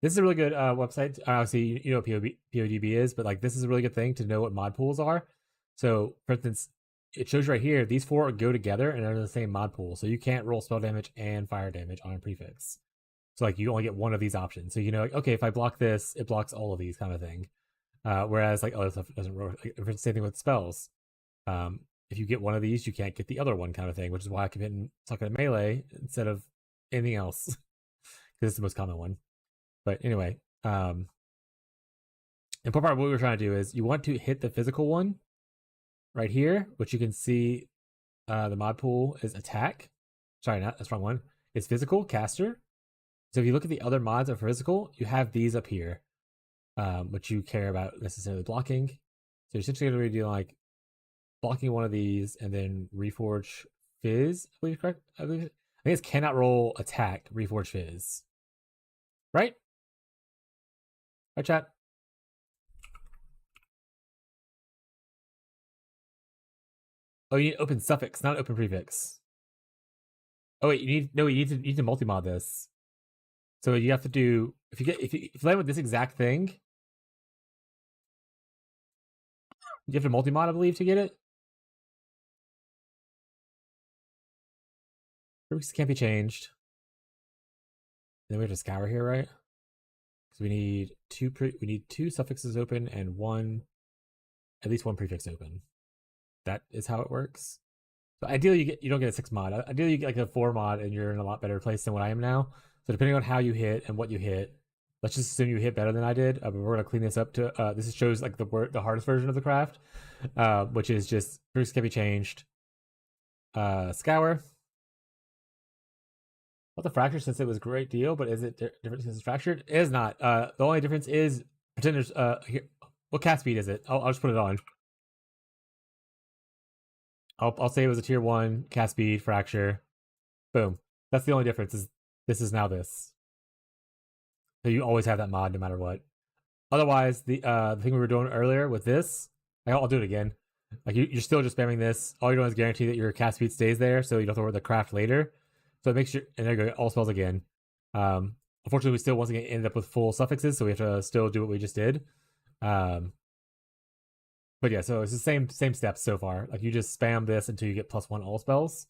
This is a really good website. Obviously, you know what PODB is, but like this is a really good thing to know what mod pools are. So, for instance, it shows you right here, these 4 go together and they're in the same mod pool. So you can't roll spell damage and fire damage on a prefix. So like you only get one of these options. So you know, like, okay, if I block this, it blocks all of these kind of thing. Whereas like other stuff doesn't roll. Like, same thing with spells. If you get one of these, you can't get the other one kind of thing, which is why I keep hitting suck at melee instead of anything else. Because it's the most common one. But anyway, important part of what we're trying to do is you want to hit the physical one right here, which you can see the mod pool is attack. Sorry, that's the wrong one. It's physical, caster. So if you look at the other mods of physical, you have these up here, which you care about necessarily blocking. So you're essentially going to be doing like blocking one of these and then Reforge Fizz. I believe correct. I think it's cannot roll attack Reforge Fizz. Right? Right, chat. Oh, you need open suffix, not open prefix. Oh wait, you need to multi-mod this. So you have to do if you land with this exact thing, you have to multi-mod, I believe, to get it. Prefixes can't be changed. Then we have to scour here, right? Because we need two suffixes open and at least one prefix open. That is how it works. So ideally, you don't get a 6 mod. Ideally, you get like a 4 mod, and you're in a lot better place than what I am now. So depending on how you hit and what you hit, let's just assume you hit better than I did. But we're gonna clean this up to this shows like the hardest version of the craft, which is just prefix can be changed. Scour. Not the fracture since it was a great deal, but is it different since it's fractured? It is not. The only difference is pretenders. Here, what cast speed is it? I'll just put it on. I'll say it was a tier 1 cast speed fracture. Boom. That's the only difference. Is this is now this. So you always have that mod no matter what. Otherwise, the thing we were doing earlier with this, I'll do it again. Like you're still just spamming this. All you're doing is guarantee that your cast speed stays there, so you don't have to worry the craft later. So it makes sure, and there you go, all spells again. Unfortunately, we still once again ended up with full suffixes, so we have to still do what we just did. But yeah, so it's the same steps so far. Like you just spam this until you get +1 all spells,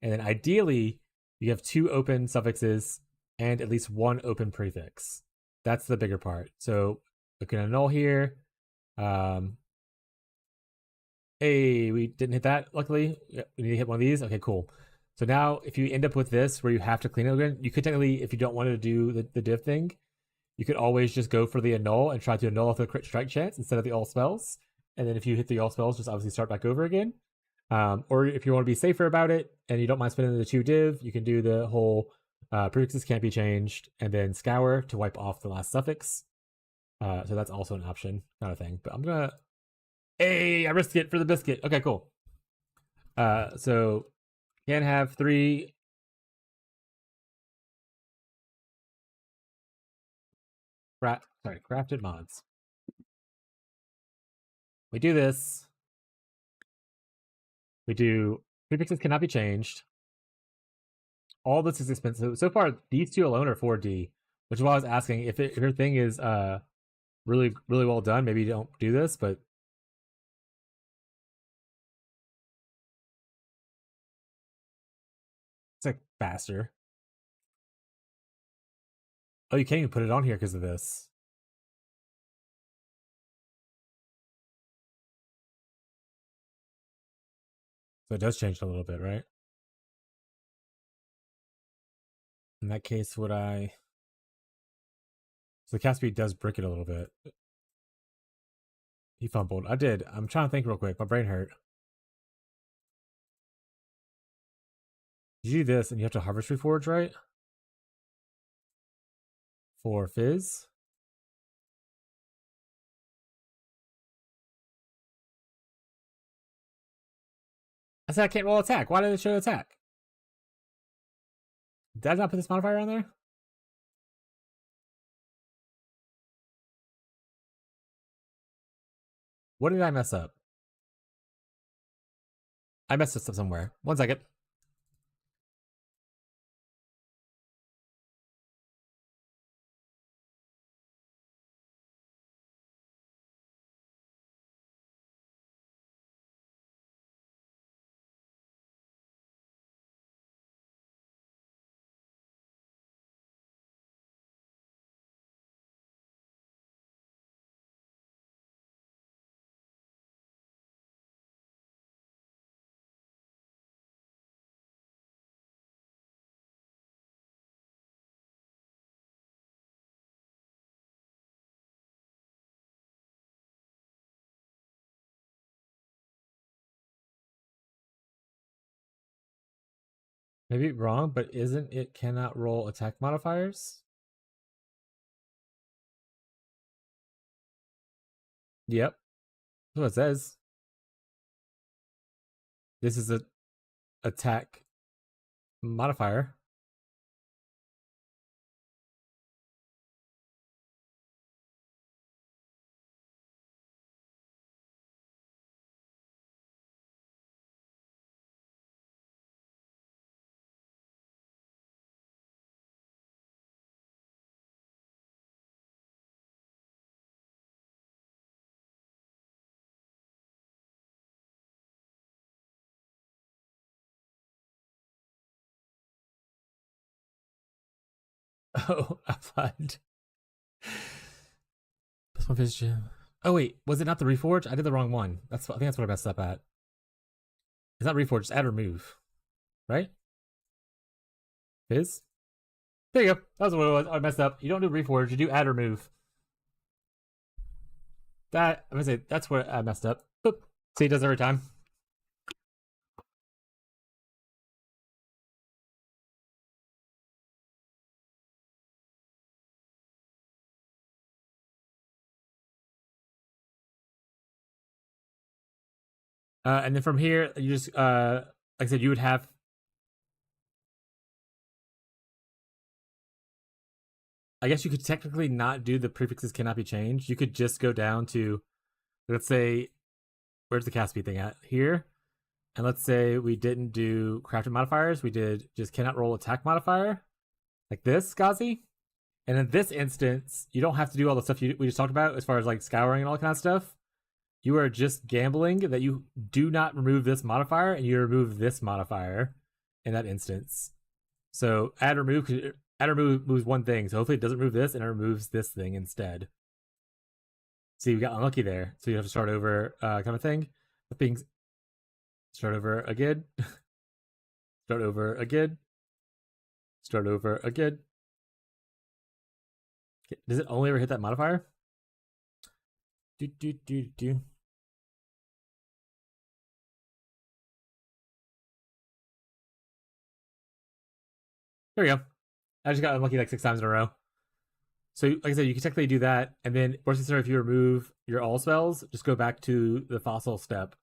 and then ideally you have 2 open suffixes and at least 1 open prefix. That's the bigger part. So we can annul here. Hey, we didn't hit that. Luckily, we need to hit one of these. Okay, cool. So now, if you end up with this where you have to clean it again, you could technically, if you don't want to do the div thing, you could always just go for the annul and try to annul off the crit strike chance instead of the all spells. And then if you hit the all spells, just obviously start back over again. Or if you want to be safer about it and you don't mind spending the 2 div, you can do the whole prefixes can't be changed and then scour to wipe off the last suffix. So that's also an option, kind of thing. But I'm gonna, hey, I risked it for the biscuit. Okay, cool. So can have 3 crafted mods. We do this. We do prefixes cannot be changed. All this is expensive. So far, these 2 alone are 4D, which is why I was asking if your thing is really well done. Maybe you don't do this, but it's like faster. Oh, you can't even put it on here because of this. So it does change a little bit, right? In that case, would I... So the cast speed does brick it a little bit. He fumbled. I did. I'm trying to think real quick. My brain hurt. You do this and you have to harvest reforge, right? For Fizz. I said I can't roll attack. Why did it show attack? Did I not put this modifier on there? What did I mess up? I messed this up somewhere. 1 second. Maybe wrong, but isn't it cannot roll attack modifiers? Yep. That's what it says. This is a attack modifier. Oh, applied. This one fish gym. Oh wait, was it not the reforge? I did the wrong one. I think that's what I messed up at. It's not reforge, it's add remove. Right? Fizz? There you go. That was what it was. I messed up. You don't do reforge, you do add remove. I'm gonna say that's where I messed up. Boop. See, it does every time. And then from here, you just like I said, you would have. I guess you could technically not do the prefixes cannot be changed. You could just go down to, let's say, where's the cast speed thing at? Here. And let's say we didn't do crafted modifiers. We did just cannot roll attack modifier. Like this, Gazi. And in this instance, you don't have to do all the stuff we just talked about as far as like scouring and all that kind of stuff. You are just gambling that you do not remove this modifier and you remove this modifier in that instance. So add remove moves one thing. So hopefully it doesn't remove this and it removes this thing instead. See, we got unlucky there. So you have to start over kind of thing. Start over again. Start over again. Start over again. Does it only ever hit that modifier? Do. There we go. I just got unlucky like 6 times in a row. So, like I said, you can technically do that, and then worst case scenario, if you remove your all spells, just go back to the fossil step.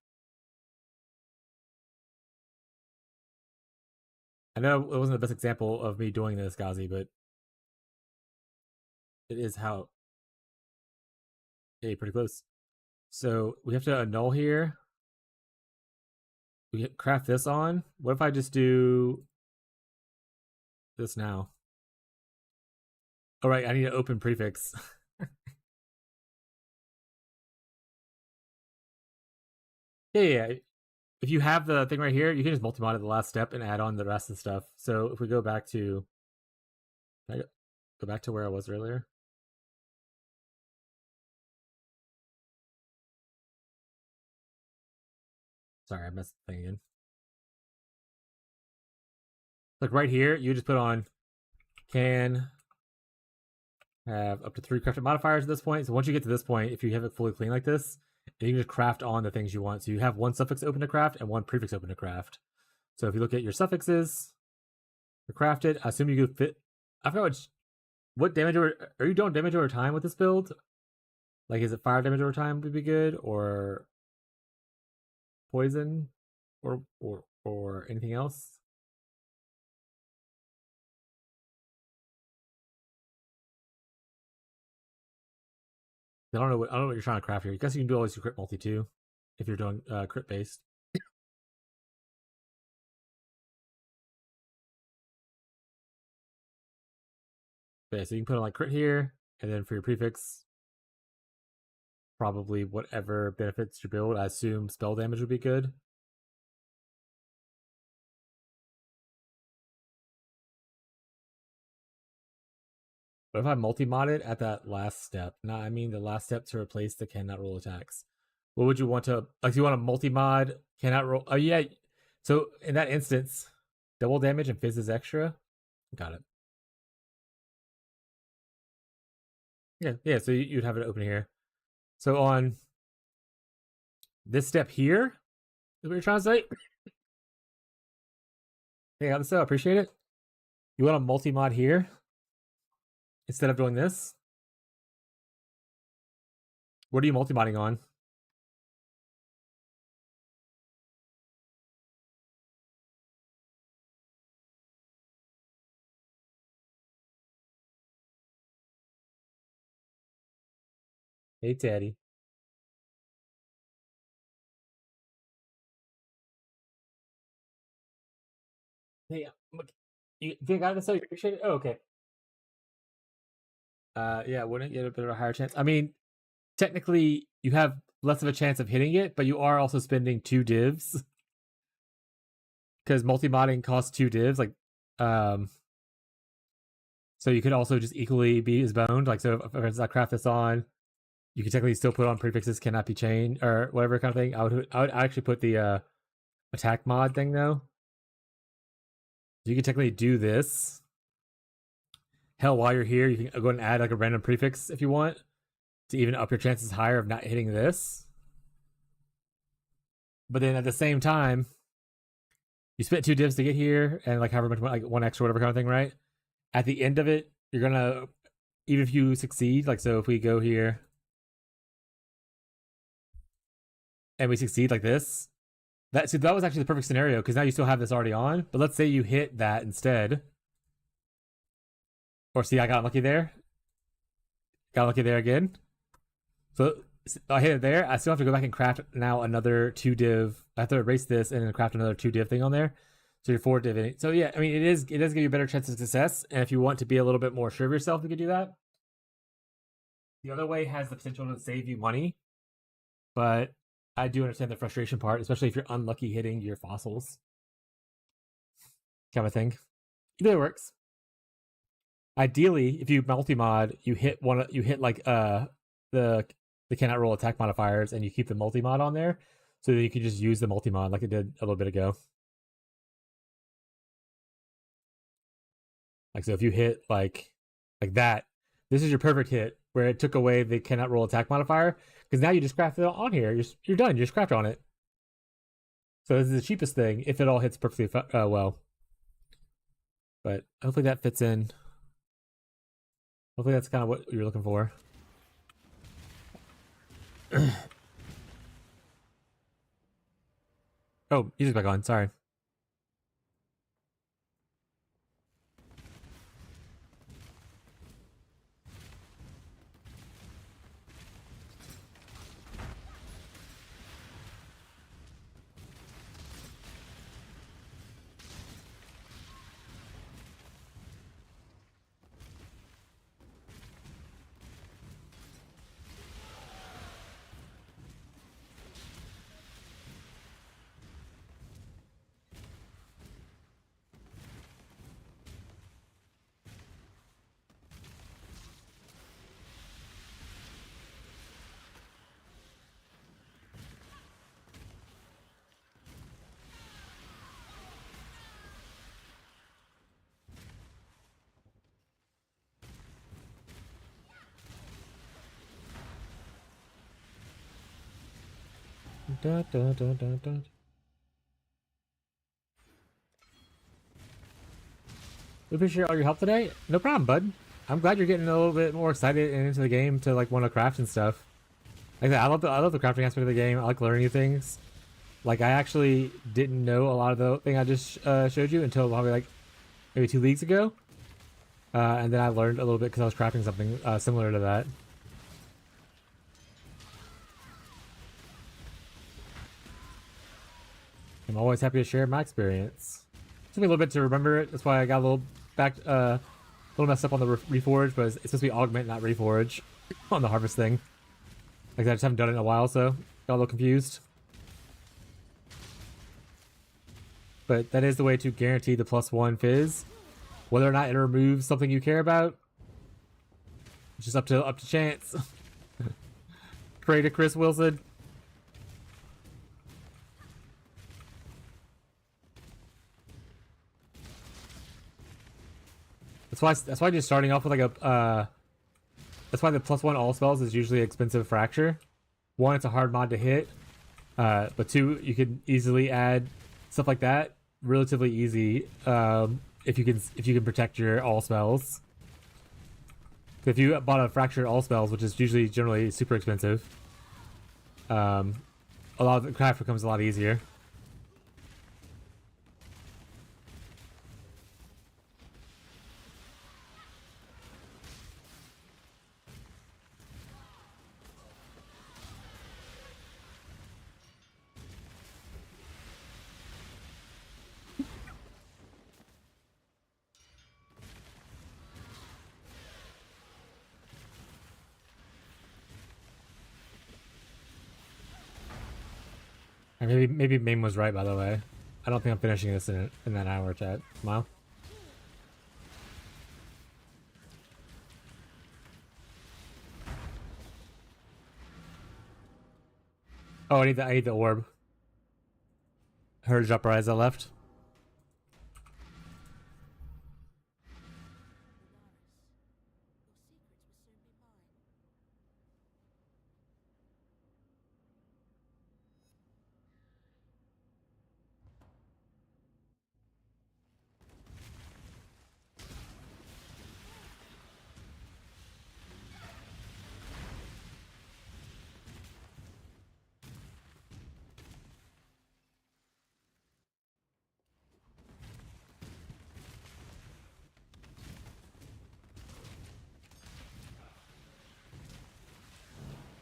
I know it wasn't the best example of me doing this, Gazi, but it is how. Hey, pretty close. So we have to annul here. We craft this on. What if I just do this now? All right, I need to open prefix. Yeah. If you have the thing right here, you can just multi-mod at the last step and add on the rest of the stuff. So if we go back to, can I go back to where I was earlier? Sorry, I messed the thing again. Like right here, you just put on can have up to 3 crafted modifiers at this point. So once you get to this point, if you have it fully clean like this, you can just craft on the things you want. So you have 1 suffix open to craft and 1 prefix open to craft. So if you look at your suffixes, they're crafted. I assume you could fit. I forgot what damage are you doing damage over time with this build? Like, is it fire damage over time would be good, or poison, or anything else? I don't know what you're trying to craft here. I guess you can do always crit multi too, if you're doing crit based. Okay, so you can put on like crit here, and then for your prefix, probably whatever benefits your build. I assume spell damage would be good. But if I multi-mod it at that last step, now I mean the last step to replace the cannot roll attacks. What would you want to, like, do you want a multi-mod cannot roll? Oh yeah, so in that instance, double damage and fizz is extra. Got it. Yeah, so you'd have it open here. So on this step here, is what you're trying to say? Hey, got this out, appreciate it. You want a multi-mod here instead of doing this? What are you multi-modding on? Hey, Teddy. Hey, you think I got this out? You appreciate it? Oh, okay. Yeah, wouldn't get a bit of a higher chance. I mean, technically, you have less of a chance of hitting it, but you are also spending 2 divs. Because multi-modding costs 2 divs. Like, So you could also just equally be as boned. Like, so if, for instance, I craft this on, you can technically still put on prefixes cannot be chained or whatever kind of thing. I would actually put the attack mod thing though. So you can technically do this. Hell, while you're here, you can go and add like a random prefix if you want to even up your chances higher of not hitting this. But then at the same time, you spent 2 divs to get here and like however much, like 1 extra, whatever kind of thing, right? At the end of it, you're gonna, even if you succeed, like so if we go here and we succeed like this, that was actually the perfect scenario because now you still have this already on. But let's say you hit that instead. Or see, I got lucky there. Got lucky there again. So I hit it there. I still have to go back and craft now another 2 div. I have to erase this and then craft another 2 div thing on there. So you're 4 div. So yeah, I mean, it does give you a better chance of success. And if you want to be a little bit more sure of yourself, you could do that. The other way has the potential to save you money, but I do understand the frustration part, especially if you're unlucky hitting your fossils, kind of thing. Either way works. Ideally, if you multi-mod, you hit like the cannot roll attack modifiers, and you keep the multi-mod on there, so that you can just use the multi-mod like it did a little bit ago. Like so, if you hit like that, this is your perfect hit where it took away the cannot roll attack modifier because now you just craft it on here. You're done. You just craft on it. So this is the cheapest thing if it all hits perfectly well. But hopefully that fits in. Hopefully that's kind of what you're looking for. Oh, music's back on. Sorry. Da, da, da, da, da. We appreciate all your help today. No problem, bud. I'm glad you're getting a little bit more excited and into the game to like want to craft and stuff. Like I love the crafting aspect of the game. I like learning new things. Like I actually didn't know a lot of the thing I just showed you until probably like maybe 2 weeks ago, and then I learned a little bit because I was crafting something similar to that. I'm always happy to share my experience. It took me a little bit to remember it. That's why I got a little a little messed up on the reforge, but it's supposed to be augment, not reforge, on the harvest thing. Like I just haven't done it in a while, so got a little confused. But that is the way to guarantee the +1 fizz. Whether or not it removes something you care about, it's just up to chance. Pray to Chris Wilson. That's why just starting off with like a that's why the +1 all spells is usually expensive fracture. 1, it's a hard mod to hit. But 2, you can easily add stuff like that relatively easy if you can protect your all spells. If you bought a fracture all spells, which is generally super expensive, a lot of the craft becomes a lot easier. Or maybe Mame was right, by the way. I don't think I'm finishing this in that hour, chat. Smile. Oh, I need the orb. Heard it drop right as I left.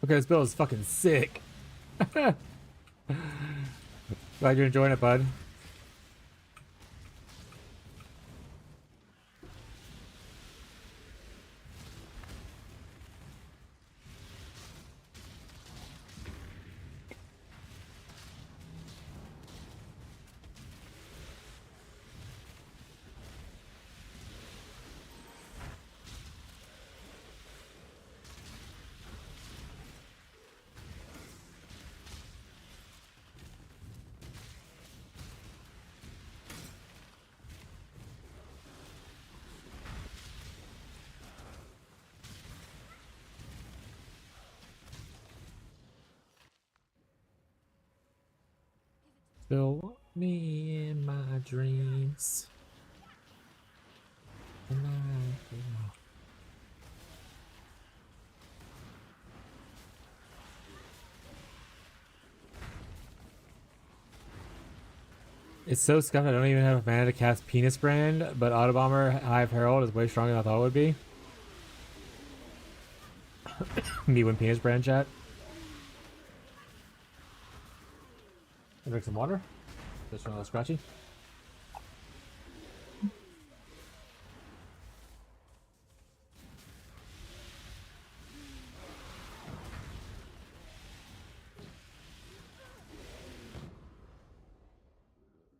Okay, this build is fucking sick. Glad you're enjoying it, bud. Still me in my dreams. It's so scuffed I don't even have a mana to cast Penis Brand, but Autobomber Hive Herald is way stronger than I thought it would be. Me win Penis Brand, chat. I'll drink some water. Just a little scratchy.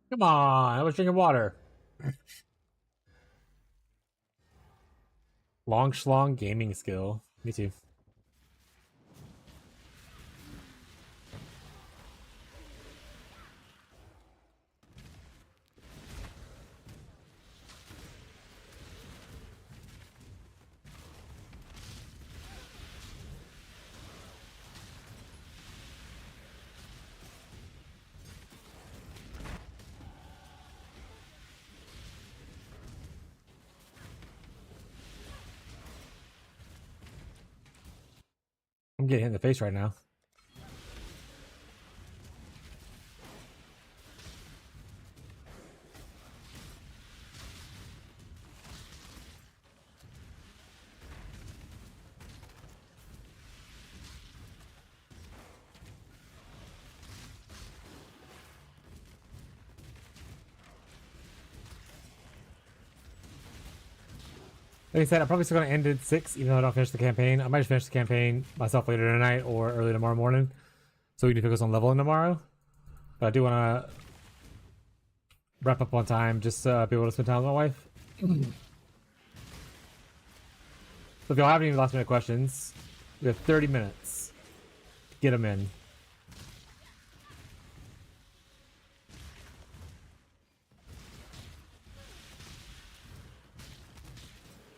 Come on, I was drinking water. Long schlong gaming skill. Me too. I'm getting hit in the face right now. Like I said, I'm probably still going to end at 6, even though I don't finish the campaign. I might just finish the campaign myself later tonight or early tomorrow morning, so we can focus on leveling tomorrow. But I do want to wrap up on time, just be able to spend time with my wife. So if y'all have any last minute questions, we have 30 minutes. Get them in.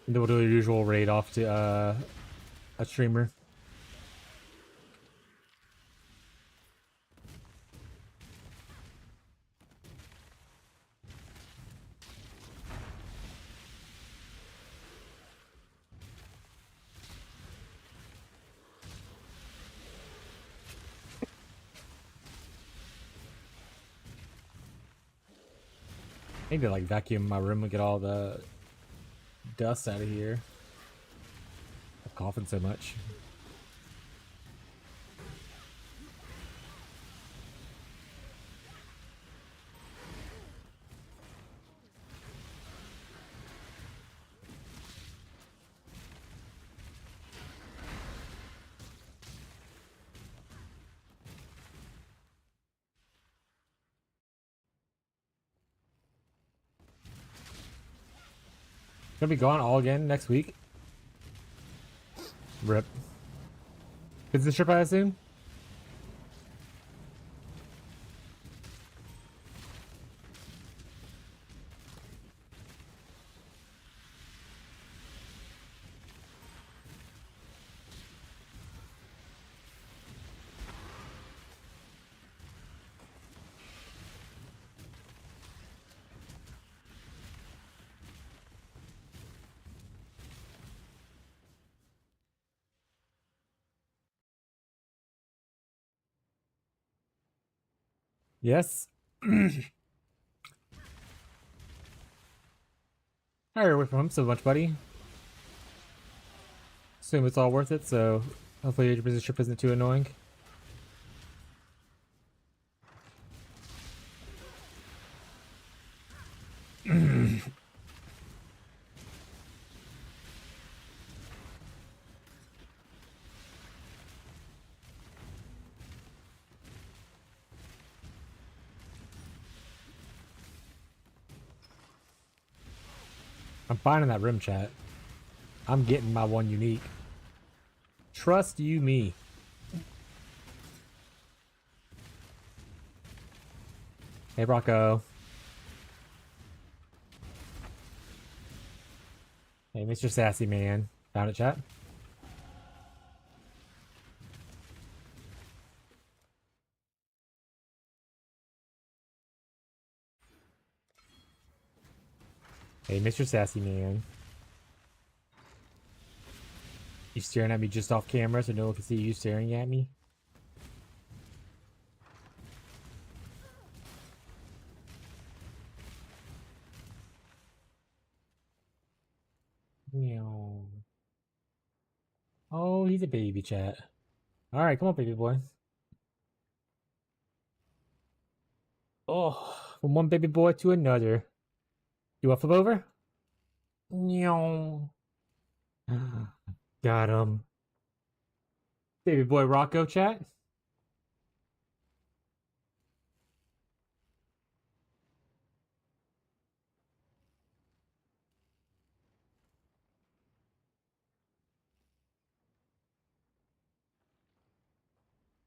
And then we'll do a usual raid off to a streamer. I need to like vacuum my room and get all the dust out of here. I'm coughing so much. Gonna be gone all again next week. Rip. Is the trip, I assume? Yes. I heard away from him so much, buddy. Assume it's all worth it, so hopefully your business trip isn't too annoying. I'm finding that room chat. I'm getting my one unique. Trust you me. Hey, Rocco. Hey, Mr. Sassy Man. Found it, chat? Hey, Mr. Sassy Man. You staring at me just off camera so no one can see you staring at me? Meow. Oh, he's a baby, chat. Alright, come on, baby boy. Oh, from one baby boy to another. You want to flip over? Meow. Got him. Baby boy Rocco, chat.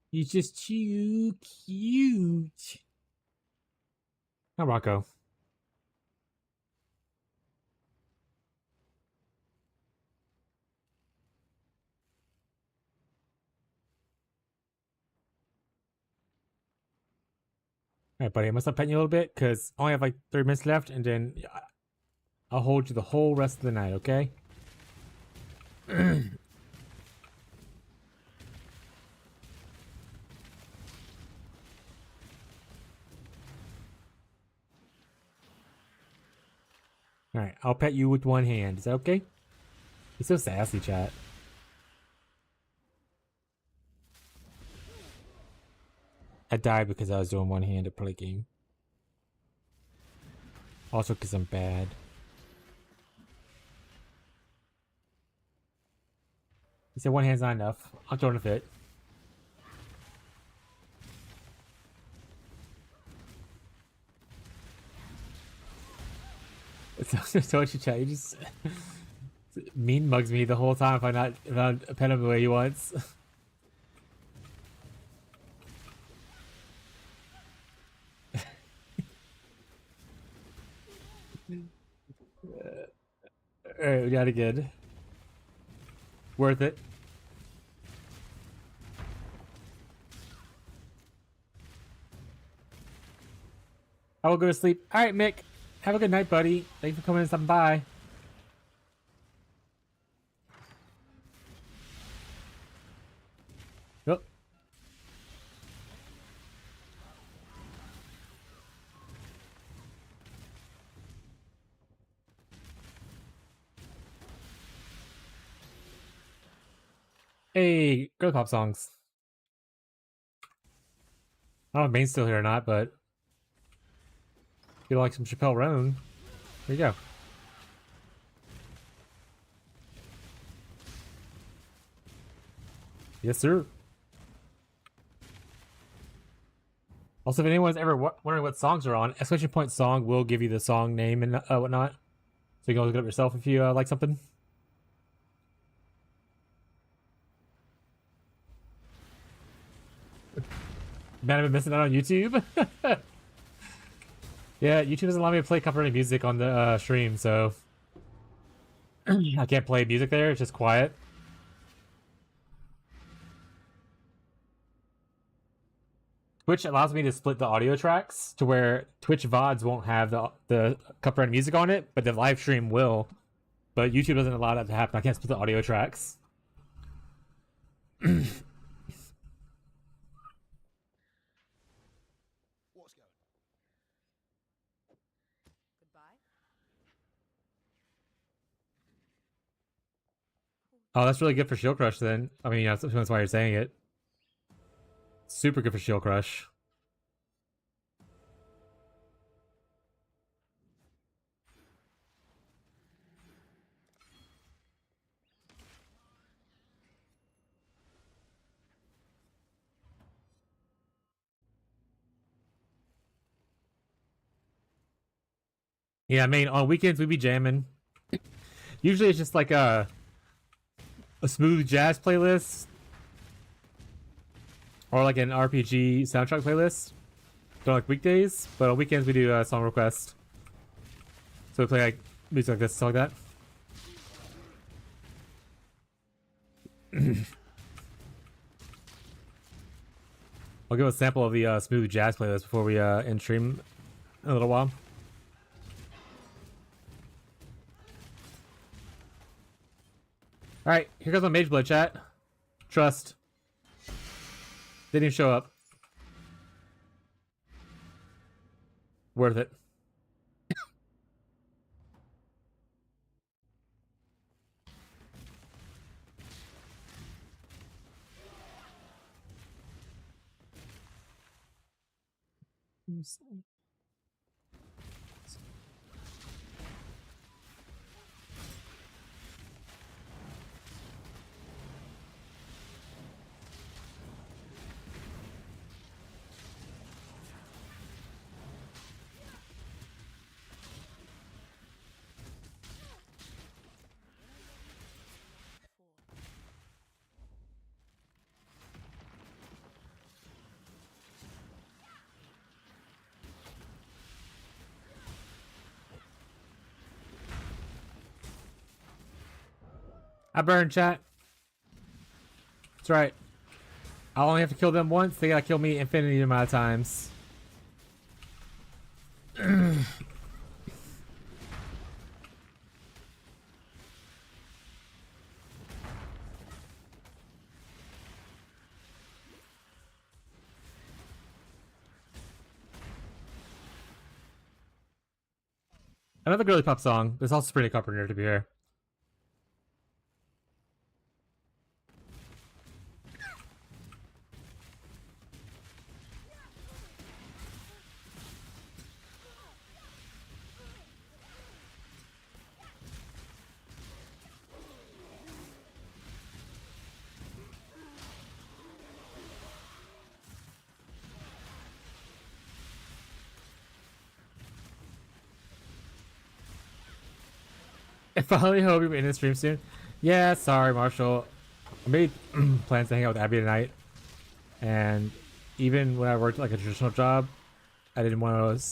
He's just too cute. Hi, Rocco. Alright, buddy, I must stop petting you a little bit, because I only have like 3 minutes left, and then I'll hold you the whole rest of the night, okay? Alright, I'll pet you with one hand. Is that okay? He's so sassy, chat. I died because I was doing one-handed play game. Also because I'm bad. He said one hand's not enough. I'm throwing a fit. So what you chat? You just mean mugs me the whole time if I pet him the way he wants. Alright, we got it good. Worth it. I will go to sleep. Alright, Mick. Have a good night, buddy. Thanks for coming and stopping by. Yep. Hey, girl pop songs. I don't know if Main's still here or not, but if you like some Chappelle Roan, there you go. Yes, sir. Also, if anyone's ever wondering what songs are on, exclamation point song will give you the song name and whatnot. So you can always look it up yourself if you like something. Man, I've been missing out on YouTube. Yeah, YouTube doesn't allow me to play copyrighted music on the stream, so I can't play music there. It's just quiet. Twitch allows me to split the audio tracks to where Twitch VODs won't have the copyrighted music on it, but the live stream will. But YouTube doesn't allow that to happen. I can't split the audio tracks. What's Oh, that's really good for Shield Crush then. I mean, yeah, that's why you're saying it. Super good for Shield Crush. Yeah, I mean, on weekends we be jamming. Usually it's just like a smooth jazz playlist or like an RPG soundtrack playlist. So like weekdays, but on weekends we do song request. So we play like music like this, stuff like that. I'll give a sample of the smooth jazz playlist before we end stream in a little while. Alright, here goes my Mage Blood chat. Trust. Didn't even show up. Worth it. I burned, chat. That's right. I'll only have to kill them once. They gotta kill me infinity amount of times. Another girly pop song. There's also pretty Carpenter to be here. I finally hope you're in the stream soon. Yeah, sorry, Marshall. I made plans to hang out with Abby tonight, and even when I worked like a traditional job, I didn't want to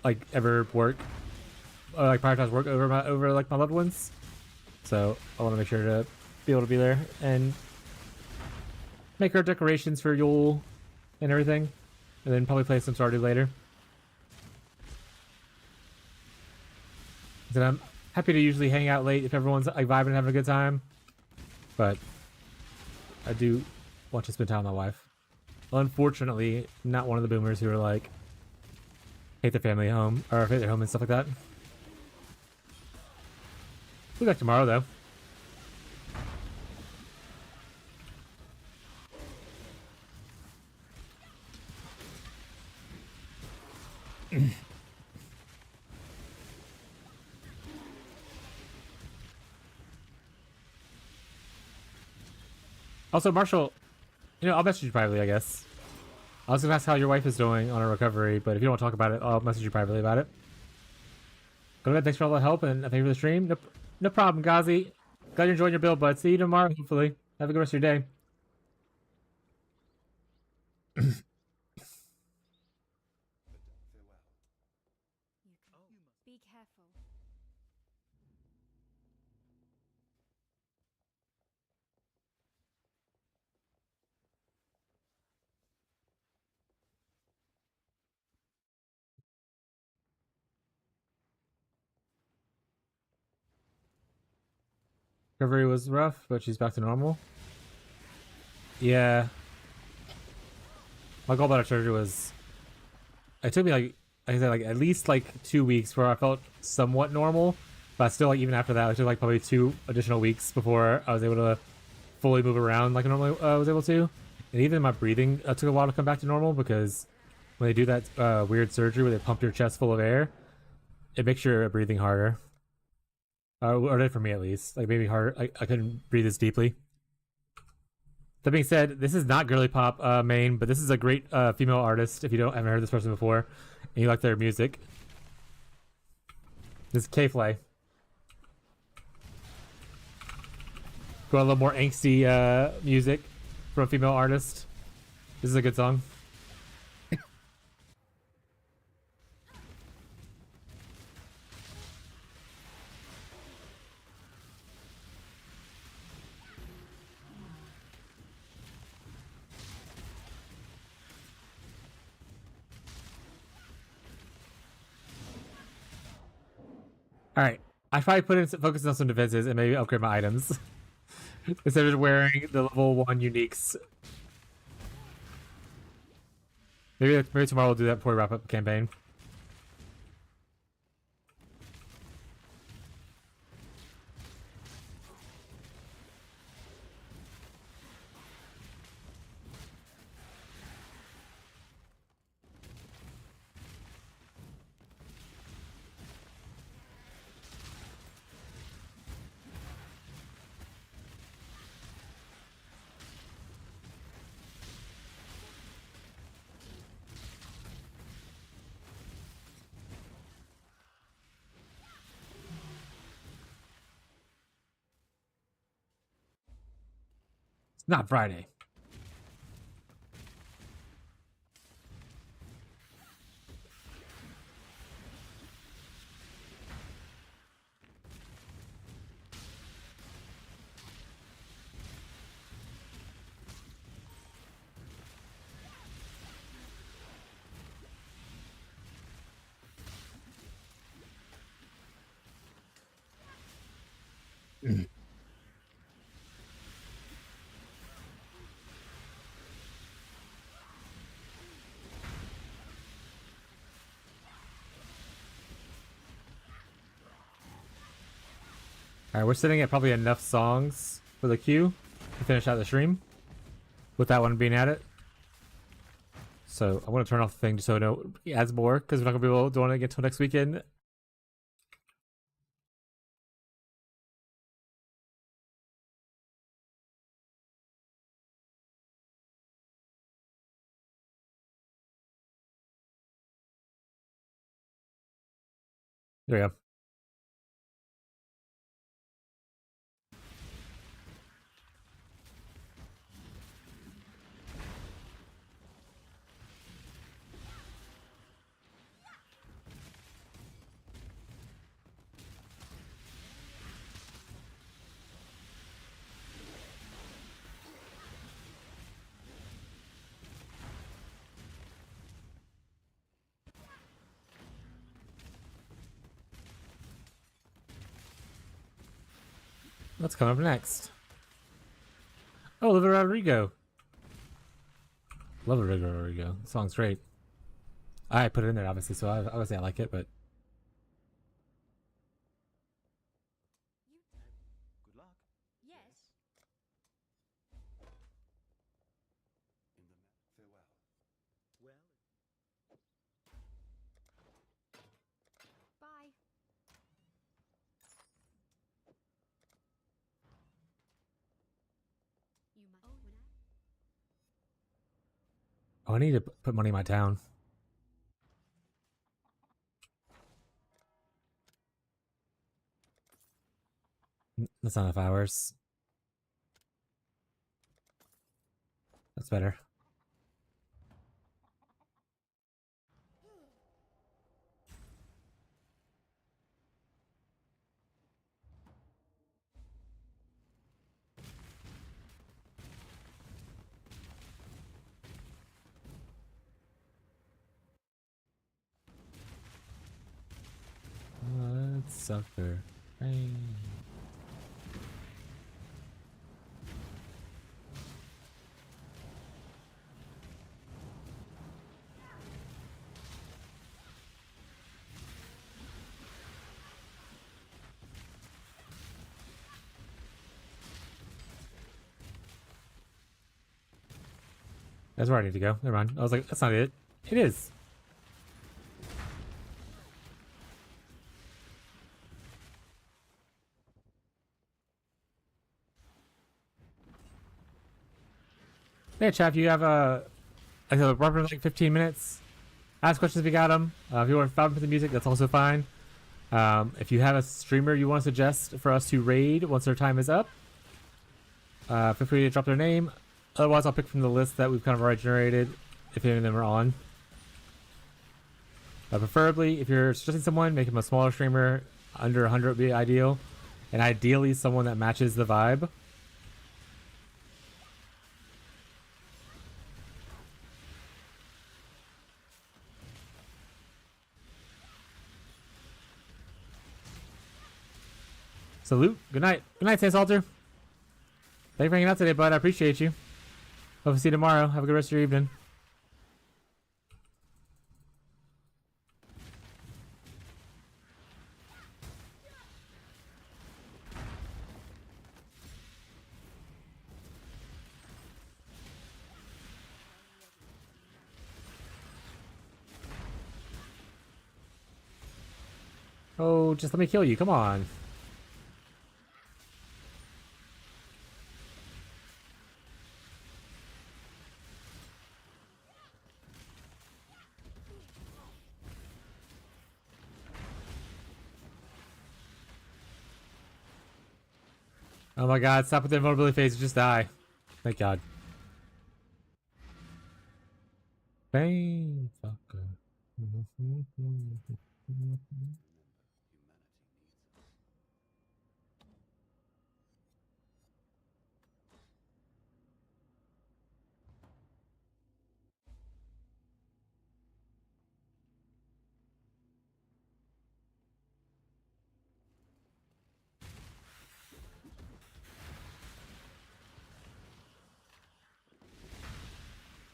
like ever work, like prioritize work over like my loved ones. So I want to make sure to be able to be there and make our decorations for Yule and everything, and then probably play some Stardew later. Then I'm happy to usually hang out late if everyone's like vibing and having a good time, but I do want to spend time with my wife. Unfortunately, not one of the boomers who are like hate their family home or hate their home and stuff like that. We'll be back tomorrow though. Also, Marshall, you know, I'll message you privately, I guess. I was gonna ask how your wife is doing on her recovery, but if you don't want to talk about it, I'll message you privately about it. Go ahead, thanks for all the help, and thank you for the stream. No problem, Ghazi. Glad you're enjoying your build, bud. See you tomorrow, hopefully. Have a good rest of your day. Be careful. Recovery was rough, but she's back to normal. Yeah. My gallbladder surgery was... It took me like I said, like at least like 2 weeks where I felt somewhat normal. But still, like even after that, it took like probably 2 additional weeks before I was able to fully move around like I normally was able to. And even my breathing took a while to come back to normal because when they do that weird surgery where they pump your chest full of air, it makes your breathing harder. Or did for me at least. Like maybe harder. I couldn't breathe as deeply. That being said, this is not girly pop main, but this is a great female artist. If you haven't heard this person before, and you like their music, this is K-Flay. Got a little more angsty music from a female artist. This is a good song. Alright. I probably put in focus on some defenses and maybe upgrade my items. Instead of wearing the level 1 uniques. Maybe tomorrow we'll do that before we wrap up the campaign. It's not Friday. Alright, we're sitting at probably enough songs for the queue to finish out the stream. With that one being at it. So I want to turn off the thing just so I know it adds more, because we're not going to be able to do it again until next weekend. There we go. What's coming up next? Oh, Olivia Rodrigo. Love Olivia Rodrigo. The song's great. I put it in there, obviously, so obviously I like it, but... Good luck. Yes. Farewell. Well, Bye. You might. Oh, when Oh, I need to put money in my town. That's not enough hours. That's better. Let's sucker. Hey. That's where I need to go. Never mind. I was like, that's not it. It is. Hey, chat, if you have roughly like 15 minutes, ask questions if you got them. If you want to for the music, that's also fine. If you have a streamer you want to suggest for us to raid once their time is up, feel free to drop their name. Otherwise, I'll pick from the list that we've kind of already generated if any of them are on. Preferably, if you're suggesting someone, make him a smaller streamer. Under 100 would be ideal. And ideally, someone that matches the vibe. Salute. Good night. Good night, Sans Alter. Thank you for hanging out today, bud. I appreciate you. Hope to see you tomorrow. Have a good rest of your evening. Oh, just let me kill you. Come on. Oh my god, stop with the invulnerability phase, just die. Thank god. Bang, fucker.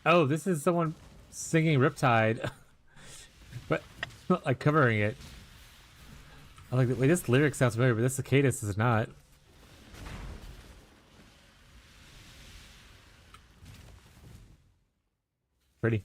Oh, this is someone singing Riptide, but like covering it. I'm like, wait, this lyric sounds familiar, but this Cicadas is not. Pretty.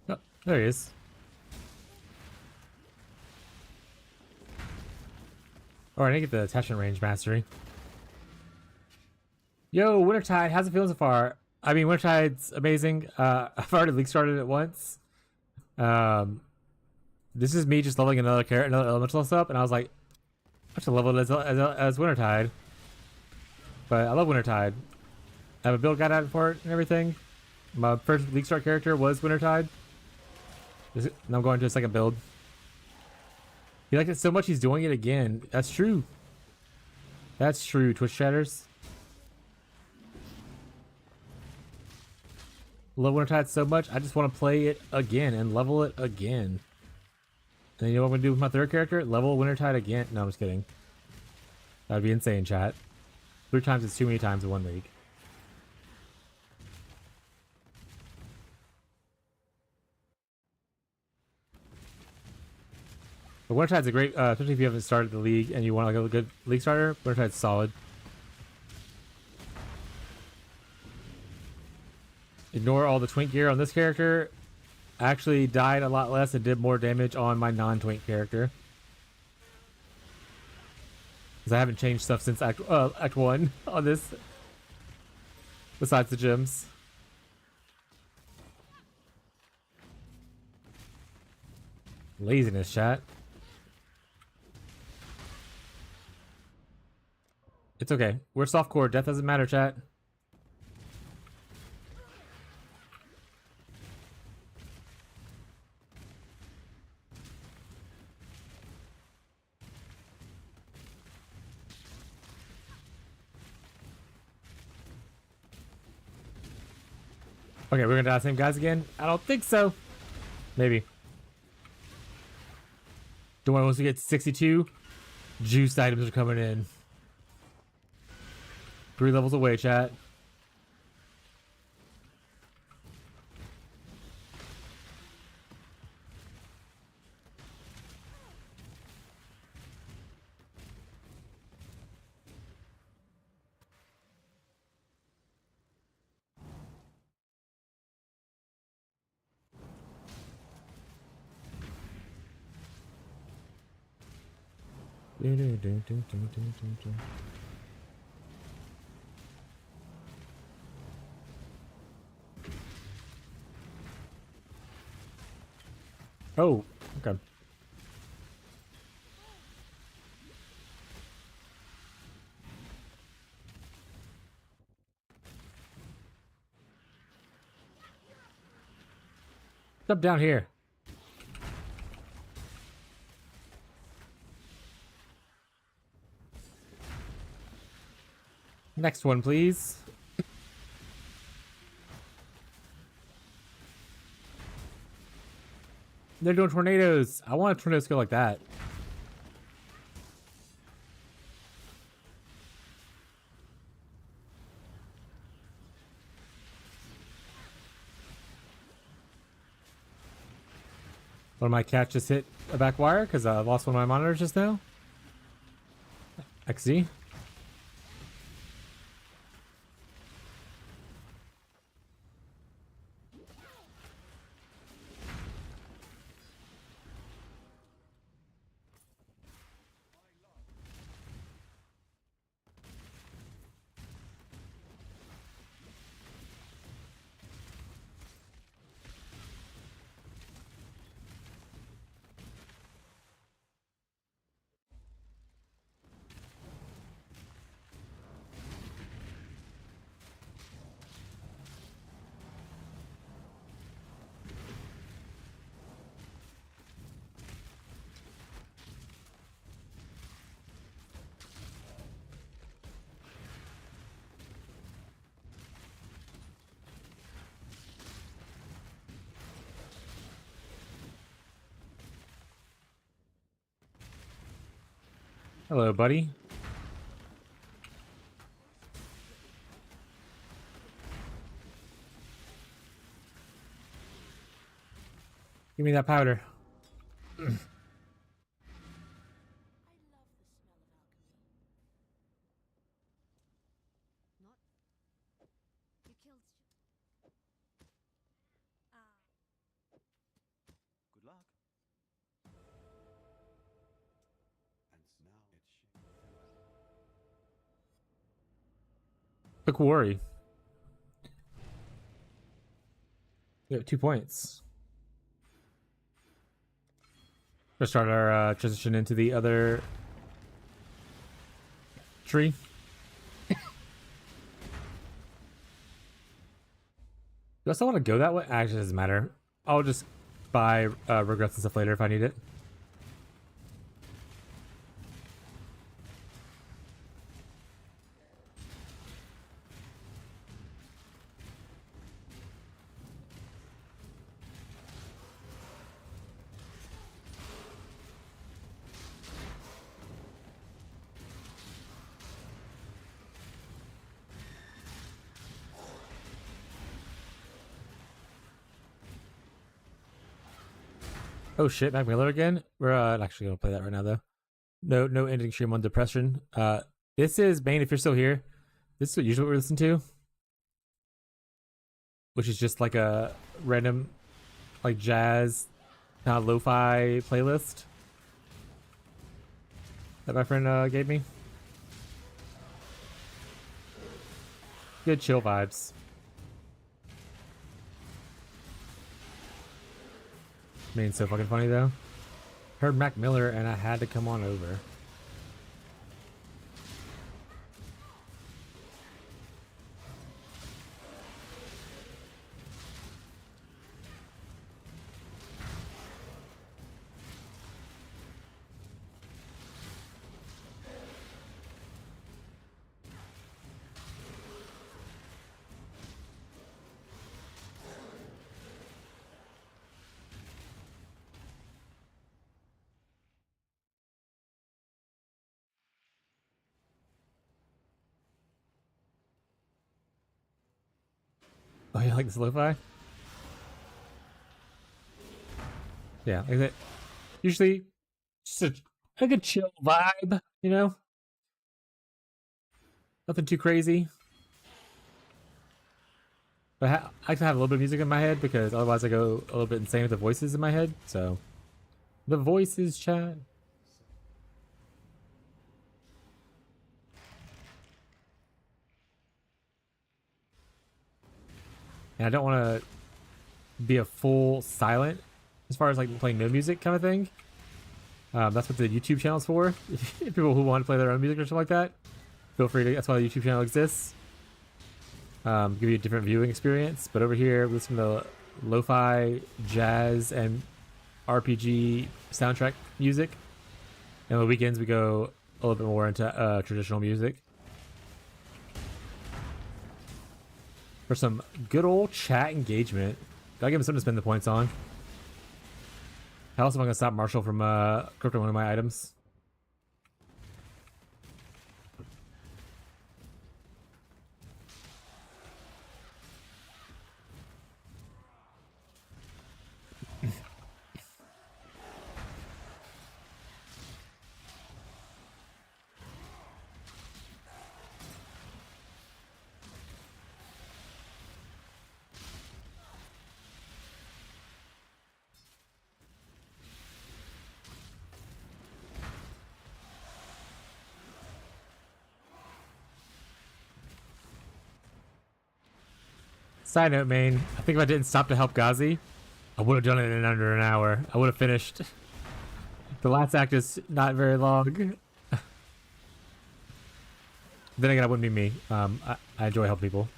Oh, there he is. Alright, I need to get the attachment range mastery. Yo, Wintertide, how's it feeling so far? I mean, Wintertide's amazing. I've already league started it once. This is me just leveling another elementalist up, and I was like, I should level it as Wintertide. But I love Wintertide. I have a build guide out for it and everything. My first league start character was Wintertide. And I'm going to a second build. He liked it so much he's doing it again. That's true. That's true, Twitch chatters. Love Wintertide so much, I just want to play it again and level it again. And you know what I'm going to do with my third character? Level Wintertide again. No, I'm just kidding. That'd be insane, chat. 3 times is too many times in 1 league. But Wintertide's a great, especially if you haven't started the league and you want like a good league starter. Wintertide's solid. Ignore all the twink gear on this character. actually died a lot less and did more damage on my non-twink character. Because I haven't changed stuff since Act 1 on this. Besides the gems. Laziness, chat. It's okay. We're softcore. Death doesn't matter, chat. Okay, we're gonna die the same guys again? I don't think so. Maybe. Don't worry, once we get to 62, juiced items are coming in. 3 levels away, chat. Oh, okay. What's up down here? Next one, please. They're doing tornadoes. I want a tornado skill like that. One of my cats just hit a back wire because I lost one of my monitors just now. XD. Hello, buddy. Give me that powder. I love the smell of alchemy. Not. You killed. Good luck. And now it's Quick worry. We have 2 points. Let's start our transition into the other tree. Do I still want to go that way? Actually, it doesn't matter. I'll just buy regrets and stuff later if I need it. Oh shit, Mac Miller again? We're actually gonna play that right now though. No ending stream on depression. This is Bane if you're still here. This is usually what we listen to. Which is just like a random like jazz kind of lo-fi playlist that my friend gave me. Good chill vibes. I mean, it's so fucking funny though. Heard Mac Miller and I had to come on over. Oh, you like this lo-fi? Yeah, like that. Usually, just a good chill vibe, you know? Nothing too crazy. But I like to have a little bit of music in my head because otherwise I go a little bit insane with the voices in my head. So, the voices, chat. And I don't want to be a full silent as far as like playing no music kind of thing. That's what the YouTube channel is for. People who want to play their own music or something like that, feel free to. That's why the YouTube channel exists. Give you a different viewing experience. But over here, listen to lo-fi, jazz, and RPG soundtrack music. And on the weekends, we go a little bit more into traditional music. For some good old chat engagement. Gotta give him something to spend the points on. How else am I gonna stop Marshall from corrupting one of my items? Side note, main. I think if I didn't stop to help Ghazi, I would have done it in under an hour. I would have finished. The last act is not very long. Then again, that wouldn't be me. I enjoy helping people.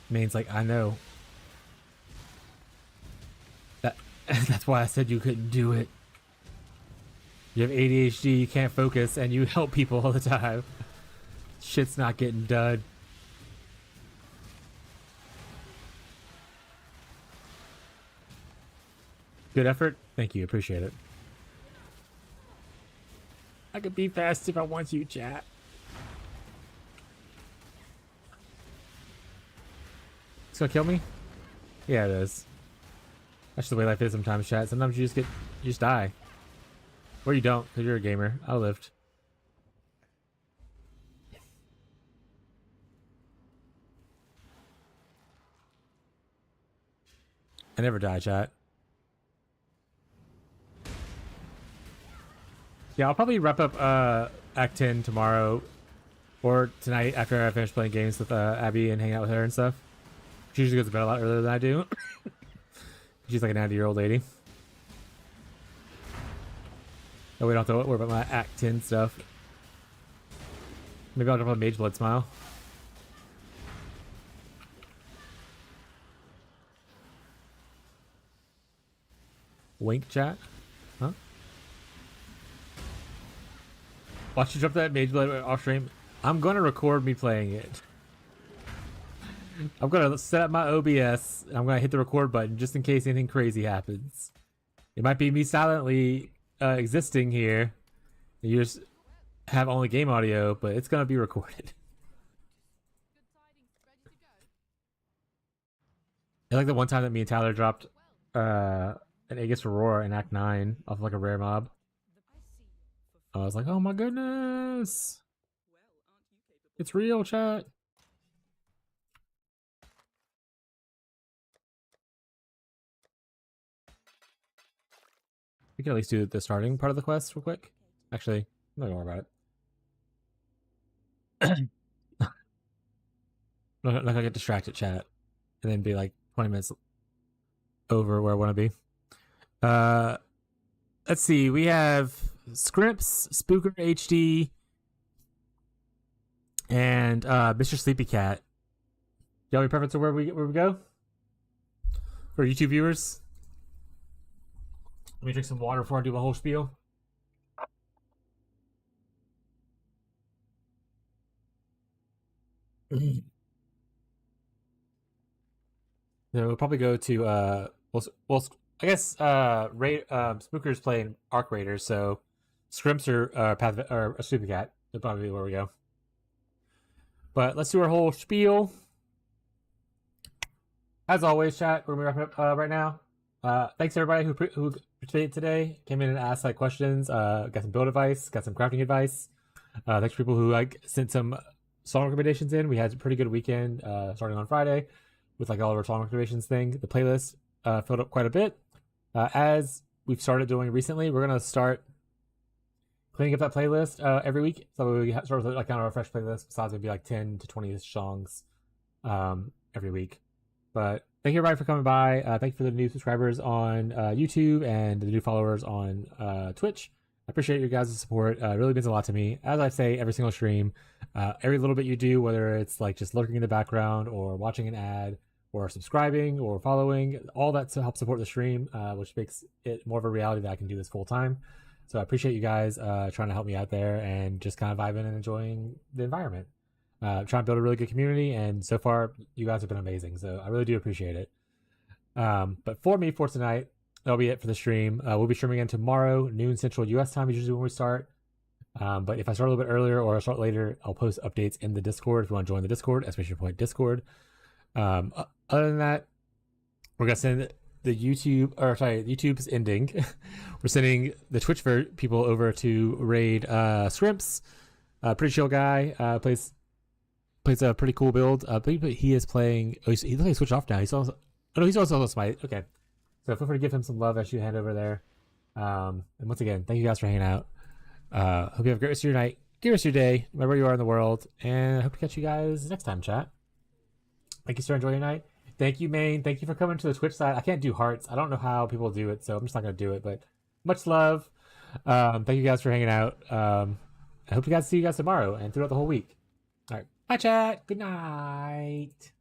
Main's like, I know. That's why I said you couldn't do it. You have ADHD, you can't focus, and you help people all the time. Shit's not getting done. Good effort. Thank you. Appreciate it. I could be fast if I want to, chat. It's gonna kill me? Yeah, it is. That's the way life is sometimes, chat. Sometimes you just die. Or you don't, because you're a gamer. I lived. I never die, chat. Yeah, I'll probably wrap up Act 10 tomorrow. Or tonight after I finish playing games with Abby and hang out with her and stuff. She usually goes to bed a lot earlier than I do. She's like a 90-year-old lady. Oh, we don't have to worry about my Act 10 stuff. Maybe I'll drop a Mage Blood Smile. Wink, chat. Huh? Watch you drop that Mage Blood off stream. I'm going to record me playing it. I'm going to set up my OBS. And I'm going to hit the record button just in case anything crazy happens. It might be me silently existing here. You just have only game audio, but it's going to be recorded. I like the one time that me and Tyler dropped an an Aegis Aurora in Act 9 off like a rare mob. I was like, oh my goodness! It's real, chat! We can at least do the starting part of the quest real quick. Actually, I'm not gonna worry about it. Not gonna get distracted, chat, and then be like 20 minutes over where I want to be. Let's see. We have Scripps, Spooker HD, and Mr. Sleepy Cat. Do you have any preference of where we go? For YouTube viewers? Let me drink some water before I do my whole spiel. So we'll probably go to well I guess Spooker's playing Arc Raiders, so Scrimps or Path or Sleepy Cat. That'll probably be where we go. But let's do our whole spiel. As always, chat, we're gonna be wrapping up right now. Thanks everybody who participated today. Came in and asked like questions. Got some build advice. Got some crafting advice. Thanks for people who like sent some song recommendations in. We had a pretty good weekend starting on Friday with like all of our song recommendations thing. The playlist filled up quite a bit. As we've started doing recently, we're gonna start cleaning up that playlist every week. So we start with like kind of a fresh playlist. Besides, maybe like 10 to 20 songs every week. But thank you everybody for coming by. Thank you for the new subscribers on YouTube and the new followers on Twitch. I appreciate your guys' support. It really means a lot to me. As I say every single stream, every little bit you do, whether it's like just lurking in the background or watching an ad or subscribing or following, all that to help support the stream, which makes it more of a reality that I can do this full time. So I appreciate you guys trying to help me out there and just kind of vibing and enjoying the environment. Trying to build a really good community, and so far you guys have been amazing, so I really do appreciate it. But for tonight, that'll be it for the stream. We'll be streaming again tomorrow, noon Central US time is usually when we start. But if I start a little bit earlier or I start later, I'll post updates in the Discord if you want to join the Discord, exclamation point Discord. Other than that, we're gonna send the YouTube's ending. We're sending the Twitch people over to raid Scrimps. Pretty chill guy. Plays a pretty cool build. But he is playing. Oh, he looks like he switched off now. He's also. Oh no, he's also Smite. Okay, so feel free to give him some love as you hand over there. And once again, thank you guys for hanging out. Hope you have a great rest of your night, great rest of your day, wherever you are in the world, and I hope to catch you guys next time, chat. Thank you, sir. Enjoy your night. Thank you, Maine. Thank you for coming to the Twitch side. I can't do hearts. I don't know how people do it, so I'm just not gonna do it. But much love. Thank you guys for hanging out. I hope you guys see you guys tomorrow and throughout the whole week. All right. Bye, chat. Good night.